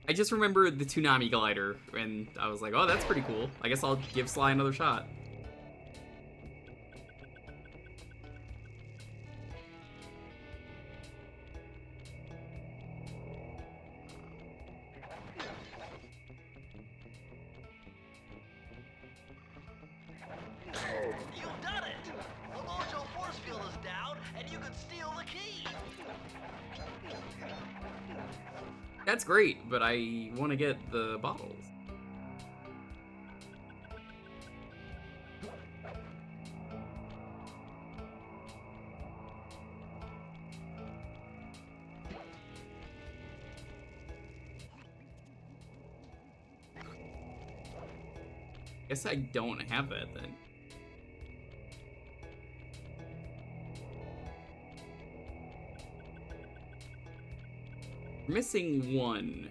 [SPEAKER 1] I just remember the Toonami glider, and I was like, oh, that's pretty cool. I guess I'll give Sly another shot.
[SPEAKER 3] You've done it! The Mojo force field is down, and you can steal the key!
[SPEAKER 1] That's great, but I want to get the bottles. Guess I don't have that then. Missing 1.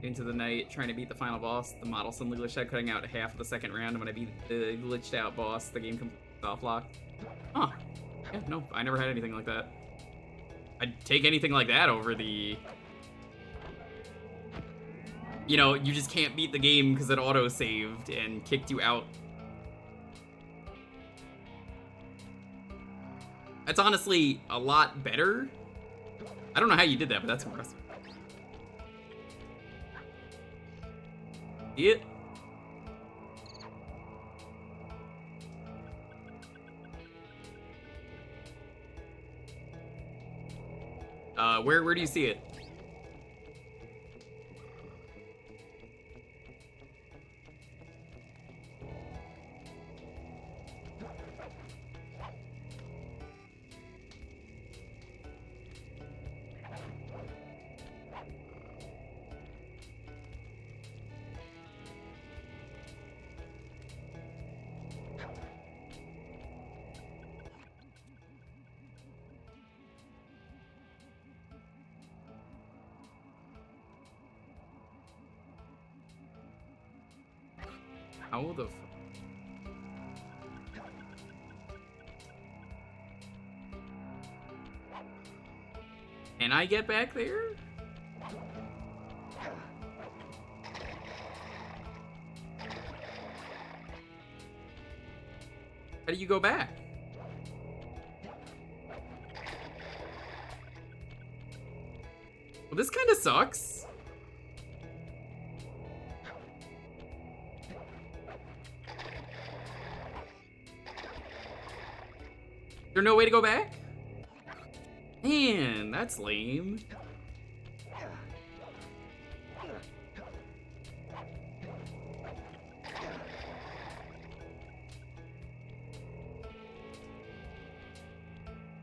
[SPEAKER 1] Into the night, trying to beat the final boss. The model suddenly glitched out, cutting out half of the second round. And when I beat the glitched out boss, the game completely soft locked. Huh. Yeah, no, I never had anything like that. I'd take anything like that over the... You know, you just can't beat the game because it auto-saved and kicked you out. That's honestly a lot better. I don't know how you did that, but that's impressive. See it? Where do you see it? How the Can I get back there? How do you go back? Well, this kind of sucks. There's no way to go back? Man, that's lame.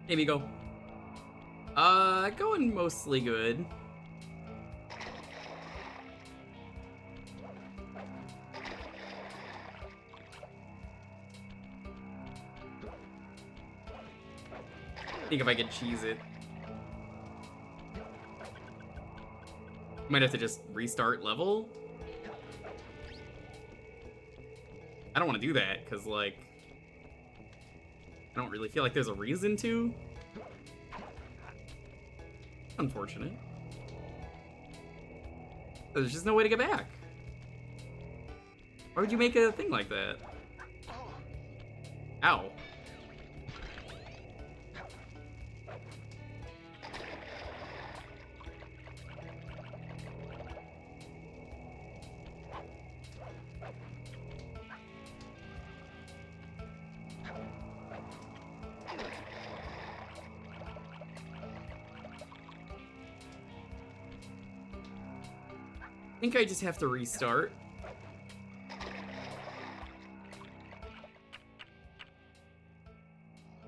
[SPEAKER 1] Here we go. Going mostly good. I think if I could cheese it. Might have to just restart level. I don't want to do that, because, like, I don't really feel like there's a reason to. Unfortunate. There's just no way to get back. Why would you make a thing like that? Ow. I think I just have to restart.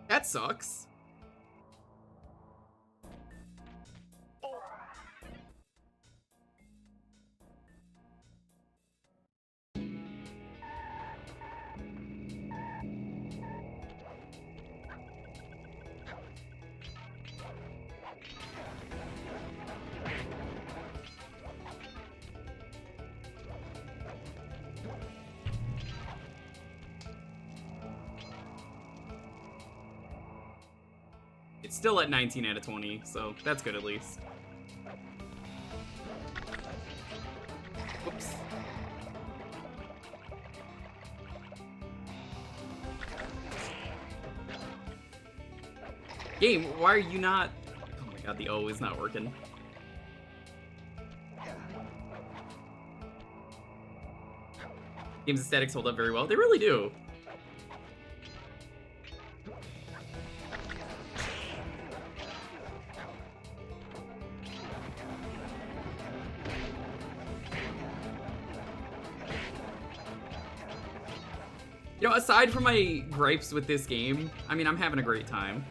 [SPEAKER 1] That sucks. It's still at 19 out of 20, so that's good at least. Whoops. Game, why are you not... Oh my god, the O is not working. Game's aesthetics hold up very well. They really do. You know, aside from my gripes with this game, I mean, I'm having a great time.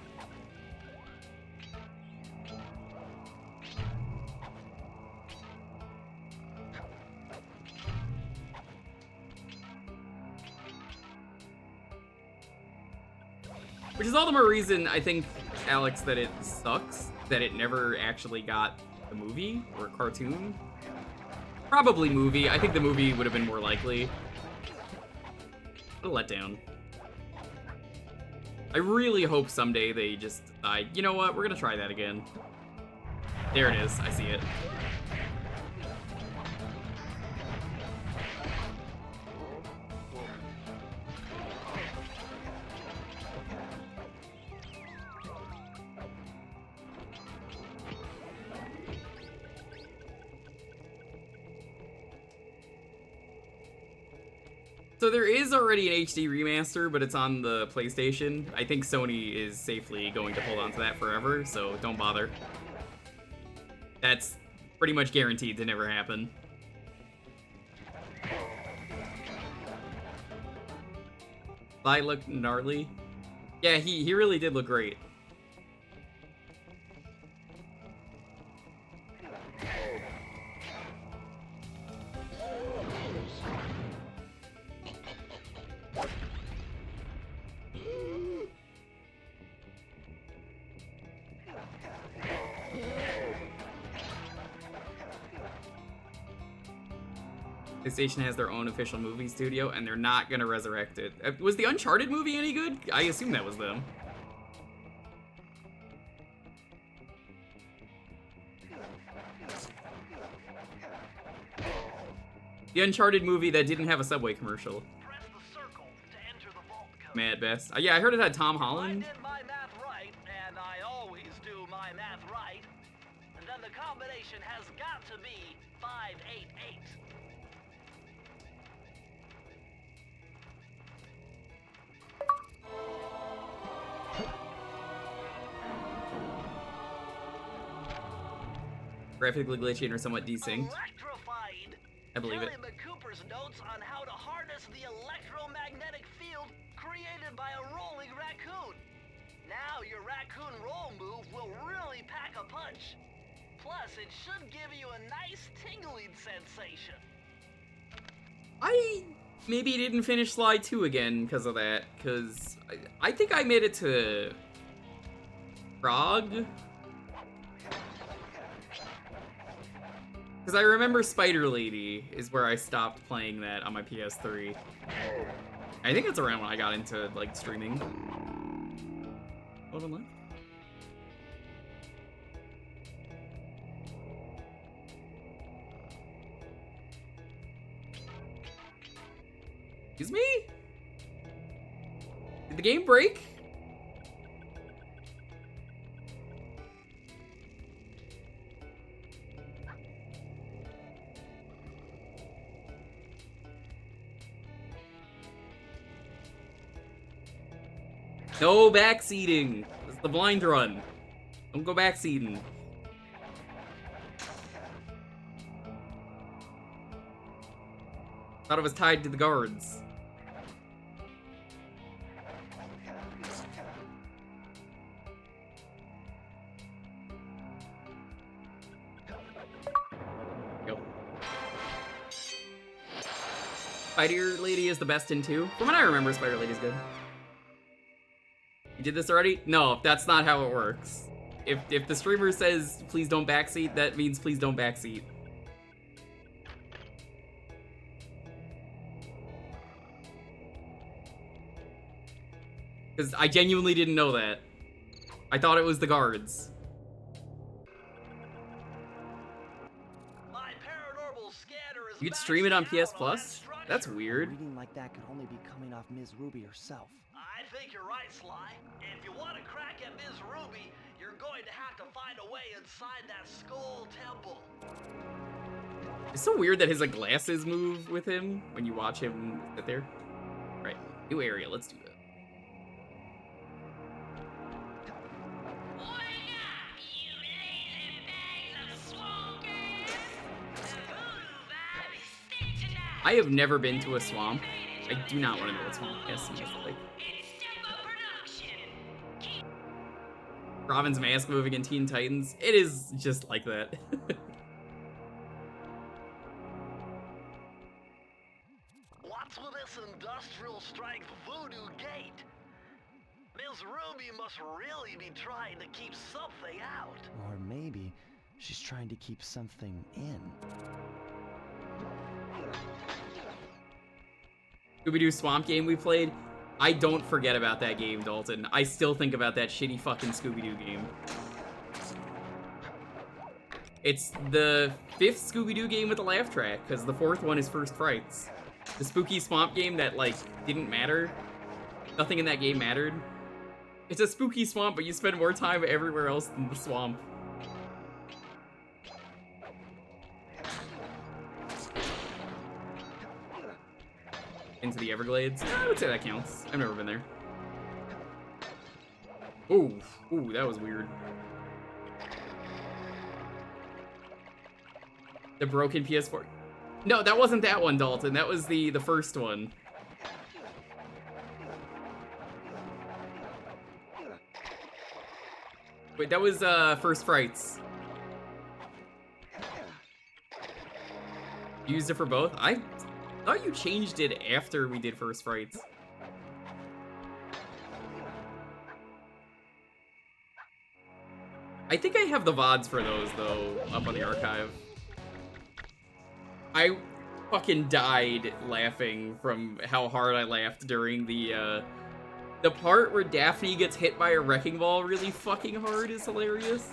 [SPEAKER 1] Which is all the more reason, I think, Alex, that it sucks that it never actually got a movie or a cartoon. Probably movie. I think the movie would have been more likely. What a letdown. I really hope someday they just decide, you know what, we're gonna try that again. There it is, I see it. So there is already an HD remaster, but it's on the PlayStation. I think Sony is safely going to hold on to that forever, so don't bother. That's pretty much guaranteed to never happen. I look gnarly. Yeah, he really did look great. PlayStation has their own official movie studio, and they're not gonna resurrect it. Was the Uncharted movie any good? I assume that was them. The Uncharted movie that didn't have a Subway commercial.
[SPEAKER 3] Press the circle to enter the vault code.
[SPEAKER 1] Mad Best. Yeah, I heard it had Tom
[SPEAKER 3] I
[SPEAKER 1] Holland.
[SPEAKER 3] did my math right, and I always do my math right. And then the combination has got to be 588.
[SPEAKER 1] Graphically glitchy and are somewhat desynced.
[SPEAKER 3] Electrified.
[SPEAKER 1] I believe it.
[SPEAKER 3] Kelly McCooper's notes on how to harness the electromagnetic field created by a rolling raccoon. Now your raccoon roll move will really pack a punch. Plus, it should give you a nice tingling sensation.
[SPEAKER 1] I maybe didn't finish Slide 2 again because of that, because I think I made it to Prague. Because I remember Spider Lady is where I stopped playing that on my PS3. I think that's around when I got into, like, streaming. Hold on, left. Excuse me? Did the game break? No backseating. This is the blind run. Don't go backseating. Thought it was tied to the guards. Go. Spider Lady is the best in 2. From what I remember, Spider Lady's good. You did this already? No, that's not how it works. If the streamer says, please don't backseat, that means please don't backseat. Because I genuinely didn't know that. I thought it was the guards.
[SPEAKER 3] My paranormal scanner is
[SPEAKER 1] You could stream it on
[SPEAKER 3] maxing
[SPEAKER 1] PS
[SPEAKER 3] out
[SPEAKER 1] Plus?
[SPEAKER 3] instruction.
[SPEAKER 1] That's weird.
[SPEAKER 5] Reading like that could only be coming off Ms. Ruby herself.
[SPEAKER 3] I think you're right, Sly. If you want to crack at Ms. Ruby, you're going to have to find a way inside that skull temple.
[SPEAKER 1] It's so weird that his like glasses move with him when you watch him sit there. Right, new area, let's do that. I have never been to a swamp. I do not want to know what swamp is like. Robin's mask moving in Teen Titans. It is just like that.
[SPEAKER 3] What's with this industrial strength voodoo gate? Ms. Ruby must really be trying to keep something out.
[SPEAKER 5] Or maybe she's trying to keep something in.
[SPEAKER 1] Scooby-Doo swamp game we played. I don't forget about that game, Dalton. I still think about that shitty fucking Scooby-Doo game. It's the 5th Scooby-Doo game with a laugh track, because the 4th one is First Frights. The spooky swamp game that, like, didn't matter. Nothing in that game mattered. It's a spooky swamp, but you spend more time everywhere else than the swamp. Into the Everglades. I would say that counts. I've never been there. Ooh, that was weird. The broken PS4. No, that wasn't that one, Dalton. That was the first one. Wait, that was First Frights. You used it for both? I thought you changed it after we did First Frights. I think I have the VODs for those, though, up on the archive. fucking died laughing from how hard I laughed during the part where Daphne gets hit by a wrecking ball really fucking hard is hilarious.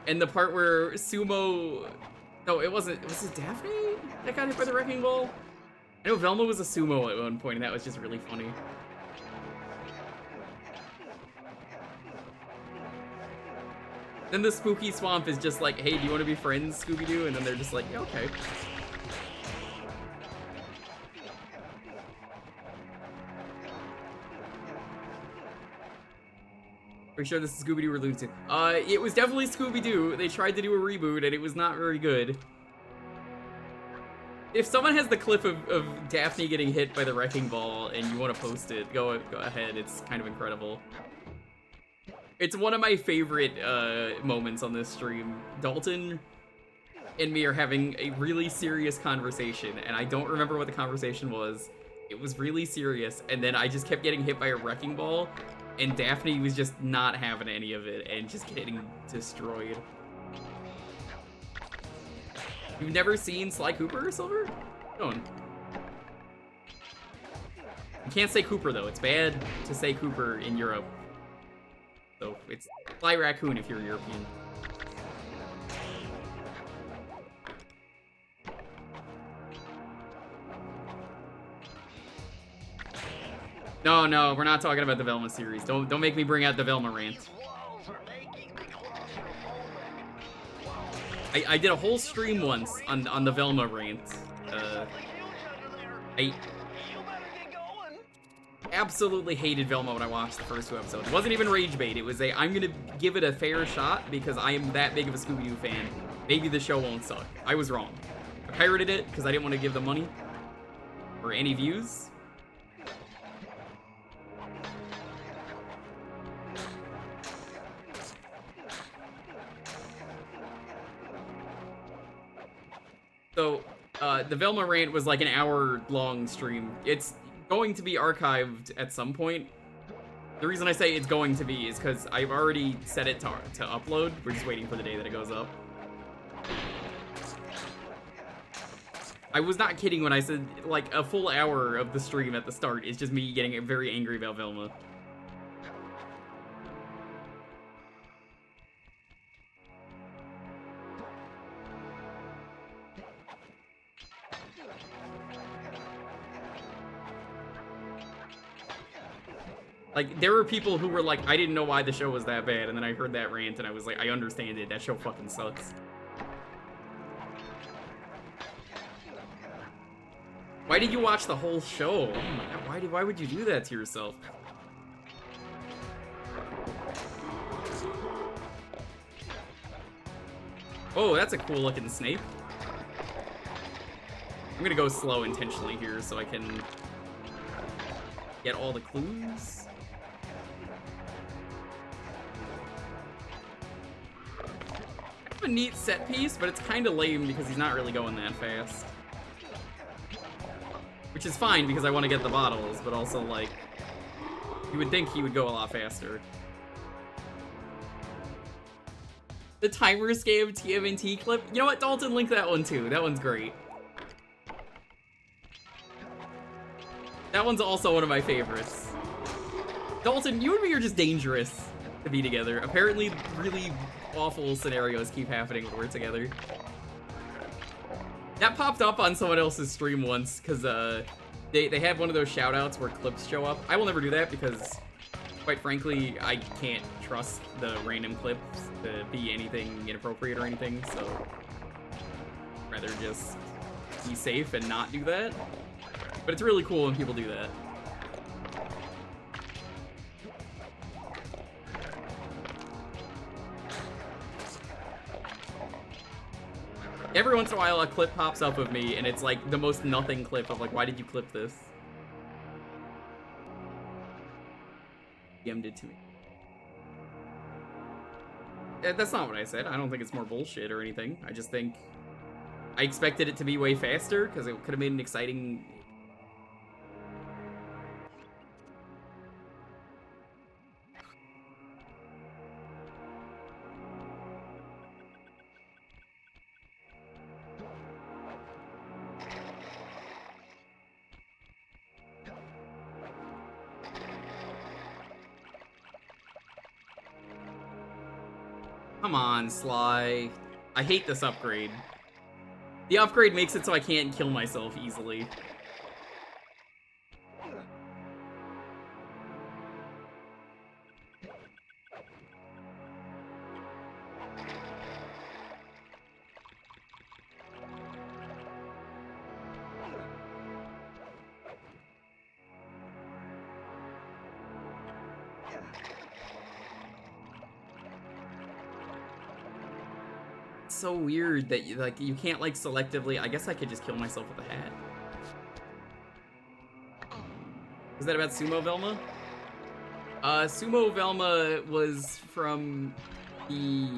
[SPEAKER 1] And the part where Sumo... No, it wasn't... Was it Daphne that got hit by the wrecking ball? I know Velma was a sumo at one point, and that was just really funny. Then the spooky swamp is just like, hey, do you want to be friends, Scooby-Doo? And then they're just like, yeah, okay. Are you sure this is Scooby-Doo or Looney Tunes? It was definitely Scooby-Doo. They tried to do a reboot, and it was not very good. If someone has the clip of Daphne getting hit by the wrecking ball and you want to post it, go ahead. It's kind of incredible. It's one of my favorite moments on this stream. Dalton and me are having a really serious conversation, and I don't remember what the conversation was. It was really serious, and then I just kept getting hit by a wrecking ball, and Daphne was just not having any of it and just getting destroyed. You've never seen Sly Cooper, Silver? Go on. You can't say Cooper, though. It's bad to say Cooper in Europe. So it's Sly Raccoon if you're European. No, we're not talking about the Velma series. Don't make me bring out the Velma rant. I did a whole stream once on the Velma rant. I absolutely hated Velma when I watched the first 2 episodes. It wasn't even rage bait. It was I'm gonna give it a fair shot because I am that big of a Scooby-Doo fan. Maybe the show won't suck. I was wrong. I pirated it because I didn't want to give them money or any views. So, the Velma rant was like an hour-long stream. It's going to be archived at some point. The reason I say it's going to be is because I've already set it to upload. We're just waiting for the day that it goes up. I was not kidding when I said, like, a full hour of the stream at the start is just me getting very angry about Velma. Like, there were people who were like, I didn't know why the show was that bad, and then I heard that rant, and I was like, I understand it. That show fucking sucks. Why did you watch the whole show? Oh my god, why would you do that to yourself? Oh, that's a cool looking snake. I'm gonna go slow intentionally here so I can get all the clues. A neat set piece, but it's kind of lame because he's not really going that fast. Which is fine because I want to get the bottles, but also, like, you would think he would go a lot faster. The Timers game TMNT clip? You know what, Dalton, link that one too. That one's great. That one's also one of my favorites. Dalton, you and me are just dangerous to be together. Apparently, really awful scenarios keep happening when we're together. That popped up on someone else's stream once, because they had one of those shoutouts where clips show up. I will never do that, because, quite frankly, I can't trust the random clips to be anything inappropriate or anything, so I'd rather just be safe and not do that. But it's really cool when people do that. Every once in a while, a clip pops up of me, and it's like the most nothing clip of like, why did you clip this? DM'd it to me. That's not what I said. I don't think it's more bullshit or anything. I just think I expected it to be way faster because it could have made an exciting. Come on, Sly. I hate this upgrade. The upgrade makes it so I can't kill myself easily. So weird that you can't like selectively. I guess I could just kill myself with a hat. Was that about Sumo Velma? Sumo Velma was from the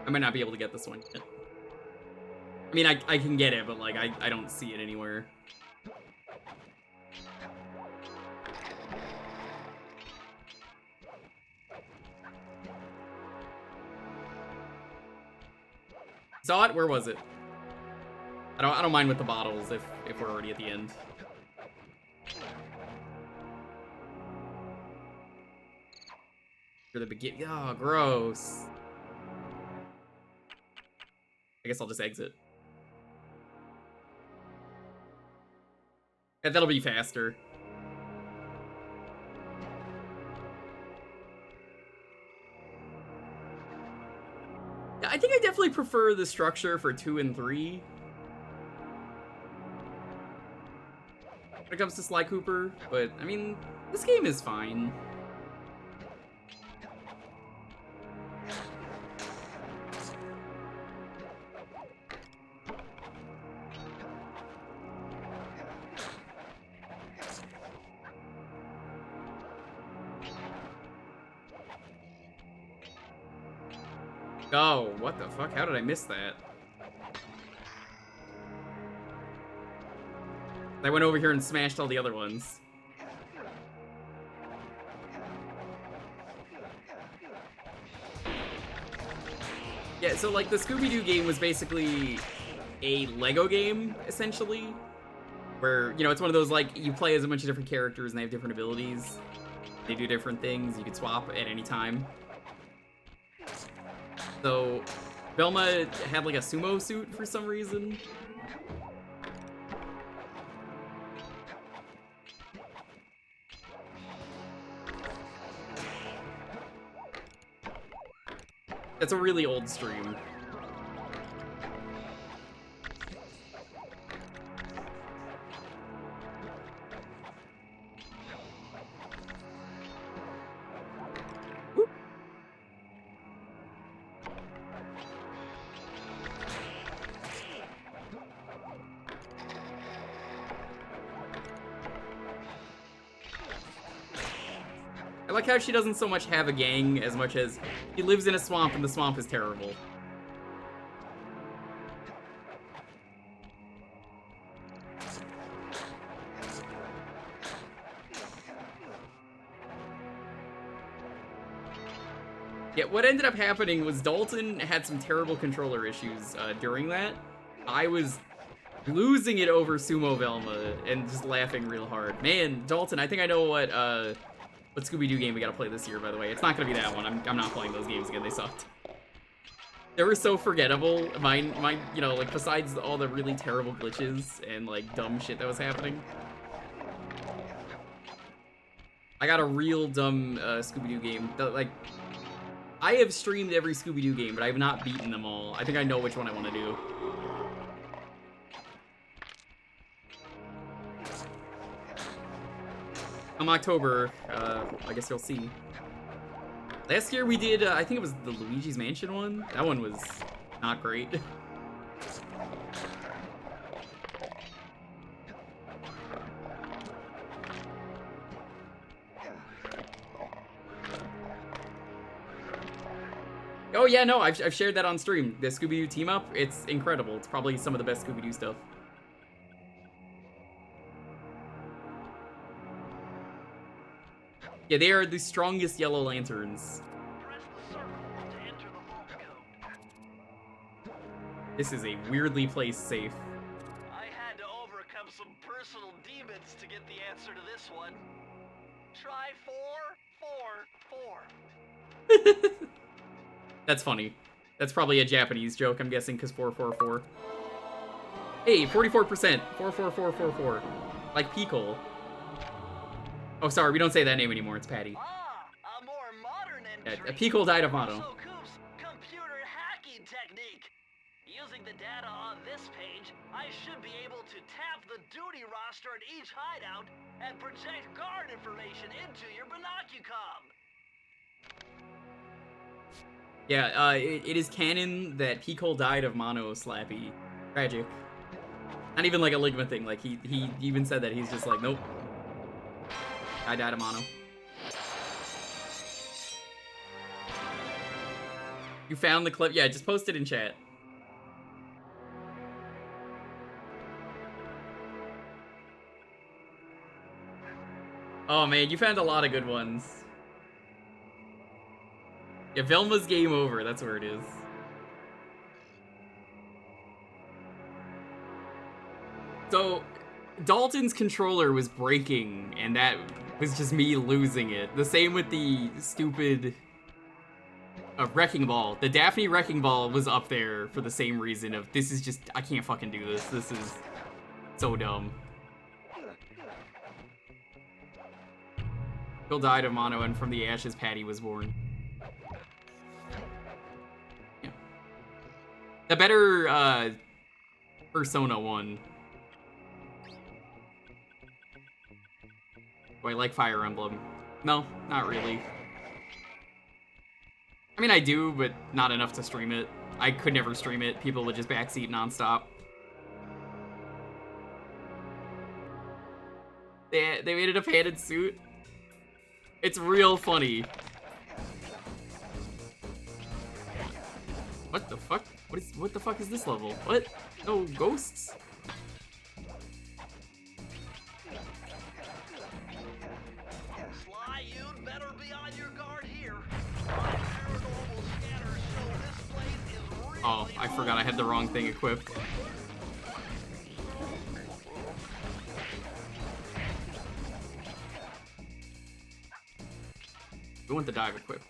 [SPEAKER 1] I might not be able to get this one yet. I mean, I can get it, but like I don't see it anywhere. Saw it? Where was it? I don't mind with the bottles if we're already at the end. For the beginning. Oh, gross. I guess I'll just exit. And that'll be faster. Yeah, I think I definitely prefer the structure for 2 and 3. When it comes to Sly Cooper, but I mean, this game is fine. Oh, what the fuck? How did I miss that? I went over here and smashed all the other ones. Yeah, so like the Scooby-Doo game was basically a Lego game, essentially. Where, you know, it's one of those like, you play as a bunch of different characters and they have different abilities. They do different things, you can swap at any time. So, Velma had like a sumo suit for some reason. That's a really old stream. I like how she doesn't so much have a gang as much as she lives in a swamp and the swamp is terrible. Yeah, what ended up happening was Dalton had some terrible controller issues during that. I was losing it over Sumo Velma and just laughing real hard. Man, Dalton, I think I know what Scooby-Doo game we gotta play this year, by the way. It's not gonna be that one. I'm not playing those games again. They sucked. They were so forgettable. Mine, you know, like, besides all the really terrible glitches and, like, dumb shit that was happening. I got a real dumb Scooby-Doo game. Like, I have streamed every Scooby-Doo game, but I have not beaten them all. I think I know which one I want to do. Come October, I guess you'll see. Last year we did, I think it was the Luigi's Mansion one. That one was not great. Oh yeah, no, I've shared that on stream. The Scooby-Doo team up, it's incredible. It's probably some of the best Scooby-Doo stuff. Yeah, they are the strongest Yellow Lanterns.
[SPEAKER 3] Press the
[SPEAKER 1] This is a weirdly placed safe.
[SPEAKER 3] I had to overcome some personal demons to get the answer to this one. Try 4, 4, 4.
[SPEAKER 1] That's funny. That's probably a Japanese joke, I'm guessing, because 444. Hey, 44%. 44444. Like Peekle. Oh, sorry, we don't say that name anymore. It's Patty.
[SPEAKER 3] Ah, a more modern entry.
[SPEAKER 1] Yeah, Peekle died of mono.
[SPEAKER 3] So, Coops, computer hacking technique. Using the data on this page, I should be able to tap the duty roster at each hideout and project guard information into your binocucom.
[SPEAKER 1] Yeah, it is canon that Peekle died of mono, Slappy. Tragic. Not even like a Ligma thing. Like, he even said that. He's just like, nope. I died of mono. You found the clip? Yeah, just post it in chat. Oh man, you found a lot of good ones. Yeah, Velma's game over, that's where it is. So, Dalton's controller was breaking, and that was just me losing it. The same with the stupid Wrecking Ball. The Daphne Wrecking Ball was up there for the same reason of, this is just, I can't fucking do this. This is so dumb. Phil died of mono, and from the ashes, Patty was born. Yeah. The better, Persona 1. Do I like Fire Emblem? No, not really. I mean, I do, but not enough to stream it. I could never stream it. People would just backseat nonstop. They made it a padded suit. It's real funny. What the fuck? What the fuck is this level? What? No ghosts?
[SPEAKER 3] Sly, you'd better be on your guard here. My paranormal scanners show this place is really
[SPEAKER 1] Oh, I forgot I had the wrong thing equipped. We want the dive equipped.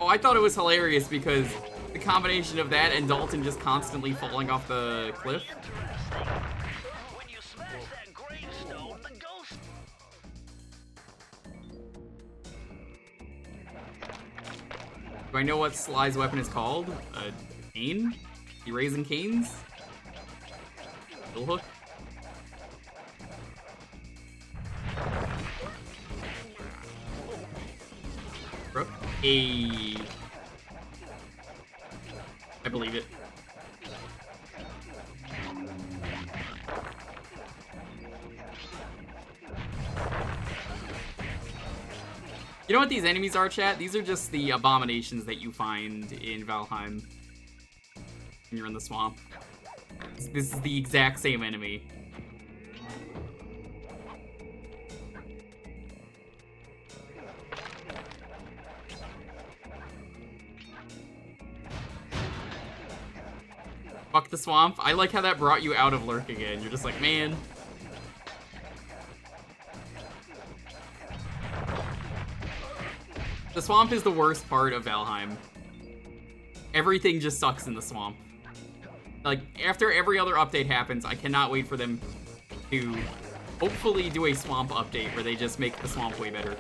[SPEAKER 1] Oh, I thought it was hilarious because the combination of that and Dalton just constantly falling off the cliff.
[SPEAKER 3] interesting. When you smash that gravestone, the ghost...
[SPEAKER 1] Do I know what Sly's weapon is called? A cane? You raising canes? Bill hook? Brooke? Hey. I believe it. You know what these enemies are, chat? These are just the abominations that you find in Valheim when you're in the swamp. This is the exact same enemy. Fuck the swamp. I like how that brought you out of Lurk again. You're just like, man. The swamp is the worst part of Valheim. Everything just sucks in the swamp. Like, after every other update happens, I cannot wait for them to hopefully do a swamp update where they just make the swamp way better.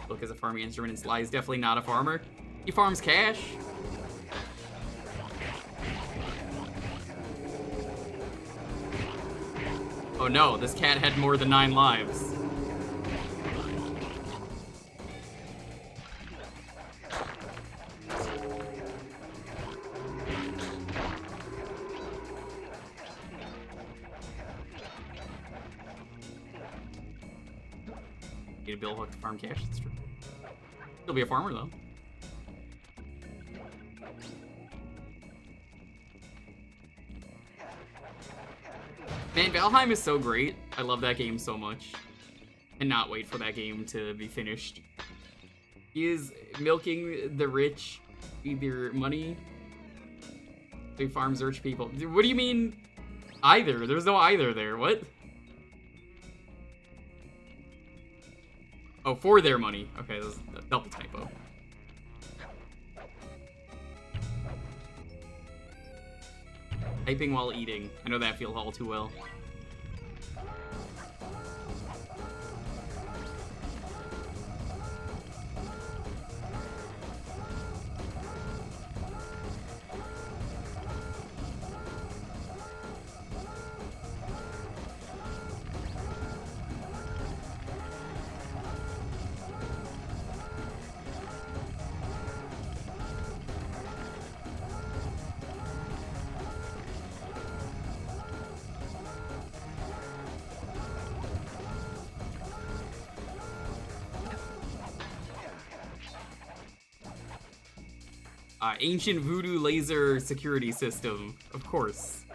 [SPEAKER 1] Look, as a farming instrument, and Sly is definitely not a farmer. He farms cash. Oh no, this cat had more than 9 lives. Need a bill hook to farm cash, that's true. He'll be a farmer though. Man, Valheim is so great. I love that game so much. Cannot wait for that game to be finished. He is milking the rich, either money. They farms rich people. What do you mean either? There's no either there. What? Oh, for their money. Okay, that's a double typo. Typing while eating. I know that feels all too well. Ancient voodoo laser security system, of course.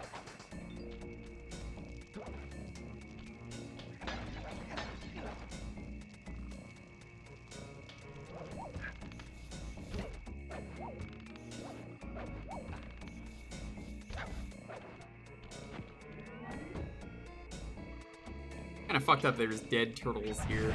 [SPEAKER 1] Kinda fucked up there's dead turtles here.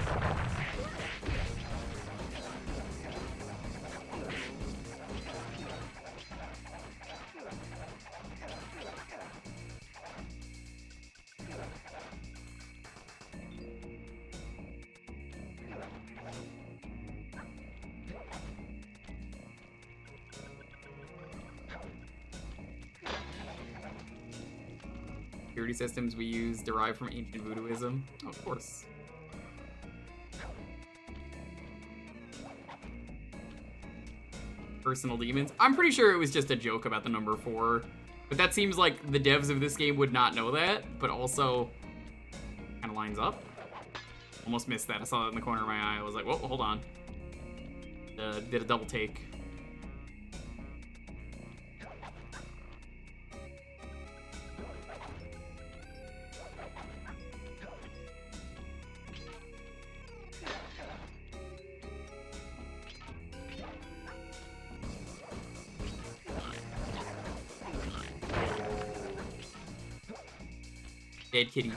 [SPEAKER 1] Security systems we use derive from ancient voodooism. Oh, of course. Personal demons. I'm pretty sure it was just a joke about the number 4, but that seems like the devs of this game would not know that, but also kind of lines up. Almost missed that. I saw that in the corner of my eye. I was like, whoa, hold on. Did a double take. Dead kitty.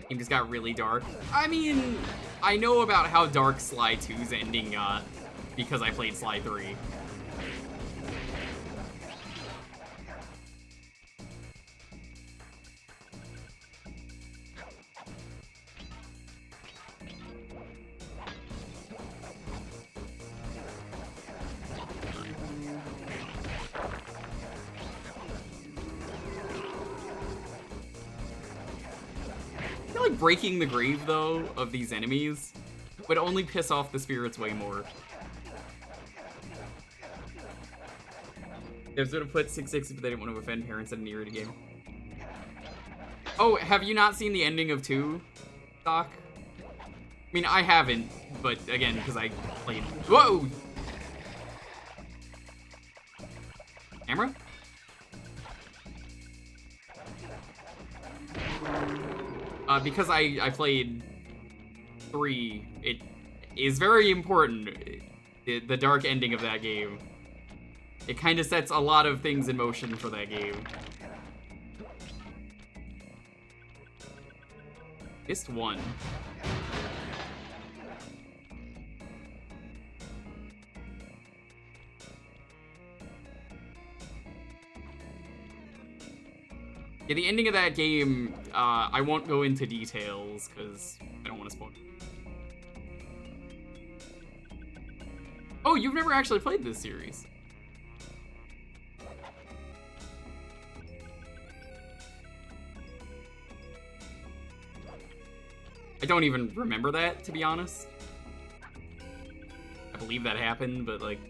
[SPEAKER 1] Game just got really dark. I mean, I know about how dark Sly 2's ending got because I played Sly 3. Breaking the grave, though, of these enemies would only piss off the spirits way more. They would have put 660, but they didn't want to offend parents at an era game. Oh, have you not seen the ending of 2, Doc? I mean, I haven't, but again, because I played... Whoa! Camera? Because I played 3, it is very important, the dark ending of that game. It kind of sets a lot of things in motion for that game. Missed 1. Yeah, the ending of that game, I won't go into details, because I don't want to spoil it. Oh, you've never actually played this series. I don't even remember that, to be honest. I believe that happened, but, like...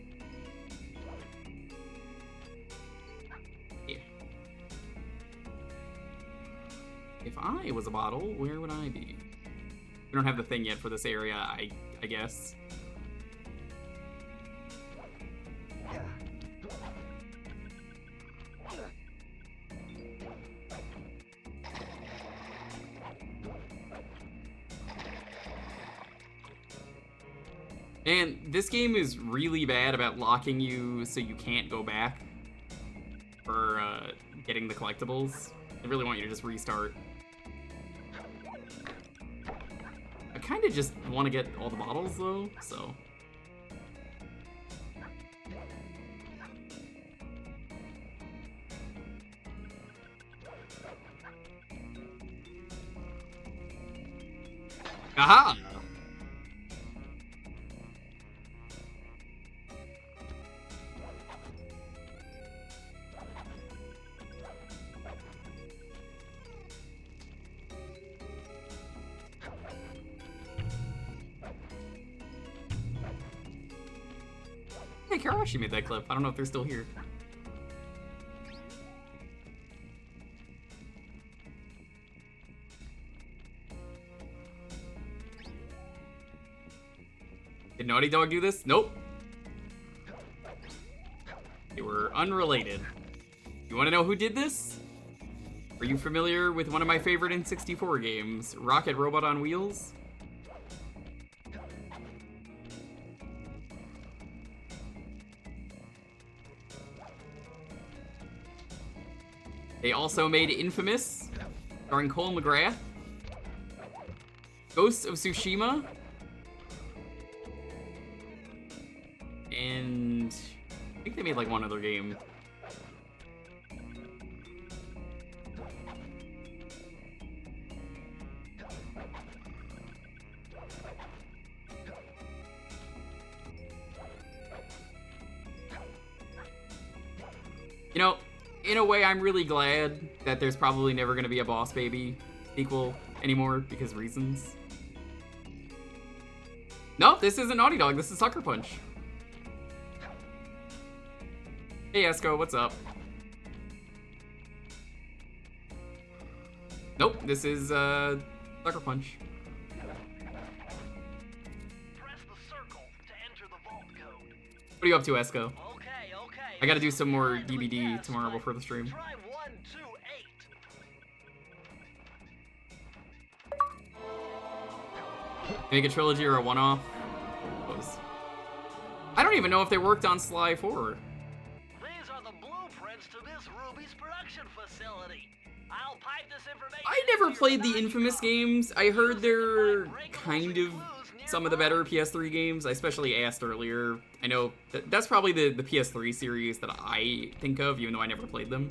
[SPEAKER 1] If I was a bottle, where would I be? We don't have the thing yet for this area, I guess. And this game is really bad about locking you so you can't go back for getting the collectibles. They really want you to just restart. I kind of just want to get all the bottles though, so. Aha! Hey, Karashi made that clip. I don't know if they're still here. Did Naughty Dog do this? Nope. They were unrelated. You want to know who did this? Are you familiar with one of my favorite N64 games, Rocket Robot on Wheels? They also made Infamous, starring Cole McGrath, Ghosts of Tsushima, and I think they made like one other game. You know, in a way, I'm really glad that there's probably never going to be a Boss Baby sequel anymore because reasons. Nope, this isn't Naughty Dog. This is Sucker Punch. Hey, Esco, what's up? Nope, this is Sucker Punch.
[SPEAKER 3] Press the circle to enter the vault code.
[SPEAKER 1] What are you up to, Esco?
[SPEAKER 3] Okay, okay.
[SPEAKER 1] I gotta do some more DBD tomorrow before the stream.
[SPEAKER 3] Try 128.
[SPEAKER 1] Make a trilogy or a one-off? I don't even know if they worked on Sly 4.
[SPEAKER 3] These are the blueprints to Miss Ruby's production facility. I'll pipe this information.
[SPEAKER 1] I never played the Infamous games. I heard they're kind of some of the better PS3 games. I especially asked earlier. I know that's probably the PS3 series that I think of, even though I never played them.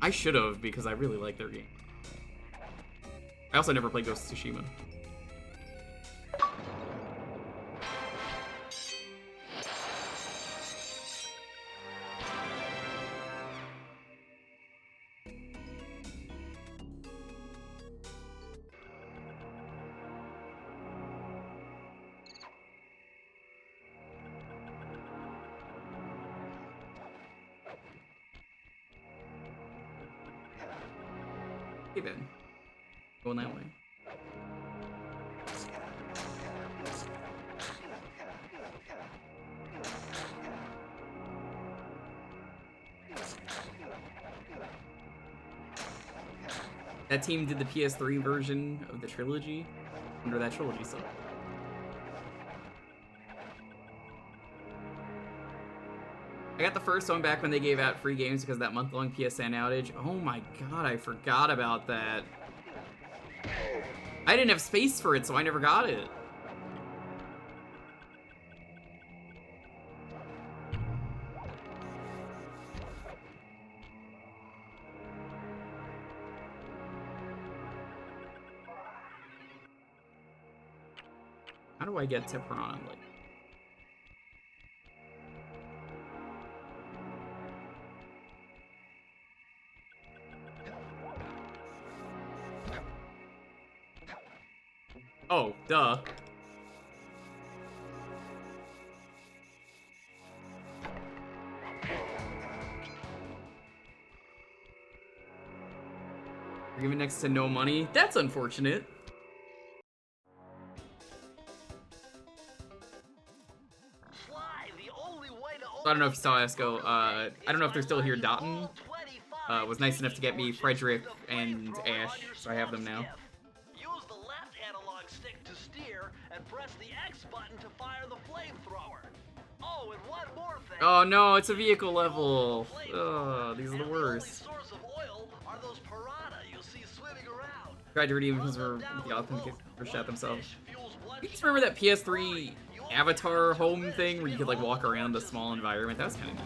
[SPEAKER 1] I should have, because I really like their game. I also never played Ghost of Tsushima. Hey then, going that way. That team did the PS3 version of the trilogy under that trilogy sub. I got the first one back when they gave out free games because of that month-long PSN outage. Oh my god, I forgot about that. I didn't have space for it, so I never got it. How do I get to Piranha Lake? Oh, duh. You're giving next to no money? That's unfortunate. I don't know if you saw Esco. I don't know if they're still here. Dotton was nice enough to get me Frederick and Ash, so I have them now.
[SPEAKER 3] Use the left analog stick to steer and press the X button to fire the flamethrower. Oh, and one more thing.
[SPEAKER 1] Oh no, it's a vehicle level. Oh, these are the worst.
[SPEAKER 3] The only source of oil are those piranha you see swimming around.
[SPEAKER 1] Tried to redeem him for the authentic or shot themselves. You just remember that PS3 avatar home thing where you could like walk around a small environment? That was kind of neat.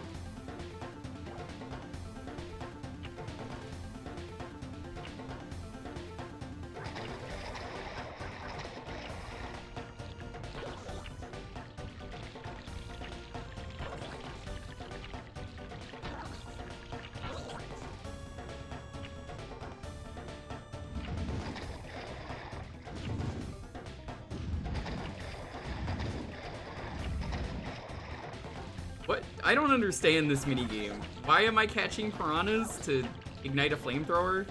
[SPEAKER 1] What? I don't understand this minigame. Why am I catching piranhas to ignite a flamethrower?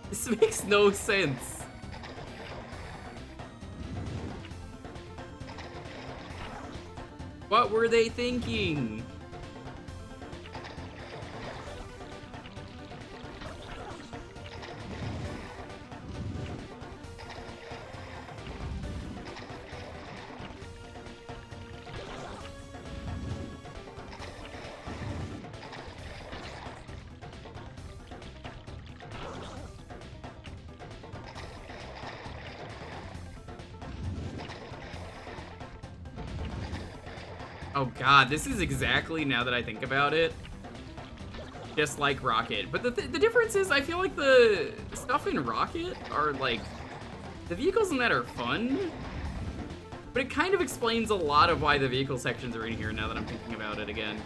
[SPEAKER 1] This makes no sense. What were they thinking? Oh god, this is exactly, now that I think about it, just like Rocket. But the difference is, I feel like the stuff in Rocket are like, the vehicles in that are fun, but it kind of explains a lot of why the vehicle sections are in here now that I'm thinking about it again.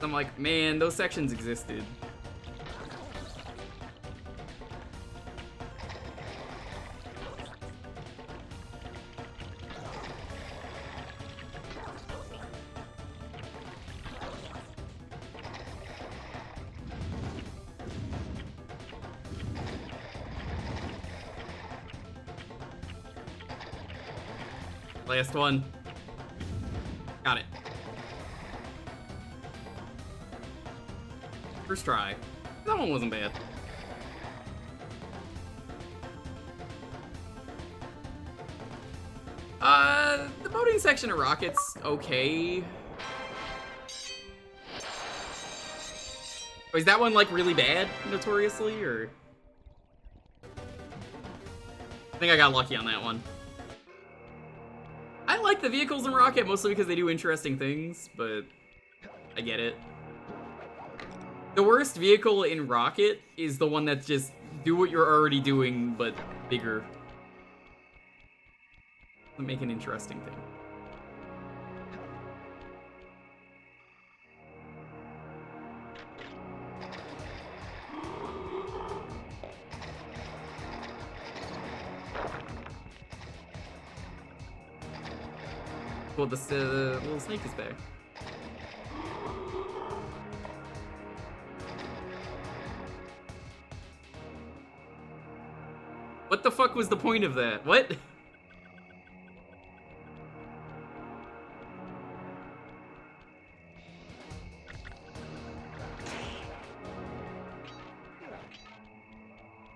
[SPEAKER 1] I'm like, man, those sections existed. Last one. Got it. First try. That one wasn't bad. The boating section of Rocket's okay. Oh, is that one like really bad, notoriously, or? I think I got lucky on that one. I like the vehicles in Rocket mostly because they do interesting things, but I get it. The worst vehicle in Rocket is the one that's just do what you're already doing, but bigger. To make an interesting thing. Well, the little snake is there. What the fuck was the point of that? What?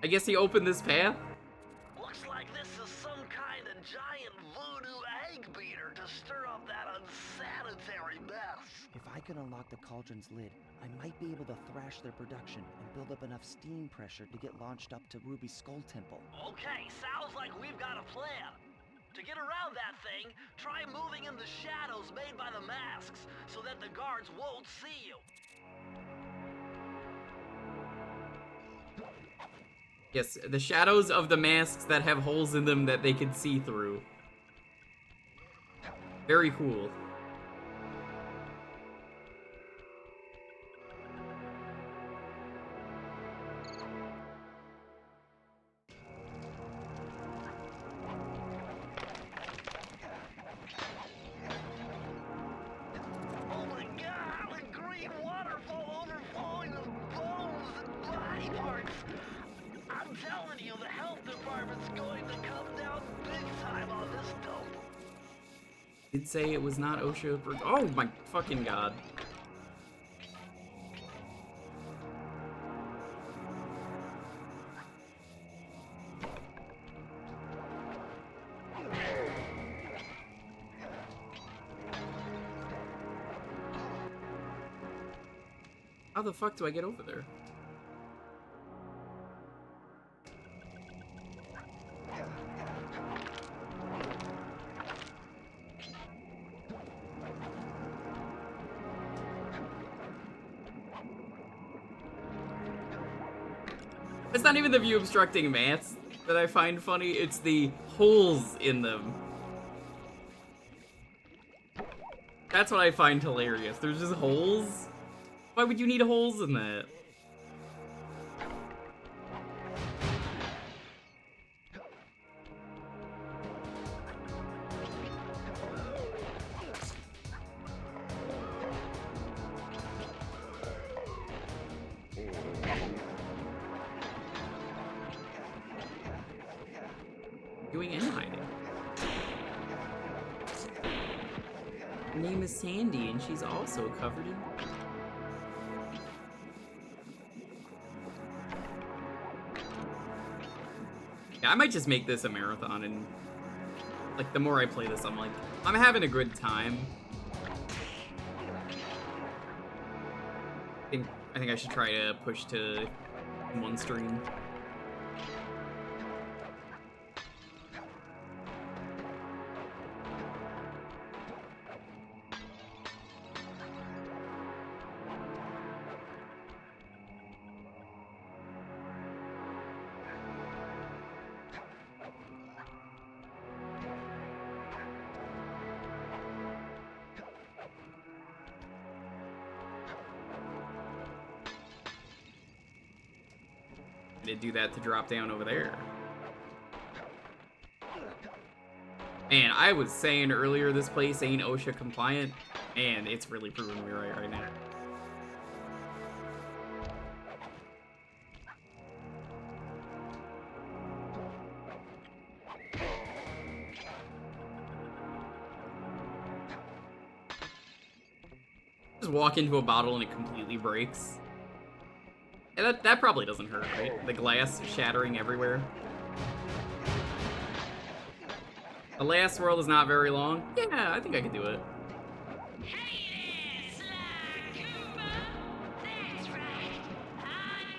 [SPEAKER 1] I guess he opened this path?
[SPEAKER 3] Looks like this is some kind of giant voodoo egg beater to stir up that unsanitary mess.
[SPEAKER 5] If I can unlock the cauldron's lid, I might be able to thrash their production and build up enough steam pressure to get launched up to Ruby's Skull Temple.
[SPEAKER 3] Okay, sounds like we've got a plan. To get around that thing, try moving in the shadows made by the masks so that the guards won't see you.
[SPEAKER 1] Yes, the shadows of the masks that have holes in them that they can see through. Very cool.
[SPEAKER 3] Oh my god, the green waterfall overflowing with bones and body parts. I'm telling you, the health department's going to come down big time on this dope.
[SPEAKER 1] Did say it was not OSHA. Oh my fucking god. How the fuck do I get over there? It's not even the view obstructing mats that I find funny, it's the holes in them. That's what I find hilarious. There's just holes? Why would you need holes in that? Doing and hiding. Her name is Sandy, and she's also covered in... Yeah, I might just make this a marathon, and... like, the more I play this, I'm like, I'm having a good time. I think I should try to push to one stream. To do that to drop down over there. Man, I was saying earlier this place ain't OSHA compliant, and it's really proving me right now. Just walk into a bottle and it completely breaks. Yeah, that probably doesn't hurt, right? The glass shattering everywhere. The last world is not very long. Yeah, I think I can do it.
[SPEAKER 6] Hey there, Sly Cooper. That's right. I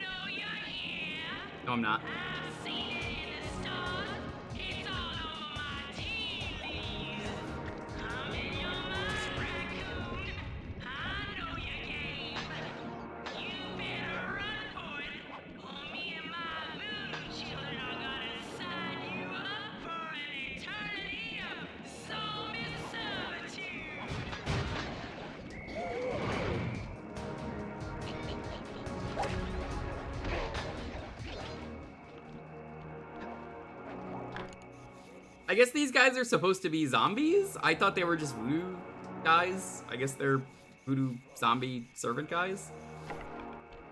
[SPEAKER 6] know you're here.
[SPEAKER 1] No, I'm not.
[SPEAKER 6] I've seen it in the stores. It's all over my tea leaves. I'm in your mind, raccoon. I know your game. You better run for it, or me and my moon children are gonna sign you up for an eternity of soul servitude.
[SPEAKER 1] I guess these guys are supposed to be zombies? I thought they were just voodoo guys. I guess they're voodoo zombie servant guys.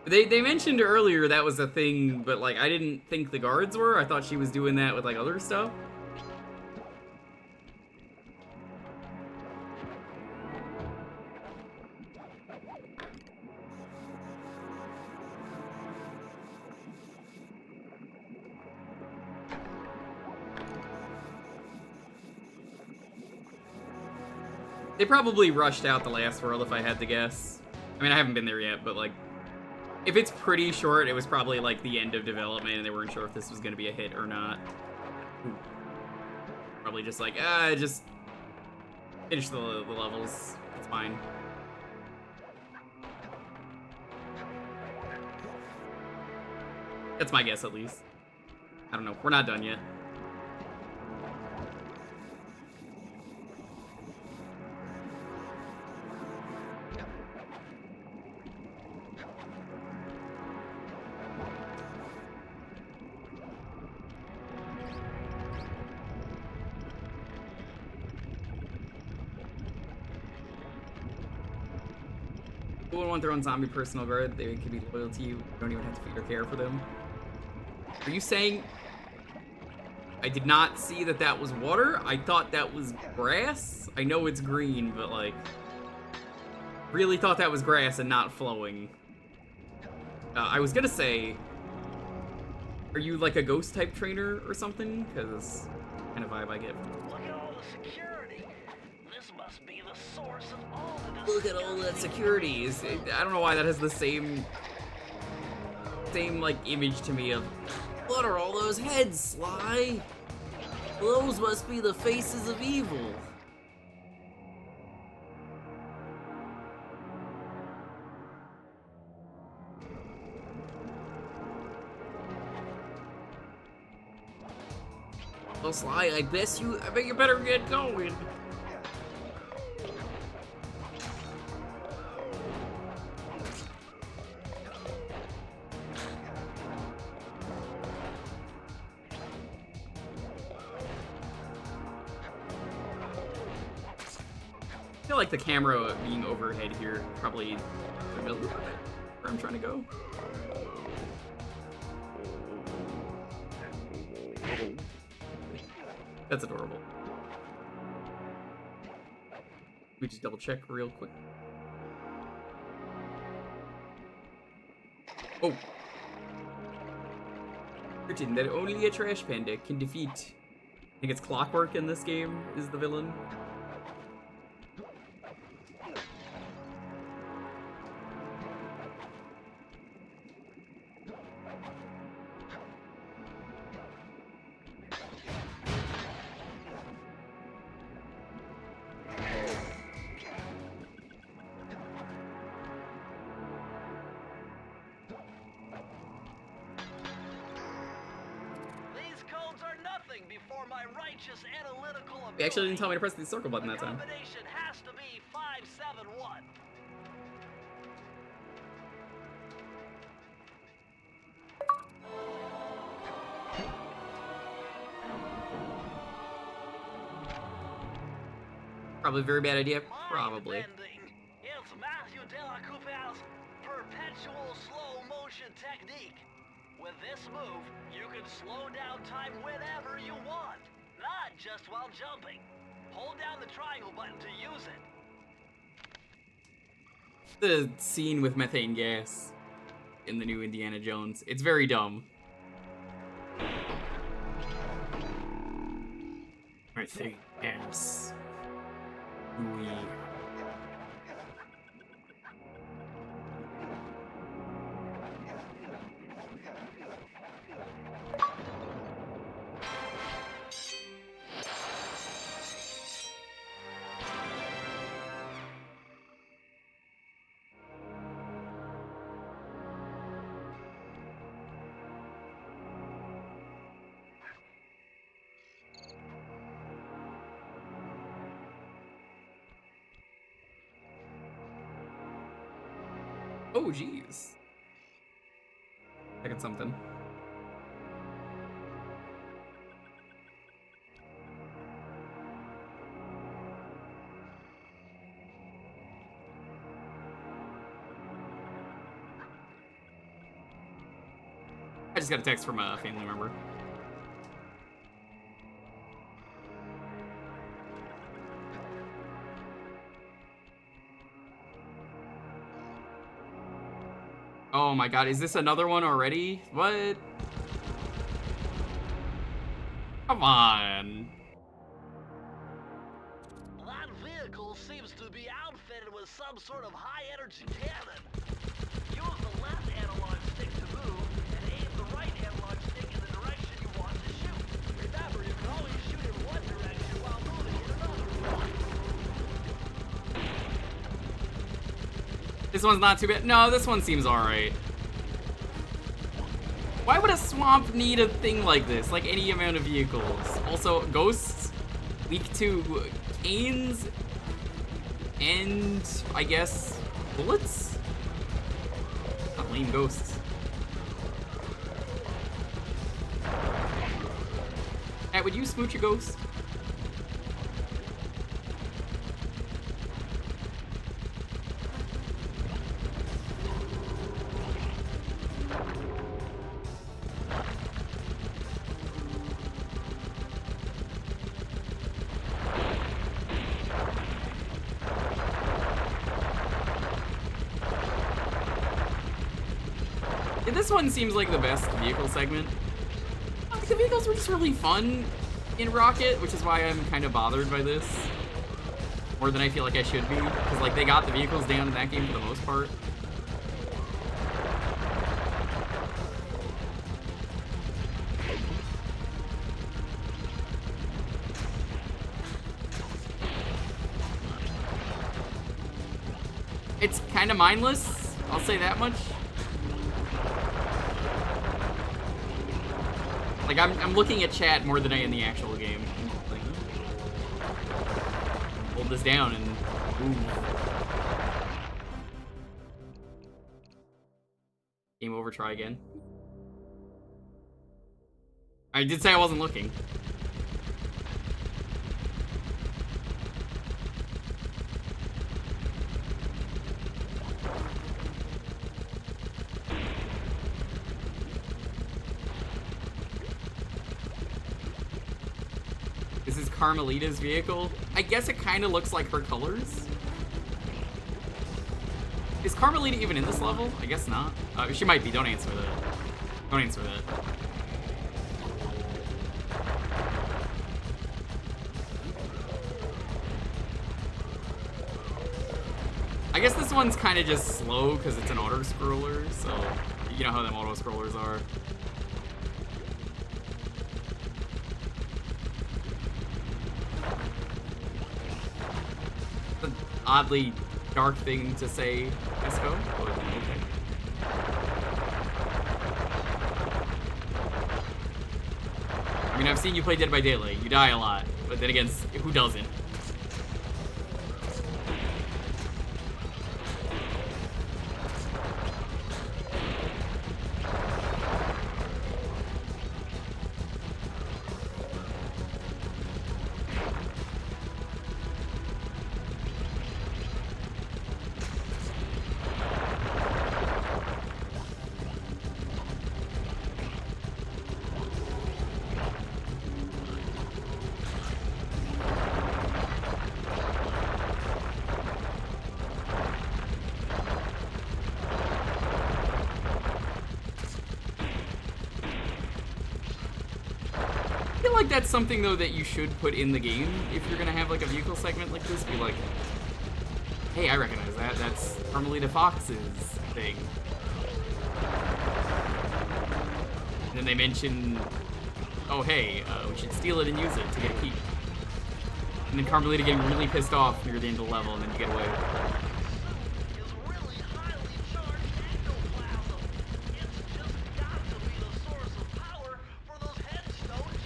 [SPEAKER 1] They mentioned earlier that was a thing, but like I didn't think the guards were. I thought she was doing that with like other stuff. They probably rushed out the last world if I had to guess. I mean, I haven't been there yet, but like, if it's pretty short, it was probably like the end of development and they weren't sure if this was gonna be a hit or not. Ooh. Probably just like, just finish the levels. It's fine. That's my guess, at least. I don't know. We're not done yet. Who would want their own zombie personal guard? They can be loyal to you. You don't even have to feed or care for them. Are you saying... I did not see that that was water? I thought that was grass? I know it's green, but like... really thought that was grass and not flowing. I was gonna say... Are you like a ghost type trainer or something? Because kind of vibe I get.
[SPEAKER 3] Look at all the security. This must be the source of all the
[SPEAKER 1] Look at all that security. I don't know why that has the same like image to me of, what are all those heads, Sly? Those must be the faces of evil. Well, Sly, I bet you better get going. I feel like the camera being overhead here probably the middle of it, where I'm trying to go. That's adorable. We just double check real quick. Oh. Written that only a trash panda can defeat. I think it's Clockwork in this game is the villain. They actually didn't tell me to press the circle button that time.
[SPEAKER 3] Combination has to be 571.
[SPEAKER 1] Probably a very bad idea. Probably.
[SPEAKER 3] It's Matthew Della Coupe's perpetual slow motion technique. With this move, you can slow down time whenever you want. Not just while jumping. Hold down the triangle button to use it.
[SPEAKER 1] The scene with methane gas in the new Indiana Jones. It's very dumb. Methane gas. We. Oh, jeez. Checking something. I just got a text from a family member. Oh my god, is this another one already? What? Come on.
[SPEAKER 3] That vehicle seems to be outfitted with some sort of high-energy cannon. Use the left analog stick to move, and aim the right analog stick in the direction you want to shoot. Remember, you can always shoot in one direction while moving in another.
[SPEAKER 1] This one's not too bad. No, this one seems alright. Why would a swamp need a thing like this? Like any amount of vehicles. Also, ghosts, weak to canes, and I guess bullets? Not lame ghosts. Hey, would you smooch a ghost? This one seems like the best vehicle segment. The vehicles were just really fun in Rocket, which is why I'm kind of bothered by this. more than I feel like I should be, because like they got the vehicles down in that game for the most part. It's kind of mindless, I'll say that much. Like, I'm looking at chat more than I am the actual game. Like, hold this down and ooh. Game over, try again. I did say I wasn't looking. This is Carmelita's vehicle. I guess it kind of looks like her colors. Is Carmelita even in this level? I guess not. She might be. Don't answer that. Don't answer that. I guess this one's kind of just slow because it's an auto-scroller, so you know how them auto-scrollers are. An oddly dark thing to say, Esco, but okay. I mean, I've seen you play Dead by Daylight. You die a lot, but then again, who doesn't? I feel like that's something though that you should put in the game if you're gonna have like a vehicle segment like this. Be like, hey, I recognize that. That's Carmelita Fox's thing. And then they mention, oh hey, we should steal it and use it to get a key. And then Carmelita getting really pissed off near the end of the level, and then you get away.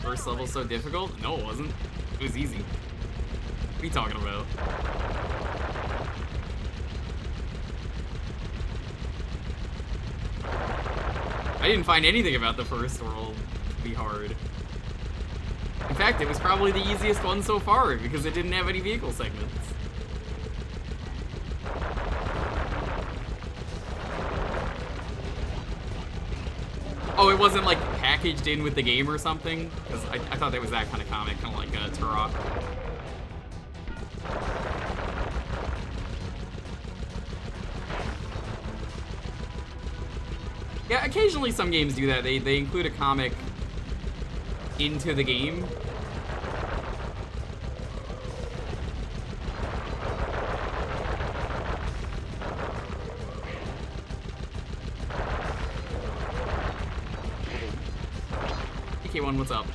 [SPEAKER 1] First level so difficult? No, it wasn't. It was easy. What are you talking about? I didn't find anything about the first world to be hard. In fact, it was probably the easiest one so far because it didn't have any vehicle segments. Oh, it wasn't like packaged in with the game or something? Because I thought that was that kind of comic, kind of like Turok. Yeah, occasionally some games do that. They include a comic into the game. DK1, what's up?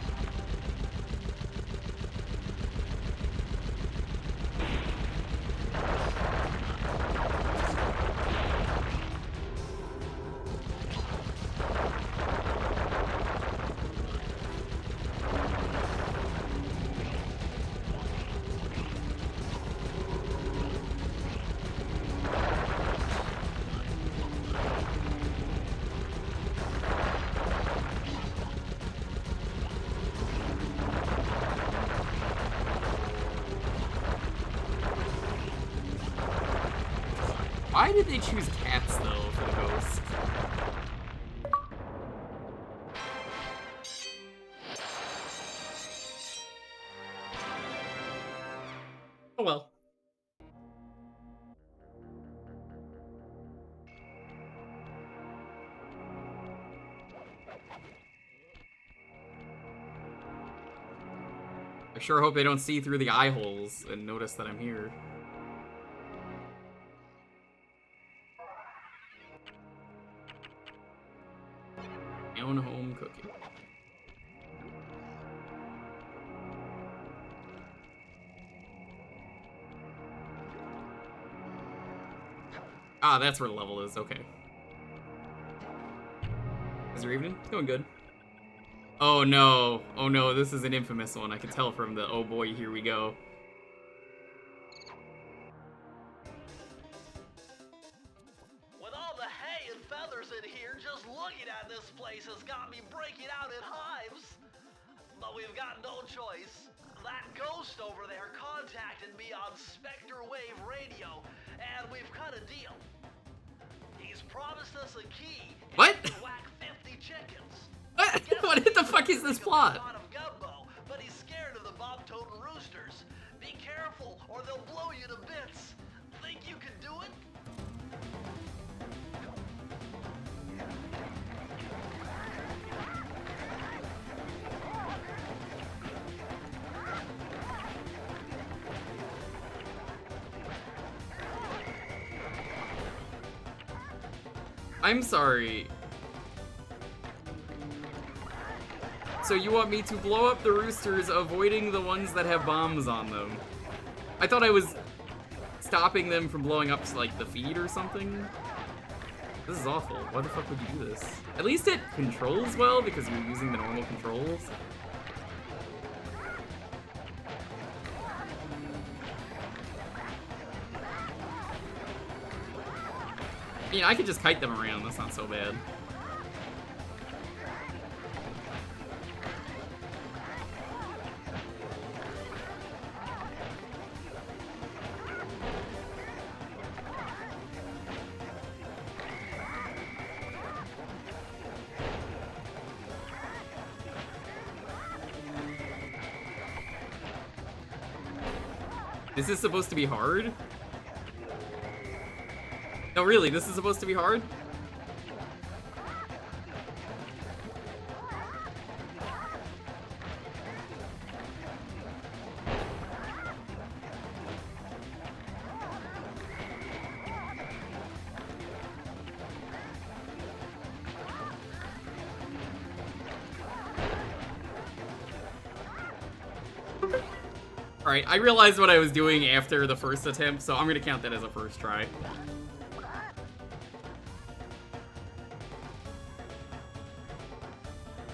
[SPEAKER 1] Why did they choose cats, though, for the ghost? Oh well. I sure hope they don't see through the eye holes and notice that I'm here. Own home cooking. Ah, that's where the level is. Okay. Is your evening? It's going good. Oh no. Oh no, this is an infamous one. I can tell from the oh boy, here we go.
[SPEAKER 3] With all the hay and feathers in here, just looking at this place has got me breaking out in hives. But we've got no choice. That ghost over there contacted me on Spectre Wave Radio, and we've cut a deal. He's promised us a key.
[SPEAKER 1] What?
[SPEAKER 3] To whack 50 chickens.
[SPEAKER 1] What? What the fuck is this plot?
[SPEAKER 3] Gumbo, but he's scared of the bob-toting roosters. Be careful, or they'll blow you to bits. Think you can do it?
[SPEAKER 1] I'm sorry. So you want me to blow up the roosters, avoiding the ones that have bombs on them? I thought I was stopping them from blowing up, like, the feed or something? This is awful. Why the fuck would you do this? At least it controls well, because you're using the normal controls. I mean, I could just kite them around. That's not so bad. Is this supposed to be hard? No, really, this is supposed to be hard? Alright, I realized what I was doing after the first attempt, so I'm gonna count that as a first try.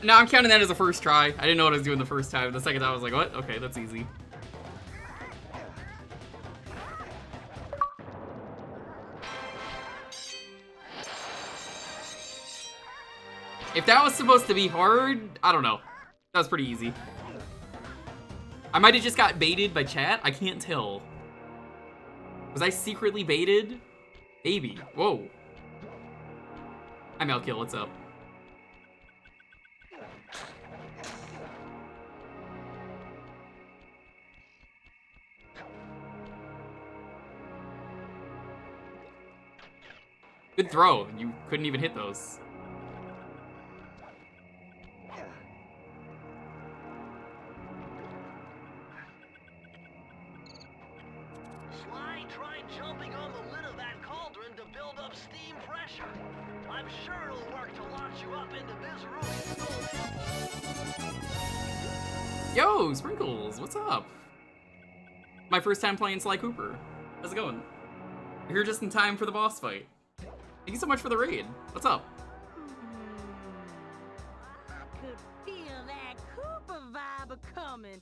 [SPEAKER 1] No, I'm counting that as a first try. I didn't know what I was doing the first time. The second time I was like, what? Okay, that's easy. If that was supposed to be hard, I don't know. That was pretty easy. I might have just got baited by chat. I can't tell. Was I secretly baited? Maybe. Whoa. Hi, Malkill. What's up? Good throw. You couldn't even hit those.
[SPEAKER 3] Sly tried jumping on the lid of that cauldron to build up steam pressure. I'm sure it'll work to launch you up into Miss Ruby's.
[SPEAKER 1] Yo, Sprinkles, what's up? My first time playing Sly Cooper. How's it going? You're here just in time for the boss fight. Thank you so much for the raid. What's up?
[SPEAKER 9] I could feel that Cooper vibe coming.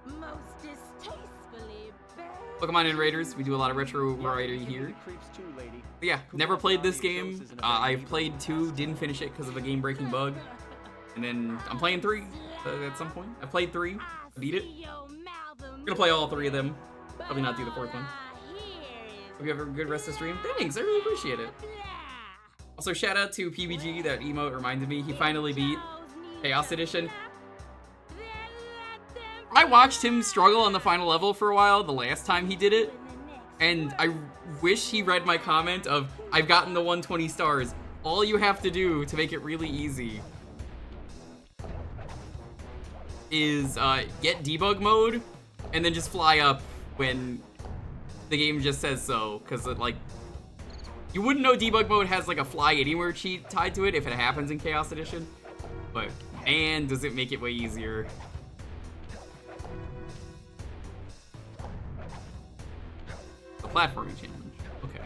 [SPEAKER 9] Most distastefully bad.
[SPEAKER 1] Pokemon and Raiders, we do a lot of retro variety here. But yeah, never played this game. I've played 2, didn't finish it because of a game-breaking bug. And then I'm playing 3 at some point. I played 3, beat it. I'm gonna play all 3 of them. Probably not do the 4th one. Hope you have a good rest of the stream. Thanks, I really appreciate it. Also, shout out to PBG, that emote reminded me. He finally beat Chaos Edition. I watched him struggle on the final level for a while the last time he did it. And I wish he read my comment of, I've gotten the 120 stars. All you have to do to make it really easy is get debug mode, and then just fly up when the game just says so, because like you wouldn't know debug mode has like a fly anywhere cheat tied to it if it happens in Chaos Edition, but man, does it make it way easier. A platforming challenge. Okay.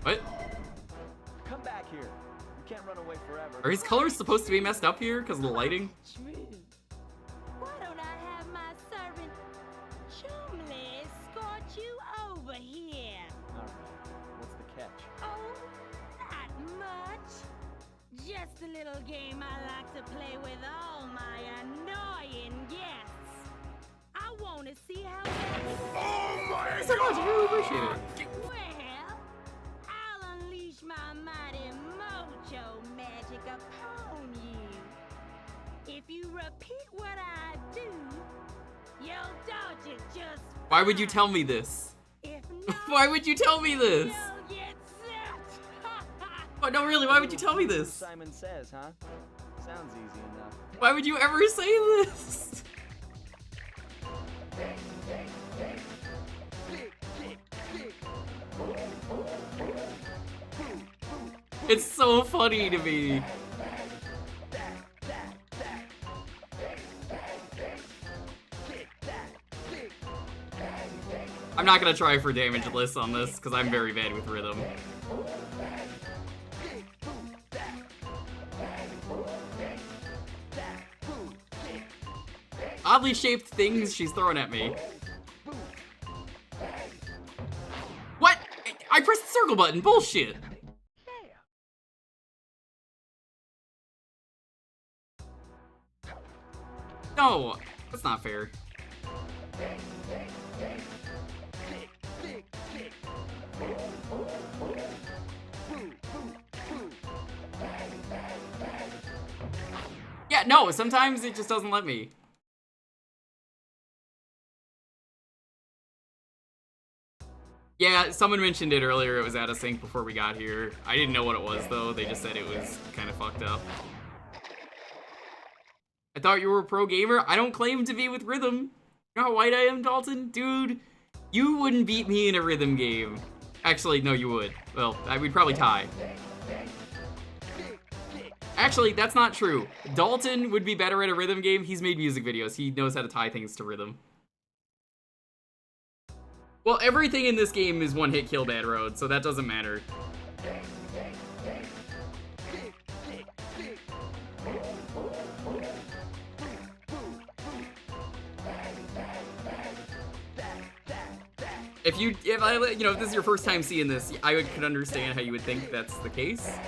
[SPEAKER 1] What?
[SPEAKER 2] Come back here. You can't run away forever.
[SPEAKER 1] Are his colors supposed to be messed up here because of the lighting?
[SPEAKER 9] Why don't I have my servant Chumley escort you over here?
[SPEAKER 2] Alright, what's the catch?
[SPEAKER 9] Oh, not much. Just a little game I like to play with all my annoying guests. I want to see how
[SPEAKER 6] Oh my
[SPEAKER 1] Thanks so much, I really appreciate it.
[SPEAKER 9] well, I'll unleash my mighty mojo magic upon you. If you repeat what I do, you'll dodge it just
[SPEAKER 1] Why would you tell me this?
[SPEAKER 9] If not,
[SPEAKER 1] Why would you tell me this?
[SPEAKER 9] you'll get set.
[SPEAKER 1] Oh, no, really, why would you tell me this?
[SPEAKER 2] Simon Says, huh? Sounds easy enough.
[SPEAKER 1] Why would you ever say this? It's so funny to me. I'm not gonna try for damage lists on this because I'm very bad with rhythm. Oddly shaped things she's throwing at me. What? I pressed the circle button. Bullshit. No, that's not fair. Yeah, no, sometimes it just doesn't let me. Yeah, someone mentioned it earlier, it was out of sync before we got here. I didn't know what it was, though. They just said it was kind of fucked up. I thought you were a pro gamer. I don't claim to be with rhythm. You know how white I am, Dalton? Dude, you wouldn't beat me in a rhythm game. Actually, no, you would. Well, we'd probably tie. Actually, that's not true. Dalton would be better at a rhythm game. He's made music videos. He knows how to tie things to rhythm. Well, everything in this game is one hit kill Bad Road, so that doesn't matter. If this is your first time seeing this, I could understand how you would think that's the case.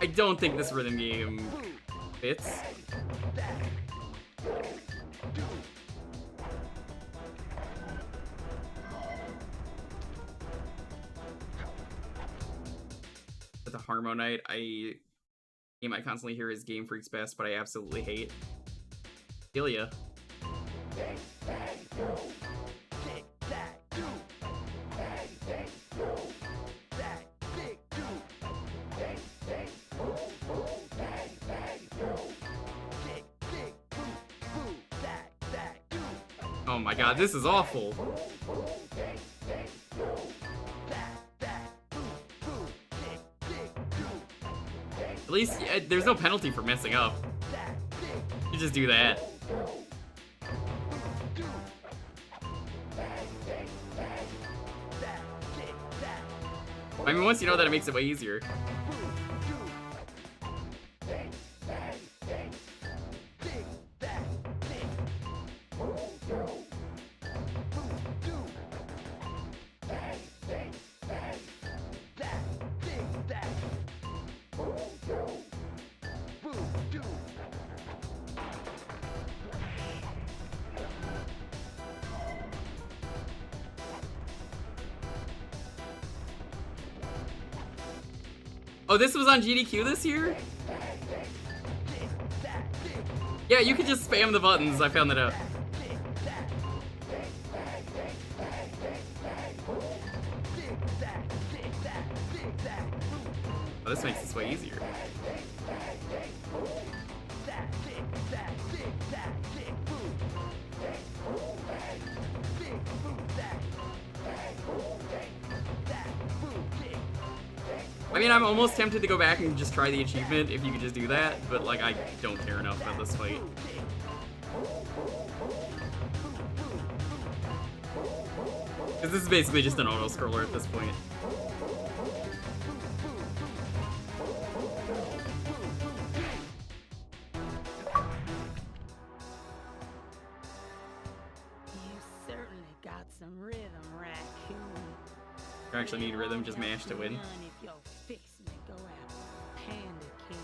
[SPEAKER 1] I don't think this rhythm game fits. The Harmonite, game I constantly hear is Game Freak's best, but I absolutely hate. Ilya. Oh my god, this is awful. At least there's no penalty for messing up. You just do that. I mean, once you know that, it makes it way easier. Oh, this was on GDQ this year? Yeah, you could just spam the buttons. I found that out. Oh, this makes this way easier. I mean, I'm almost tempted to go back and just try the achievement if you could just do that, but like, I don't care enough about this fight. Because this is basically just an auto-scroller at this point.
[SPEAKER 9] You certainly got some rhythm, Raccoon.
[SPEAKER 1] You actually need rhythm, just mash to win.
[SPEAKER 9] If you're fixing to go after Panda King.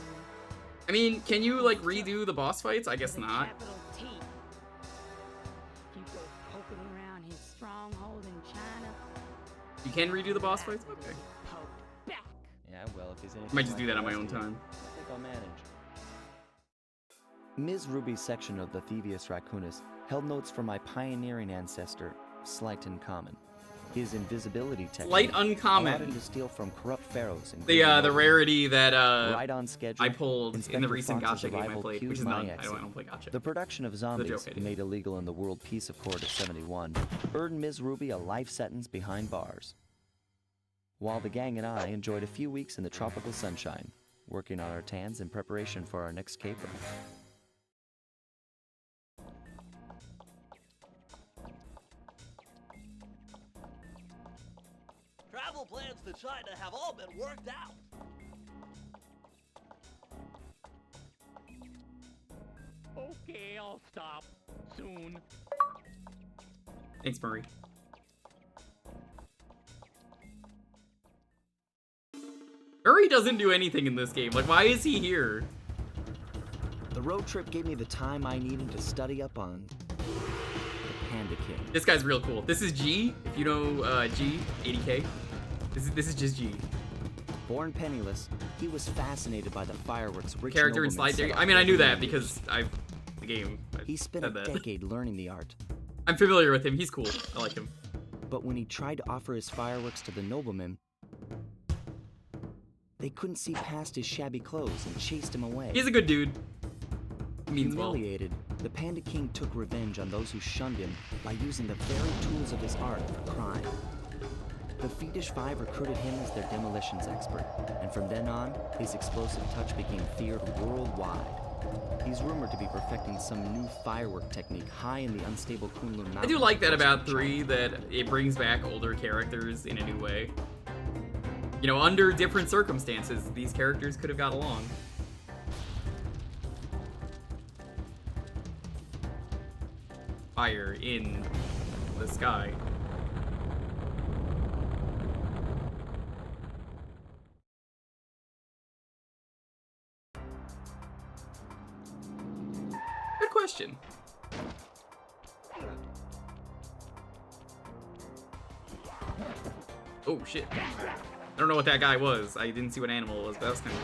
[SPEAKER 1] I mean, can you like redo the boss fights? I guess not.
[SPEAKER 9] Capital T. If you go poking around his stronghold in China,
[SPEAKER 1] You can redo the boss fights? Okay.
[SPEAKER 9] poke back.
[SPEAKER 2] Yeah, well, if he's anything
[SPEAKER 1] I might just
[SPEAKER 2] like
[SPEAKER 1] do that
[SPEAKER 2] the
[SPEAKER 1] on my
[SPEAKER 2] rest
[SPEAKER 1] own
[SPEAKER 2] of you,
[SPEAKER 1] time.
[SPEAKER 2] I think I'll manage. Ms. Ruby's section of the Thievius Raccoonus held notes from my pioneering ancestor, Slight Uncommon. His invisibility technique
[SPEAKER 1] Slight Uncommon.
[SPEAKER 2] allowed him to steal from corrupt pharaohs and
[SPEAKER 1] The rarity that
[SPEAKER 2] right on schedule.
[SPEAKER 1] I pulled in
[SPEAKER 2] Inspector
[SPEAKER 1] the recent
[SPEAKER 2] Fox's
[SPEAKER 1] gacha game I
[SPEAKER 2] arrival
[SPEAKER 1] played,
[SPEAKER 2] cued
[SPEAKER 1] which is
[SPEAKER 2] my
[SPEAKER 1] none. I
[SPEAKER 2] exit.
[SPEAKER 1] don't play gacha.
[SPEAKER 2] The production of zombies,
[SPEAKER 1] joke I did.
[SPEAKER 2] made illegal in the World Peace Accord of '71, earned Ms. Ruby a life sentence behind bars. While the gang and I enjoyed a few weeks in the tropical sunshine, working on our tans in preparation for our next caper.
[SPEAKER 7] Travel plans to China have all been worked out.
[SPEAKER 10] Okay, I'll stop. Soon.
[SPEAKER 1] Thanks, Marie. Murray doesn't do anything in this game. Like, why is he here?
[SPEAKER 2] The road trip gave me the time I needed to study up on the Panda King.
[SPEAKER 1] This guy's real cool. This is G. If you know G, 80K. This is just G.
[SPEAKER 2] Born penniless, he was fascinated by the fireworks rich
[SPEAKER 1] Character in
[SPEAKER 2] noblemen
[SPEAKER 1] slide
[SPEAKER 2] set
[SPEAKER 1] there.
[SPEAKER 2] up
[SPEAKER 1] I mean, I knew
[SPEAKER 2] every
[SPEAKER 1] that
[SPEAKER 2] year.
[SPEAKER 1] because the game.
[SPEAKER 2] He spent a
[SPEAKER 1] said that.
[SPEAKER 2] decade learning the art,
[SPEAKER 1] I'm familiar with him. He's cool. I like him.
[SPEAKER 2] but when he tried to offer his fireworks to the noblemen, they couldn't see past his shabby clothes and chased him away.
[SPEAKER 1] He's a good dude. He means well.
[SPEAKER 2] Humiliated, the Panda King took revenge on those who shunned him by using the very tools of his art for crime. The Fiendish Five recruited him as their demolitions expert, and from then on, his explosive touch became feared worldwide. He's rumored to be perfecting some new firework technique high in the unstable Kunlun Mountains.
[SPEAKER 1] I do like that about 3, that it brings back older characters in a new way. You know, under different circumstances, these characters could have got along. Fire in the sky. Good question. Oh shit. I don't know what that guy was. I didn't see what animal it was, but that was kind of...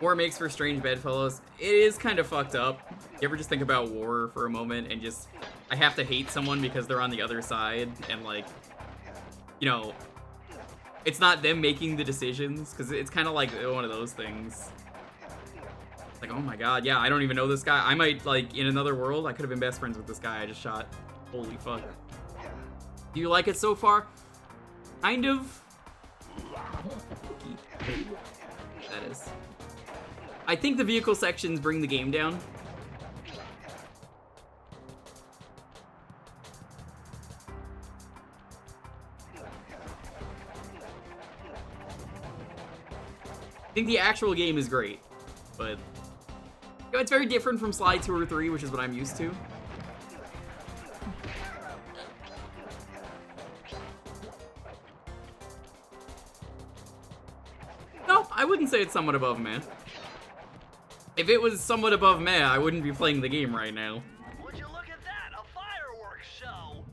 [SPEAKER 1] War makes for strange bedfellows. It is kind of fucked up. You ever just think about war for a moment and just... I have to hate someone because they're on the other side and like... You know... It's not them making the decisions, because it's kind of like one of those things. Like, oh my god, yeah, I don't even know this guy. I might, like, in another world, I could have been best friends with this guy I just shot. Holy fuck. Do you like it so far? Kind of. That is. I think the vehicle sections bring the game down. I think the actual game is great, but you know, it's very different from Sly 2 or 3, which is what I'm used to. No, I wouldn't say it's somewhat above meh. If it was somewhat above meh, I wouldn't be playing the game right now.
[SPEAKER 3] Would you look at that? A fireworks show!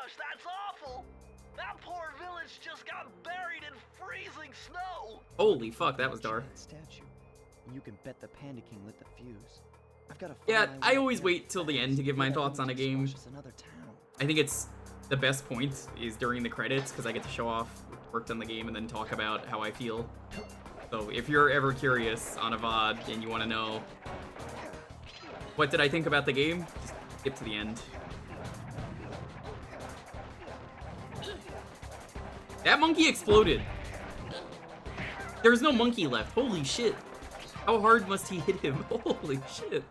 [SPEAKER 3] gosh, that's awful! That poor village just got buried in freezing snow!
[SPEAKER 1] Holy fuck, that was dark.
[SPEAKER 5] That statue. And you can bet the Panda King lit the fuse. I've got to
[SPEAKER 1] Yeah, I always wait till the end to give my thoughts on a game.
[SPEAKER 5] Another town.
[SPEAKER 1] I think it's the best point is during the credits because I get to show off what worked on the game and then talk about how I feel. So if you're ever curious on a VOD and you want to know what did I think about the game, just skip to the end. That monkey exploded. There's no monkey left. Holy shit. How hard must he hit him? Holy shit.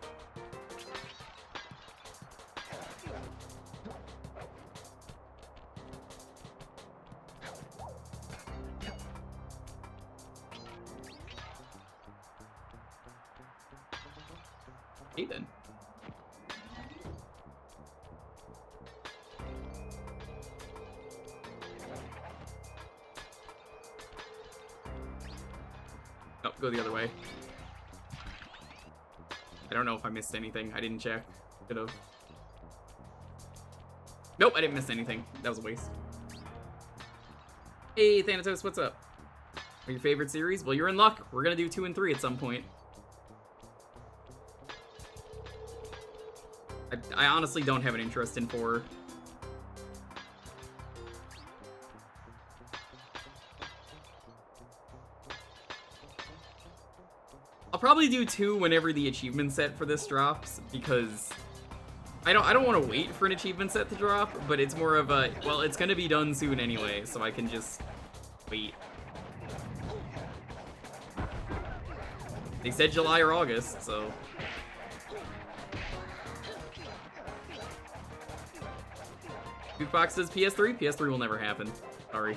[SPEAKER 1] Hey then. Oh, go the other way. I don't know if I missed anything. I didn't check. Could've. Nope, I didn't miss anything. That was a waste. Hey, Thanatos, what's up? Are your favorite series? Well, you're in luck. We're gonna do 2 and 3 at some point. I honestly don't have an interest in 4. I'll probably do 2 whenever the achievement set for this drops, because I don't want to wait for an achievement set to drop, but it's more of a, well, it's gonna be done soon anyway, so I can just wait. They said July or August, so. Jukebox says PS3? PS3 will never happen. Sorry.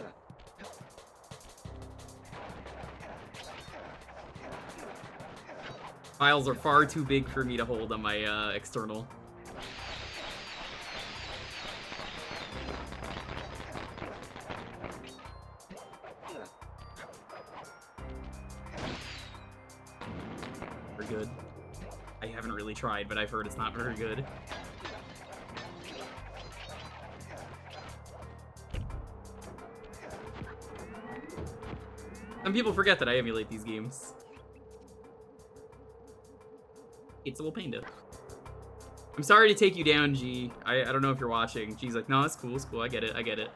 [SPEAKER 1] Files are far too big for me to hold on my external. Very good. I haven't really tried, but I've heard it's not very good. Some people forget that I emulate these games. It's a little Panda. I'm sorry to take you down, G. I don't know if you're watching. G's like, no, it's cool, it's cool. I get it, I get it.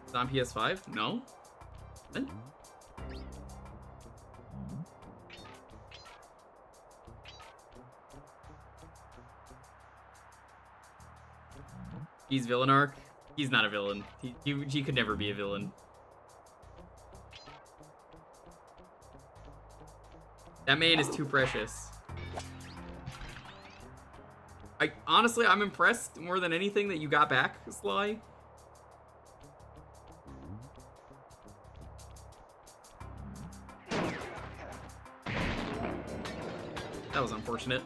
[SPEAKER 1] It's on PS5? No? What? He's villain arc? He's not a villain. He could never be a villain. That man is too precious. Honestly, I'm impressed more than anything that you got back, Sly. That was unfortunate.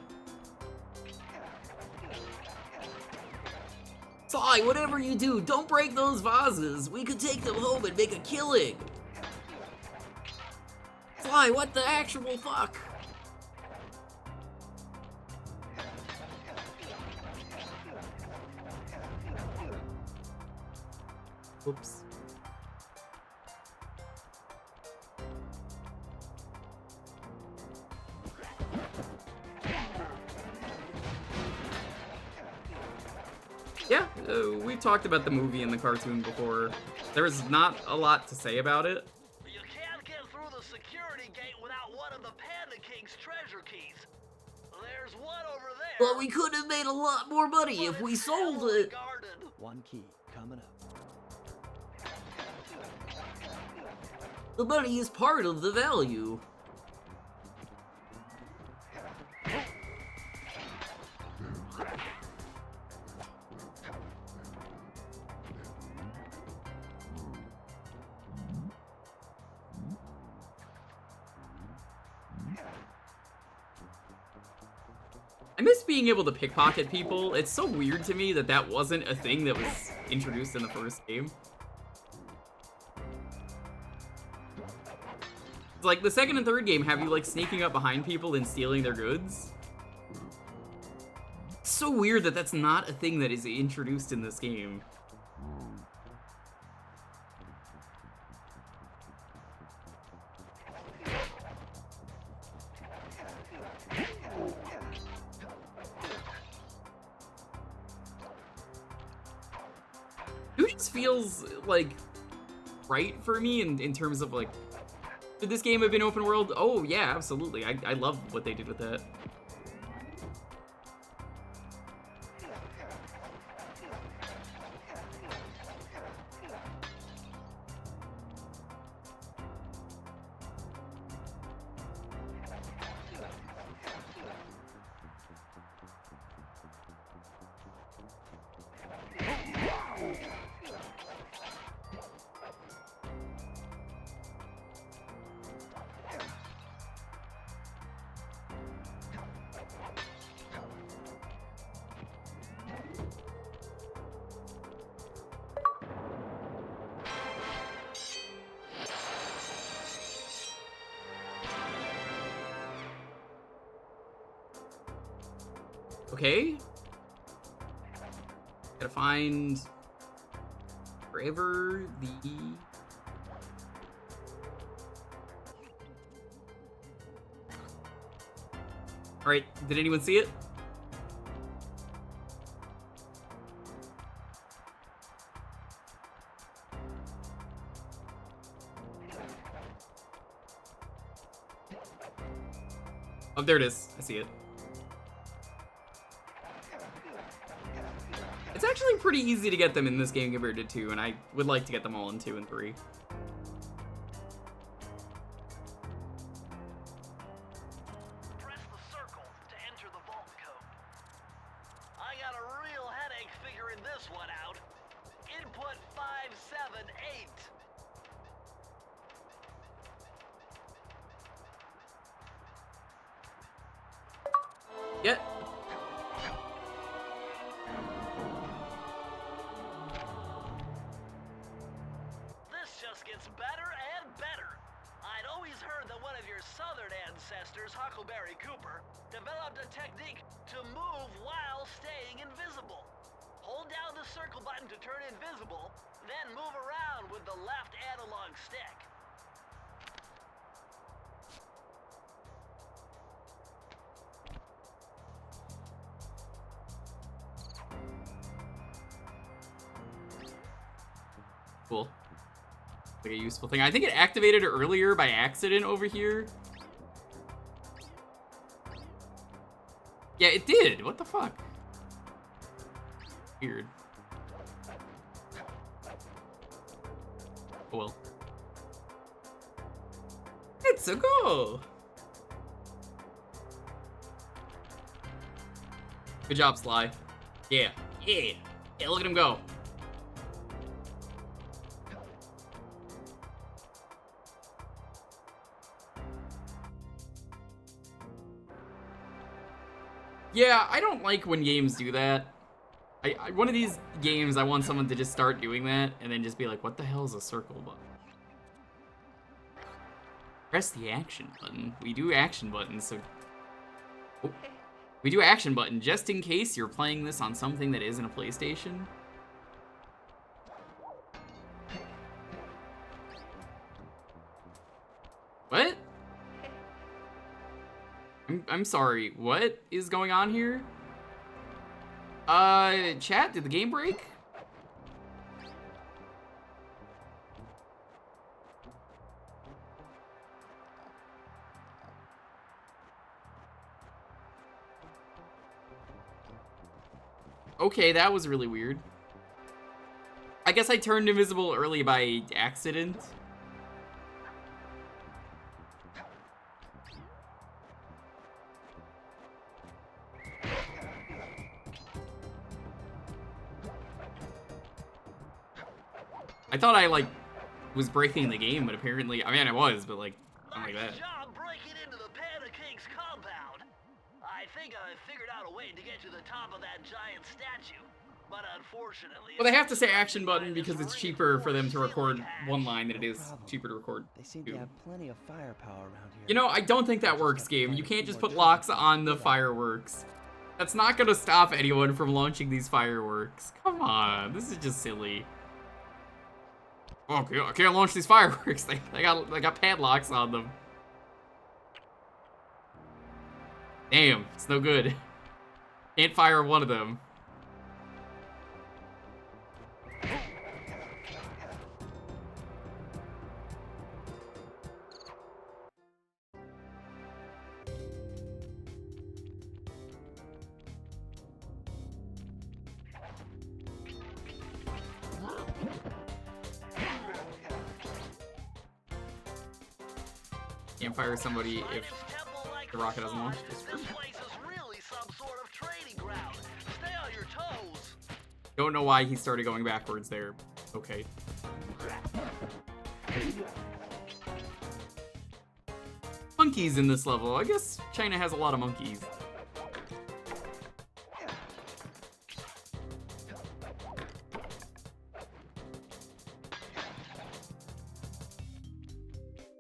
[SPEAKER 1] Sly, whatever you do, don't break those vases. We could take them home and make a killing. Sly, what the actual fuck? Oops. Yeah, we've talked about the movie and the cartoon before. There's not a lot to say about it.
[SPEAKER 3] You can't get through the security gate without one of the Panda King's treasure keys. There's one over there.
[SPEAKER 1] But we could have made a lot more money if we sold it.
[SPEAKER 3] Guarded.
[SPEAKER 5] One key coming up.
[SPEAKER 1] The money is part of the value. I miss being able to pickpocket people. It's so weird to me that that wasn't a thing that was introduced in the first game. Like, the second and third game have you, like, sneaking up behind people and stealing their goods. It's so weird that that's not a thing that is introduced in this game. It just feels, like, right for me in terms of, like, should this game have been open world? Oh, yeah, absolutely. I love what they did with that. Okay. Gotta find forever the... Alright, did anyone see it? Oh, there it is. I see it. It's actually pretty easy to get them in this game compared to 2, and I would like to get them all in 2 and 3.
[SPEAKER 3] Press the circle to enter the vault code. I got a real headache figuring this one out. Input 578.
[SPEAKER 1] Yeah.
[SPEAKER 3] This just gets better and better. I'd always heard that one of your southern ancestors, Huckleberry Cooper, developed a technique to move while staying invisible. Hold down the circle button to turn invisible, then move around with the left analog stick.
[SPEAKER 1] Cool. Like a useful thing. I think it activated it earlier by accident over here. Yeah, it did. What the fuck? Weird. Oh well. It's a go. Good job, Sly. Yeah. Yeah. Yeah, look at him go. Yeah, I don't like when games do that. One of these games, I want someone to just start doing that and then just be like, what the hell is a circle button? Press the action button. We do action buttons, so... Oh. We do action button just in case you're playing this on something that isn't a PlayStation. What? I'm sorry, what is going on here? Chat, did the game break? Okay, that was really weird. I guess I turned invisible early by accident. I thought I, like, was breaking the game, but apparently, I mean, I was, but, like, not like that.
[SPEAKER 3] Nice job breaking into the Panda King's compound. I think I figured out a get to the top of that giant statue. But unfortunately,
[SPEAKER 1] Well, they have to say action button because it's cheaper for them to record one line than it is cheaper to record
[SPEAKER 5] They seem
[SPEAKER 1] two.
[SPEAKER 5] to have plenty of firepower around here.
[SPEAKER 1] You know, I don't think that works, game. You can't just put locks on the fireworks. That's not gonna stop anyone from launching these fireworks. Come on, this is just silly. Oh, I can't launch these fireworks. They got padlocks on them. Damn, it's no good. Can't fire one of them. Can't fire somebody if the rocket doesn't launch.
[SPEAKER 3] This place is really some sort of training ground. Stay on your toes.
[SPEAKER 1] Don't know why he started going backwards there. Okay. Monkeys in this level. I guess China has a lot of monkeys.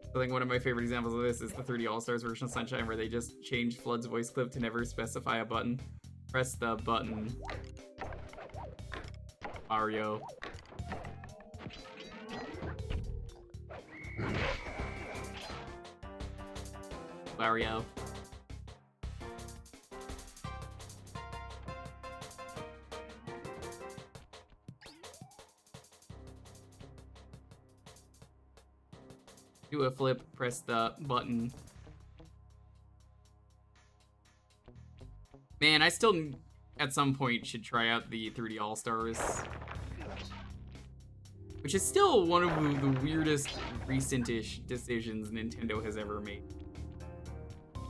[SPEAKER 1] I think one of my favorite examples of this is the 3D All-Stars version of Sunshine, where they just changed Flood's voice clip to never specify a button. Press the button. Mario. Mario. Do a flip, press the button. Man, I still, at some point, should try out the 3D All-Stars. Which is still one of the weirdest recent-ish decisions Nintendo has ever made.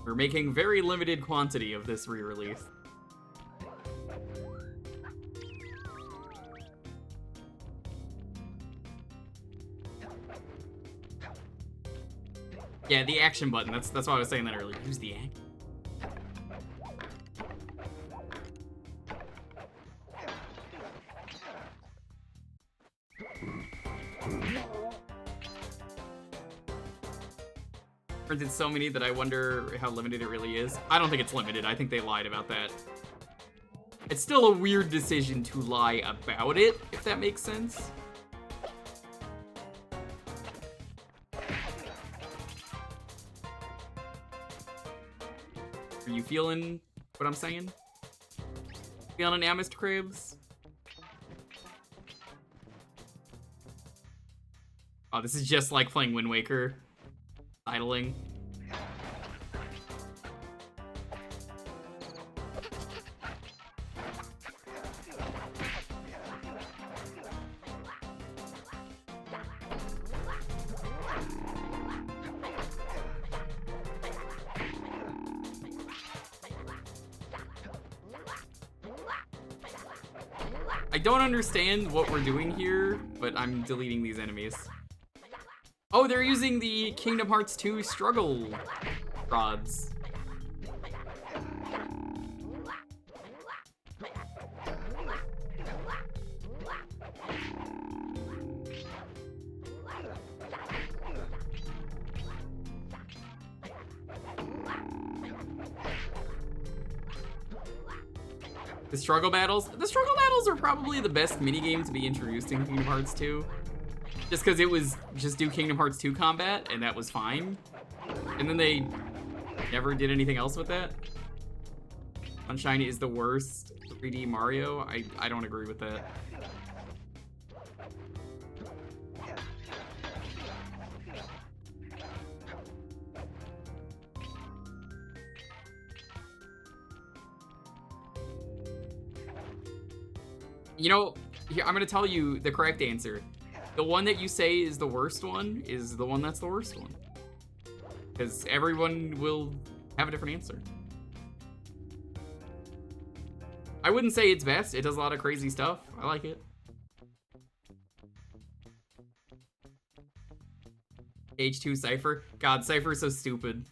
[SPEAKER 1] We're making very limited quantity of this re-release. Yeah, the action button. That's why I was saying that earlier. Use the action. Printed so many that I wonder how limited it really is. I don't think it's limited. I think they lied about that. It's still a weird decision to lie about it, if that makes sense. Are you feeling what I'm saying? Feeling an Amist Cribs? Oh, this is just like playing Wind Waker. Idling. I don't understand what we're doing here, but I'm deleting these enemies. Oh, they're using the Kingdom Hearts 2 struggle rods. The struggle battles? The struggle battles are probably the best minigame to be introduced in Kingdom Hearts 2. Just because it was just do Kingdom Hearts 2 combat, and that was fine. And then they never did anything else with that. Sunshine is the worst 3D Mario. I don't agree with that. You know, here, I'm gonna tell you the correct answer. The one that you say is the worst one is the one that's the worst one. Because everyone will have a different answer. I wouldn't say it's best. It does a lot of crazy stuff. I like it. H2 Cypher. God, Cypher's so stupid.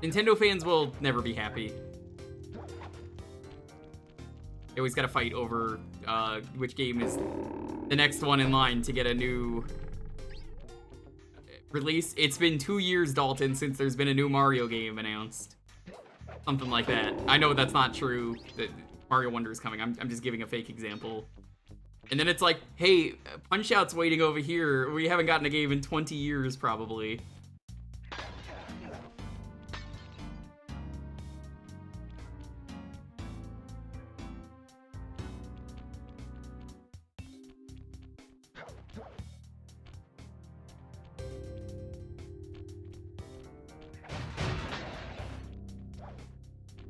[SPEAKER 1] Nintendo fans will never be happy. They always gotta fight over which game is the next one in line to get a new release. It's been 2 years, Dalton, since there's been a new Mario game announced. Something like that. I know that's not true, that Mario Wonder is coming. I'm just giving a fake example. And then it's like, hey, Punch-Out's waiting over here. We haven't gotten a game in 20 years, probably.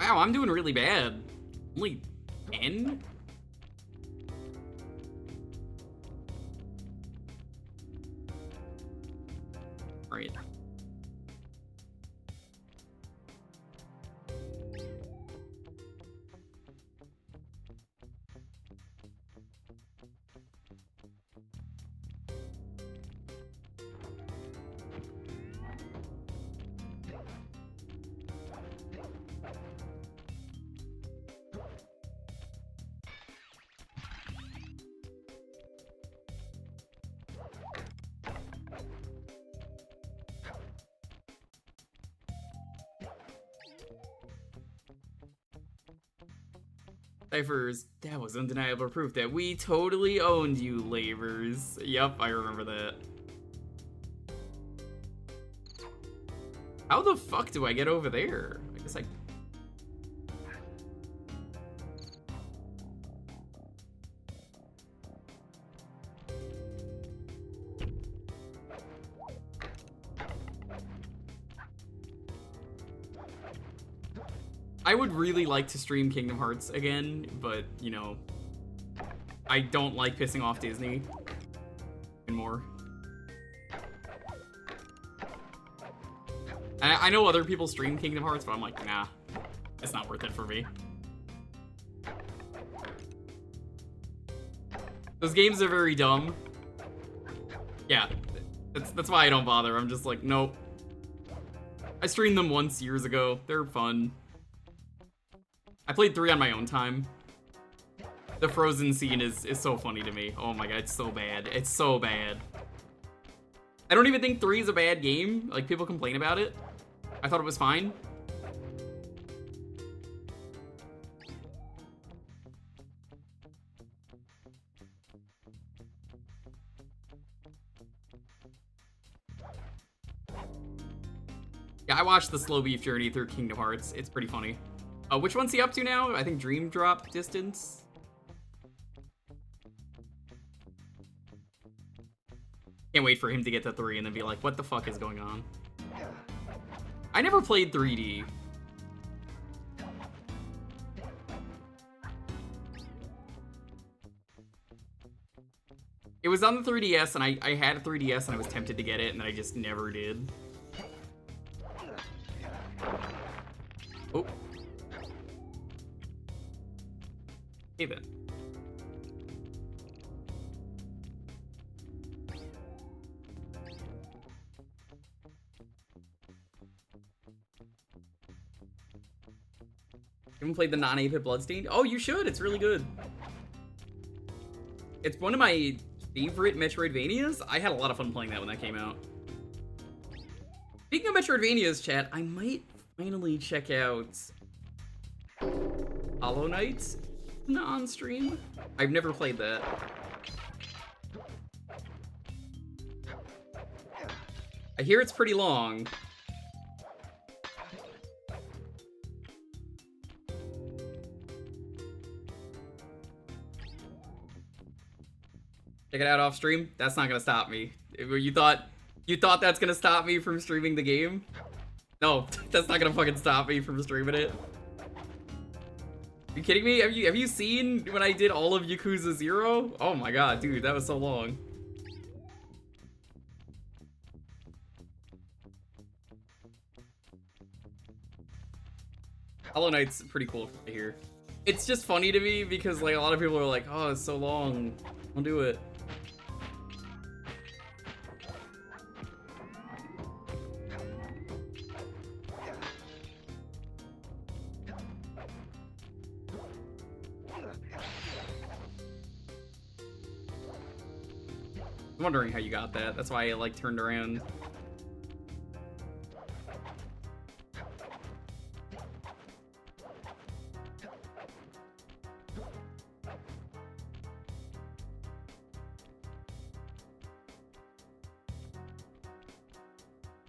[SPEAKER 1] Wow, I'm doing really bad. Only 10? Right. Cyphers, that was undeniable proof that we totally owned you, Lavers. Yup, I remember that. How the fuck do I get over there? I guess I... I would really like to stream Kingdom Hearts again, but, you know, I don't like pissing off Disney anymore. I know other people stream Kingdom Hearts, but I'm like, nah, it's not worth it for me. Those games are very dumb. Yeah, that's why I don't bother. I'm just like, nope. I streamed them once years ago. They're fun. I played 3 on my own time. The Frozen scene is so funny to me. Oh my god, it's so bad. It's so bad. I don't even think 3 is a bad game. Like, people complain about it. I thought it was fine. Yeah, I watched the slow beef journey through Kingdom Hearts. It's pretty funny. Which one's he up to now? I think Dream Drop Distance. Can't wait for him to get to 3 and then be like, what the fuck is going on? I never played 3D. It was on the 3DS, and I had a 3DS, and I was tempted to get it, and then I just never did. Oh. Hey then. You haven't played the non-8-bit Bloodstained? Oh, you should. It's really good. It's one of my favorite Metroidvanias. I had a lot of fun playing that when that came out. Speaking of Metroidvanias, chat, I might finally check out Hollow Knight on stream. I've never played that. I hear it's pretty long. Check it out off stream. That's not gonna stop me. You thought that's gonna stop me from streaming the game? No, that's not gonna fucking stop me from streaming it. Are you kidding me? Have you seen when I did all of Yakuza 0? Oh my god, dude, that was so long. Hollow Knight's pretty cool to hear. It's just funny to me because like a lot of people are like, oh, it's so long. Don't do it. I'm wondering how you got that. That's why I, like, turned around.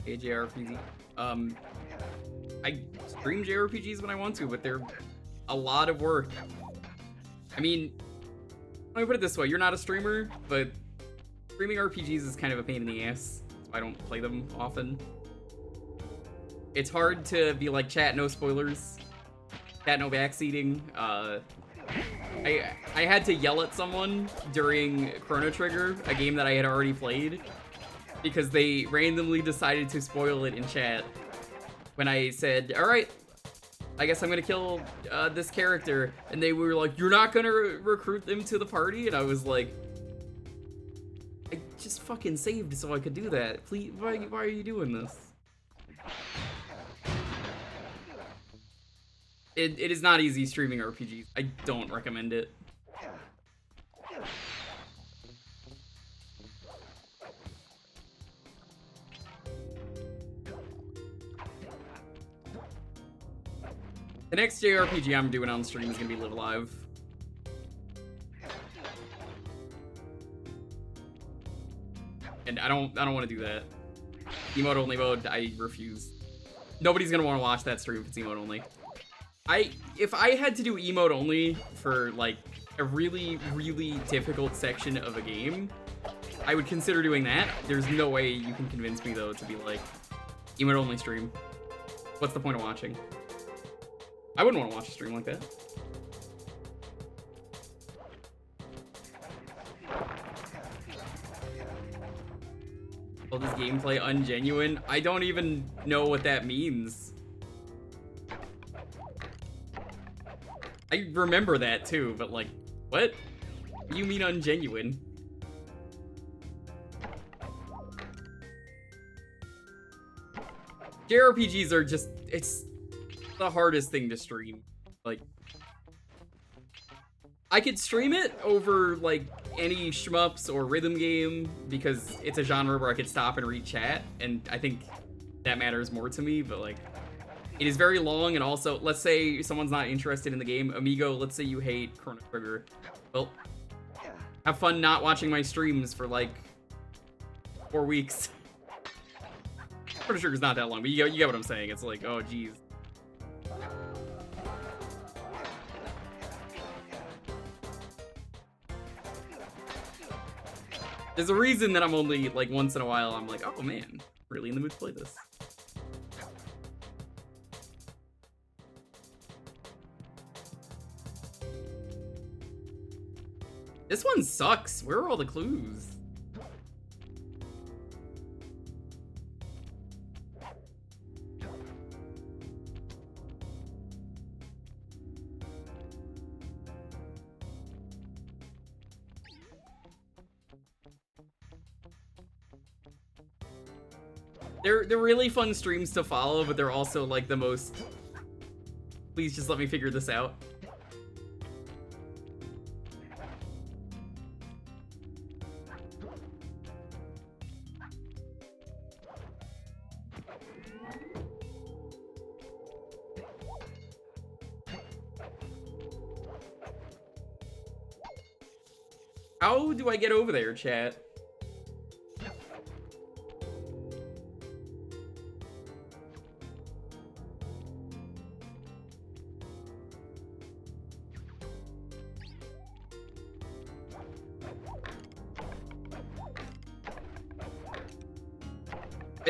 [SPEAKER 1] JRPG. I stream JRPGs when I want to, but they're a lot of work. I mean, let me put it this way, you're not a streamer, but streaming RPGs is kind of a pain in the ass, so I don't play them often. It's hard to be like, chat, no spoilers, chat, no backseating. I had to yell at someone during Chrono Trigger, a game that I had already played, because they randomly decided to spoil it in chat when I said, alright, I guess I'm gonna kill this character, and they were like, you're not gonna recruit them to the party? And I was like, I just fucking saved so I could do that. Please, why are you doing this? It is not easy streaming RPGs. I don't recommend it. The next JRPG I'm doing on stream is gonna be Live Alive. And I don't want to do that. Emote only mode, I refuse. Nobody's gonna want to watch that stream if it's emote only. If I had to do emote only for like a really, really difficult section of a game, I would consider doing that. There's no way you can convince me though to be like, emote only stream. What's the point of watching? I wouldn't want to watch a stream like that. Oh, this gameplay ungenuine? I don't even know what that means. I remember that too, but like, what? What do you mean ungenuine? JRPGs are just, it's the hardest thing to stream. Like, I could stream it over like any shmups or rhythm game because it's a genre where I could stop and read chat, and I think that matters more to me. But like, it is very long, and also, let's say someone's not interested in the game. Amigo, let's say you hate Chrono Trigger. Well, have fun not watching my streams for like 4 weeks. Chrono Trigger's not that long, but you get what I'm saying. It's like, oh geez. There's a reason that I'm only, like, once in a while, I'm like, oh man, really in the mood to play this. This one sucks. Where are all the clues? They're really fun streams to follow, but they're also like the most, please just let me figure this out. How do I get over there, chat?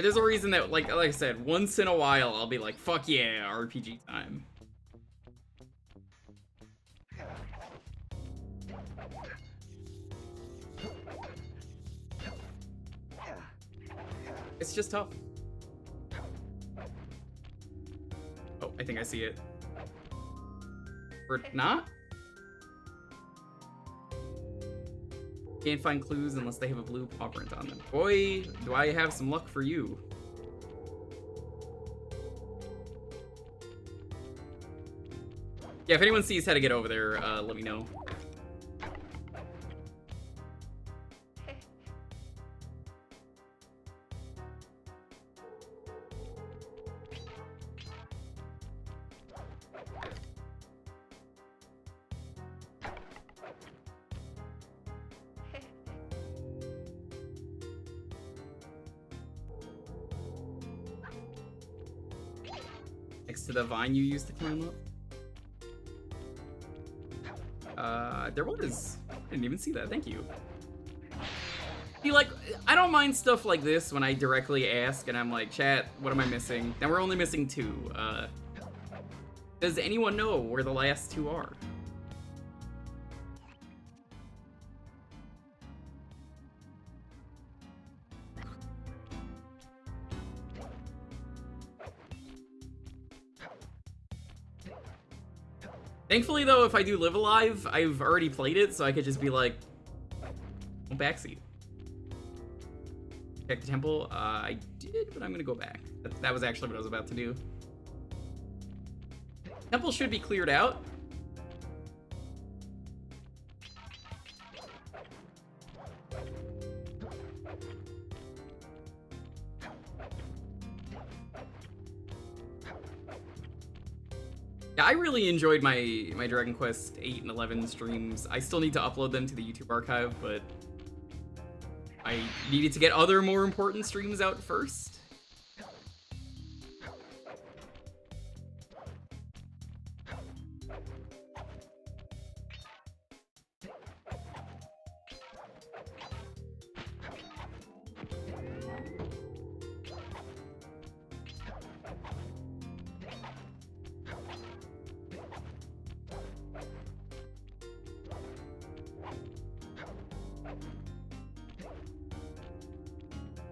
[SPEAKER 1] There's a reason that, like I said, once in a while, I'll be like, fuck yeah, RPG time. It's just tough. Oh, I think I see it. Or not? Can't find clues unless they have a blue paw print on them. Boy, do I have some luck for you. Yeah, if anyone sees how to get over there, let me know. Next to the vine you used to climb up. There was. I didn't even see that. Thank you. See, like, I don't mind stuff like this when I directly ask and I'm like, chat, what am I missing? Now we're only missing 2. Does anyone know where the last 2 are? Thankfully, though, if I do Live Alive, I've already played it, so I could just be like, backseat. Check the temple. I did, but I'm gonna go back. That was actually what I was about to do. Temple should be cleared out. Yeah, I really enjoyed my Dragon Quest 8 and 11 streams. I still need to upload them to the YouTube archive, but I needed to get other more important streams out first.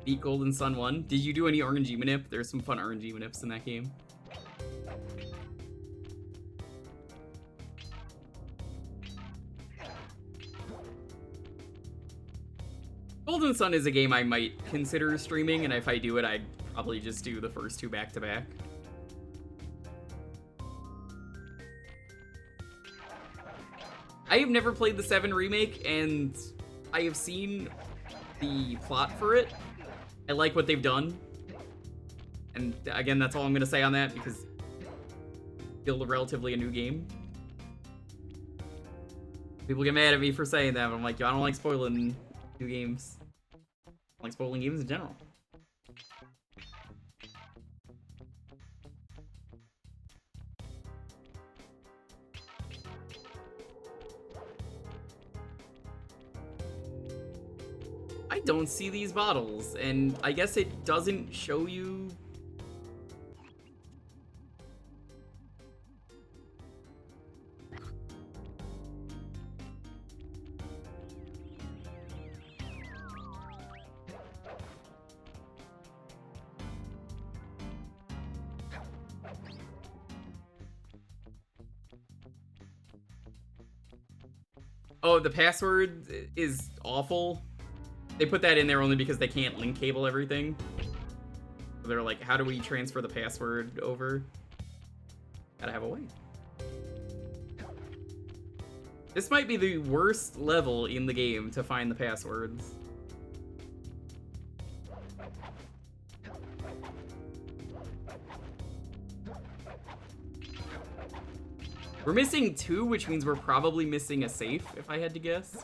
[SPEAKER 1] Beat Golden Sun 1. Did you do any RNG manip? There's some fun RNG manips in that game. Golden Sun is a game I might consider streaming, and if I do it, I'd probably just do the first 2 back-to-back. I have never played the 7 remake, and I have seen the plot for it. I like what they've done. And again, that's all I'm gonna say on that, because it's still relatively a new game. People get mad at me for saying that, but I'm like, yo, I don't like spoiling new games. I don't like spoiling games in general. I don't see these bottles, and I guess it doesn't show you. Oh, the password is awful. They put that in there only because they can't link cable everything. So they're like, how do we transfer the password over? Gotta have a way. This might be the worst level in the game to find the passwords. We're missing 2, which means we're probably missing a safe, if I had to guess.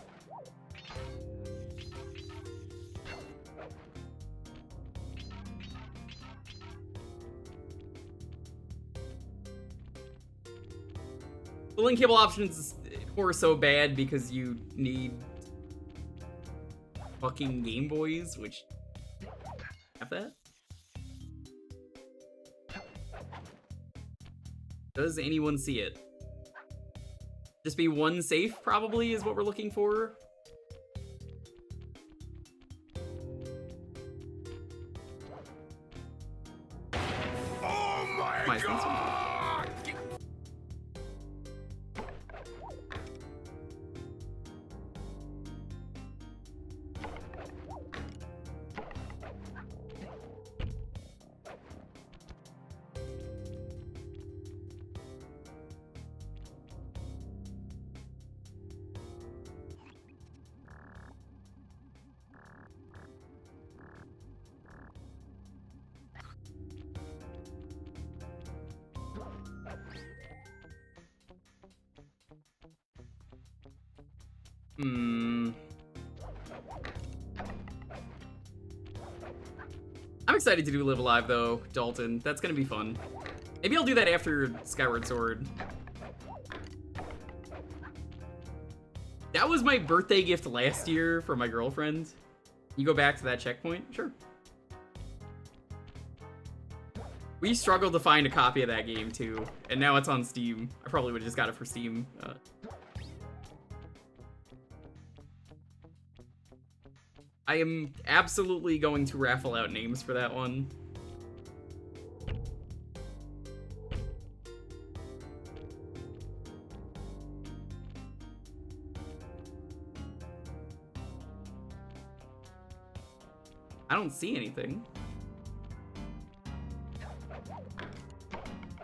[SPEAKER 1] The link cable options were so bad because you need fucking Game Boys, which have that. Does anyone see it? Just be 1 safe, probably, is what we're looking for.
[SPEAKER 6] Oh my god!
[SPEAKER 1] I'm excited to do Live Alive, though, Dalton. That's gonna be fun. Maybe I'll do that after Skyward Sword. That was my birthday gift last year from my girlfriend. You go back to that checkpoint? Sure. We struggled to find a copy of that game too, and now it's on Steam. I probably would have just got it for Steam. I am absolutely going to raffle out names for that one. I don't see anything.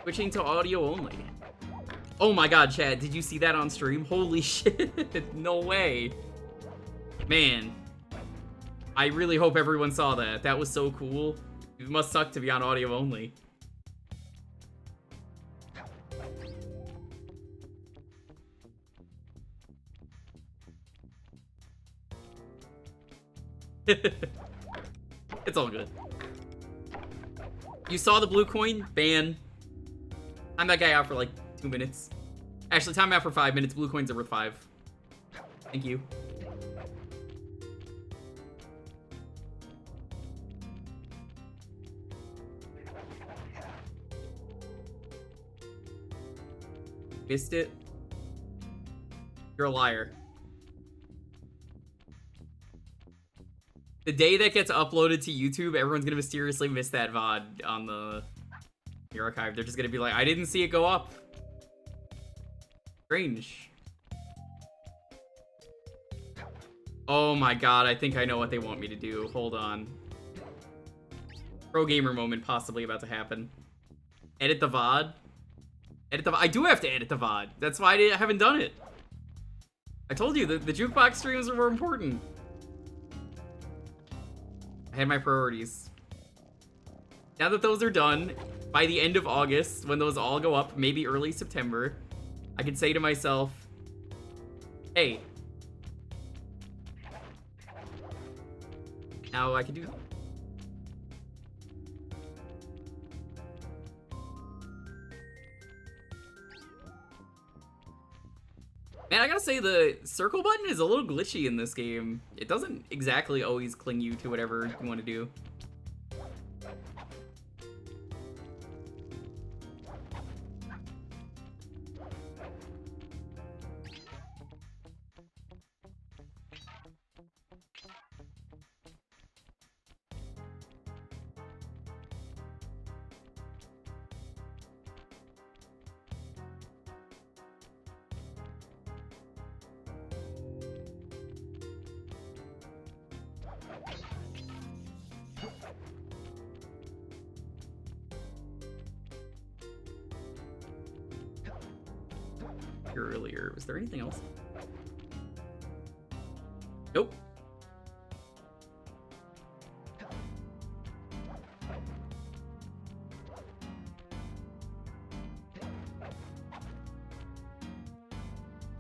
[SPEAKER 1] Switching to audio only. Oh my god, Chad, did you see that on stream? Holy shit, no way. Man, I really hope everyone saw that. That was so cool. It must suck to be on audio only. It's all good. You saw the blue coin? Ban. Time that guy out for like 2 minutes. Actually, time out for 5 minutes. Blue coins are worth 5. Thank you. Missed it? You're a liar. The day that gets uploaded to YouTube, everyone's gonna mysteriously miss that VOD on the archive. They're just gonna be like, I didn't see it go up. Strange. Oh my god, I think I know what they want me to do. Hold on. Pro gamer moment possibly about to happen. Edit the VOD. Edit the VOD. I do have to edit the VOD. That's why I haven't done it. I told you, the jukebox streams are more important. I had my priorities. Now that those are done, by the end of August, when those all go up, maybe early September, I can say to myself, hey, now I can do that. Man, I gotta say, the circle button is a little glitchy in this game. It doesn't exactly always cling you to whatever you want to do. Earlier. Was there anything else? Nope.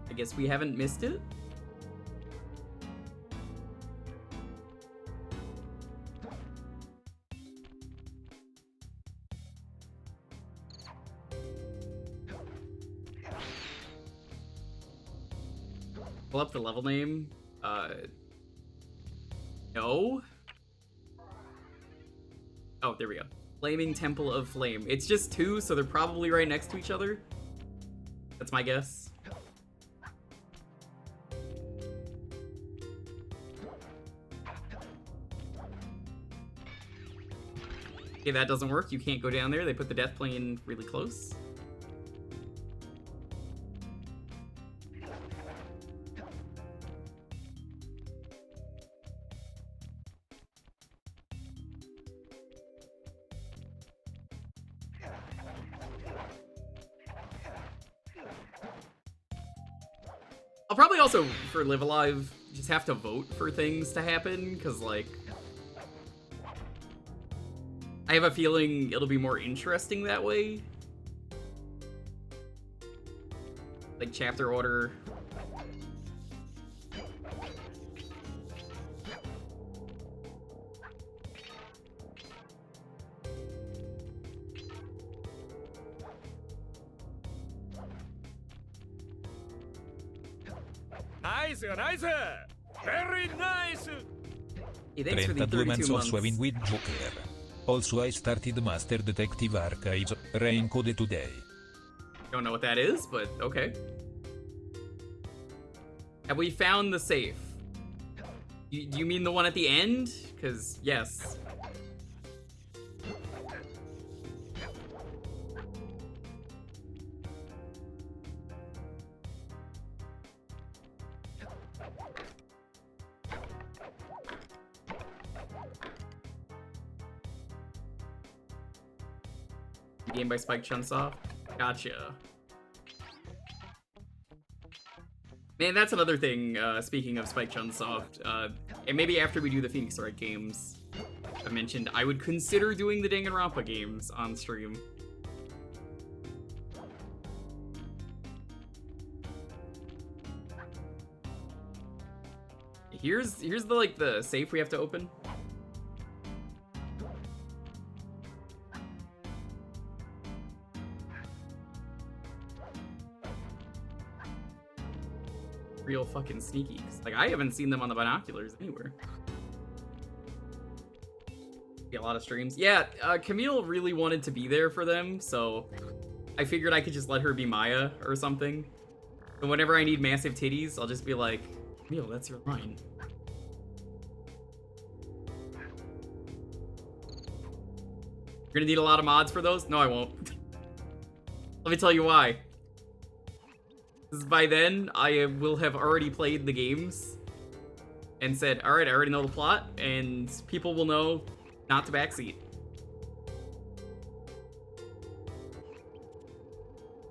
[SPEAKER 1] I guess we haven't missed it. Pull up the level name. No. Oh, there we go. Flaming Temple of Flame. It's just 2, so they're probably right next to each other. That's my guess. Okay, that doesn't work. You can't go down there. They put the death plane really close. I'll probably also, for Live Alive, just have to vote for things to happen, because, like, I have a feeling it'll be more interesting that way. Like, chapter order.
[SPEAKER 4] Nice, nice. Very nice.
[SPEAKER 1] Hey, thanks for the
[SPEAKER 11] 32 months
[SPEAKER 1] 32
[SPEAKER 11] of
[SPEAKER 1] months.
[SPEAKER 11] swimming with Jewker. Also I started Master Detective Archives, re-encoded today.
[SPEAKER 1] Don't know what that is, but okay. Have we found the safe? Do you mean the one at the end? Because, yes. Game by Spike Chunsoft? Gotcha. Man, that's another thing, speaking of Spike Chunsoft, and maybe after we do the Phoenix Wright games, I mentioned I would consider doing the Danganronpa games on stream. Here's the, like, the safe we have to open. Real fucking sneaky. 'Cause, like, I haven't seen them on the binoculars anywhere. Yeah, a lot of streams. Yeah, Camille really wanted to be there for them, so I figured I could just let her be Maya or something. And whenever I need massive titties, I'll just be like, Camille, that's your line. You're gonna need a lot of mods for those? No, I won't. Let me tell you why. Because by then, I will have already played the games and said, alright, I already know the plot, and people will know not to backseat.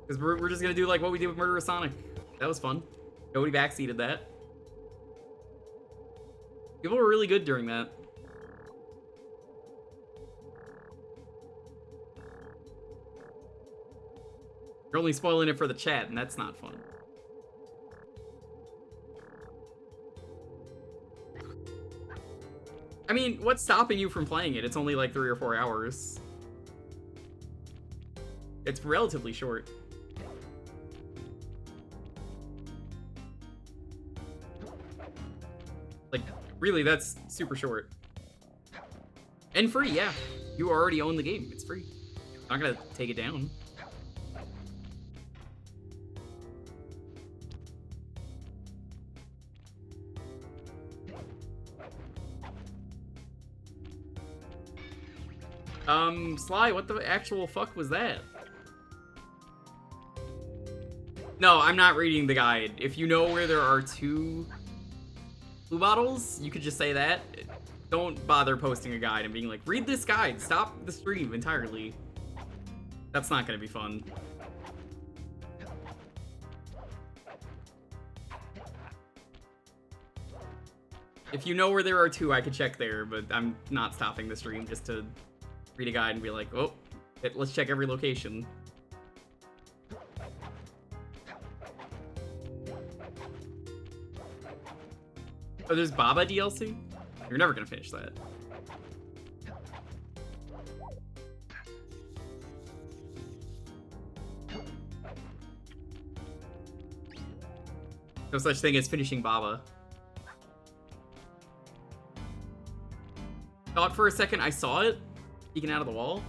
[SPEAKER 1] Because we're just gonna do like what we did with Murderous Sonic. That was fun. Nobody backseated that. People were really good during that. You're only spoiling it for the chat, and that's not fun. I mean, what's stopping you from playing it? It's only like 3 or 4 hours. It's relatively short. Like, really, that's super short. And free, yeah. You already own the game. It's free. I'm not gonna take it down. Sly, what the actual fuck was that? No, I'm not reading the guide. If you know where there are 2 blue bottles, you could just say that. Don't bother posting a guide and being like, read this guide, stop the stream entirely. That's not gonna be fun. If you know where there are 2, I could check there, but I'm not stopping the stream just to read a guide and be like, oh, let's check every location. Oh, there's Baba DLC? You're never gonna finish that. No such thing as finishing Baba. Thought for a second I saw it peeking out of the wall.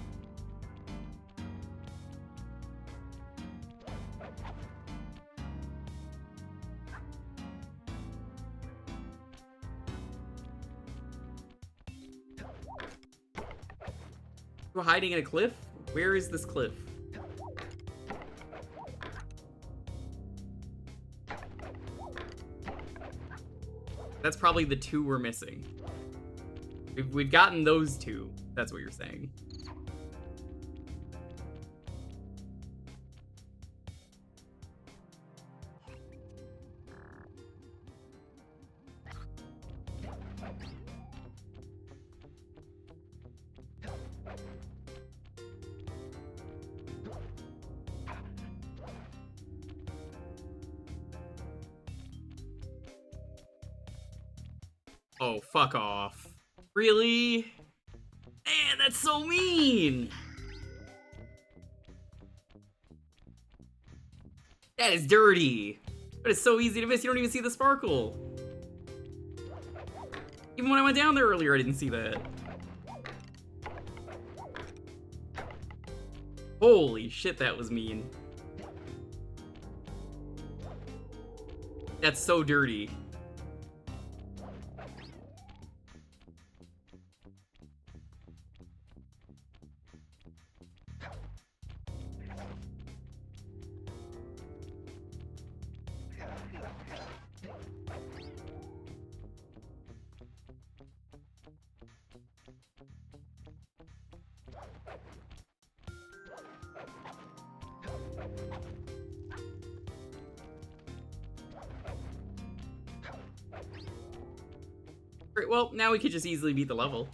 [SPEAKER 1] We're hiding in a cliff? Where is this cliff? That's probably the 2 we're missing. We've gotten those 2. That's what you're saying. Oh, fuck off. Really? Man, that's so mean! That is dirty. But it's so easy to miss, you don't even see the sparkle. Even when I went down there earlier, I didn't see that. Holy shit, that was mean. That's so dirty. Great, well, now we could just easily beat the level.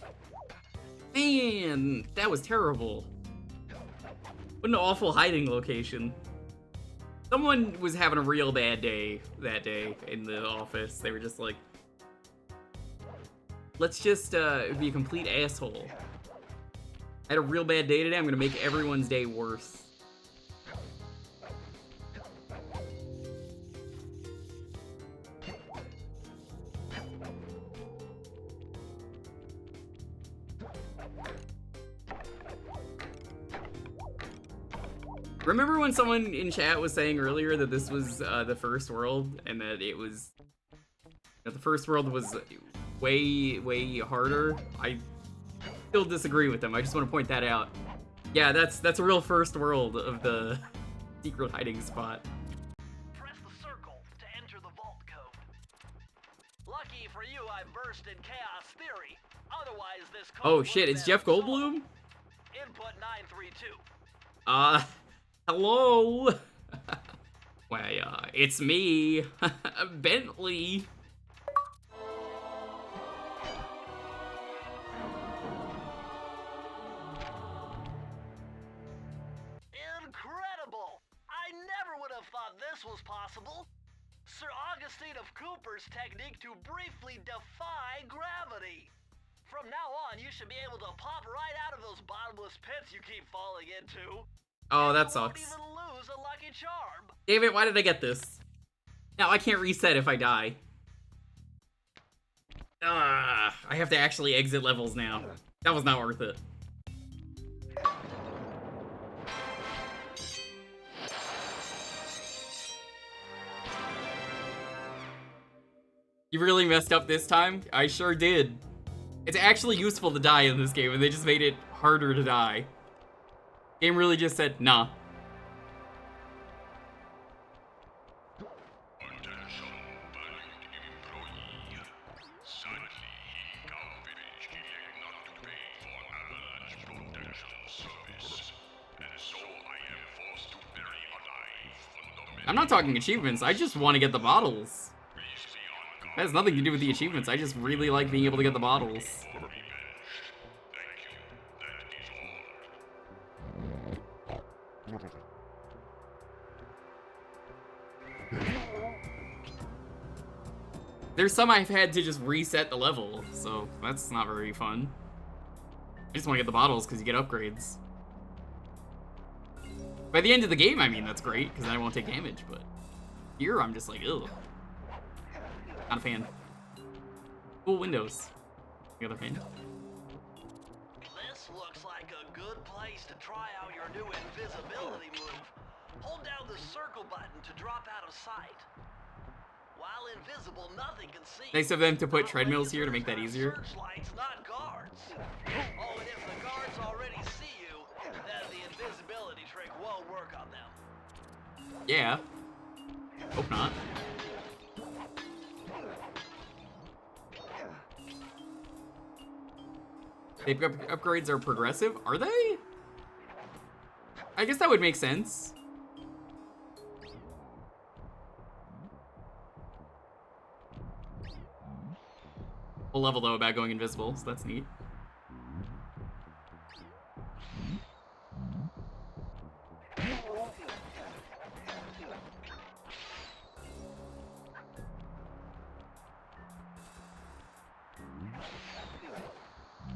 [SPEAKER 1] Man, that was terrible. What an awful hiding location. Someone was having a real bad day that day in the office. They were just like, let's just be a complete asshole. I had a real bad day today, I'm gonna make everyone's day worse. Remember when someone in chat was saying earlier that this was the first world, and that it was that the first world was way harder? I still disagree with them. I just want to point that out. Yeah, that's a real first world of the secret hiding spot.
[SPEAKER 3] Press the circle to enter the vault code. Lucky for you, I burst in chaos theory. Otherwise, this code
[SPEAKER 1] Oh shit, it's Jeff Goldblum?
[SPEAKER 3] Input 932.
[SPEAKER 1] Hello? Why, it's me, Bentley.
[SPEAKER 3] Incredible! I never would have thought this was possible. Sir Augustine of Cooper's technique to briefly defy gravity. From now on, you should be able to pop right out of those bottomless pits you keep falling into.
[SPEAKER 1] Oh, that sucks.
[SPEAKER 3] You won't even lose a lucky charm.
[SPEAKER 1] Damn it, why did I get this? Now I can't reset if I die. I have to actually exit levels now. That was not worth it. You really messed up this time? I sure did. It's actually useful to die in this game, and they just made it harder to die. Game really just said, nah. I'm not talking achievements, I just want to get the bottles. That has nothing to do with the achievements, I just really like being able to get the bottles. There's some I've had to just reset the level, so that's not very fun. I just want to get the bottles because you get upgrades. By the end of the game, I mean, that's great, because then I won't take damage, but here I'm just like, ugh. Not a fan. Cool windows. The other fan.
[SPEAKER 3] This looks like a good place to try out your new invisibility move. Hold down the circle button to drop out of sight. While invisible, nothing can see.
[SPEAKER 1] Nice of them to put treadmills here to make that easier.
[SPEAKER 3] Searchlights, not guards. Oh, and if the guards already see you, then the invisibility trick won't work on them.
[SPEAKER 1] Yeah. Hope not. They've got upgrades are progressive? Are they? I guess that would make sense. Whole level though about going invisible, so that's neat.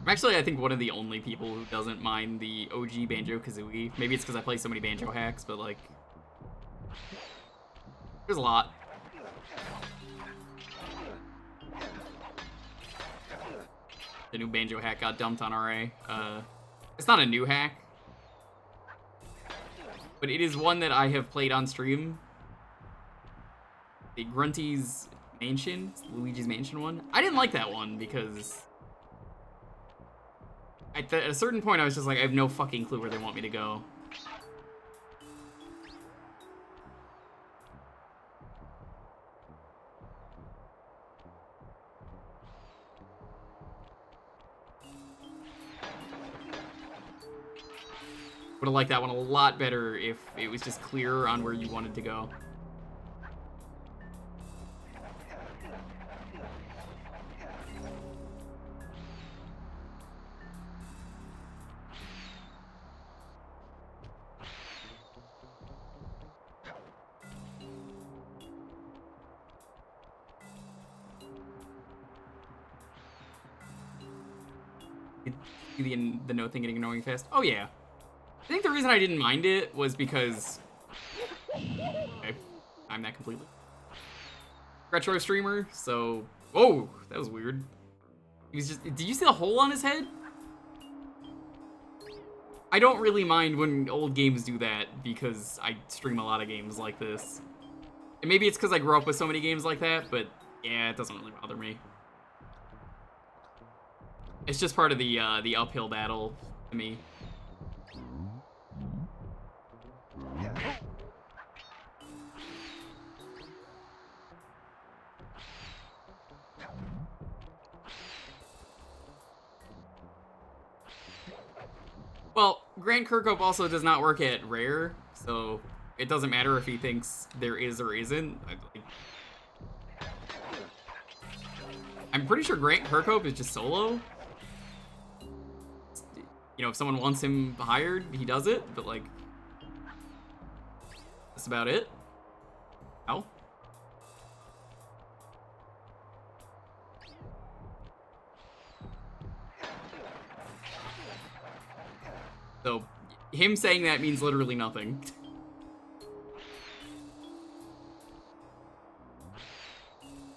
[SPEAKER 1] I'm actually, I think, one of the only people who doesn't mind the OG Banjo-Kazooie. Maybe it's because I play so many Banjo hacks, but like, there's a lot. The new banjo hack got dumped on RA. It's not a new hack, but it is one that I have played on stream. The Grunty's Mansion, Luigi's Mansion one. I didn't like that one because at a certain point I was just like, I have no fucking clue where they want me to go. Would have liked that one a lot better if it was just clear on where you wanted to go. The note thing getting annoying fast. Oh yeah. I think the reason I didn't mind it was because okay, I'm that completely. Retro streamer, so oh, that was weird. He was just, did you see the hole on his head? I don't really mind when old games do that because I stream a lot of games like this. And maybe it's because I grew up with so many games like that, but yeah, it doesn't really bother me. It's just part of the uphill battle to me. Well, Grant Kirkhope also does not work at Rare, so it doesn't matter if he thinks there is or isn't. I'm pretty sure Grant Kirkhope is just solo. You know, if someone wants him hired, he does it, but like, that's about it. Ow. So, him saying that means literally nothing.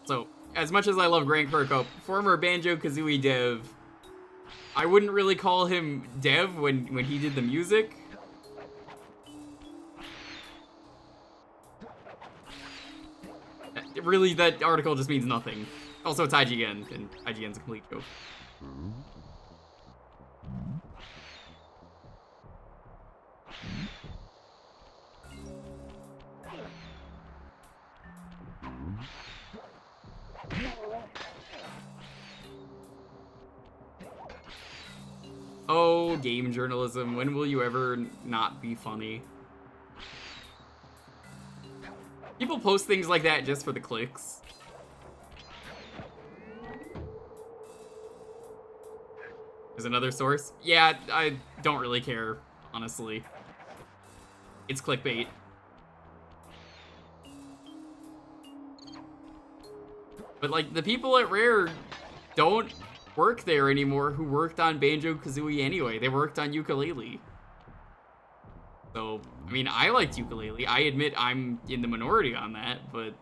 [SPEAKER 1] So, as much as I love Grant Kirkhope, former Banjo-Kazooie dev, I wouldn't really call him dev when he did the music. Really, that article just means nothing. Also, it's IGN, and IGN's a complete joke. Oh, game journalism, when will you ever not be funny? People post things like that just for the clicks. There's another source? Yeah, I don't really care, honestly. It's clickbait. But like, the people at Rare don't work there anymore who worked on Banjo-Kazooie anyway. They worked on Yooka-Laylee. So, I mean, I liked Yooka-Laylee. I admit I'm in the minority on that, but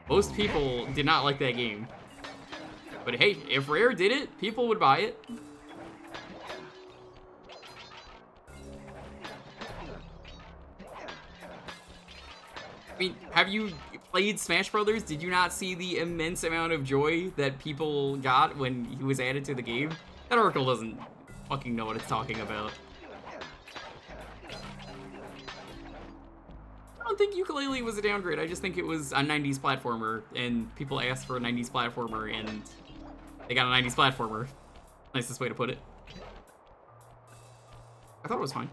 [SPEAKER 1] most people did not like that game. But hey, if Rare did it, people would buy it. I mean, have you played Smash Brothers? Did you not see the immense amount of joy that people got when he was added to the game? That article doesn't fucking know what it's talking about. I don't think Yooka-Laylee was a downgrade. I just think it was a 90s platformer, and people asked for a 90s platformer, and they got a 90s platformer. Nicest way to put it. I thought it was fine.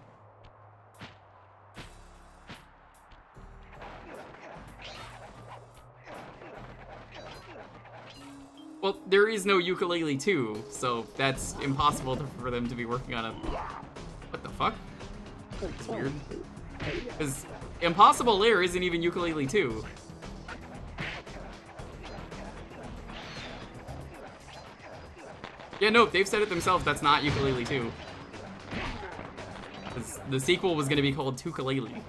[SPEAKER 1] Well, there is no Yooka-Laylee 2, so that's impossible for them to be working on a... What the fuck? That's weird. Because Impossible Lair isn't even Yooka-Laylee 2. Yeah, nope, they've said it themselves, that's not Yooka-Laylee 2. Because the sequel was going to be called Tooka-Laylee.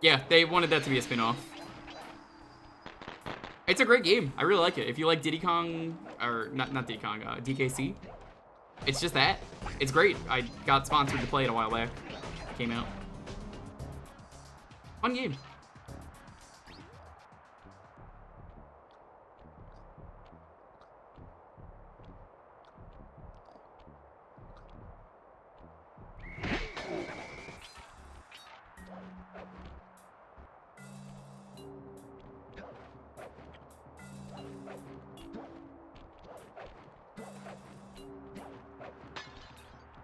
[SPEAKER 1] Yeah, they wanted that to be a spin-off. It's a great game. I really like it. If you like Diddy Kong, or not Diddy Kong, DKC, it's just that. It's great. I got sponsored to play it a while back. It came out. Fun game.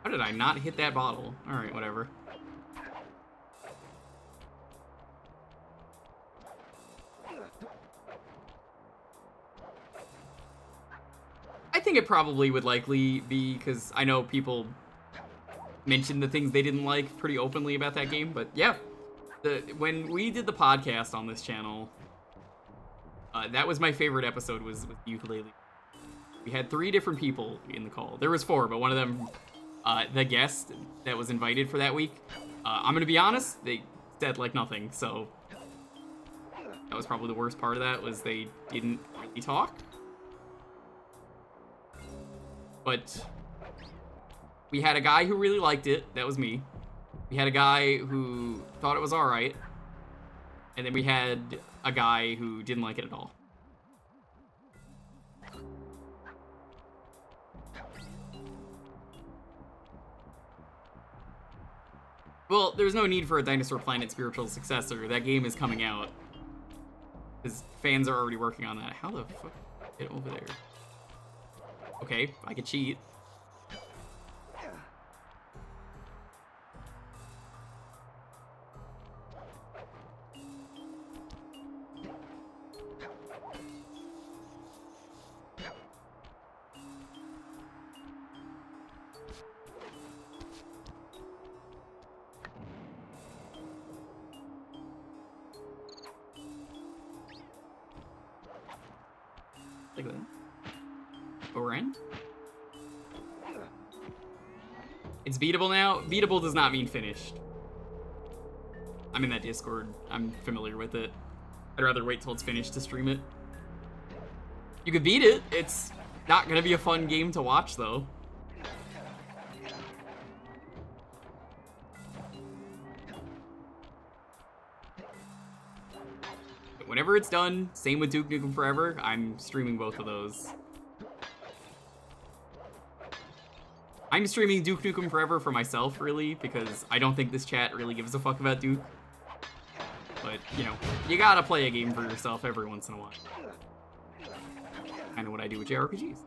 [SPEAKER 1] How did I not hit that bottle? Alright, whatever. I think it probably would likely be, because I know people mentioned the things they didn't like pretty openly about that game, but yeah. When we did the podcast on this channel, that was my favorite episode, was with ukulele. We had 3 different people in the call. There was 4, but one of them, the guest that was invited for that week, I'm gonna be honest, they said like nothing, so that was probably the worst part of that, was they didn't really talk. But we had a guy who really liked it, that was me. We had a guy who thought it was alright, and then we had a guy who didn't like it at all. Well, there's no need for a Dinosaur Planet spiritual successor. That game is coming out. Because fans are already working on that. How the fuck get over there? Okay, I could cheat. Like that. Oren? It's beatable now? Beatable does not mean finished. I'm in that Discord. I'm familiar with it. I'd rather wait till it's finished to stream it. You could beat it. It's not gonna be a fun game to watch, though. But whenever it's done, same with Duke Nukem Forever, I'm streaming both of those. I'm streaming Duke Nukem Forever for myself, really, because I don't think this chat really gives a fuck about Duke. But, you know, you gotta play a game for yourself every once in a while. Kinda what I do with JRPGs.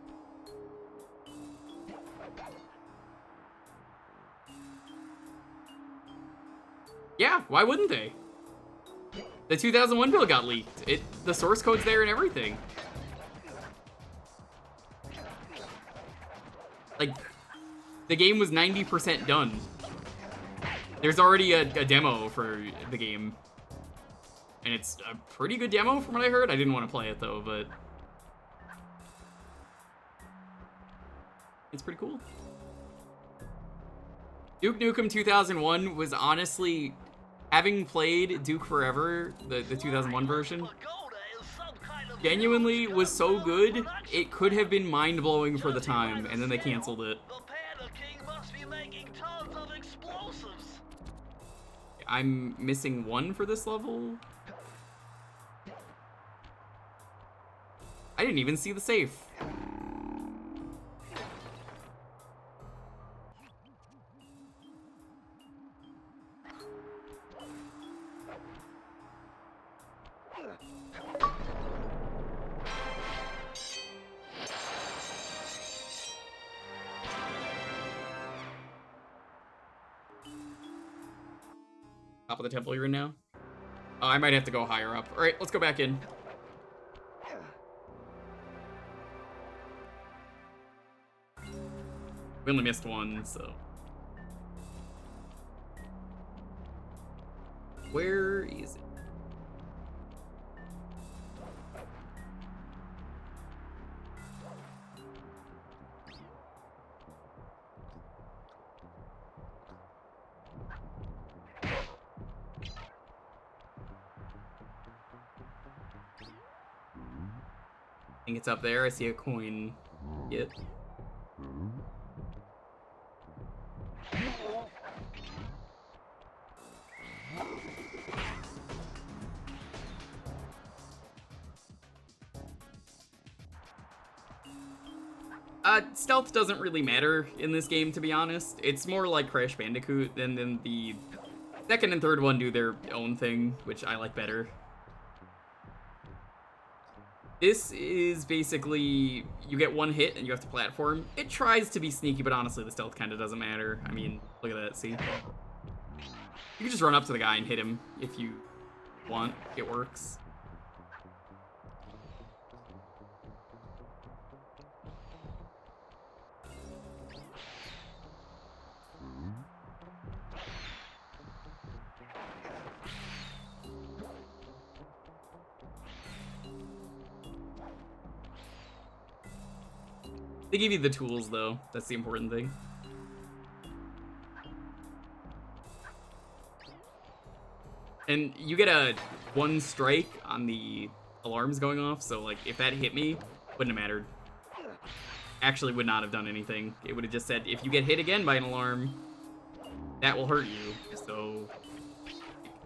[SPEAKER 1] Yeah, why wouldn't they? The 2001 build got leaked. The source code's there and everything. Like, the game was 90% done. There's already a demo for the game. And it's a pretty good demo from what I heard. I didn't want to play it though, but it's pretty cool. Duke Nukem 2001 was honestly, having played Duke Forever, the 2001 version, genuinely was so good, it could have been mind-blowing for the time, and then they canceled it. I'm missing 1 for this level. I didn't even see the safe. Top of the temple you're in now? Oh, I might have to go higher up. Alright, let's go back in. We only missed 1, so. Where is it? think it's up there. I see a coin. Yep. Stealth doesn't really matter in this game, to be honest. It's more like Crash Bandicoot, and then the second and third one do their own thing, which I like better. This is basically, you get one hit and you have to platform. It tries to be sneaky, but honestly, the stealth kind of doesn't matter. I mean, look at that, see? You can just run up to the guy and hit him if you want. It works. They give you the tools, though. That's the important thing. And you get a 1 strike on the alarms going off, so like if that hit me, wouldn't have mattered. Actually would not have done anything. It would have just said, if you get hit again by an alarm, that will hurt you. So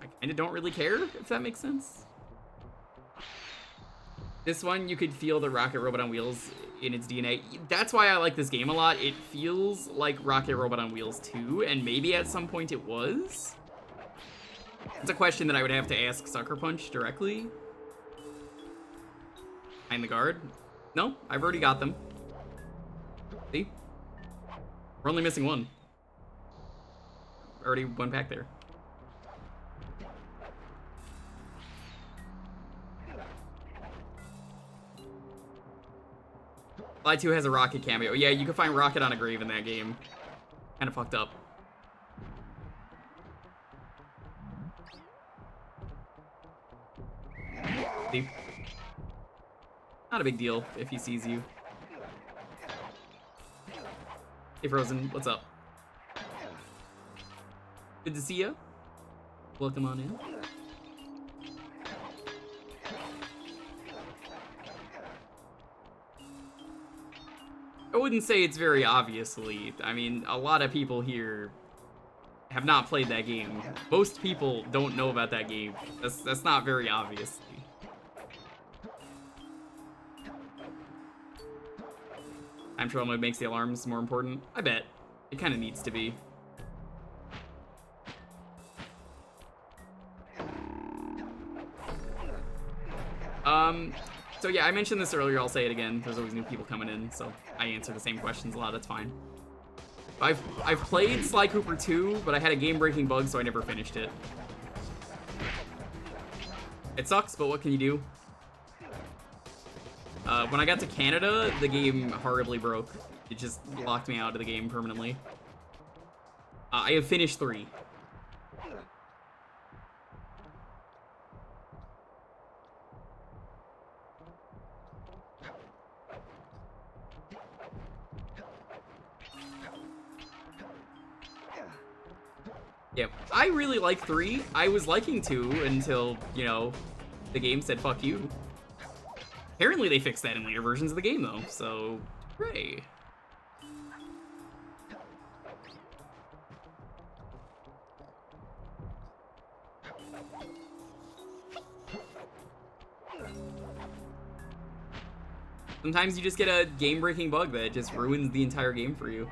[SPEAKER 1] I kind of don't really care, if that makes sense. This one, you could feel the Rocket Robot on Wheels in its DNA. That's why I like this game a lot. It feels like Rocket Robot on Wheels 2, and maybe at some point it was. It's a question that I would have to ask Sucker Punch directly. Behind the guard. No, I've already got them. See? We're only missing one. Already one back there. Fly 2 has a Rocket cameo. Yeah, you can find Rocket on a grave in that game. Kind of fucked up. See? Not a big deal if he sees you. Hey Frozen, what's up? Good to see you. Welcome on in. I wouldn't say it's very obviously. I mean, a lot of people here have not played that game. Most people don't know about that game. That's not very obviously. Time travel mode makes the alarms more important. I bet. It kind of needs to be. So yeah, I mentioned this earlier, I'll say it again. There's always new people coming in, so I answer the same questions a lot, that's fine. I've played Sly Cooper 2, but I had a game-breaking bug, so I never finished it. It sucks, but what can you do? When I got to Canada, the game horribly broke. It just locked me out of the game permanently. I have finished 3. Yep, I really like 3. I was liking 2 until, you know, the game said fuck you. Apparently they fixed that in later versions of the game, though, so hooray. Sometimes you just get a game-breaking bug that just ruins the entire game for you.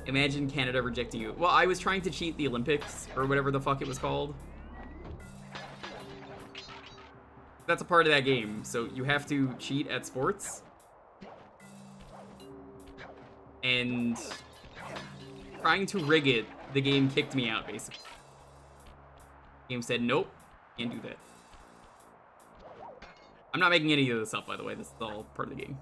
[SPEAKER 1] Imagine Canada rejecting you. Well, I was trying to cheat the Olympics, or whatever the fuck it was called. That's a part of that game, so you have to cheat at sports. And trying to rig it, the game kicked me out, basically. The game said, nope, can't do that. I'm not making any of this up, by the way. This is all part of the game.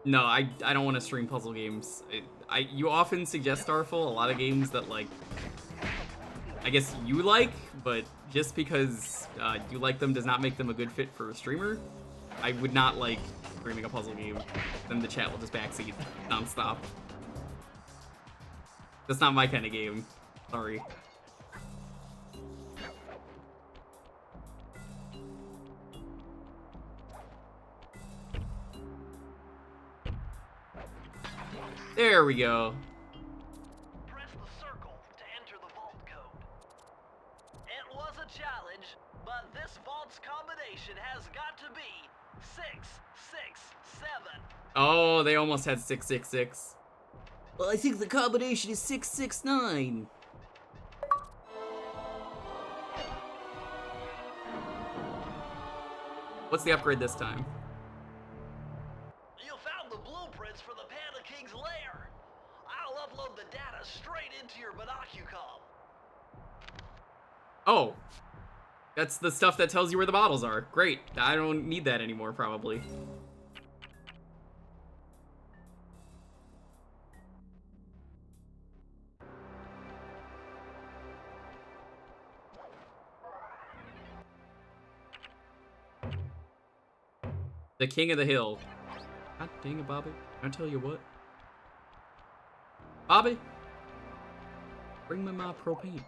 [SPEAKER 1] No, I don't want to stream puzzle games. You often suggest, Starful, a lot of games that, like, I guess you like, but just because you like them does not make them a good fit for a streamer. I would not like streaming a puzzle game. Then the chat will just backseat nonstop. That's not my kind of game. Sorry. There we go.
[SPEAKER 3] Press the circle to enter the vault code. It was a challenge, but this vault's combination has got to be 667.
[SPEAKER 1] Oh, they almost had 666. Well, I think the combination is 669. What's the upgrade this time?
[SPEAKER 3] You found the blueprints for the Panda King's lair. I'll upload the data straight into your Monocucom.
[SPEAKER 1] Oh. That's the stuff that tells you where the bottles are. Great. I don't need that anymore, probably. The king of the hill. God dang it, Bobby. I'll tell you what. Bobby! Bring me my propane.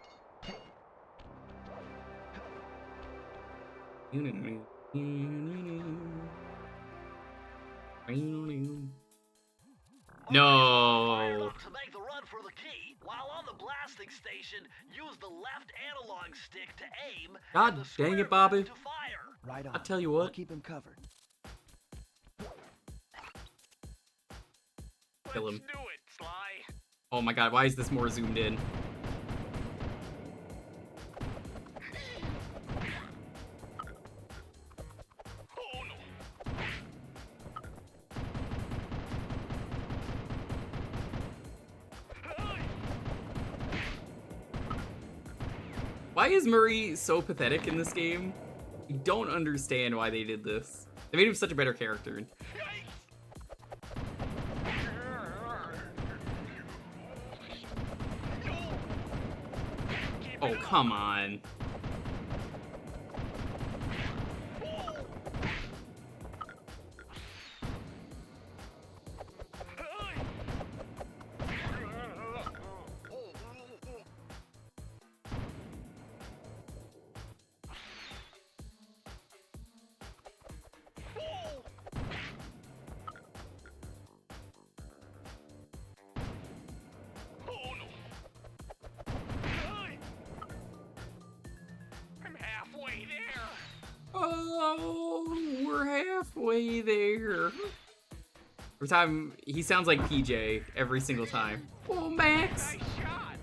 [SPEAKER 1] No.
[SPEAKER 3] To make the run for the key, while on the blasting station, use the left analog stick to aim.
[SPEAKER 1] God
[SPEAKER 3] and the
[SPEAKER 1] dang
[SPEAKER 3] square
[SPEAKER 1] it, Bobby.
[SPEAKER 3] button to fire.
[SPEAKER 5] Right on.
[SPEAKER 1] I'll tell you
[SPEAKER 5] I'll
[SPEAKER 1] what.
[SPEAKER 5] keep him covered.
[SPEAKER 1] Kill him.
[SPEAKER 4] Let's do it, Sly.
[SPEAKER 1] Oh my god, why is this more zoomed in?
[SPEAKER 4] Oh no.
[SPEAKER 1] Why is Murray so pathetic in this game? I don't understand why they did this. They made him such a better character. Oh, come on.
[SPEAKER 4] I'm halfway there.
[SPEAKER 1] Oh, we're halfway there. Every time, he sounds like PJ every single time. Oh, Max.
[SPEAKER 4] Nice shot.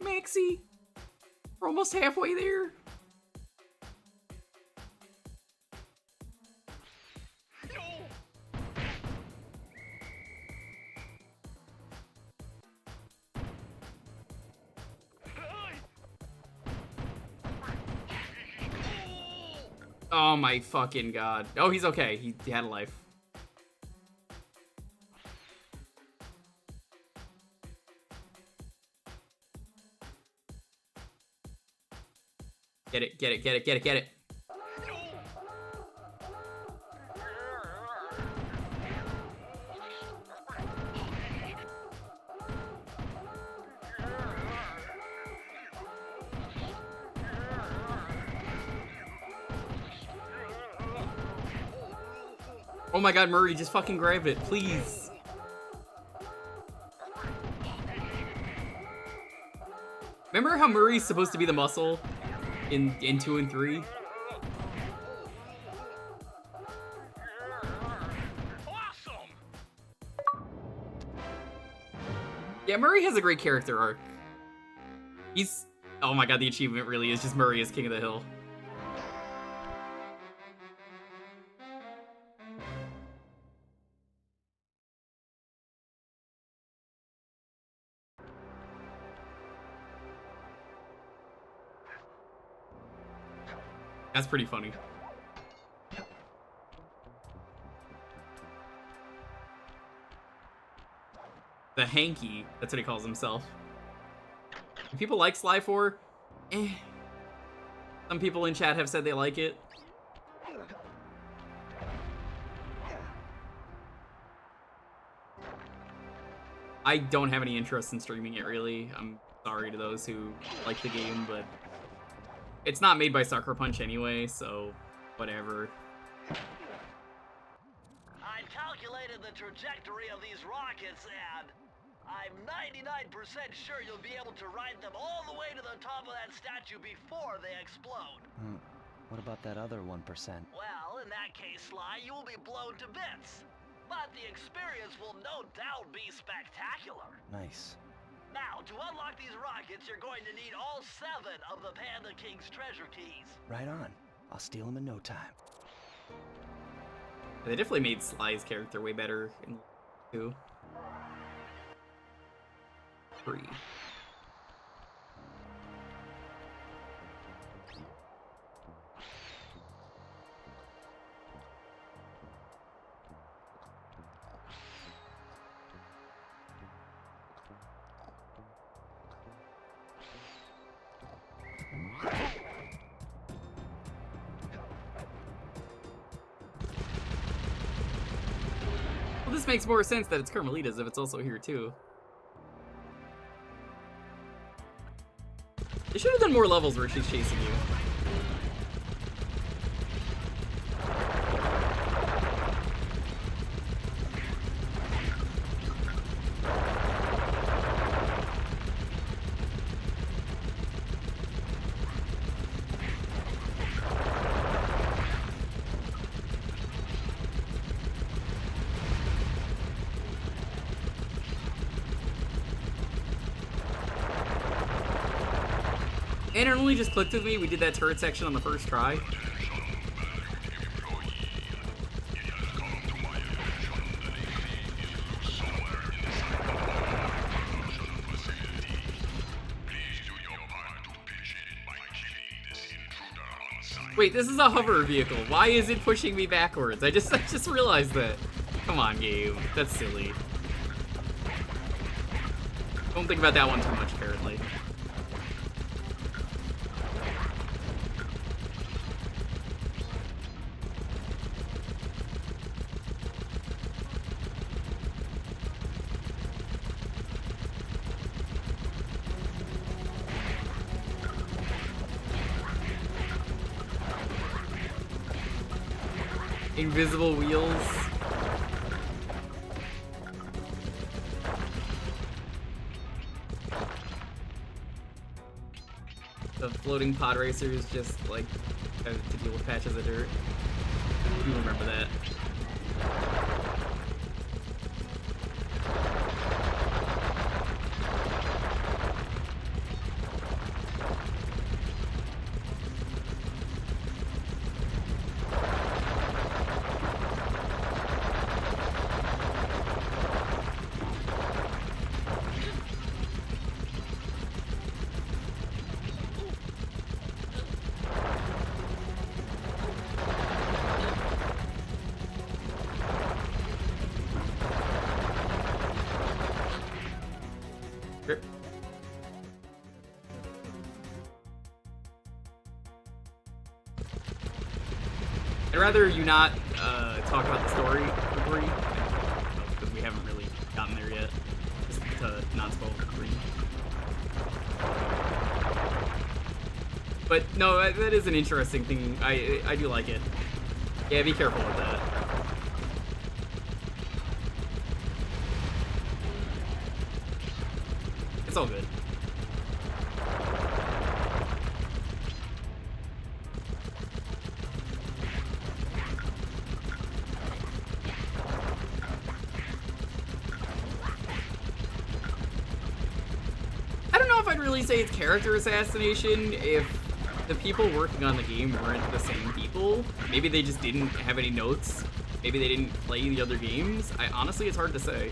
[SPEAKER 1] Maxie. We're almost halfway there. Oh my fucking god. Oh, he's okay. He had a life. Get it, get it, get it, get it, get it. Oh my god, Murray, just fucking grab it, please. Remember how Murray's supposed to be the muscle in 2 and 3?
[SPEAKER 4] Awesome.
[SPEAKER 1] Yeah, Murray has a great character arc. He's... Oh my god, the achievement really is just Murray as King of the Hill. That's pretty funny. The Hanky, that's what he calls himself. If people like Sly 4, Some people in chat have said they like it. I don't have any interest in streaming it, really. I'm sorry to those who like the game, but it's not made by Sucker Punch anyway, so whatever.
[SPEAKER 3] I calculated the trajectory of these rockets, and I'm 99% sure you'll be able to ride them all the way to the top of that statue before they explode.
[SPEAKER 5] What about that other 1%?
[SPEAKER 3] Well, in that case, Sly, you will be blown to bits. But the experience will no doubt be spectacular.
[SPEAKER 5] Nice.
[SPEAKER 3] Now, to unlock these rockets, you're going to need all 7 of the Panda King's treasure keys.
[SPEAKER 5] Right on. I'll steal them in no time.
[SPEAKER 1] They definitely made Sly's character way better in 2. 3. Well, this makes more sense that it's Carmelita's if it's also here too. They should have done more levels where she's chasing you. And it only just clicked with me. We did that turret section on the first try. Wait, this is a hover vehicle. Why is it pushing me backwards? I just realized that. Come on, game. That's silly. Don't think about that one too much, apparently. Invisible wheels. The floating pod racers just like have to deal with patches of dirt. You remember that. I'd rather you not talk about the story, because we haven't really gotten there yet. Just to not spoil the story. But no, that is an interesting thing. I do like it. Yeah, be careful with that. It's all good. I'd really say it's character assassination if the people working on the game weren't the same people. Maybe they just didn't have any notes. Maybe they didn't play the other games. Honestly, it's hard to say.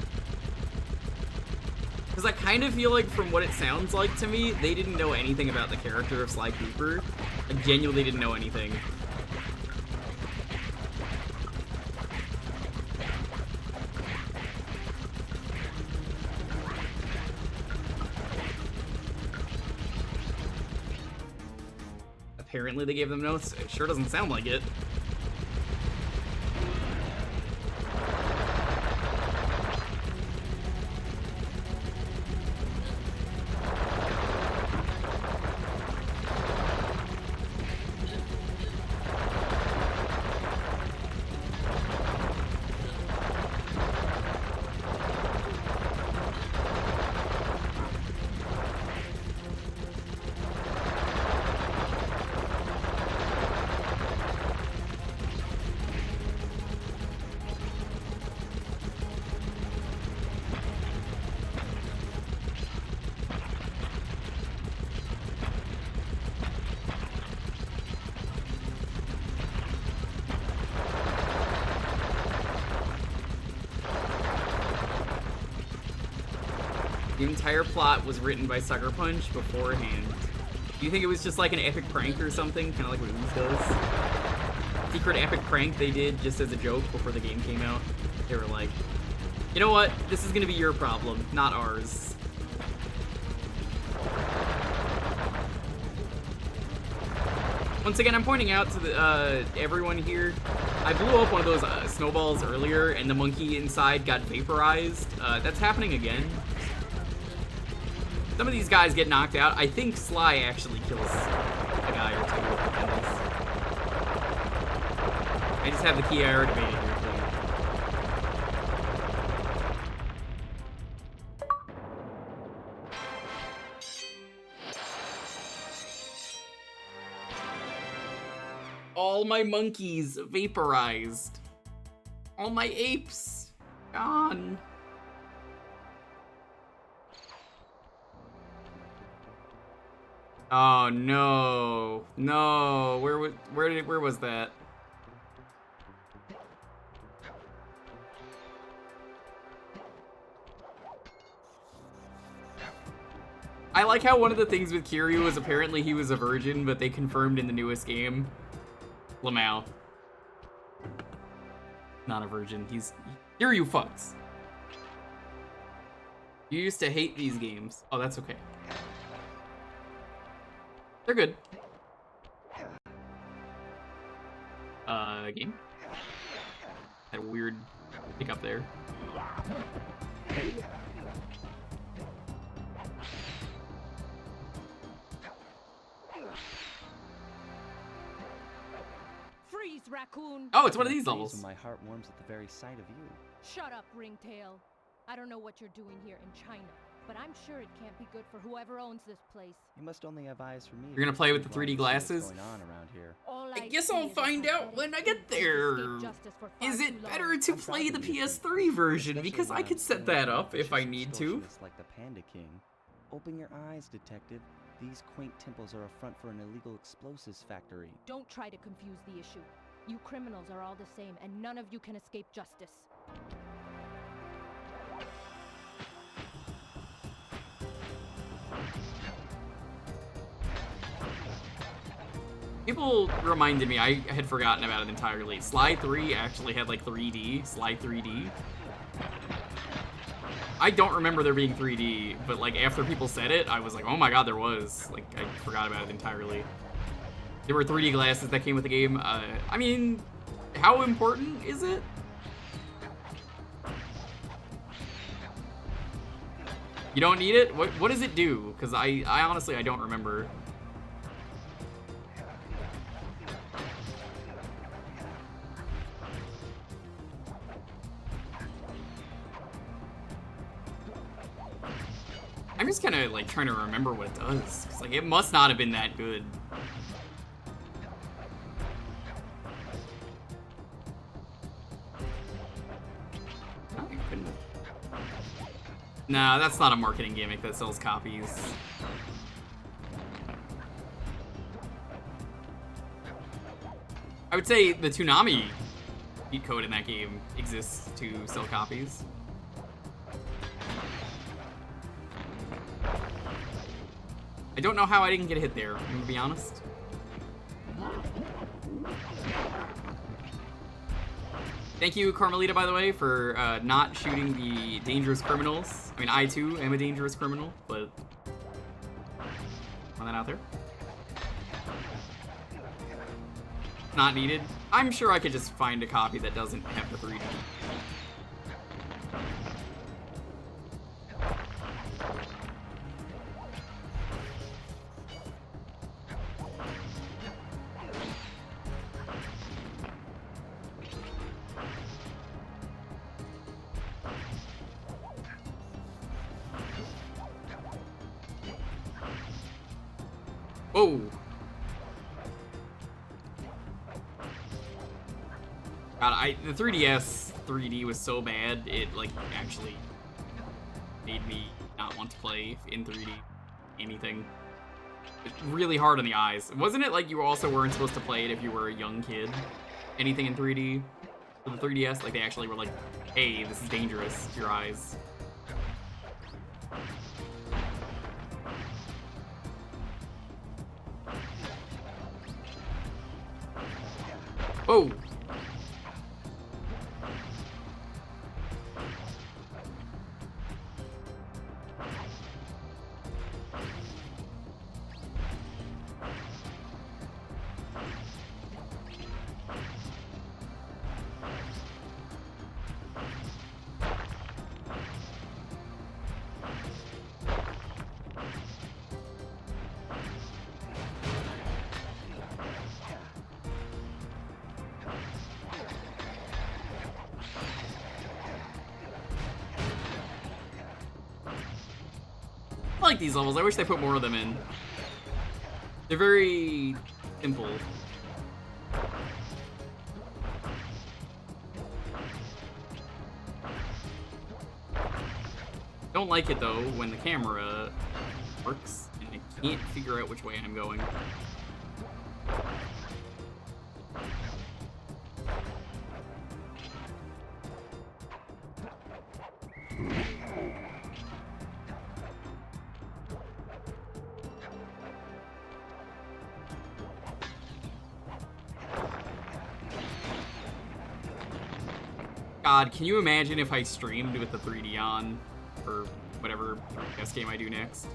[SPEAKER 1] Because I kind of feel like from what it sounds like to me, they didn't know anything about the character of Sly Cooper. Like, genuinely didn't know anything. apparently they gave them notes. It sure doesn't sound like it. The entire plot was written by Sucker Punch beforehand. Do you think it was just like an epic prank or something? Kind of like what Ooze does? Secret epic prank they did just as a joke before the game came out. They were like, you know what? This is gonna be your problem, not ours. Once again, I'm pointing out to the, everyone here, I blew up one of those snowballs earlier and the monkey inside got vaporized. That's happening again. Some of these guys get knocked out. I think Sly actually kills a guy or two. I just have the key I already made here, All my monkeys vaporized. All my apes gone. Oh no, no! Where was that? I like how one of the things with Kiryu was apparently he was a virgin, but they confirmed in the newest game. Lamau. Not a virgin. Kiryu fucks. You used to hate these games. Oh, that's okay. They're good. Game. Had a weird pickup there.
[SPEAKER 8] Freeze, raccoon!
[SPEAKER 1] Oh, it's one of these levels.
[SPEAKER 5] My heart warms at the very sight of you.
[SPEAKER 8] Shut up, Ringtail. I don't know what you're doing here in China, but I'm sure it can't be good for whoever owns this place.
[SPEAKER 5] You must only have eyes for me.
[SPEAKER 1] You're gonna play with the 3D glasses?
[SPEAKER 5] Going on around here.
[SPEAKER 1] I guess I'll find out when I get there. Is it better to play the PS3 version? Because I could set that up if I need to.
[SPEAKER 5] Like the Panda King. Open your eyes, detective. These quaint temples are a front for an illegal explosives factory.
[SPEAKER 8] Don't try to confuse the issue. You criminals are all the same, and none of you can escape justice.
[SPEAKER 1] People reminded me, I had forgotten about it entirely. Sly 3 actually had like 3D, Sly 3D. I don't remember there being 3D, but like after people said it, I was like, oh my god, there was. Like, I forgot about it entirely. There were 3D glasses that came with the game. I mean, how important is it? You don't need it? What does it do? Because I honestly, I don't remember. I'm just kind of like trying to remember what it does. 'Cause, like, it must not have been that good. Oh, you couldn't. Nah, that's not a marketing gimmick that sells copies. I would say the Toonami cheat code in that game exists to sell copies. I don't know how I didn't get hit there, I'm gonna be honest. Thank you, Carmelita, by the way, for not shooting the dangerous criminals. I mean, I too am a dangerous criminal, but... Run that out there. not needed. I'm sure I could just find a copy that doesn't have the 3D. Whoa. God, the 3DS 3D was so bad, it, like, actually made me not want to play in 3D anything. It's really hard on the eyes. Wasn't it like you also weren't supposed to play it if you were a young kid? Anything in 3D? For the 3DS, like, they actually were like, hey, this is dangerous to your eyes. Whoa! I like these levels. I wish they put more of them in. They're very simple. Don't like it though when the camera works and I can't figure out which way I'm going. God, can you imagine if I streamed with the 3D on, or whatever 3DS game I do next?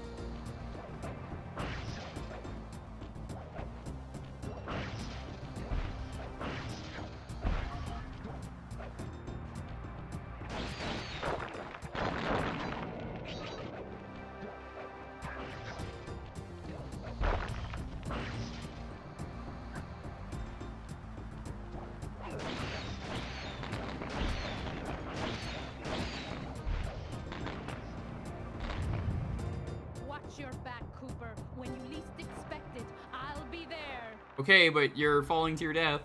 [SPEAKER 1] Okay, but you're falling to your death.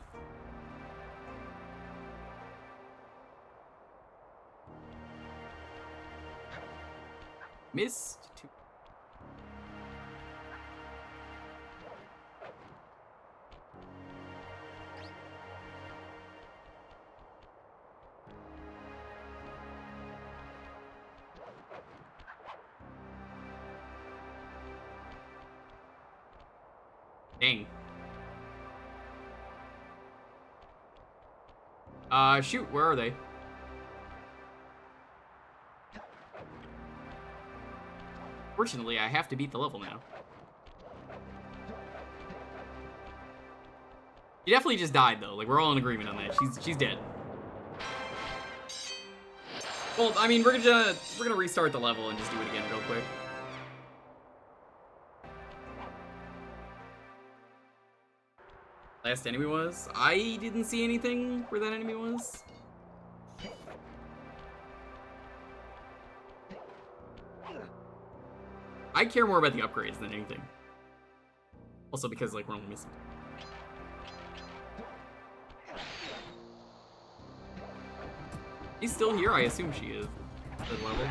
[SPEAKER 1] Missed. Dang. Shoot, where are they? Fortunately, I have to beat the level now. She definitely just died, though. Like, we're all in agreement on that. She's dead. Well, I mean, we're gonna restart the level and just do it again real quick. Last enemy was? I didn't see anything where that enemy was. I care more about the upgrades than anything. Also because, like, we're only missing. She's still here? I assume she is. Good level.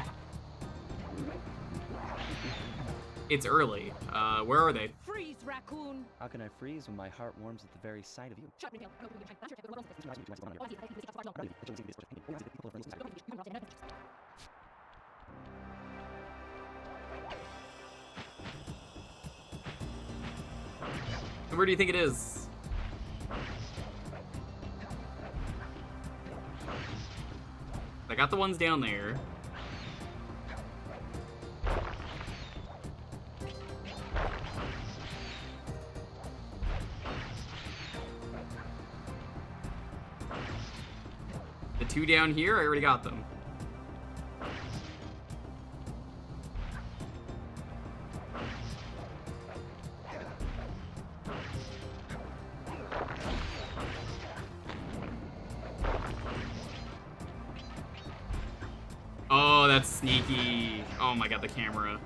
[SPEAKER 1] It's early. Where are they?
[SPEAKER 8] Freeze, raccoon!
[SPEAKER 2] How can I freeze when my heart warms at the very sight of you?
[SPEAKER 1] Where do you think it is? I got the ones down there. 2 down here. I already got them. Oh, that's sneaky. Oh my god, the camera.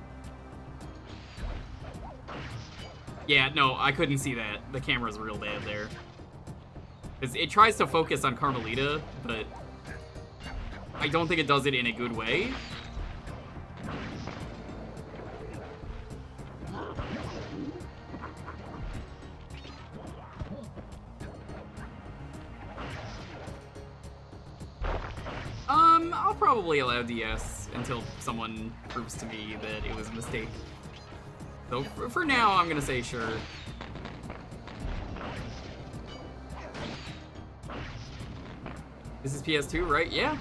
[SPEAKER 1] Yeah, no, I couldn't see that. The camera's real bad there. It tries to focus on Carmelita, but I don't think it does it in a good way. I'll probably allow DS until someone proves to me that it was a mistake. So for now, I'm gonna say sure. This is PS2, right? Yeah.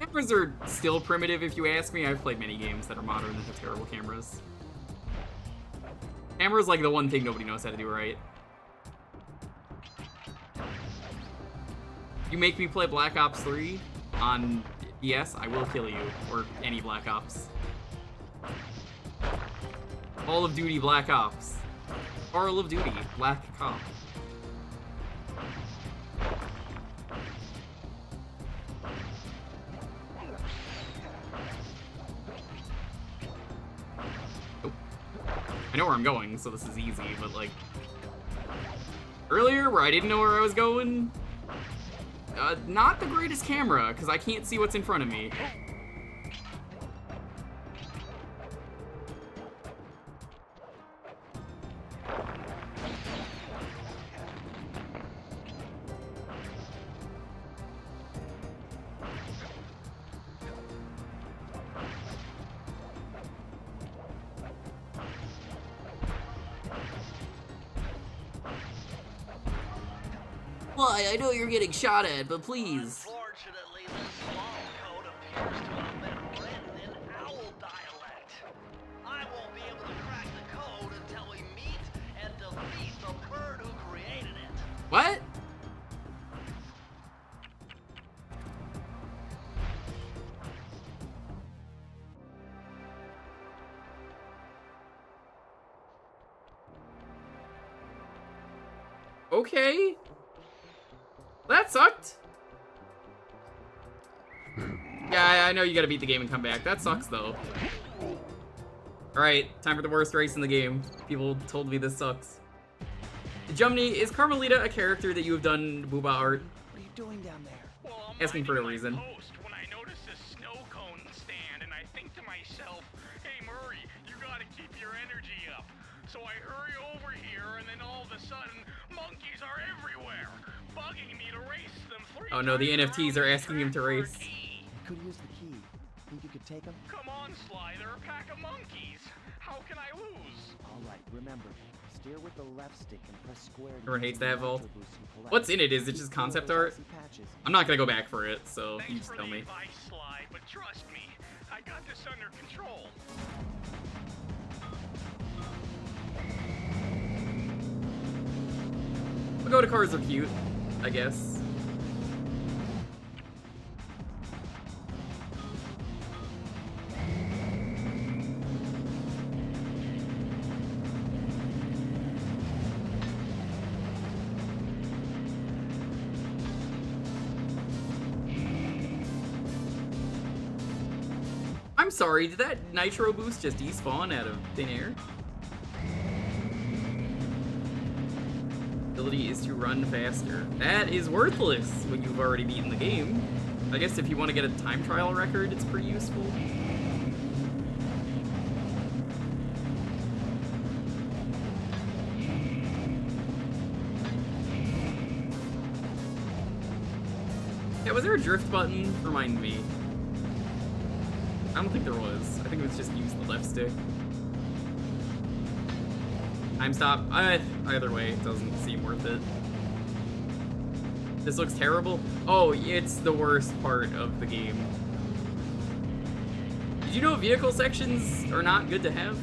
[SPEAKER 1] Cameras are still primitive, if you ask me. I've played many games that are modern and have terrible cameras. Camera's like the one thing nobody knows how to do right. You make me play Black Ops 3 on DS, I will kill you. Or any Black Ops. Call of Duty Black Ops. Call of Duty Black Cop. Oh. I know where I'm going, so this is easy, but like... Earlier, where I didn't know where I was going... not the greatest camera, because I can't see what's in front of me. Why? I know you're getting shot at, but please.
[SPEAKER 3] Unfortunately, this law code appears to have been written in owl dialect. I won't be able to crack the code until we meet and defeat the bird who created it.
[SPEAKER 1] What? Okay. That sucked. Yeah, I know you gotta beat the game and come back. That sucks, though. Alright, time for the worst race in the game. People told me this sucks. Jumney, is Carmelita a character that you have done booba art?
[SPEAKER 5] What are you doing down there?
[SPEAKER 4] Well,
[SPEAKER 1] Asking for a reason.
[SPEAKER 4] When I notice this snow cone stand, and I think to myself, hey Murray, you gotta keep your energy up. So I hurry over here, and then all of a sudden, monkeys are everywhere, bugging me to race them 3
[SPEAKER 1] Oh no, the
[SPEAKER 4] times
[SPEAKER 1] NFTs are
[SPEAKER 4] around
[SPEAKER 1] asking him to
[SPEAKER 4] for a
[SPEAKER 1] race.
[SPEAKER 4] key.
[SPEAKER 5] You could use the key. Think you could take them?
[SPEAKER 4] Come on, Sly, they're a pack of monkeys. How can I lose?
[SPEAKER 5] Alright, remember, steer with the left stick and press square.
[SPEAKER 1] Everyone hates that vault.
[SPEAKER 5] Nitro boost and collect.
[SPEAKER 1] What's in it? Is it just concept art? I'm not gonna go back for it, so you
[SPEAKER 4] Thanks
[SPEAKER 1] just
[SPEAKER 4] for
[SPEAKER 1] tell
[SPEAKER 4] the
[SPEAKER 1] me.
[SPEAKER 4] advice, Sly, but trust me, I got this under control.
[SPEAKER 1] Pagoda cars are cute, I guess. I'm sorry, did that nitro boost just despawn out of thin air? Ability is to run faster. That is worthless when you've already beaten the game. I guess if you want to get a time trial record, it's pretty useful. Yeah, was there a drift button? Remind me. I don't think there was. I think it was just use the left stick. Time stop. Either way, it doesn't seem worth it. This looks terrible. Oh, it's the worst part of the game. Did you know vehicle sections are not good to have?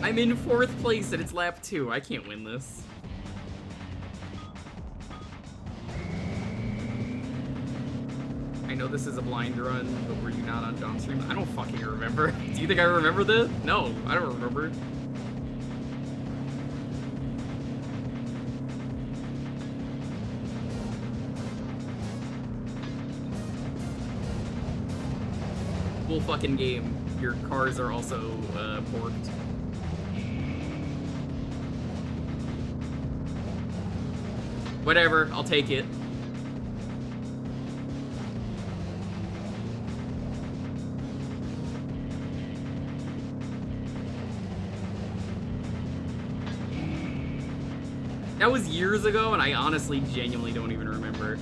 [SPEAKER 1] I'm in 4th place and it's lap 2. I can't win this. I know this is a blind run, but were you not on Dawn stream? I don't fucking remember. Do you think I remember this? No, I don't remember. Cool fucking game. Your cars are also porked. Whatever, I'll take it. That was years ago, and I honestly genuinely don't even remember.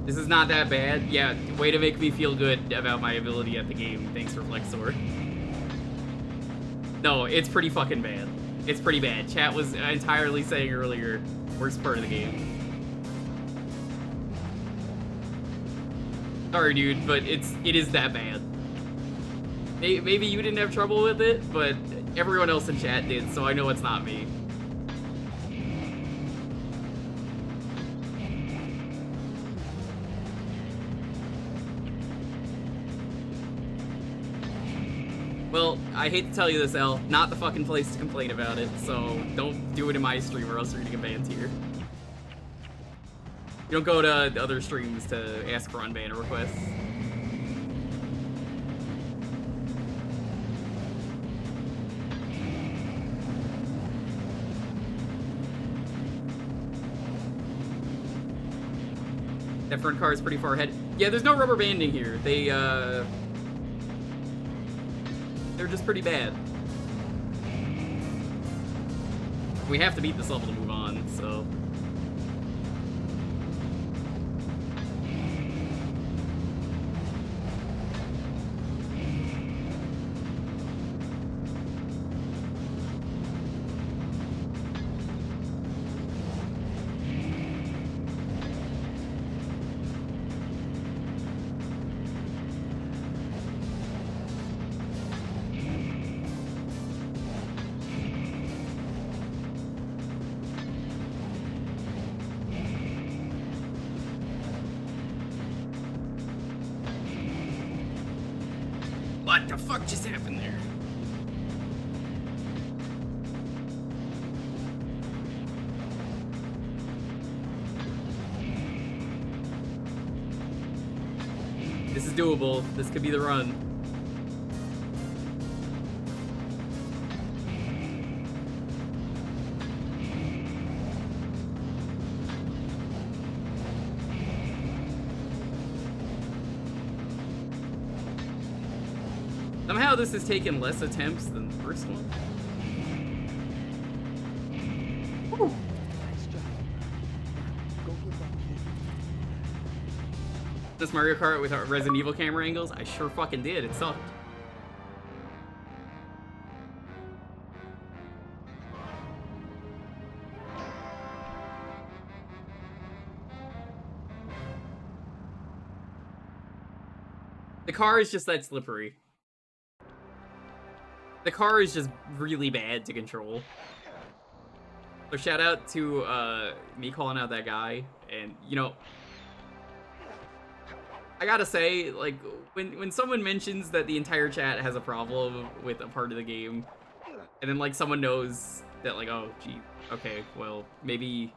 [SPEAKER 1] This is not that bad. Yeah, way to make me feel good about my ability at the game. Thanks, Reflexor. No, it's pretty fucking bad. It's pretty bad. Chat was entirely saying earlier, worst part of the game. Sorry, dude, but it is that bad. Maybe you didn't have trouble with it, but everyone else in chat did, so I know it's not me. Well, I hate to tell you this, El, not the fucking place to complain about it, so don't do it in my stream or else you're gonna get banned here. You don't go to other streams to ask for unban requests. That front car is pretty far ahead. Yeah, there's no rubber banding here. They're just pretty bad. We have to beat this level to move on, so. What the fuck just happened there? This is doable. This could be the run. Somehow this has taken less attempts than the first one. Woo.
[SPEAKER 5] Nice job. Go get that key.
[SPEAKER 1] This Mario Kart with Resident Evil camera angles? I sure fucking did. It sucked. The car is just that slippery. The car is just really bad to control. So shout out to me calling out that guy, and you know, I gotta say, like, when someone mentions that the entire chat has a problem with a part of the game, and then like someone knows that, like, oh gee, okay, well maybe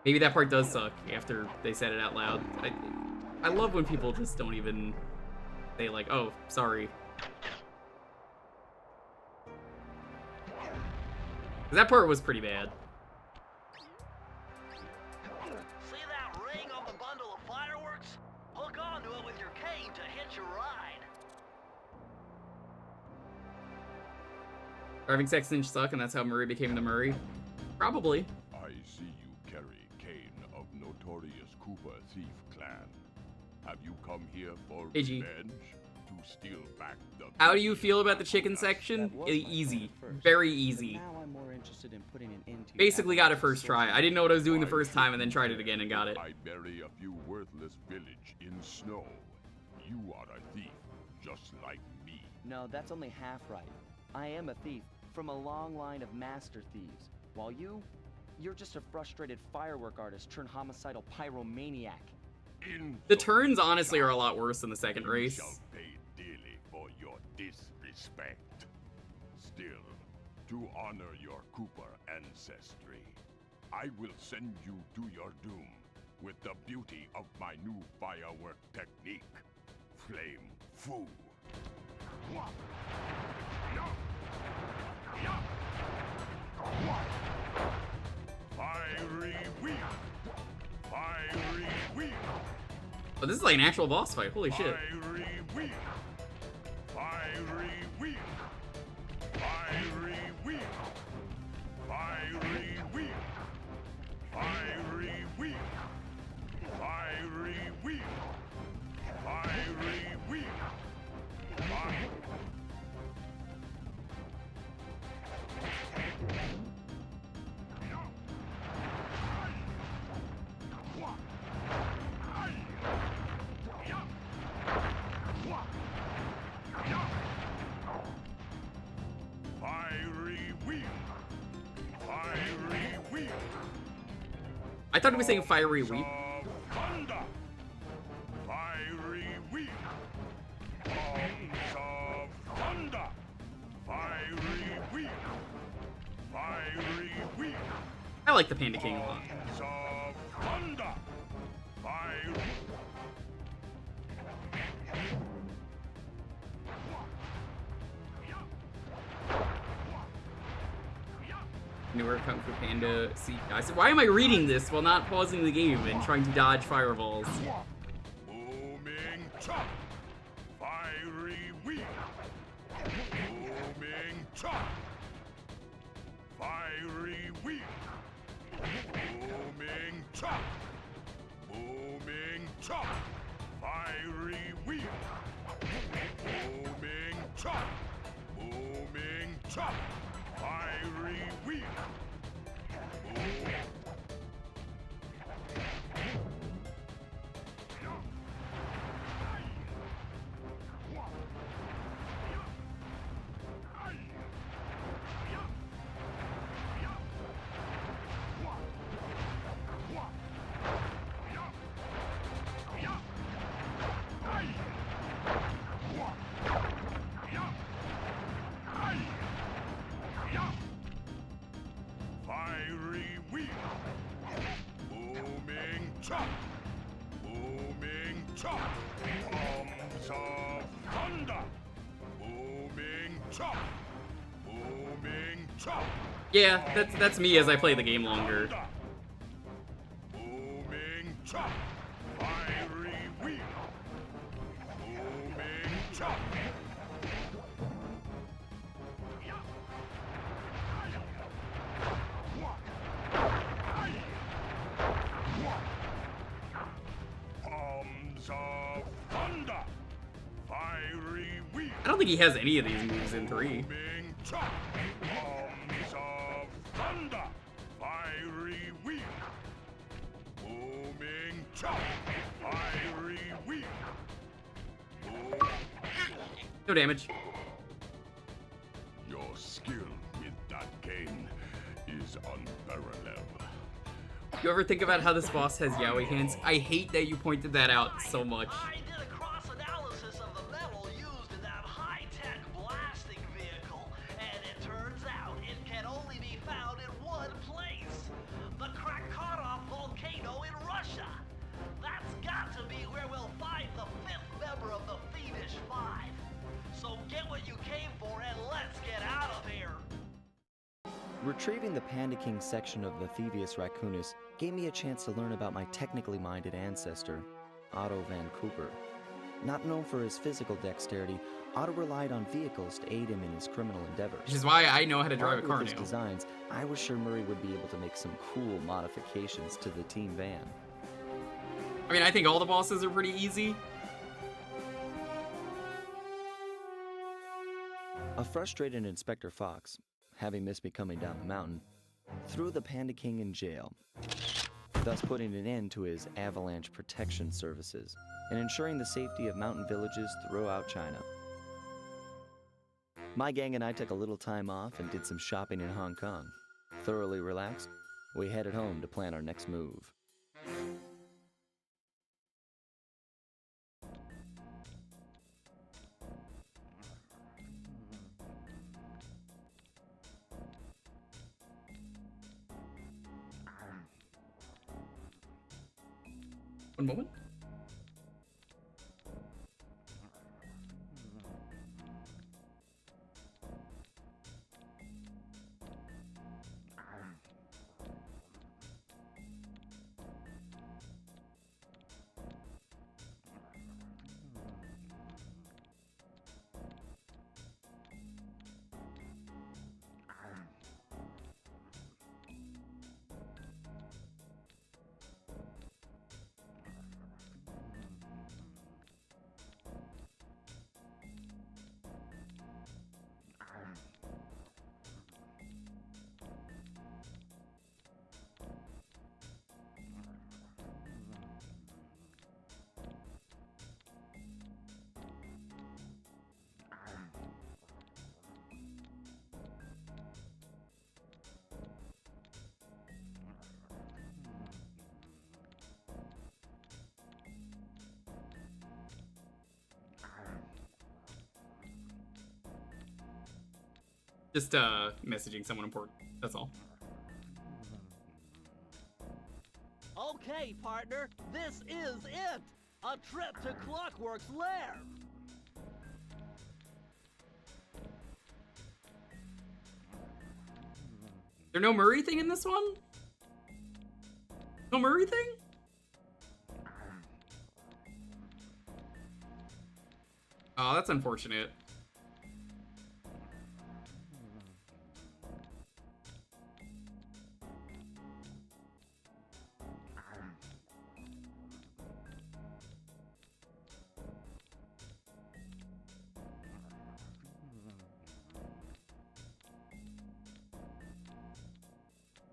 [SPEAKER 1] that part does suck after they said it out loud. I love when people just don't even say like, oh, sorry. That part was pretty bad.
[SPEAKER 3] See that ring on the bundle of fireworks? Hook onto it with your cane to hitch a ride.
[SPEAKER 1] Driving Sexton suck, and that's how Murray became the Murray? Probably.
[SPEAKER 12] I see you carry Kane of notorious Cooper thief clan. Have you come here for
[SPEAKER 1] AG.
[SPEAKER 12] revenge? to steal back the...
[SPEAKER 1] How do you feel about the chicken section?
[SPEAKER 2] That was my
[SPEAKER 1] Easy.
[SPEAKER 2] plan first,
[SPEAKER 1] Very
[SPEAKER 2] but
[SPEAKER 1] easy.
[SPEAKER 2] now I'm more interested in putting an end to your
[SPEAKER 1] Basically got it
[SPEAKER 2] appetite for
[SPEAKER 1] first try.
[SPEAKER 2] sorcery.
[SPEAKER 1] I didn't know what I was doing the first time and then tried it again and got it.
[SPEAKER 12] I bury a few worthless village in snow. You are a thief, just like me.
[SPEAKER 2] No, that's only half right. I am a thief from a long line of master thieves, while you're just a frustrated firework artist turned homicidal pyromaniac.
[SPEAKER 1] The turns honestly are a lot worse than the second
[SPEAKER 12] You
[SPEAKER 1] race.
[SPEAKER 12] shall pay dearly for your disrespect. Still, to honor your Cooper ancestry, I will send you to your doom with the beauty of my new firework technique, Flame Fu. Fiery wheel! Fiery wheel!
[SPEAKER 1] Oh, this is like an actual boss fight. Holy shit.
[SPEAKER 12] Fiery wheel! Fiery wheel! Fiery wheel! Fiery wheel! Fiery wheel! Fiery wheel! Fiery wheel! Fiery wheel! Fiery wheel!
[SPEAKER 1] I thought he was saying fiery weep.
[SPEAKER 12] Panda! Fiery wheel! Arms of thunder! Fiery wheel! Fiery wheel!
[SPEAKER 1] I like the Panda King a lot.
[SPEAKER 12] Arms of thunder! Fiery...
[SPEAKER 1] Newer Kung Fu Panda. See, I said, why am I reading this while not pausing the game and trying to dodge fireballs?
[SPEAKER 12] Booming chop! Fiery wheel! Booming chop! Fiery wheel! Booming chop! Booming chop! Fiery wheel! Booming chop! Booming chop! Fiery wheel! Boom. Fiery wheel! Booming chop! Booming chop! Arms of thunder! Booming chop! Booming chop!
[SPEAKER 1] Yeah, that's me as I play the game longer.
[SPEAKER 12] Thunder! Booming chop! Fiery wheel! Booming chop! Arms of thunder! Fiery wheel!
[SPEAKER 1] I don't think he has any of these moves in 3.
[SPEAKER 12] Booming chop! Arms of thunder! Fiery wheel! Booming chop! Fiery wheel! Boom.
[SPEAKER 1] No damage.
[SPEAKER 12] Your skill with that cane is unparalleled.
[SPEAKER 1] You ever think about how this boss has yaoi hands? I hate that you pointed that out so much.
[SPEAKER 3] I did a cross-analysis of the metal used in that high-tech blasting vehicle, and it turns out it can only be found in one place. The Krakatoa volcano in Russia. That's got to be where we'll find the 5th member of the Thievius Five. So get what you came for and let's get out of here.
[SPEAKER 2] Retrieving the Panda King section of the Thievius Raccoonus gave me a chance to learn about my technically minded ancestor, Otto Van Cooper. Not known for his physical dexterity, Otto relied on vehicles to aid him in his criminal endeavors.
[SPEAKER 1] Which is why I know how to drive a
[SPEAKER 2] Armed
[SPEAKER 1] car
[SPEAKER 2] with his
[SPEAKER 1] now.
[SPEAKER 2] designs, I was sure Murray would be able to make some cool modifications to the team van.
[SPEAKER 1] I mean, I think all the bosses are pretty easy.
[SPEAKER 2] A frustrated Inspector Fox, having missed me coming down the mountain, threw the Panda King in jail, thus putting an end to his avalanche protection services and ensuring the safety of mountain villages throughout China. My gang and I took a little time off and did some shopping in Hong Kong. Thoroughly relaxed, we headed home to plan our next move.
[SPEAKER 1] One moment. Just messaging someone important. That's all.
[SPEAKER 7] Okay, partner, this is it! A trip to Clockwork's lair!
[SPEAKER 1] There no Murray thing in this one? No Murray thing? Oh, that's unfortunate.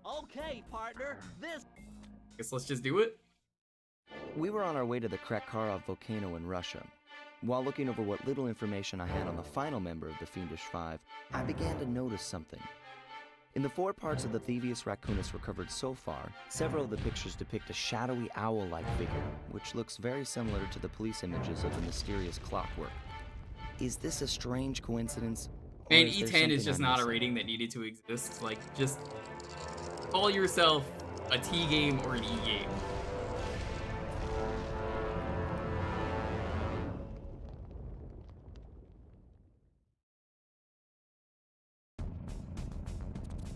[SPEAKER 7] Okay, partner, this...
[SPEAKER 1] Guess let's just do it.
[SPEAKER 2] We were on our way to the Krakharov volcano in Russia. While looking over what little information I had on the final member of the Fiendish Five, I began to notice something. In the 4 parts of the Thievius Raccoonus recovered so far, several of the pictures depict a shadowy owl-like figure, which looks very similar to the police images of the mysterious Clockwork. Is this a strange coincidence?
[SPEAKER 1] Man, E10 is just not a rating that needed to exist. Like, just call yourself a T game or an E game.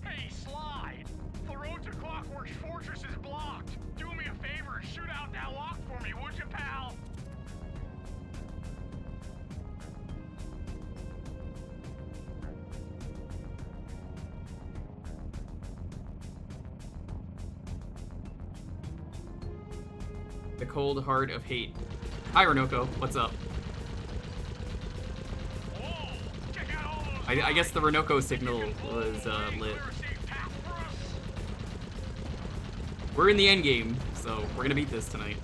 [SPEAKER 4] Hey, Slide! The road to Clockwork's fortress is blocked. Do me a favor and shoot out that lock for me, would you, pal?
[SPEAKER 1] The cold heart of hate. Hi, Renoko. What's up? I guess the Renoko signal was lit. We're in the end game, so we're gonna beat this tonight.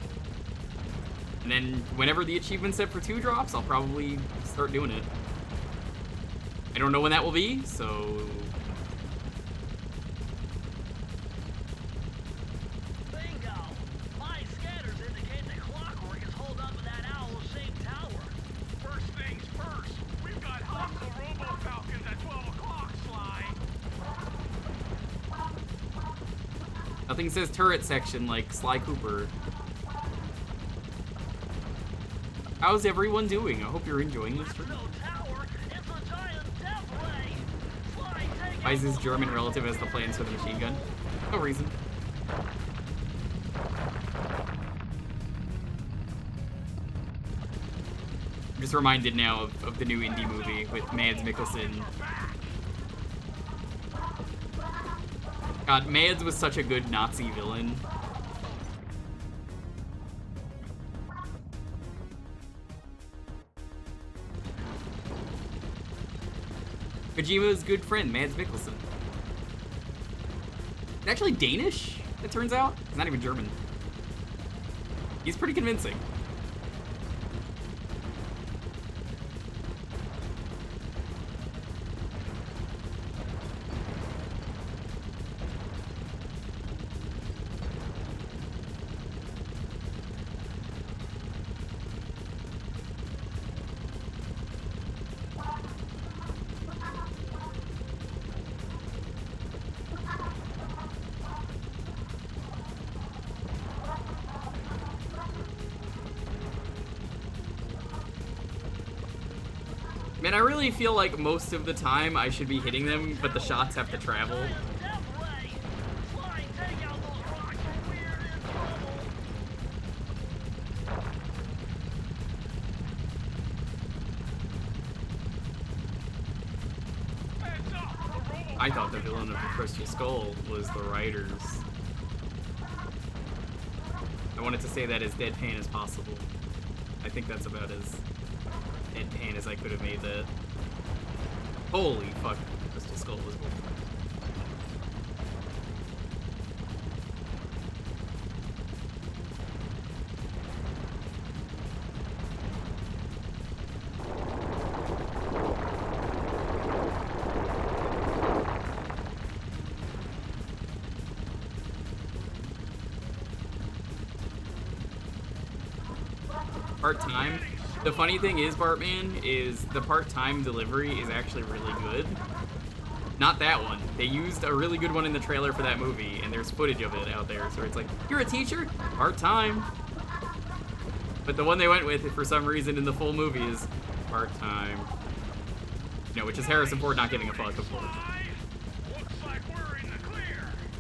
[SPEAKER 1] And then whenever the achievement set for 2 drops, I'll probably start doing it. I don't know when that will be, so...
[SPEAKER 3] Bingo! My scanners indicate that Clockwork is holed up in that owl-shaped tower.
[SPEAKER 4] First things first, we've got hostile robo-falcons at 12 o'clock, Sly.
[SPEAKER 1] Nothing says turret section like Sly Cooper. How's everyone doing? I hope you're enjoying this stream. Why is his German relative has the plans for the machine gun? No reason. I'm just reminded now of the new indie movie with Mads Mikkelsen. God, Mads was such a good Nazi villain. Kojima's good friend, Mads Mikkelsen. He's actually Danish, it turns out. He's not even German. He's pretty convincing. Man, I really feel like most of the time I should be hitting them, but the shots have to travel. I thought the villain of the Crystal Skull was the writers. I wanted to say that as deadpan as possible. I think that's about as deadpan as I could have made that. Holy fuck, Crystal Skull was cool. Part-time. The funny thing is, Bartman, is the part-time delivery is actually really good. Not that one. They used a really good one in the trailer for that movie, and there's footage of it out there. So it's like, you're a teacher? Part-time. But the one they went with, for some reason, in the full movie is part-time. You know, which is Harrison Ford not giving a fuck, of course. I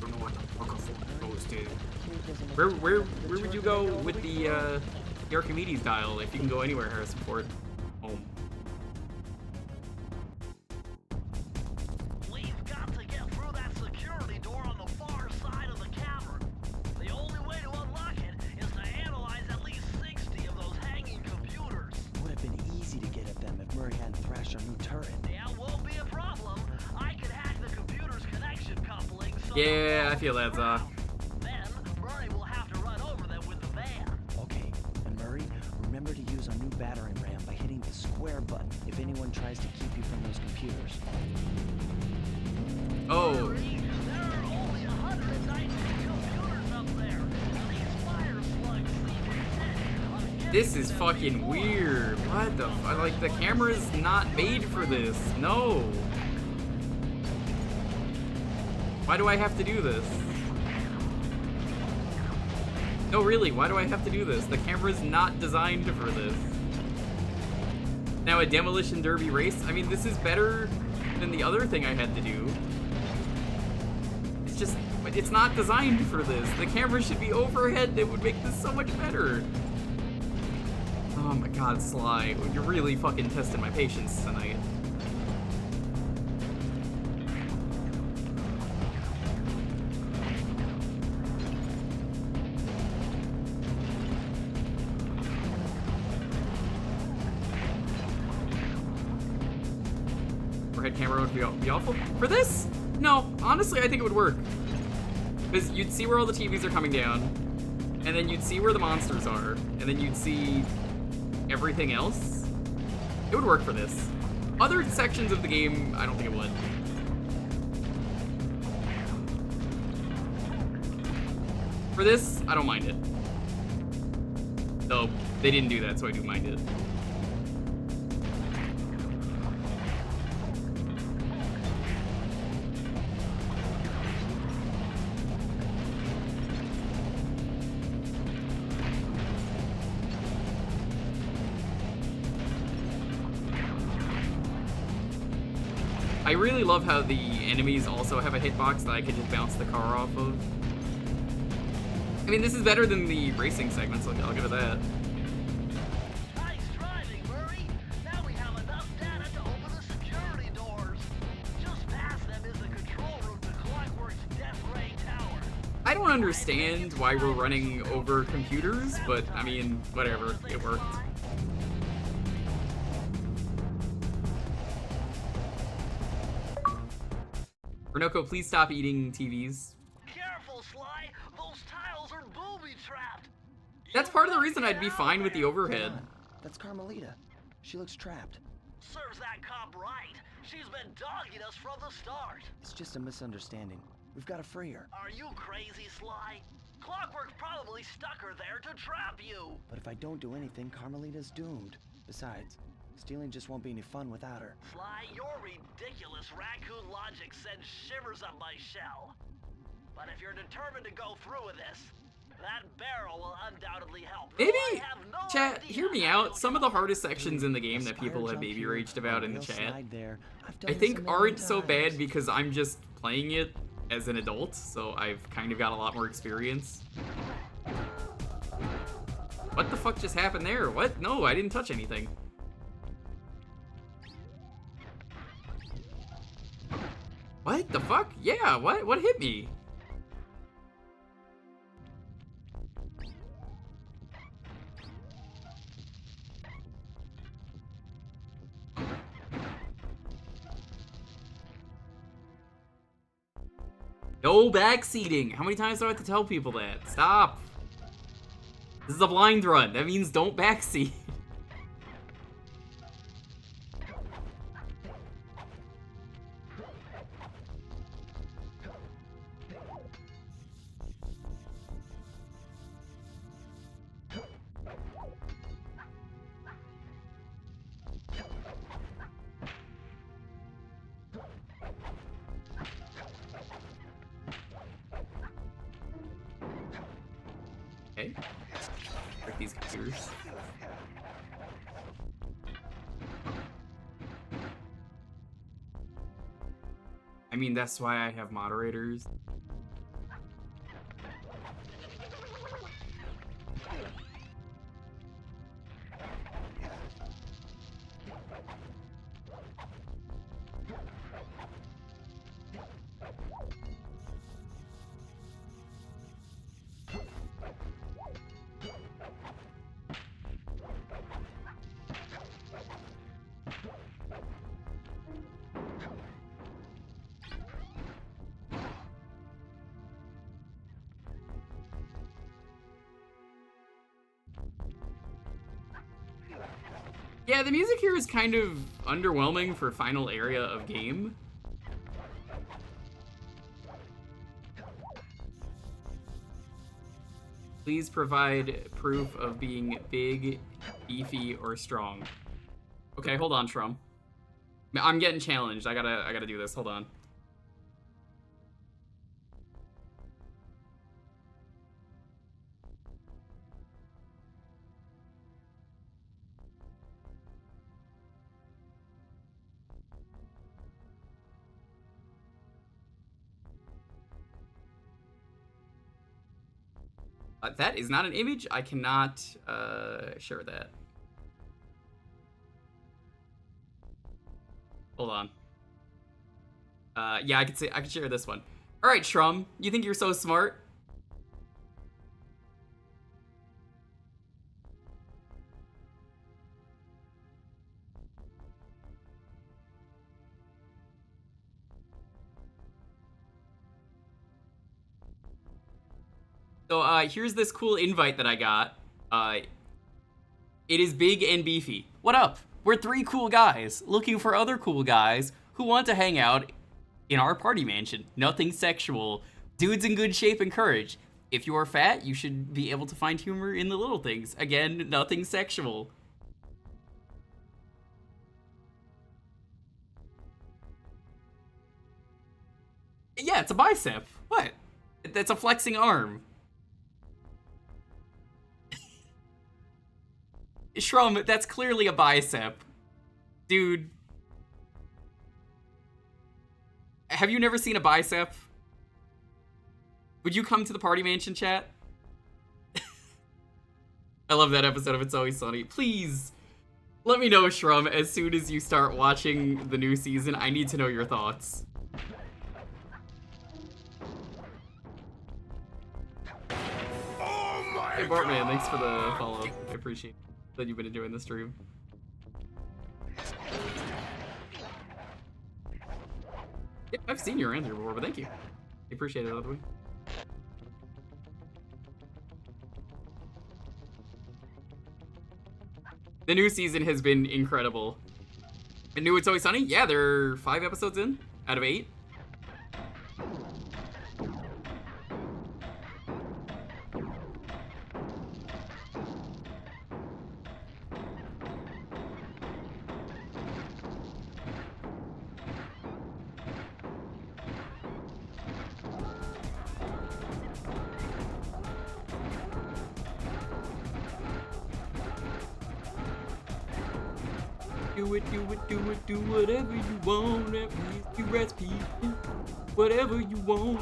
[SPEAKER 1] don't know what the fuck a fuck goes to. Where would you go with the Archimedes dial if you can go anywhere, Harrison Ford? Home.
[SPEAKER 3] We've got to get through that security door on the far side of the cavern. The only way to unlock it is to analyze at least 60 of those hanging computers.
[SPEAKER 5] Would have been easy to get at them if Murray hadn't thrashed our new turret.
[SPEAKER 3] Yeah, won't be a problem. I can hack the computer's connection coupling. So
[SPEAKER 1] Yeah, I feel that's
[SPEAKER 3] Then Murray will have to run over them with the van.
[SPEAKER 5] Okay, and Murray, remember to use our new battering ram by hitting the square button if anyone tries to keep you from those computers.
[SPEAKER 1] Oh.
[SPEAKER 3] There are only 190 computers up there. These fire slugs seem to
[SPEAKER 1] This is fucking weird. What the fuck? Like, the camera's not made for this. No. Why do I have to do this? No, really, why do I have to do this? The camera's not designed for this. Now, a demolition derby race? I mean, this is better than the other thing I had to do. It's just, it's not designed for this. The camera should be overhead. That would make this so much better. Oh my god, Sly. You're really fucking testing my patience tonight. Overhead camera would be awful. For this? No, honestly, I think it would work. Because you'd see where all the TVs are coming down, and then you'd see where the monsters are, and then you'd see everything else. It would work for this. Other sections of the game, I don't think it would. For this, I don't mind it. Though, they didn't do that, so I do mind it. I really love how the enemies also have a hitbox that I can just bounce the car off of. I mean, this is better than the racing segments, I'll give it that.
[SPEAKER 3] Nice driving, Murray. Now we have enough data to open the security doors. Just past them is the control room to Clockwork's Death Ray Tower.
[SPEAKER 1] I don't understand why we're running over computers, but I mean, whatever, it worked. Orinoco, please stop eating TVs.
[SPEAKER 3] Careful, Sly. Those tiles are booby-trapped.
[SPEAKER 1] That's part of the reason I'd be fine with the overhead.
[SPEAKER 5] That's Carmelita. She looks trapped.
[SPEAKER 3] Serves that cop right. She's been dogging us from the start.
[SPEAKER 5] It's just a misunderstanding. We've got to free her.
[SPEAKER 3] Are you crazy, Sly? Clockwork probably stuck her there to trap you.
[SPEAKER 5] But if I don't do anything, Carmelita's doomed. Besides, stealing just won't be any fun without her.
[SPEAKER 3] Sly, your ridiculous raccoon logic sends shivers up my shell. But if you're determined to go through with this, that barrel will undoubtedly help.
[SPEAKER 1] Maybe, chat, hear me out. Some of the hardest sections in the game that people have baby raged about in the chat, I think aren't so bad because I'm just playing it as an adult, so I've kind of got a lot more experience. What the fuck just happened there? What? No, I didn't touch anything. What the fuck? Yeah, what? What hit me? No backseating! How many times do I have to tell people that? Stop! This is a blind run. That means don't backseat. Okay. Break these computers. I mean, that's why I have moderators. Yeah, the music here is kind of underwhelming for final area of game. Please provide proof of being big, beefy, or strong. Okay, hold on, Shrum. I'm getting challenged. I gotta do this. Hold on. That is not an image. I cannot share that. Hold on. Yeah, I could share this one. All right, Shrum, you think you're so smart? So here's this cool invite that I got. It is big and beefy. What up? We're 3 cool guys looking for other cool guys who want to hang out in our party mansion. Nothing sexual. Dudes in good shape and courage. If you are fat, you should be able to find humor in the little things. Again, nothing sexual. Yeah, it's a bicep. What? That's a flexing arm. Shrum, that's clearly a bicep. Dude. Have you never seen a bicep? Would you come to the party mansion, chat? I love that episode of It's Always Sunny. Please, let me know, Shrum, as soon as you start watching the new season. I need to know your thoughts. Hey, Bartman, thanks for the follow. I appreciate that you've been enjoying the stream. Yep, I've seen your answer before, but thank you. I appreciate it, by the way. The new season has been incredible. And New It's Always Sunny? Yeah, they're 5 episodes in out of 8. Do it, do it, do it, do whatever you want. That whiskey recipe, whatever you want.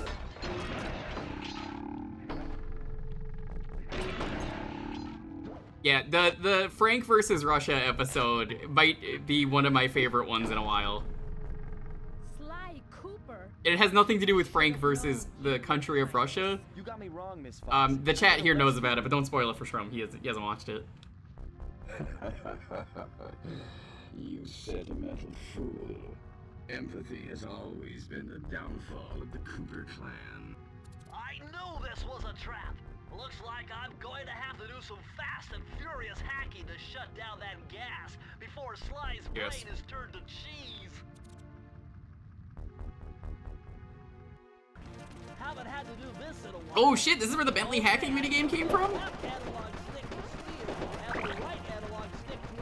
[SPEAKER 1] Yeah, the Frank versus Russia episode might be one of my favorite ones in a while.
[SPEAKER 8] Sly Cooper.
[SPEAKER 1] It has nothing to do with Frank versus the country of Russia.
[SPEAKER 2] You got me wrong, Miss Fox.
[SPEAKER 1] The chat here knows about it, but don't spoil it for Shrum. He hasn't watched it.
[SPEAKER 13] You sentimental fool. Empathy has always been the downfall of the Cooper clan.
[SPEAKER 3] I knew this was a trap. Looks like I'm going to have to do some fast and furious hacking to shut down that gas before Sly's brain is turned to cheese.
[SPEAKER 7] Haven't had to do this in a while.
[SPEAKER 1] Oh shit, this is where the Bentley hacking minigame came from?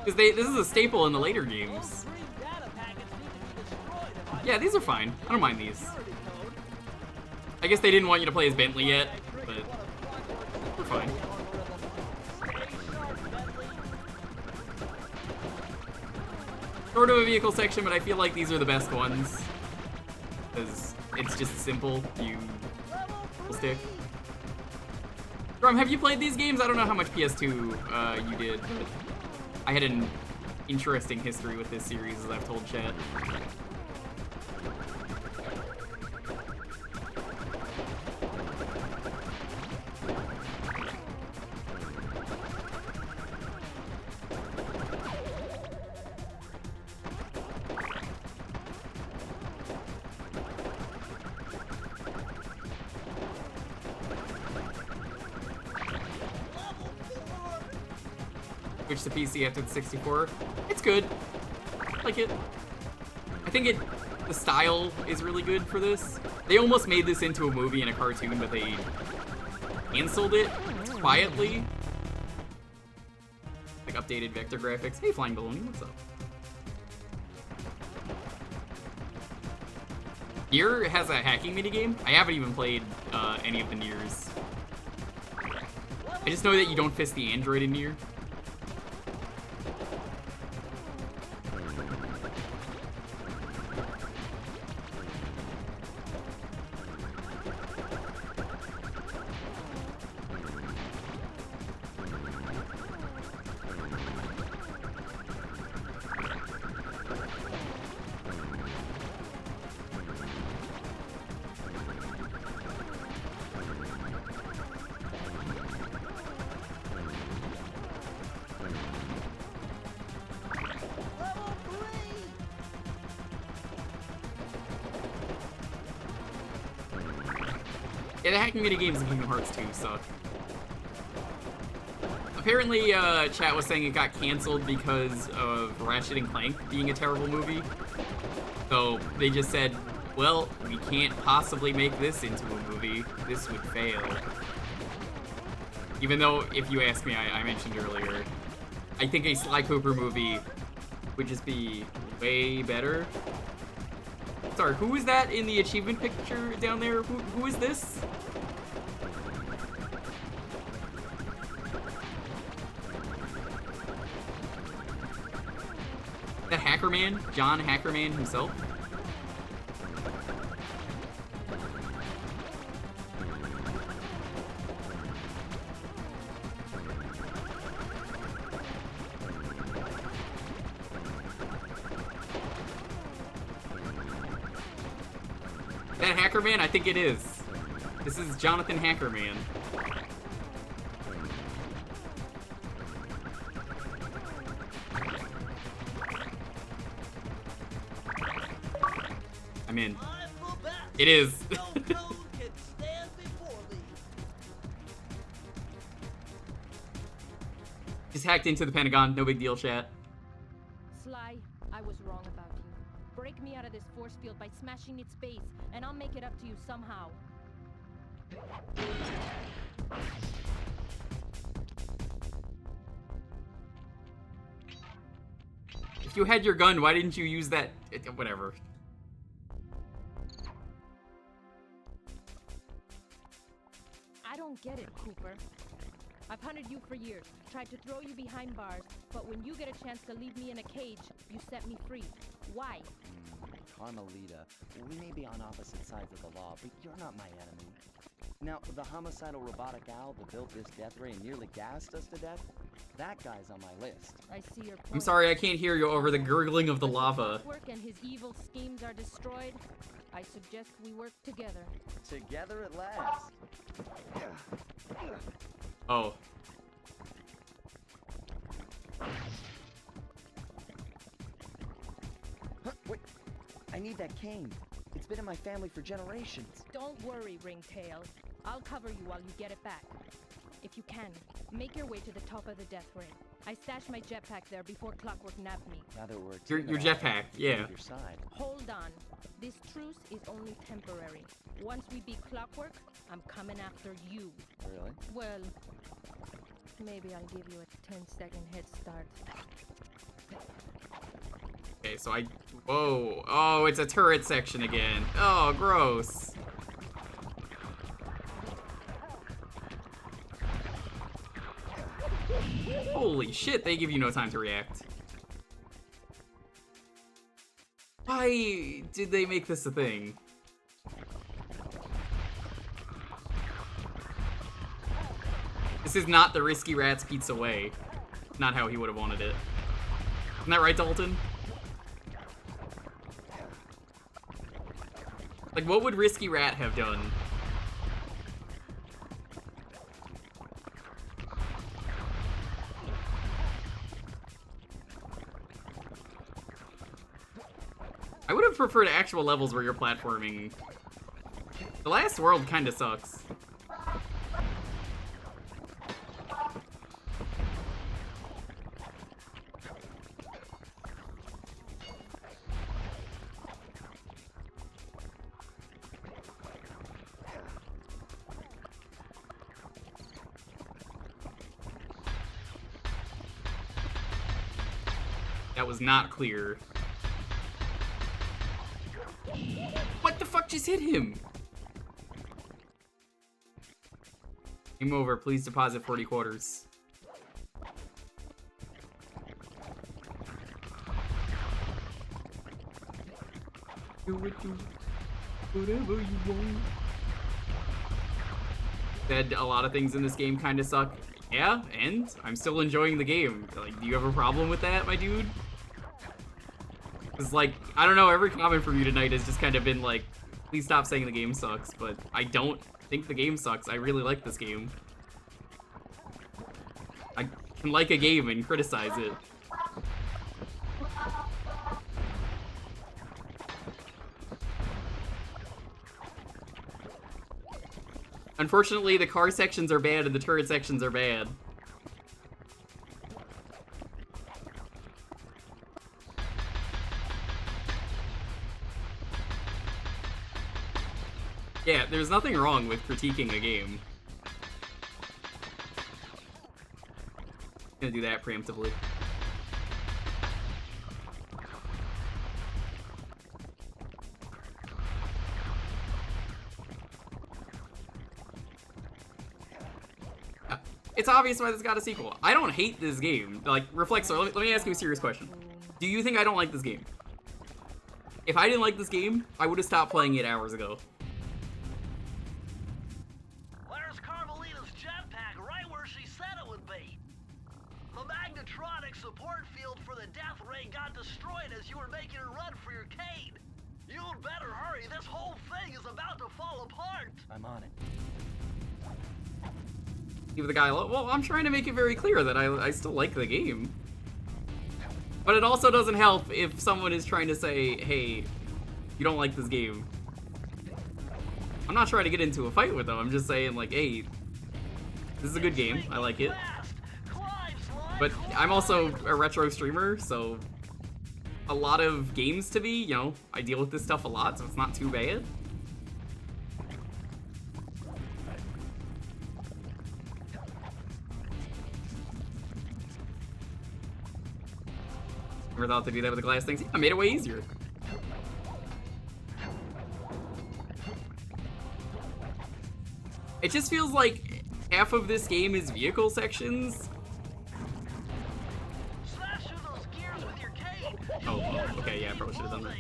[SPEAKER 1] Because this is a staple in the later games. Yeah, these are fine. I don't mind these. I guess they didn't want you to play as Bentley yet, but they're fine. Sort of a vehicle section, but I feel like these are the best ones. Because it's just simple. You stick. Rum, have you played these games? I don't know how much PS2 you did, but I had an interesting history with this series, as I've told chat. Switch to PC after the 64. It's good. I like it. I think the style is really good for this. They almost made this into a movie and a cartoon, but they canceled it quietly. Like updated vector graphics. Hey, Flying Baloney, what's up? Nier has a hacking minigame. I haven't even played any of the Niers. I just know that you don't fist the android in Nier. Yeah, the hacking minigames in Kingdom Hearts 2 suck. Apparently, chat was saying it got canceled because of Ratchet and Clank being a terrible movie. So they just said, well, we can't possibly make this into a movie. This would fail. Even though, if you ask me, I mentioned earlier, I think a Sly Cooper movie would just be way better. Sorry, who is that in the achievement picture down there? Who is this? That Hackerman? John Hackerman himself? That Hackerman? I think it is. This is Jonathan Hackerman. I'm in. It is.
[SPEAKER 7] No cone can stand before me.
[SPEAKER 1] Just hacked into the Pentagon. No big deal, chat.
[SPEAKER 8] Sly, I was wrong about you. Break me out of this force field by smashing its base, and I'll make it up to you somehow.
[SPEAKER 1] If you had your gun, why didn't you use that? Whatever.
[SPEAKER 8] I don't get it, Cooper. I've hunted you for years, tried to throw you behind bars, but when you get a chance to leave me in a cage, you set me free. Why?
[SPEAKER 2] Carmelita, we may be on opposite sides of the law, but you're not my enemy. Now, the homicidal robotic owl that built this death ray and nearly gassed us to death, that guy's on my list.
[SPEAKER 8] I see your point.
[SPEAKER 1] I'm sorry, I can't hear you over the gurgling of the lava.
[SPEAKER 8] Work and his evil schemes are destroyed. I suggest we work together.
[SPEAKER 2] Together at last.
[SPEAKER 1] Oh.
[SPEAKER 2] Huh, wait, I need that cane. It's been in my family for generations.
[SPEAKER 8] Don't worry, Ringtail. I'll cover you while you get it back. If you can, make your way to the top of the death ray. I stashed my jetpack there before Clockwork nabbed me.
[SPEAKER 2] Now that we're
[SPEAKER 1] Your jetpack, yeah.
[SPEAKER 2] Your side.
[SPEAKER 8] Hold on. This truce is only temporary. Once we beat Clockwork, I'm coming after you.
[SPEAKER 2] Really?
[SPEAKER 8] Well, maybe I'll give you a 10-second head start.
[SPEAKER 1] Okay, so whoa. Oh, it's a turret section again. Oh, gross. Holy shit, they give you no time to react. Why did they make this a thing? This is not the Risky Rats Pizza way. Not how he would have wanted it. Isn't that right, Dalton? Like, what would Risky Rat have done? I would have preferred actual levels where you're platforming. The last world kinda sucks. That was not clear. What the fuck just hit him? Game over. Please deposit 40 quarters. Do whatever you want. Said a lot of things in this game kind of suck. Yeah, and I'm still enjoying the game. Like, do you have a problem with that, my dude? Because, like, I don't know, every comment from you tonight has just kind of been like, please stop saying the game sucks, but I don't think the game sucks. I really like this game. I can like a game and criticize it. Unfortunately, the car sections are bad and the turret sections are bad. Yeah, there's nothing wrong with critiquing a game. Gonna do that preemptively. It's obvious why this got a sequel. I don't hate this game. Like, Reflexor, let me ask you a serious question. Do you think I don't like this game? If I didn't like this game, I would have stopped playing it hours ago.
[SPEAKER 3] There's Carmelita's jetpack right where she said it would be. The magnetronic support field for the death ray got destroyed as you were making a run for your cane. You'd better hurry. This whole thing is about to fall apart.
[SPEAKER 2] I'm on it.
[SPEAKER 1] Give the guy a well, I'm trying to make it very clear that I still like the game. But it also doesn't help if someone is trying to say, hey, you don't like this game. I'm not trying to get into a fight with them. I'm just saying, like, hey, this is a good game. I like it. But I'm also a retro streamer, so a lot of games to me, you know, I deal with this stuff a lot, so it's not too bad. Never thought to do that with the glass things. I made it way easier. It just feels like half of this game is vehicle sections. Oh, okay, yeah, I probably should have done that.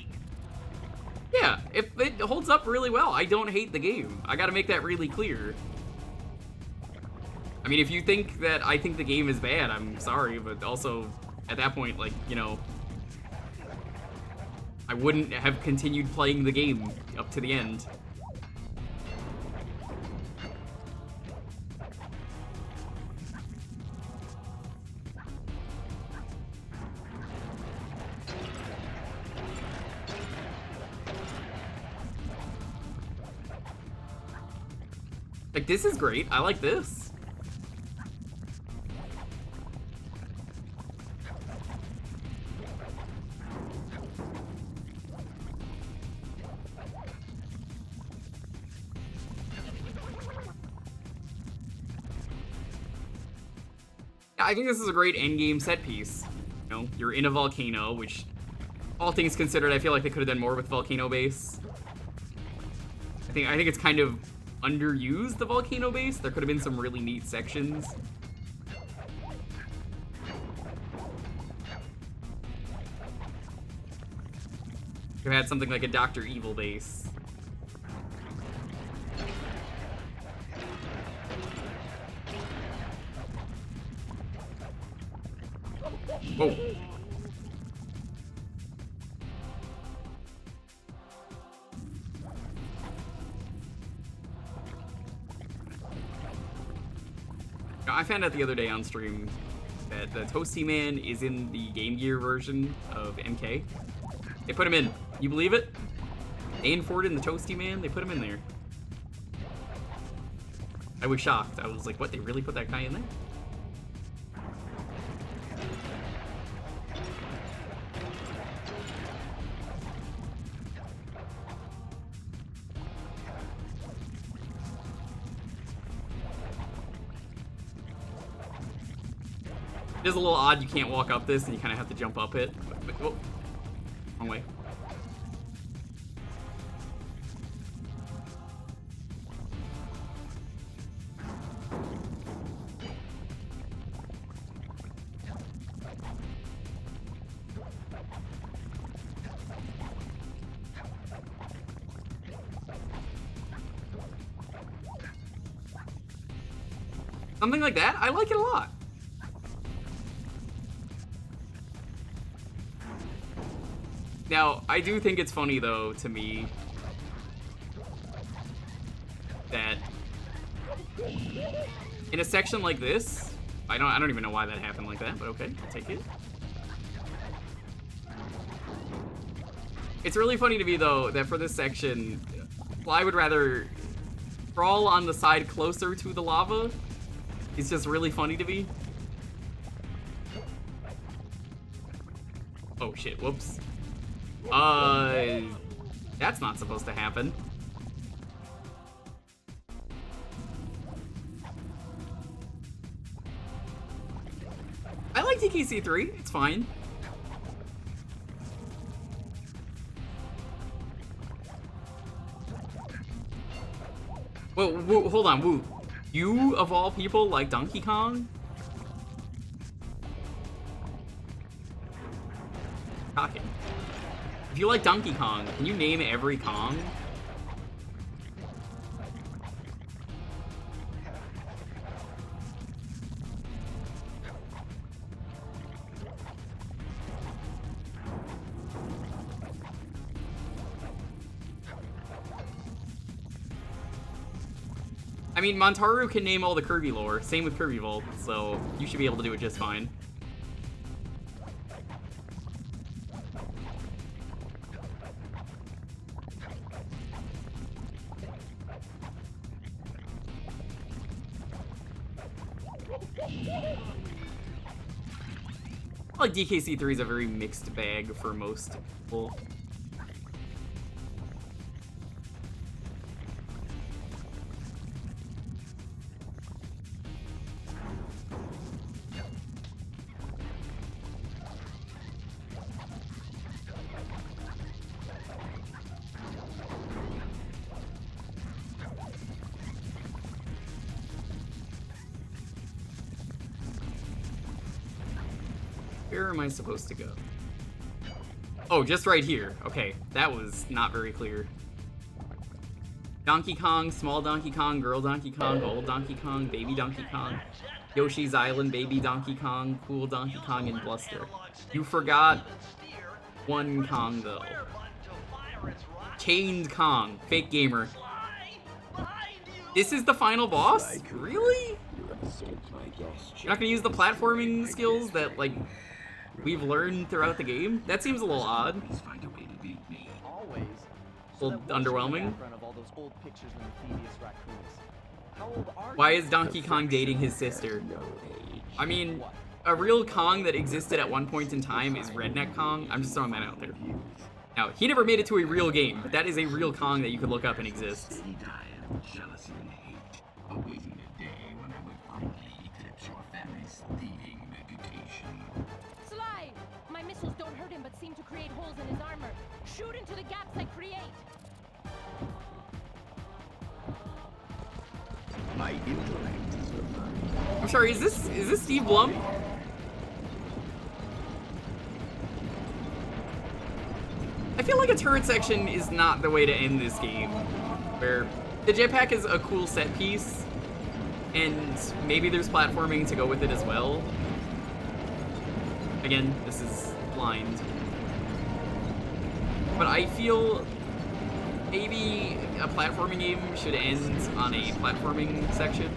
[SPEAKER 1] Yeah, it holds up really well. I don't hate the game. I gotta make that really clear. I mean, if you think that I think the game is bad, I'm sorry, but also, at that point, like, you know, I wouldn't have continued playing the game up to the end. Like, this is great. I like this. I think this is a great endgame set piece. You know, you're in a volcano, which, all things considered, I feel like they could have done more with volcano base. I think it's kind of underused, the volcano base. There could have been some really neat sections. Could have had something like a Dr. Evil base. Oh. I found out the other day on stream that the Toasty Man is in the Game Gear version of MK. They put him in. You believe it? Ain Ford and the Toasty Man, they put him in there. I was shocked. I was like, what, they really put that guy in there? It is a little odd you can't walk up this and you kind of have to jump up it. But, whoa. Wrong way. Something like that, I like it a lot. Now, I do think it's funny, though, to me, that in a section like this, I don't even know why that happened like that, but okay, I'll take it. It's really funny to me, though, that for this section, I would rather crawl on the side closer to the lava. It's just really funny to me. Oh shit, whoops. That's not supposed to happen. I like TKC3, it's fine. Whoa, hold on, woo. You, of all people, like Donkey Kong? Shocking. If you like Donkey Kong, can you name every Kong? I mean, Montaru can name all the Kirby lore, same with Kirby Vault, so you should be able to do it just fine. Like DKC3 is a very mixed bag for most people. Where am I supposed to go? Oh, just right here. Okay, that was not very clear. Donkey Kong, small Donkey Kong, girl Donkey Kong, old Donkey Kong, baby Donkey Kong, Yoshi's Island, baby Donkey Kong, cool Donkey Kong, and Bluster. You forgot one Kong, though. Chained Kong, fake gamer. This is the final boss? Really? You're not gonna use the platforming skills that, like, we've learned throughout the game? That seems a little odd.
[SPEAKER 2] Always.
[SPEAKER 1] A little underwhelming.
[SPEAKER 2] Of all those old pictures of the Thievius Raccoonus. How old are
[SPEAKER 1] Why
[SPEAKER 2] you?
[SPEAKER 1] is Donkey Kong dating his sister? I mean, a real Kong that existed at one point in time is Redneck Kong. I'm just throwing that out there. Now, he never made it to a real game, but that is a real Kong that you could look up and exists.
[SPEAKER 13] Jealousy and hate, awaiting a day when I will finally eclipse your family's thieving reputation.
[SPEAKER 8] Sly! My missiles don't hurt him but seem to create holes in his armor. Shoot into the gaps I create!
[SPEAKER 13] My intellect is refined.
[SPEAKER 1] I'm sorry, is this Steve Blum? I feel like a turret section is not the way to end this game, where the jetpack is a cool set piece, and maybe there's platforming to go with it as well. Again, this is blind. But I feel maybe a platforming game should end on a platforming section.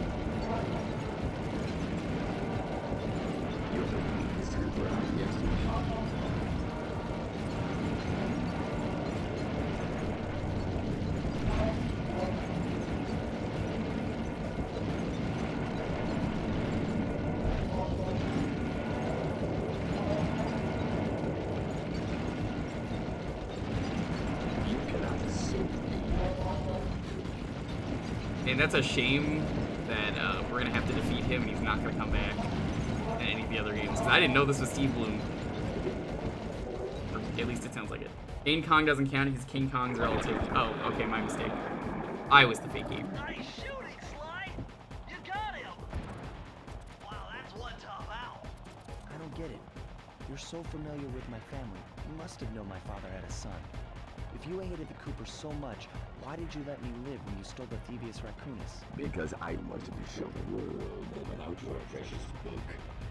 [SPEAKER 1] And that's a shame that we're gonna have to defeat him and he's not gonna come back in any of the other games. 'Cause I didn't know this was Steve Bloom. Or at least it sounds like it. King Kong doesn't count, he's King Kong's relative. Oh, okay, my mistake. I was the fake gamer.
[SPEAKER 3] Nice shooting, Sly! You got him! Wow, that's one tough owl.
[SPEAKER 5] I don't get it. You're so familiar with my family. You must have known my father had a son. If you hated the Coopers so much, why did you let me live when you stole the Thievius Raccoonus?
[SPEAKER 13] Because I wanted to show the world that without your precious book,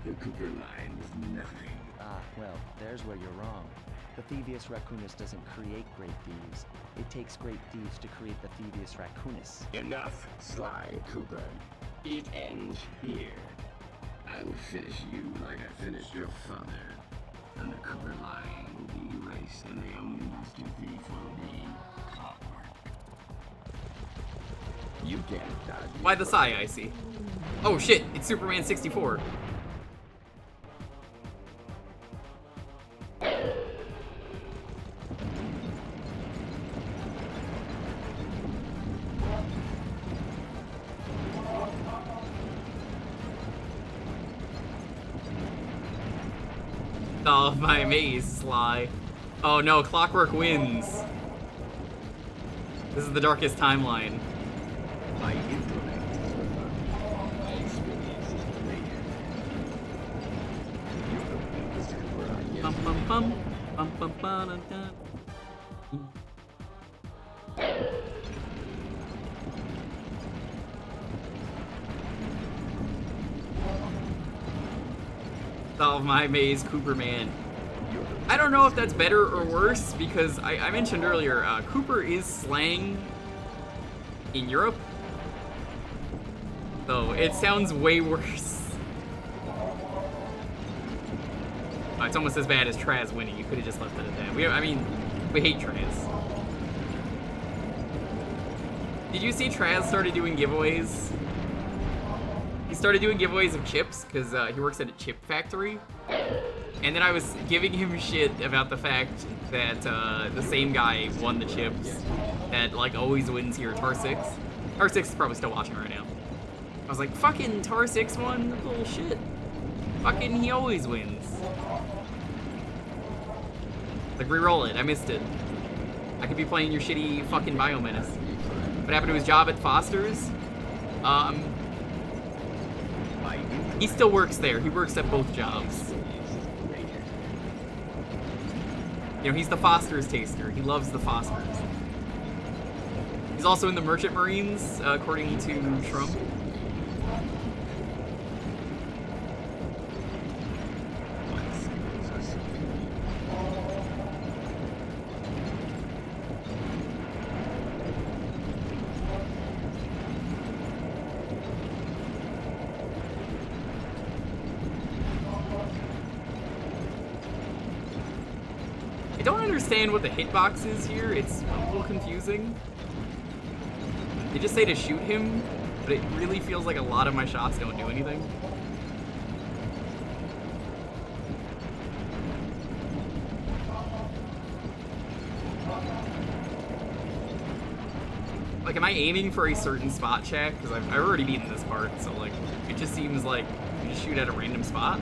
[SPEAKER 13] the Cooper line was nothing.
[SPEAKER 5] Ah, well, there's where you're wrong. The Thievius Raccoonus doesn't create great thieves. It takes great thieves to create the Thievius Raccoonus.
[SPEAKER 13] Enough, Sly Cooper. It ends here. I will finish you like I finished your father. And the Cooper line will be erased, and the only master thief will be Clockwork. You can't dodge.
[SPEAKER 1] Why the sigh, I see. Oh shit, it's Superman 64. Oh, my maze, Sly. Oh no, Clockwork wins. This is the darkest timeline.
[SPEAKER 13] My intellect is refined. My experience is greater. You're the biggest Cooper I yet.
[SPEAKER 1] Bum bum bum bum bum bum dun. Solve my maze, Cooper man. I don't know if that's better or worse because I mentioned earlier, Cooper is slang in Europe, so it sounds way worse. It's almost as bad as Traz winning. You could have just left it at that. We hate Traz. Did you see Traz started doing giveaways? he started doing giveaways of chips because he works at a chip factory. And then I was giving him shit about the fact that the same guy won the chips that like always wins here, Tar6. Tar6 is probably still watching right now. I was like, fucking Tar6 won? Bullshit. Fucking he always wins. Like, re-roll it. I missed it. I could be playing your shitty fucking Biomenace. What happened to his job at Foster's? He still works there. He works at both jobs. You know, he's the Foster's taster. He loves the Fosters. He's also in the Merchant Marines, according to Trump. I don't understand what the hitbox is here. It's a little confusing. They just say to shoot him, but it really feels like a lot of my shots don't do anything. Like, am I aiming for a certain spot check? Because I've already beaten this part, so like, it just seems like you just shoot at a random spot.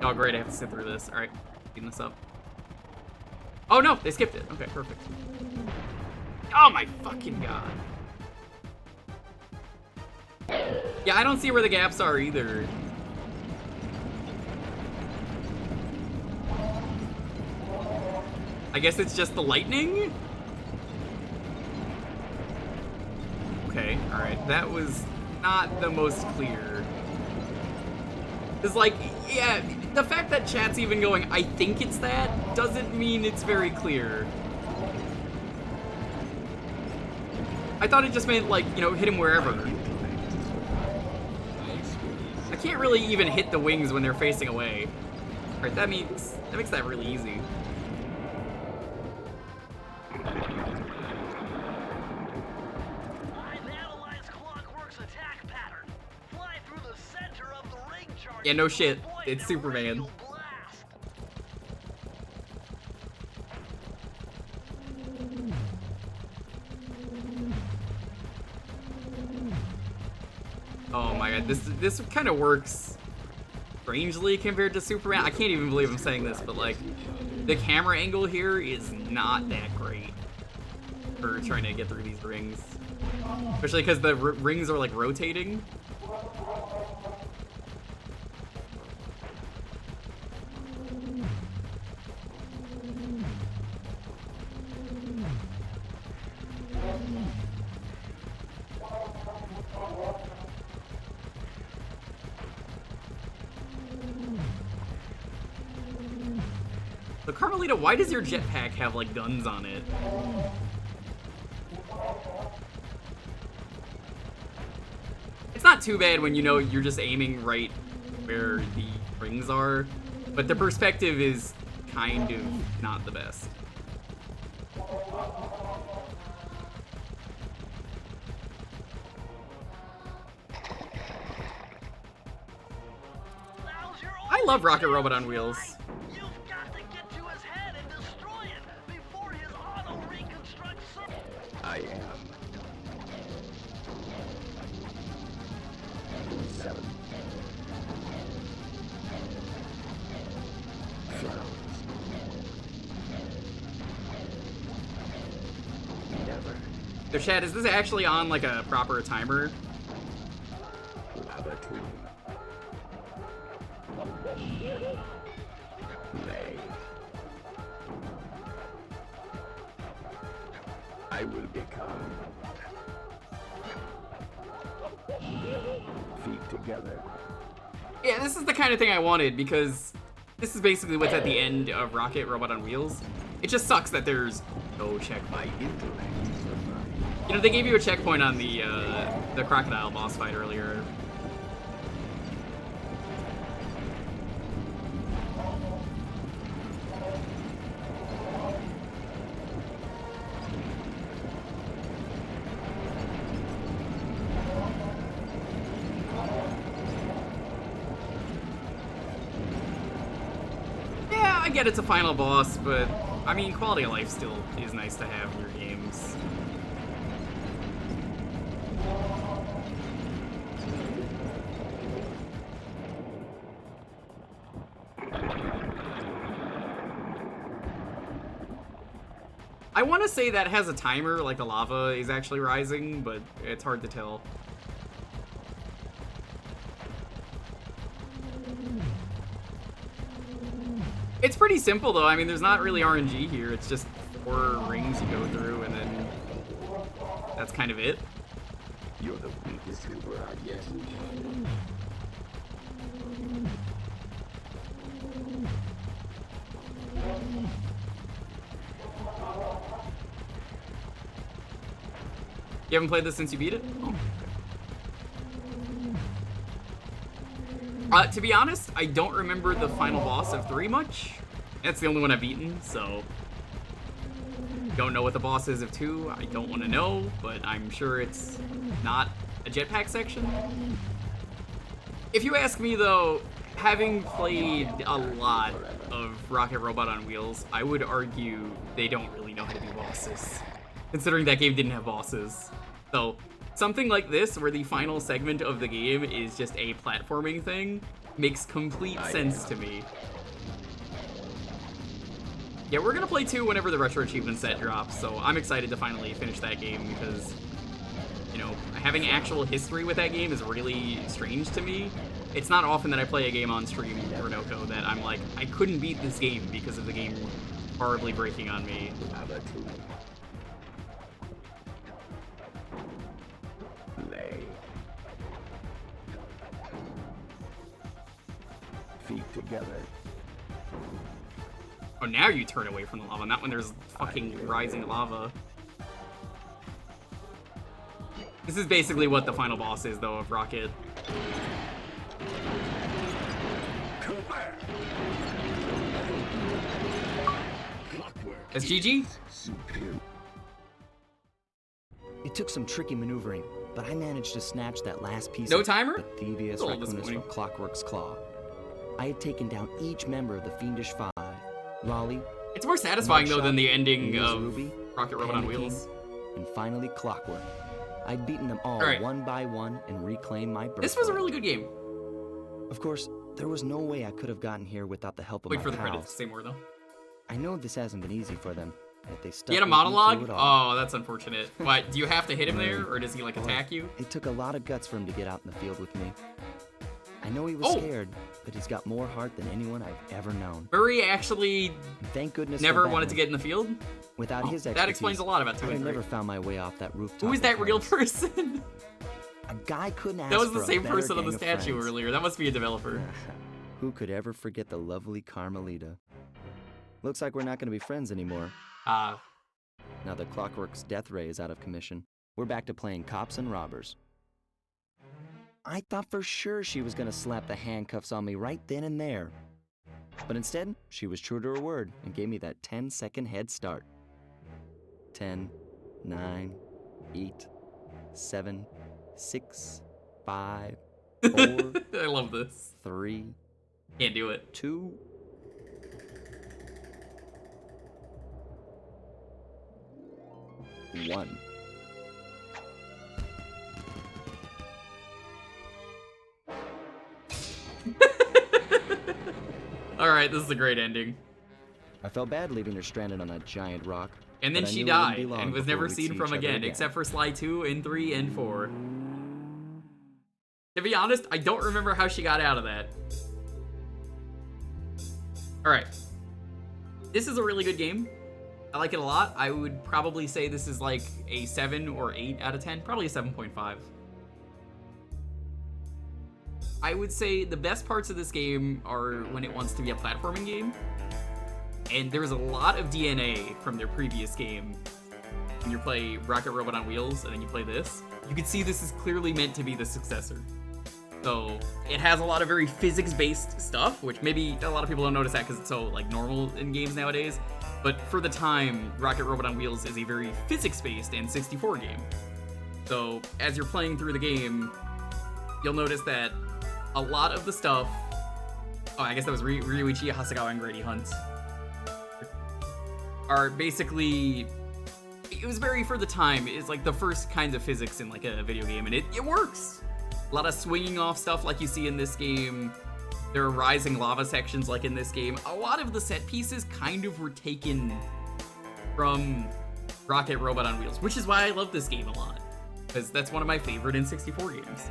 [SPEAKER 1] Oh great, I have to sit through this. Alright, speeding this up. Oh no, they skipped it. Okay, perfect. Oh my fucking god. Yeah, I don't see where the gaps are either. I guess it's just the lightning? Okay, alright, that was not the most clear. It's like, yeah, the fact that chat's even going, I think it's that, doesn't mean it's very clear. I thought it just meant, like, you know, hit him wherever. I can't really even hit the wings when they're facing away. Alright, that makes that really easy. Yeah, no shit. It's Superman. Oh my god, this kind of works strangely compared to Superman. I can't even believe I'm saying this, but like, the camera angle here is not that great for trying to get through these rings. Especially because the rings are like rotating. So Carmelita, why does your jetpack have like guns on it? It's not too bad when you know you're just aiming right where the rings are, but the perspective is kind of not the best. I love Rocket Robot on Wheels.
[SPEAKER 13] I am. 7. Flowers. Never.
[SPEAKER 1] So Chad, is this actually on like a proper timer?
[SPEAKER 13] Labatoo. Nay. I will become. Feet together.
[SPEAKER 1] Yeah, this is the kind of thing I wanted because this is basically what's at the end of Rocket Robot on Wheels. It just sucks that there's no checkpoint. You know, they gave you a checkpoint on the crocodile boss fight earlier. I get it's a final boss, but I mean, quality of life still is nice to have in your games. I want to say that has a timer, like the lava is actually rising, but it's hard to tell. It's pretty simple, though. I mean, there's not really RNG here. It's just 4 rings you go through, and then that's kind of it.
[SPEAKER 13] You're the weakest Cooper I've yet encountered.
[SPEAKER 1] You haven't played this since you beat it? Oh. To be honest, I don't remember the final boss of 3 much. That's the only one I've beaten, so... Don't know what the boss is of 2. I don't want to know, but I'm sure it's not a jetpack section. If you ask me, though, having played a lot of Rocket Robot on Wheels, I would argue they don't really know how to do bosses, considering that game didn't have bosses. So, something like this, where the final segment of the game is just a platforming thing, makes complete sense to me. Yeah, we're gonna play 2 whenever the Retro Achievement set drops, so I'm excited to finally finish that game because, you know, having actual history with that game is really strange to me. It's not often that I play a game on stream, Renoko, that I'm like, I couldn't beat this game because of the game horribly breaking on me.
[SPEAKER 13] Feet together.
[SPEAKER 1] Oh, now you turn away from the lava, not when there's fucking rising lava. This is basically what the final boss is, though, of Rocket. That's GG?
[SPEAKER 2] It took some tricky maneuvering, but I managed to snatch that last piece
[SPEAKER 1] No
[SPEAKER 2] of
[SPEAKER 1] timer?
[SPEAKER 2] the Thievius Raccoonus from Clockwork's claw. I had taken down each member of the Fiendish Five. Raleigh.
[SPEAKER 1] It's more satisfying, though, than the ending
[SPEAKER 2] Liz
[SPEAKER 1] of
[SPEAKER 2] Ruby,
[SPEAKER 1] Rocket Robot on
[SPEAKER 2] Panda
[SPEAKER 1] Wheels.
[SPEAKER 2] King, and finally Clockwork. I'd beaten them all one by one and reclaimed my birthright.
[SPEAKER 1] This was a really good game.
[SPEAKER 2] Of course, there was no way I could have gotten here without the help of
[SPEAKER 1] Wait
[SPEAKER 2] my
[SPEAKER 1] for the
[SPEAKER 2] pals.
[SPEAKER 1] credits to say more, though.
[SPEAKER 2] I know this hasn't been easy for them, but they stuck
[SPEAKER 1] You had a
[SPEAKER 2] with me
[SPEAKER 1] monologue?
[SPEAKER 2] through it all.
[SPEAKER 1] Oh, that's unfortunate. What, do you have to hit him there, or does he, like, attack you?
[SPEAKER 2] It took a lot of guts for him to get out in the field with me. I know he was scared, but he's got more heart than anyone I've ever known.
[SPEAKER 1] Murray actually
[SPEAKER 2] Thank goodness
[SPEAKER 1] never
[SPEAKER 2] for
[SPEAKER 1] wanted to
[SPEAKER 2] Batman.
[SPEAKER 1] get in the field?
[SPEAKER 2] Without his expertise,
[SPEAKER 1] that explains a lot about 2
[SPEAKER 2] I'd
[SPEAKER 1] and
[SPEAKER 2] have
[SPEAKER 1] 3.
[SPEAKER 2] never found my way off that rooftop.
[SPEAKER 1] Who is that real person?
[SPEAKER 2] A guy couldn't ask
[SPEAKER 1] That was
[SPEAKER 2] for
[SPEAKER 1] the
[SPEAKER 2] a
[SPEAKER 1] same
[SPEAKER 2] better
[SPEAKER 1] person on the
[SPEAKER 2] gang of
[SPEAKER 1] statue
[SPEAKER 2] friends.
[SPEAKER 1] earlier. That must be a developer.
[SPEAKER 2] Who could ever forget the lovely Carmelita? Looks like we're not going to be friends anymore.
[SPEAKER 1] Ah.
[SPEAKER 2] Now that Clockwork's death ray is out of commission, we're back to playing cops and robbers. I thought for sure she was going to slap the handcuffs on me right then and there. But instead, she was true to her word and gave me that 10-second head start. 10, 9, 8, 7, 6, 5, 4,
[SPEAKER 1] I love this.
[SPEAKER 2] 3,
[SPEAKER 1] Can't do it.
[SPEAKER 2] 2, 1.
[SPEAKER 1] Alright, this is a great ending.
[SPEAKER 2] I felt bad leaving her stranded on that giant rock.
[SPEAKER 1] And then
[SPEAKER 2] but I
[SPEAKER 1] she
[SPEAKER 2] knew it wouldn't
[SPEAKER 1] died,
[SPEAKER 2] be long
[SPEAKER 1] and was
[SPEAKER 2] before
[SPEAKER 1] never
[SPEAKER 2] we'd
[SPEAKER 1] seen
[SPEAKER 2] see
[SPEAKER 1] from
[SPEAKER 2] each other
[SPEAKER 1] again, except for Sly 2 and 3 and 4. To be honest, I don't remember how she got out of that. Alright. This is a really good game. I like it a lot. I would probably say this is like a 7 or 8 out of 10. Probably a 7.5. I would say the best parts of this game are when it wants to be a platforming game. And there's a lot of DNA from their previous game. When you play Rocket Robot on Wheels and then you play this, you can see this is clearly meant to be the successor. So it has a lot of very physics-based stuff, which maybe a lot of people don't notice that because it's so like normal in games nowadays. But for the time, Rocket Robot on Wheels is a very physics-based and 64 game. So as you're playing through the game, you'll notice that a lot of the stuff... Oh, I guess that was Ryuichi Hasegawa and Grady Hunt. are basically, it was very, for the time, it's like the first kind of physics in like a video game, and it works. A lot of swinging off stuff like you see in this game. There are rising lava sections like in this game. A lot of the set pieces kind of were taken from Rocket Robot on Wheels, which is why I love this game a lot, because that's one of my favorite N64 games.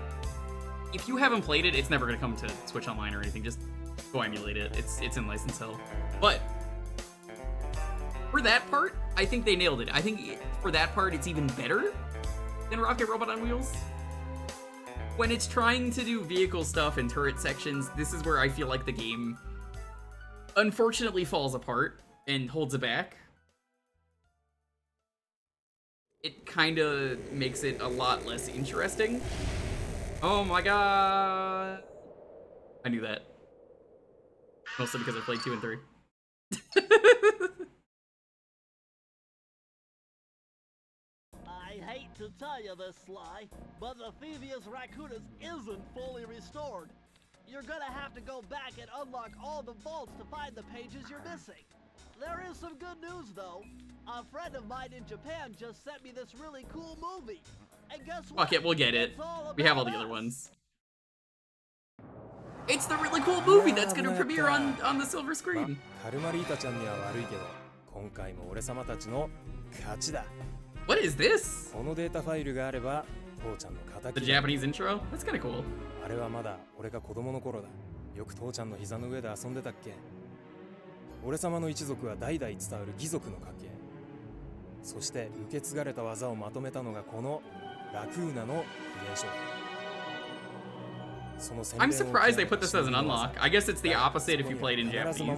[SPEAKER 1] If you haven't played it, it's never gonna come to Switch Online or anything. Just go emulate it. It's in license hell. But for that part, I think they nailed it. I think for that part, it's even better than Rocket Robot on Wheels. When it's trying to do vehicle stuff and turret sections, this is where I feel like the game unfortunately falls apart and holds it back. It kind of makes it a lot less interesting. Oh my god. I knew that. Mostly because I played 2 and 3.
[SPEAKER 7] I hate to tell you this, Sly, but the Thievius Raccoonus isn't fully restored. You're gonna have to go back and unlock all the vaults to find the pages you're missing. There is some good news, though. A friend of mine in Japan just sent me this really cool movie. And guess what?
[SPEAKER 1] Fuck it, we'll get it.
[SPEAKER 7] It's all
[SPEAKER 1] We have all
[SPEAKER 7] about
[SPEAKER 1] the other
[SPEAKER 7] us.
[SPEAKER 1] ones. It's the really cool movie that's gonna premiere on the silver screen.
[SPEAKER 14] カルマリータちゃんには悪いけど、今回も俺様たちの勝ちだ。
[SPEAKER 1] What is this?
[SPEAKER 14] このデータファイルがあれば、父ちゃんの敵
[SPEAKER 1] The
[SPEAKER 14] だ。
[SPEAKER 1] Japanese intro? That's kind of cool.
[SPEAKER 14] あれはまだ俺が子供の頃だ。よく父ちゃんの膝の上で遊んでたっけ。俺様の一族は代々伝わる義族の家系。そして受け継がれた技をまとめたのがこのラクーナの秘伝書。
[SPEAKER 1] I'm surprised they put this as an unlock. I guess it's the opposite if you played in Japanese. Who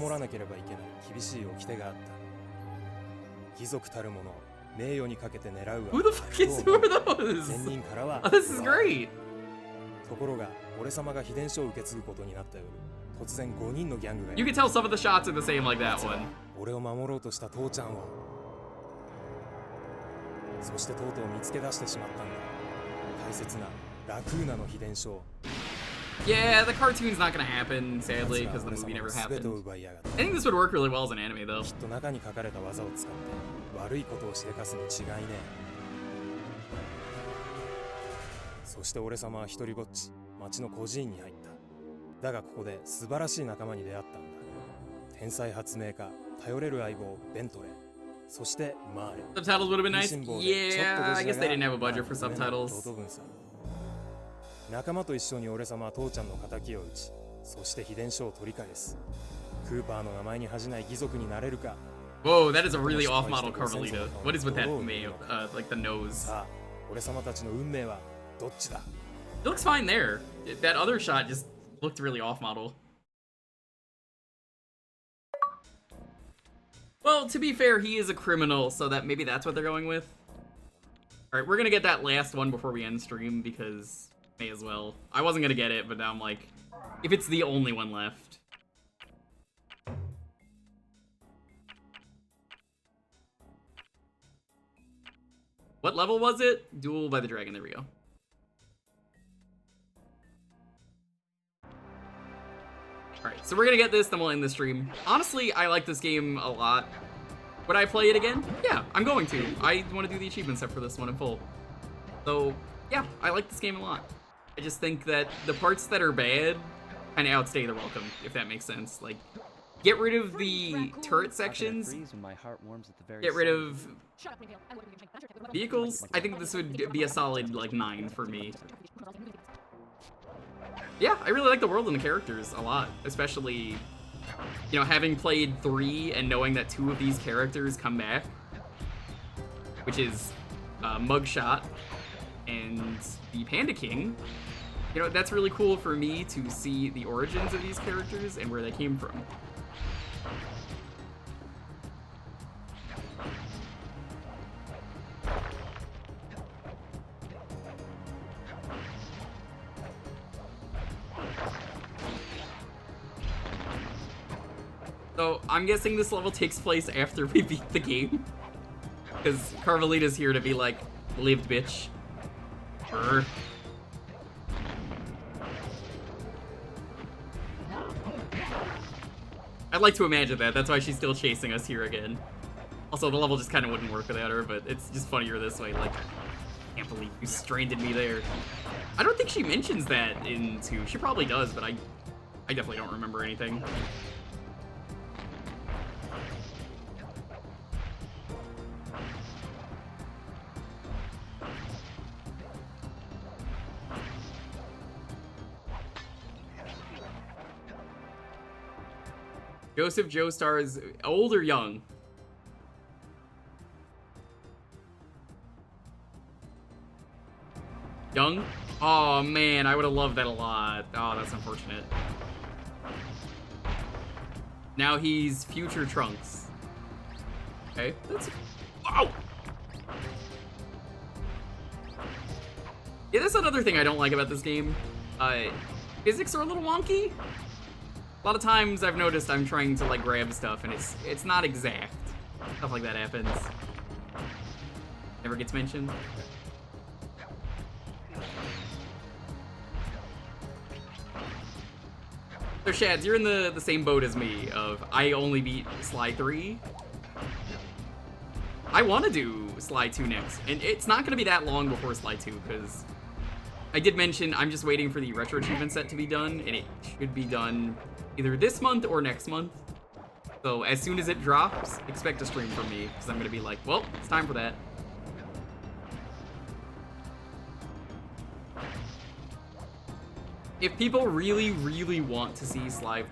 [SPEAKER 1] the fuck is who are those? Oh, this is great.
[SPEAKER 14] ところが俺様が秘伝書を受け継ぐことになった夜、突然5人のギャングが
[SPEAKER 1] You can tell some of the shots are the same like that one.
[SPEAKER 14] 俺を守ろうとした父ちゃんを、そしてとうとう見つけ出してしまったんだ。大切なラクーナの秘伝書を。
[SPEAKER 1] Yeah, the cartoon's not gonna happen, sadly, because the movie never happened. I think this would work really well as an anime, though.
[SPEAKER 14] きっと中に書かれた技を使って悪いことをしでかすに違いねえ。そして俺様は一人ぼっち、町の孤児院に入った。だがここで素晴らしい仲間に出会ったんだ。天才発明家、頼れる相棒ベントレー、そしてマーレ。
[SPEAKER 1] Subtitles would have been nice. Yeah, I guess they didn't have a budget for subtitles.
[SPEAKER 14] 仲間と一緒に俺様は父ちゃんの仇を討ち、そして秘伝書を取り返す。クーパーの名前に恥じない義族になれるか。
[SPEAKER 1] Whoa, that is a really off-model Carmelita. What is with that mayo, like the nose?
[SPEAKER 14] さあ、俺様たちの運命はどっちだ?
[SPEAKER 1] It looks fine there. That other shot just looked really off-model. Well, to be fair, he is a criminal, so that maybe that's what they're going with. All right, we're gonna get that last one before we end stream because may as well. I wasn't gonna get it, but now I'm like, if it's the only one left. What level was it? Duel by the Dragon. There we go. Alright, so we're gonna get this, then we'll end the stream. Honestly, I like this game a lot. Would I play it again? Yeah, I'm going to. I want to do the achievement set for this one in full. So, yeah, I like this game a lot. I just think that the parts that are bad kind of outstay the welcome, if that makes sense. Like, get rid of the turret sections, get rid of vehicles. I think this would be a solid, like, 9 for me. Yeah, I really like the world and the characters a lot, especially, you know, having played 3 and knowing that 2 of these characters come back, which is Mugshot and the Panda King. You know, that's really cool for me to see the origins of these characters and where they came from. So, I'm guessing this level takes place after we beat the game. Because Carmelita's here to be like, lived, bitch. Sure. I'd like to imagine that. That's why she's still chasing us here again. Also, the level just kind of wouldn't work without her, but it's just funnier this way. Like, I can't believe you stranded me there. I don't think she mentions that in 2. She probably does, but I definitely don't remember anything. Joseph Joestar is old or young? Young? Oh man, I would have loved that a lot. Oh, that's unfortunate. Now he's future Trunks. Okay, that's... Wow! Yeah, that's another thing I don't like about this game. Physics are a little wonky. A lot of times I've noticed I'm trying to like grab stuff and it's not exact. Stuff like that happens. Never gets mentioned. So Shads, you're in the same boat as me of I only beat Sly 3. I want to do Sly 2 next, and it's not going to be that long before Sly 2 because I did mention I'm just waiting for the retro achievement set to be done, and it should be done either this month or next month. So as soon as it drops, expect a stream from me because I'm going to be like, well, it's time for that. If people really, really want to see Sly...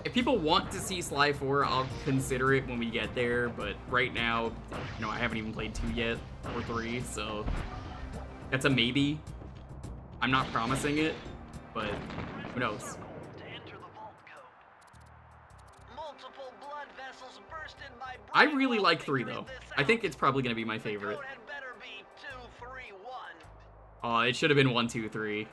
[SPEAKER 1] If people want to see Sly 4, I'll consider it when we get there, but right now, you know, I haven't even played 2 yet, or 3, so that's a maybe. I'm not promising it, but who knows? I really like 3, though. I think it's probably going to be my favorite. Oh, it should have been 1, 2, 3.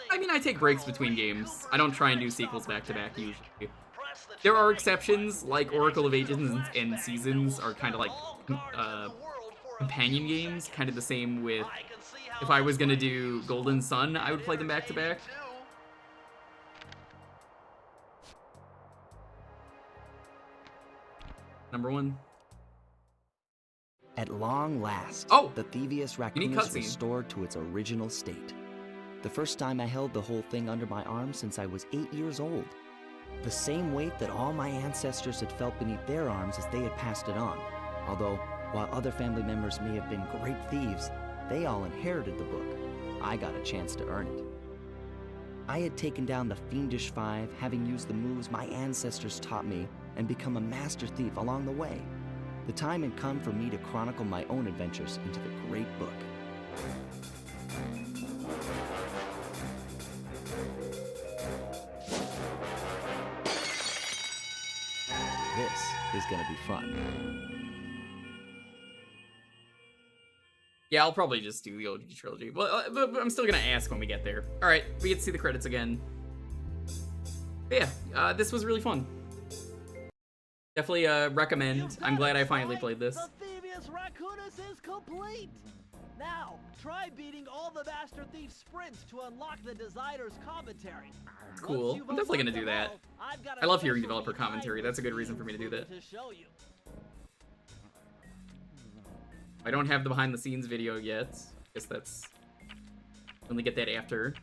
[SPEAKER 1] I mean, I take breaks between games. I don't try and do sequels back to back usually. There are exceptions, like Oracle of Ages and Seasons are kind of like companion games, kind of the same with if I was gonna do Golden Sun, I would play them back to back. Number 1.
[SPEAKER 2] At long last, the Thievius Raccoonus was restored to its original state. The first time I held the whole thing under my arm since I was 8 years old. The same weight that all my ancestors had felt beneath their arms as they had passed it on. Although, while other family members may have been great thieves, they all inherited the book. I got a chance to earn it. I had taken down the Fiendish Five, having used the moves my ancestors taught me, and become a master thief along the way. The time had come for me to chronicle my own adventures into the great book. This is gonna be fun.
[SPEAKER 1] Yeah, I'll probably just do the OG trilogy. But I'm still gonna ask when we get there. Alright, we get to see the credits again. But yeah, this was really fun. Definitely recommend. I'm glad I finally played this.
[SPEAKER 7] The Thievius Raccoonus is complete! Now, try beating all the Master Thief sprints to unlock the designer's commentary.
[SPEAKER 1] Cool. I'm definitely gonna do that. I love hearing developer commentary. That's a good reason for me to do that. I don't have the behind the scenes video yet. Guess that's... only get that after.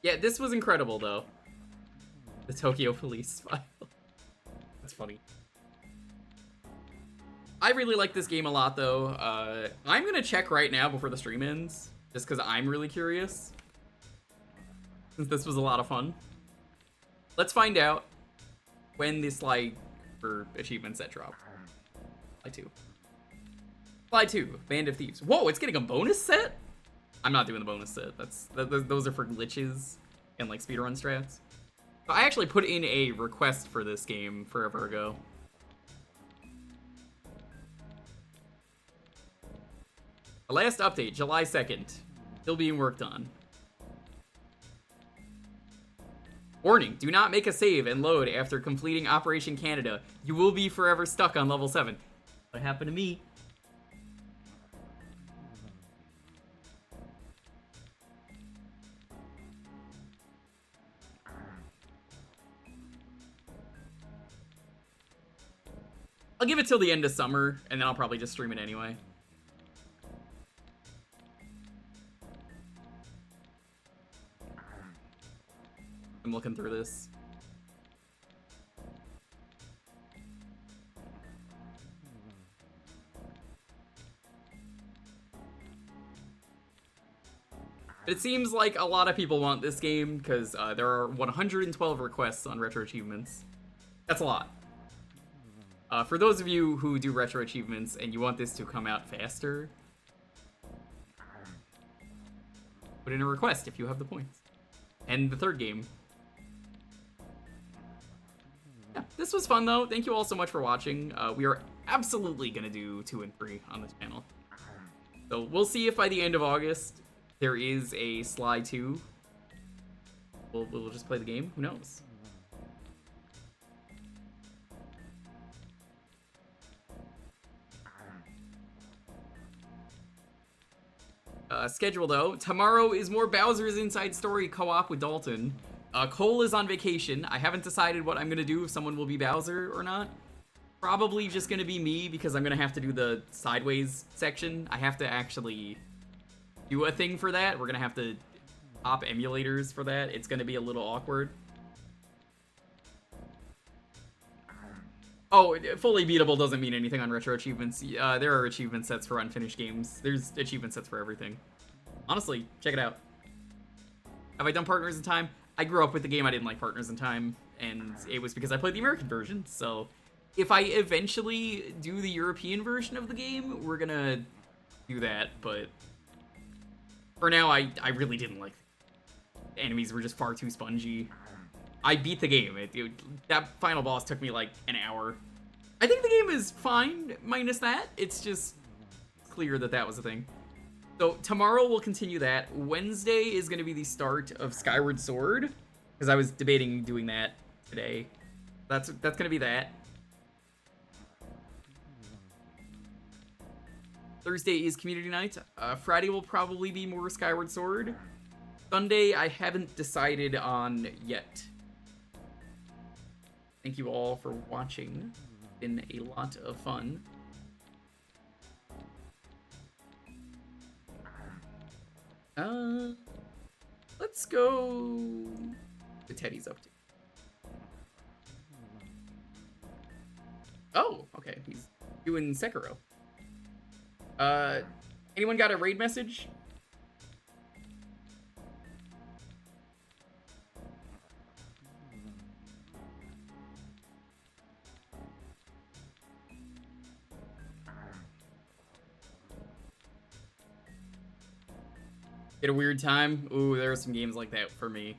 [SPEAKER 1] Yeah, this was incredible though. The Tokyo Police file. That's funny. I really like this game a lot though. I'm gonna check right now before the stream ends, just because I'm really curious. Since this was a lot of fun. Let's find out when this Sly for achievement set drop. Sly 2. Sly 2, Band of Thieves. Whoa, it's getting a bonus set? I'm not doing the bonus set. Those are for glitches and like speedrun strats. So I actually put in a request for this game forever ago. The last update, July 2nd. Still being worked on. Warning, do not make a save and load after completing Operation Canada. You will be forever stuck on level 7. What happened to me? I'll give it till the end of summer, and then I'll probably just stream it anyway. I'm looking through this. It seems like a lot of people want this game because there are 112 requests on Retro Achievements. That's a lot. For those of you who do Retro Achievements and you want this to come out faster, put in a request if you have the points. And the third game. Yeah, this was fun though. Thank you all so much for watching. We are absolutely gonna do 2 and 3 on this channel. So we'll see if by the end of August there is a Sly 2. We'll just play the game. Who knows? Schedule though. Tomorrow is more Bowser's Inside Story co-op with Dalton. Cole is on vacation. I haven't decided what I'm gonna do, if someone will be Bowser or not. Probably just gonna be me because I'm gonna have to do the sideways section. I have to actually do a thing for that. We're gonna have to pop emulators for that. It's gonna be a little awkward. Oh, fully beatable doesn't mean anything on Retro Achievements. There are achievement sets for unfinished games. There's achievement sets for everything. Honestly, check it out. Have I done Partners in Time? I grew up with the game. I didn't like Partners in Time, and it was because I played the American version. So if I eventually do the European version of the game, we're gonna do that. But for now, I really didn't like it. The enemies were just far too spongy. I beat the game. That final boss took me like an hour. I think the game is fine, minus that. It's just clear that that was a thing. So tomorrow we'll continue that. Wednesday is going to be the start of Skyward Sword, because I was debating doing that today. That's going to be that. Thursday is community night. Friday will probably be more Skyward Sword. Sunday I haven't decided on yet. Thank you all for watching. It's been a lot of fun. Let's go what Teddy's up to. Oh, okay. He's doing Sekiro. Anyone got a raid message? Get a weird time? Ooh, there are some games like that for me.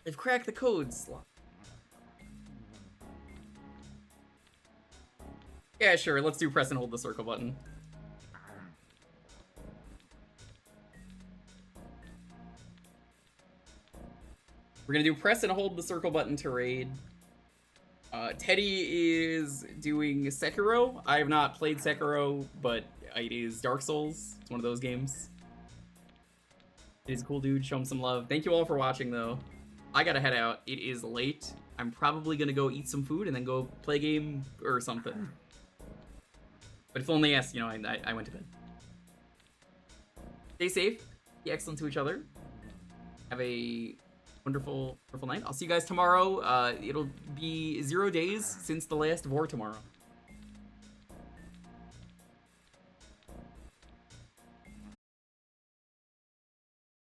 [SPEAKER 1] They've cracked the codes. Yeah, sure. Let's do press and hold the circle button. We're gonna do press and hold the circle button to raid. Teddy is doing Sekiro. I have not played Sekiro, but it is Dark Souls. It's one of those games. He's a cool dude. Show him some love. Thank you all for watching, though. I gotta head out. It is late. I'm probably gonna go eat some food and then go play a game or something. But if only yes, you know, I went to bed. Stay safe. Be excellent to each other. Have a wonderful, wonderful night. I'll see you guys tomorrow. It'll be 0 days since the last war tomorrow.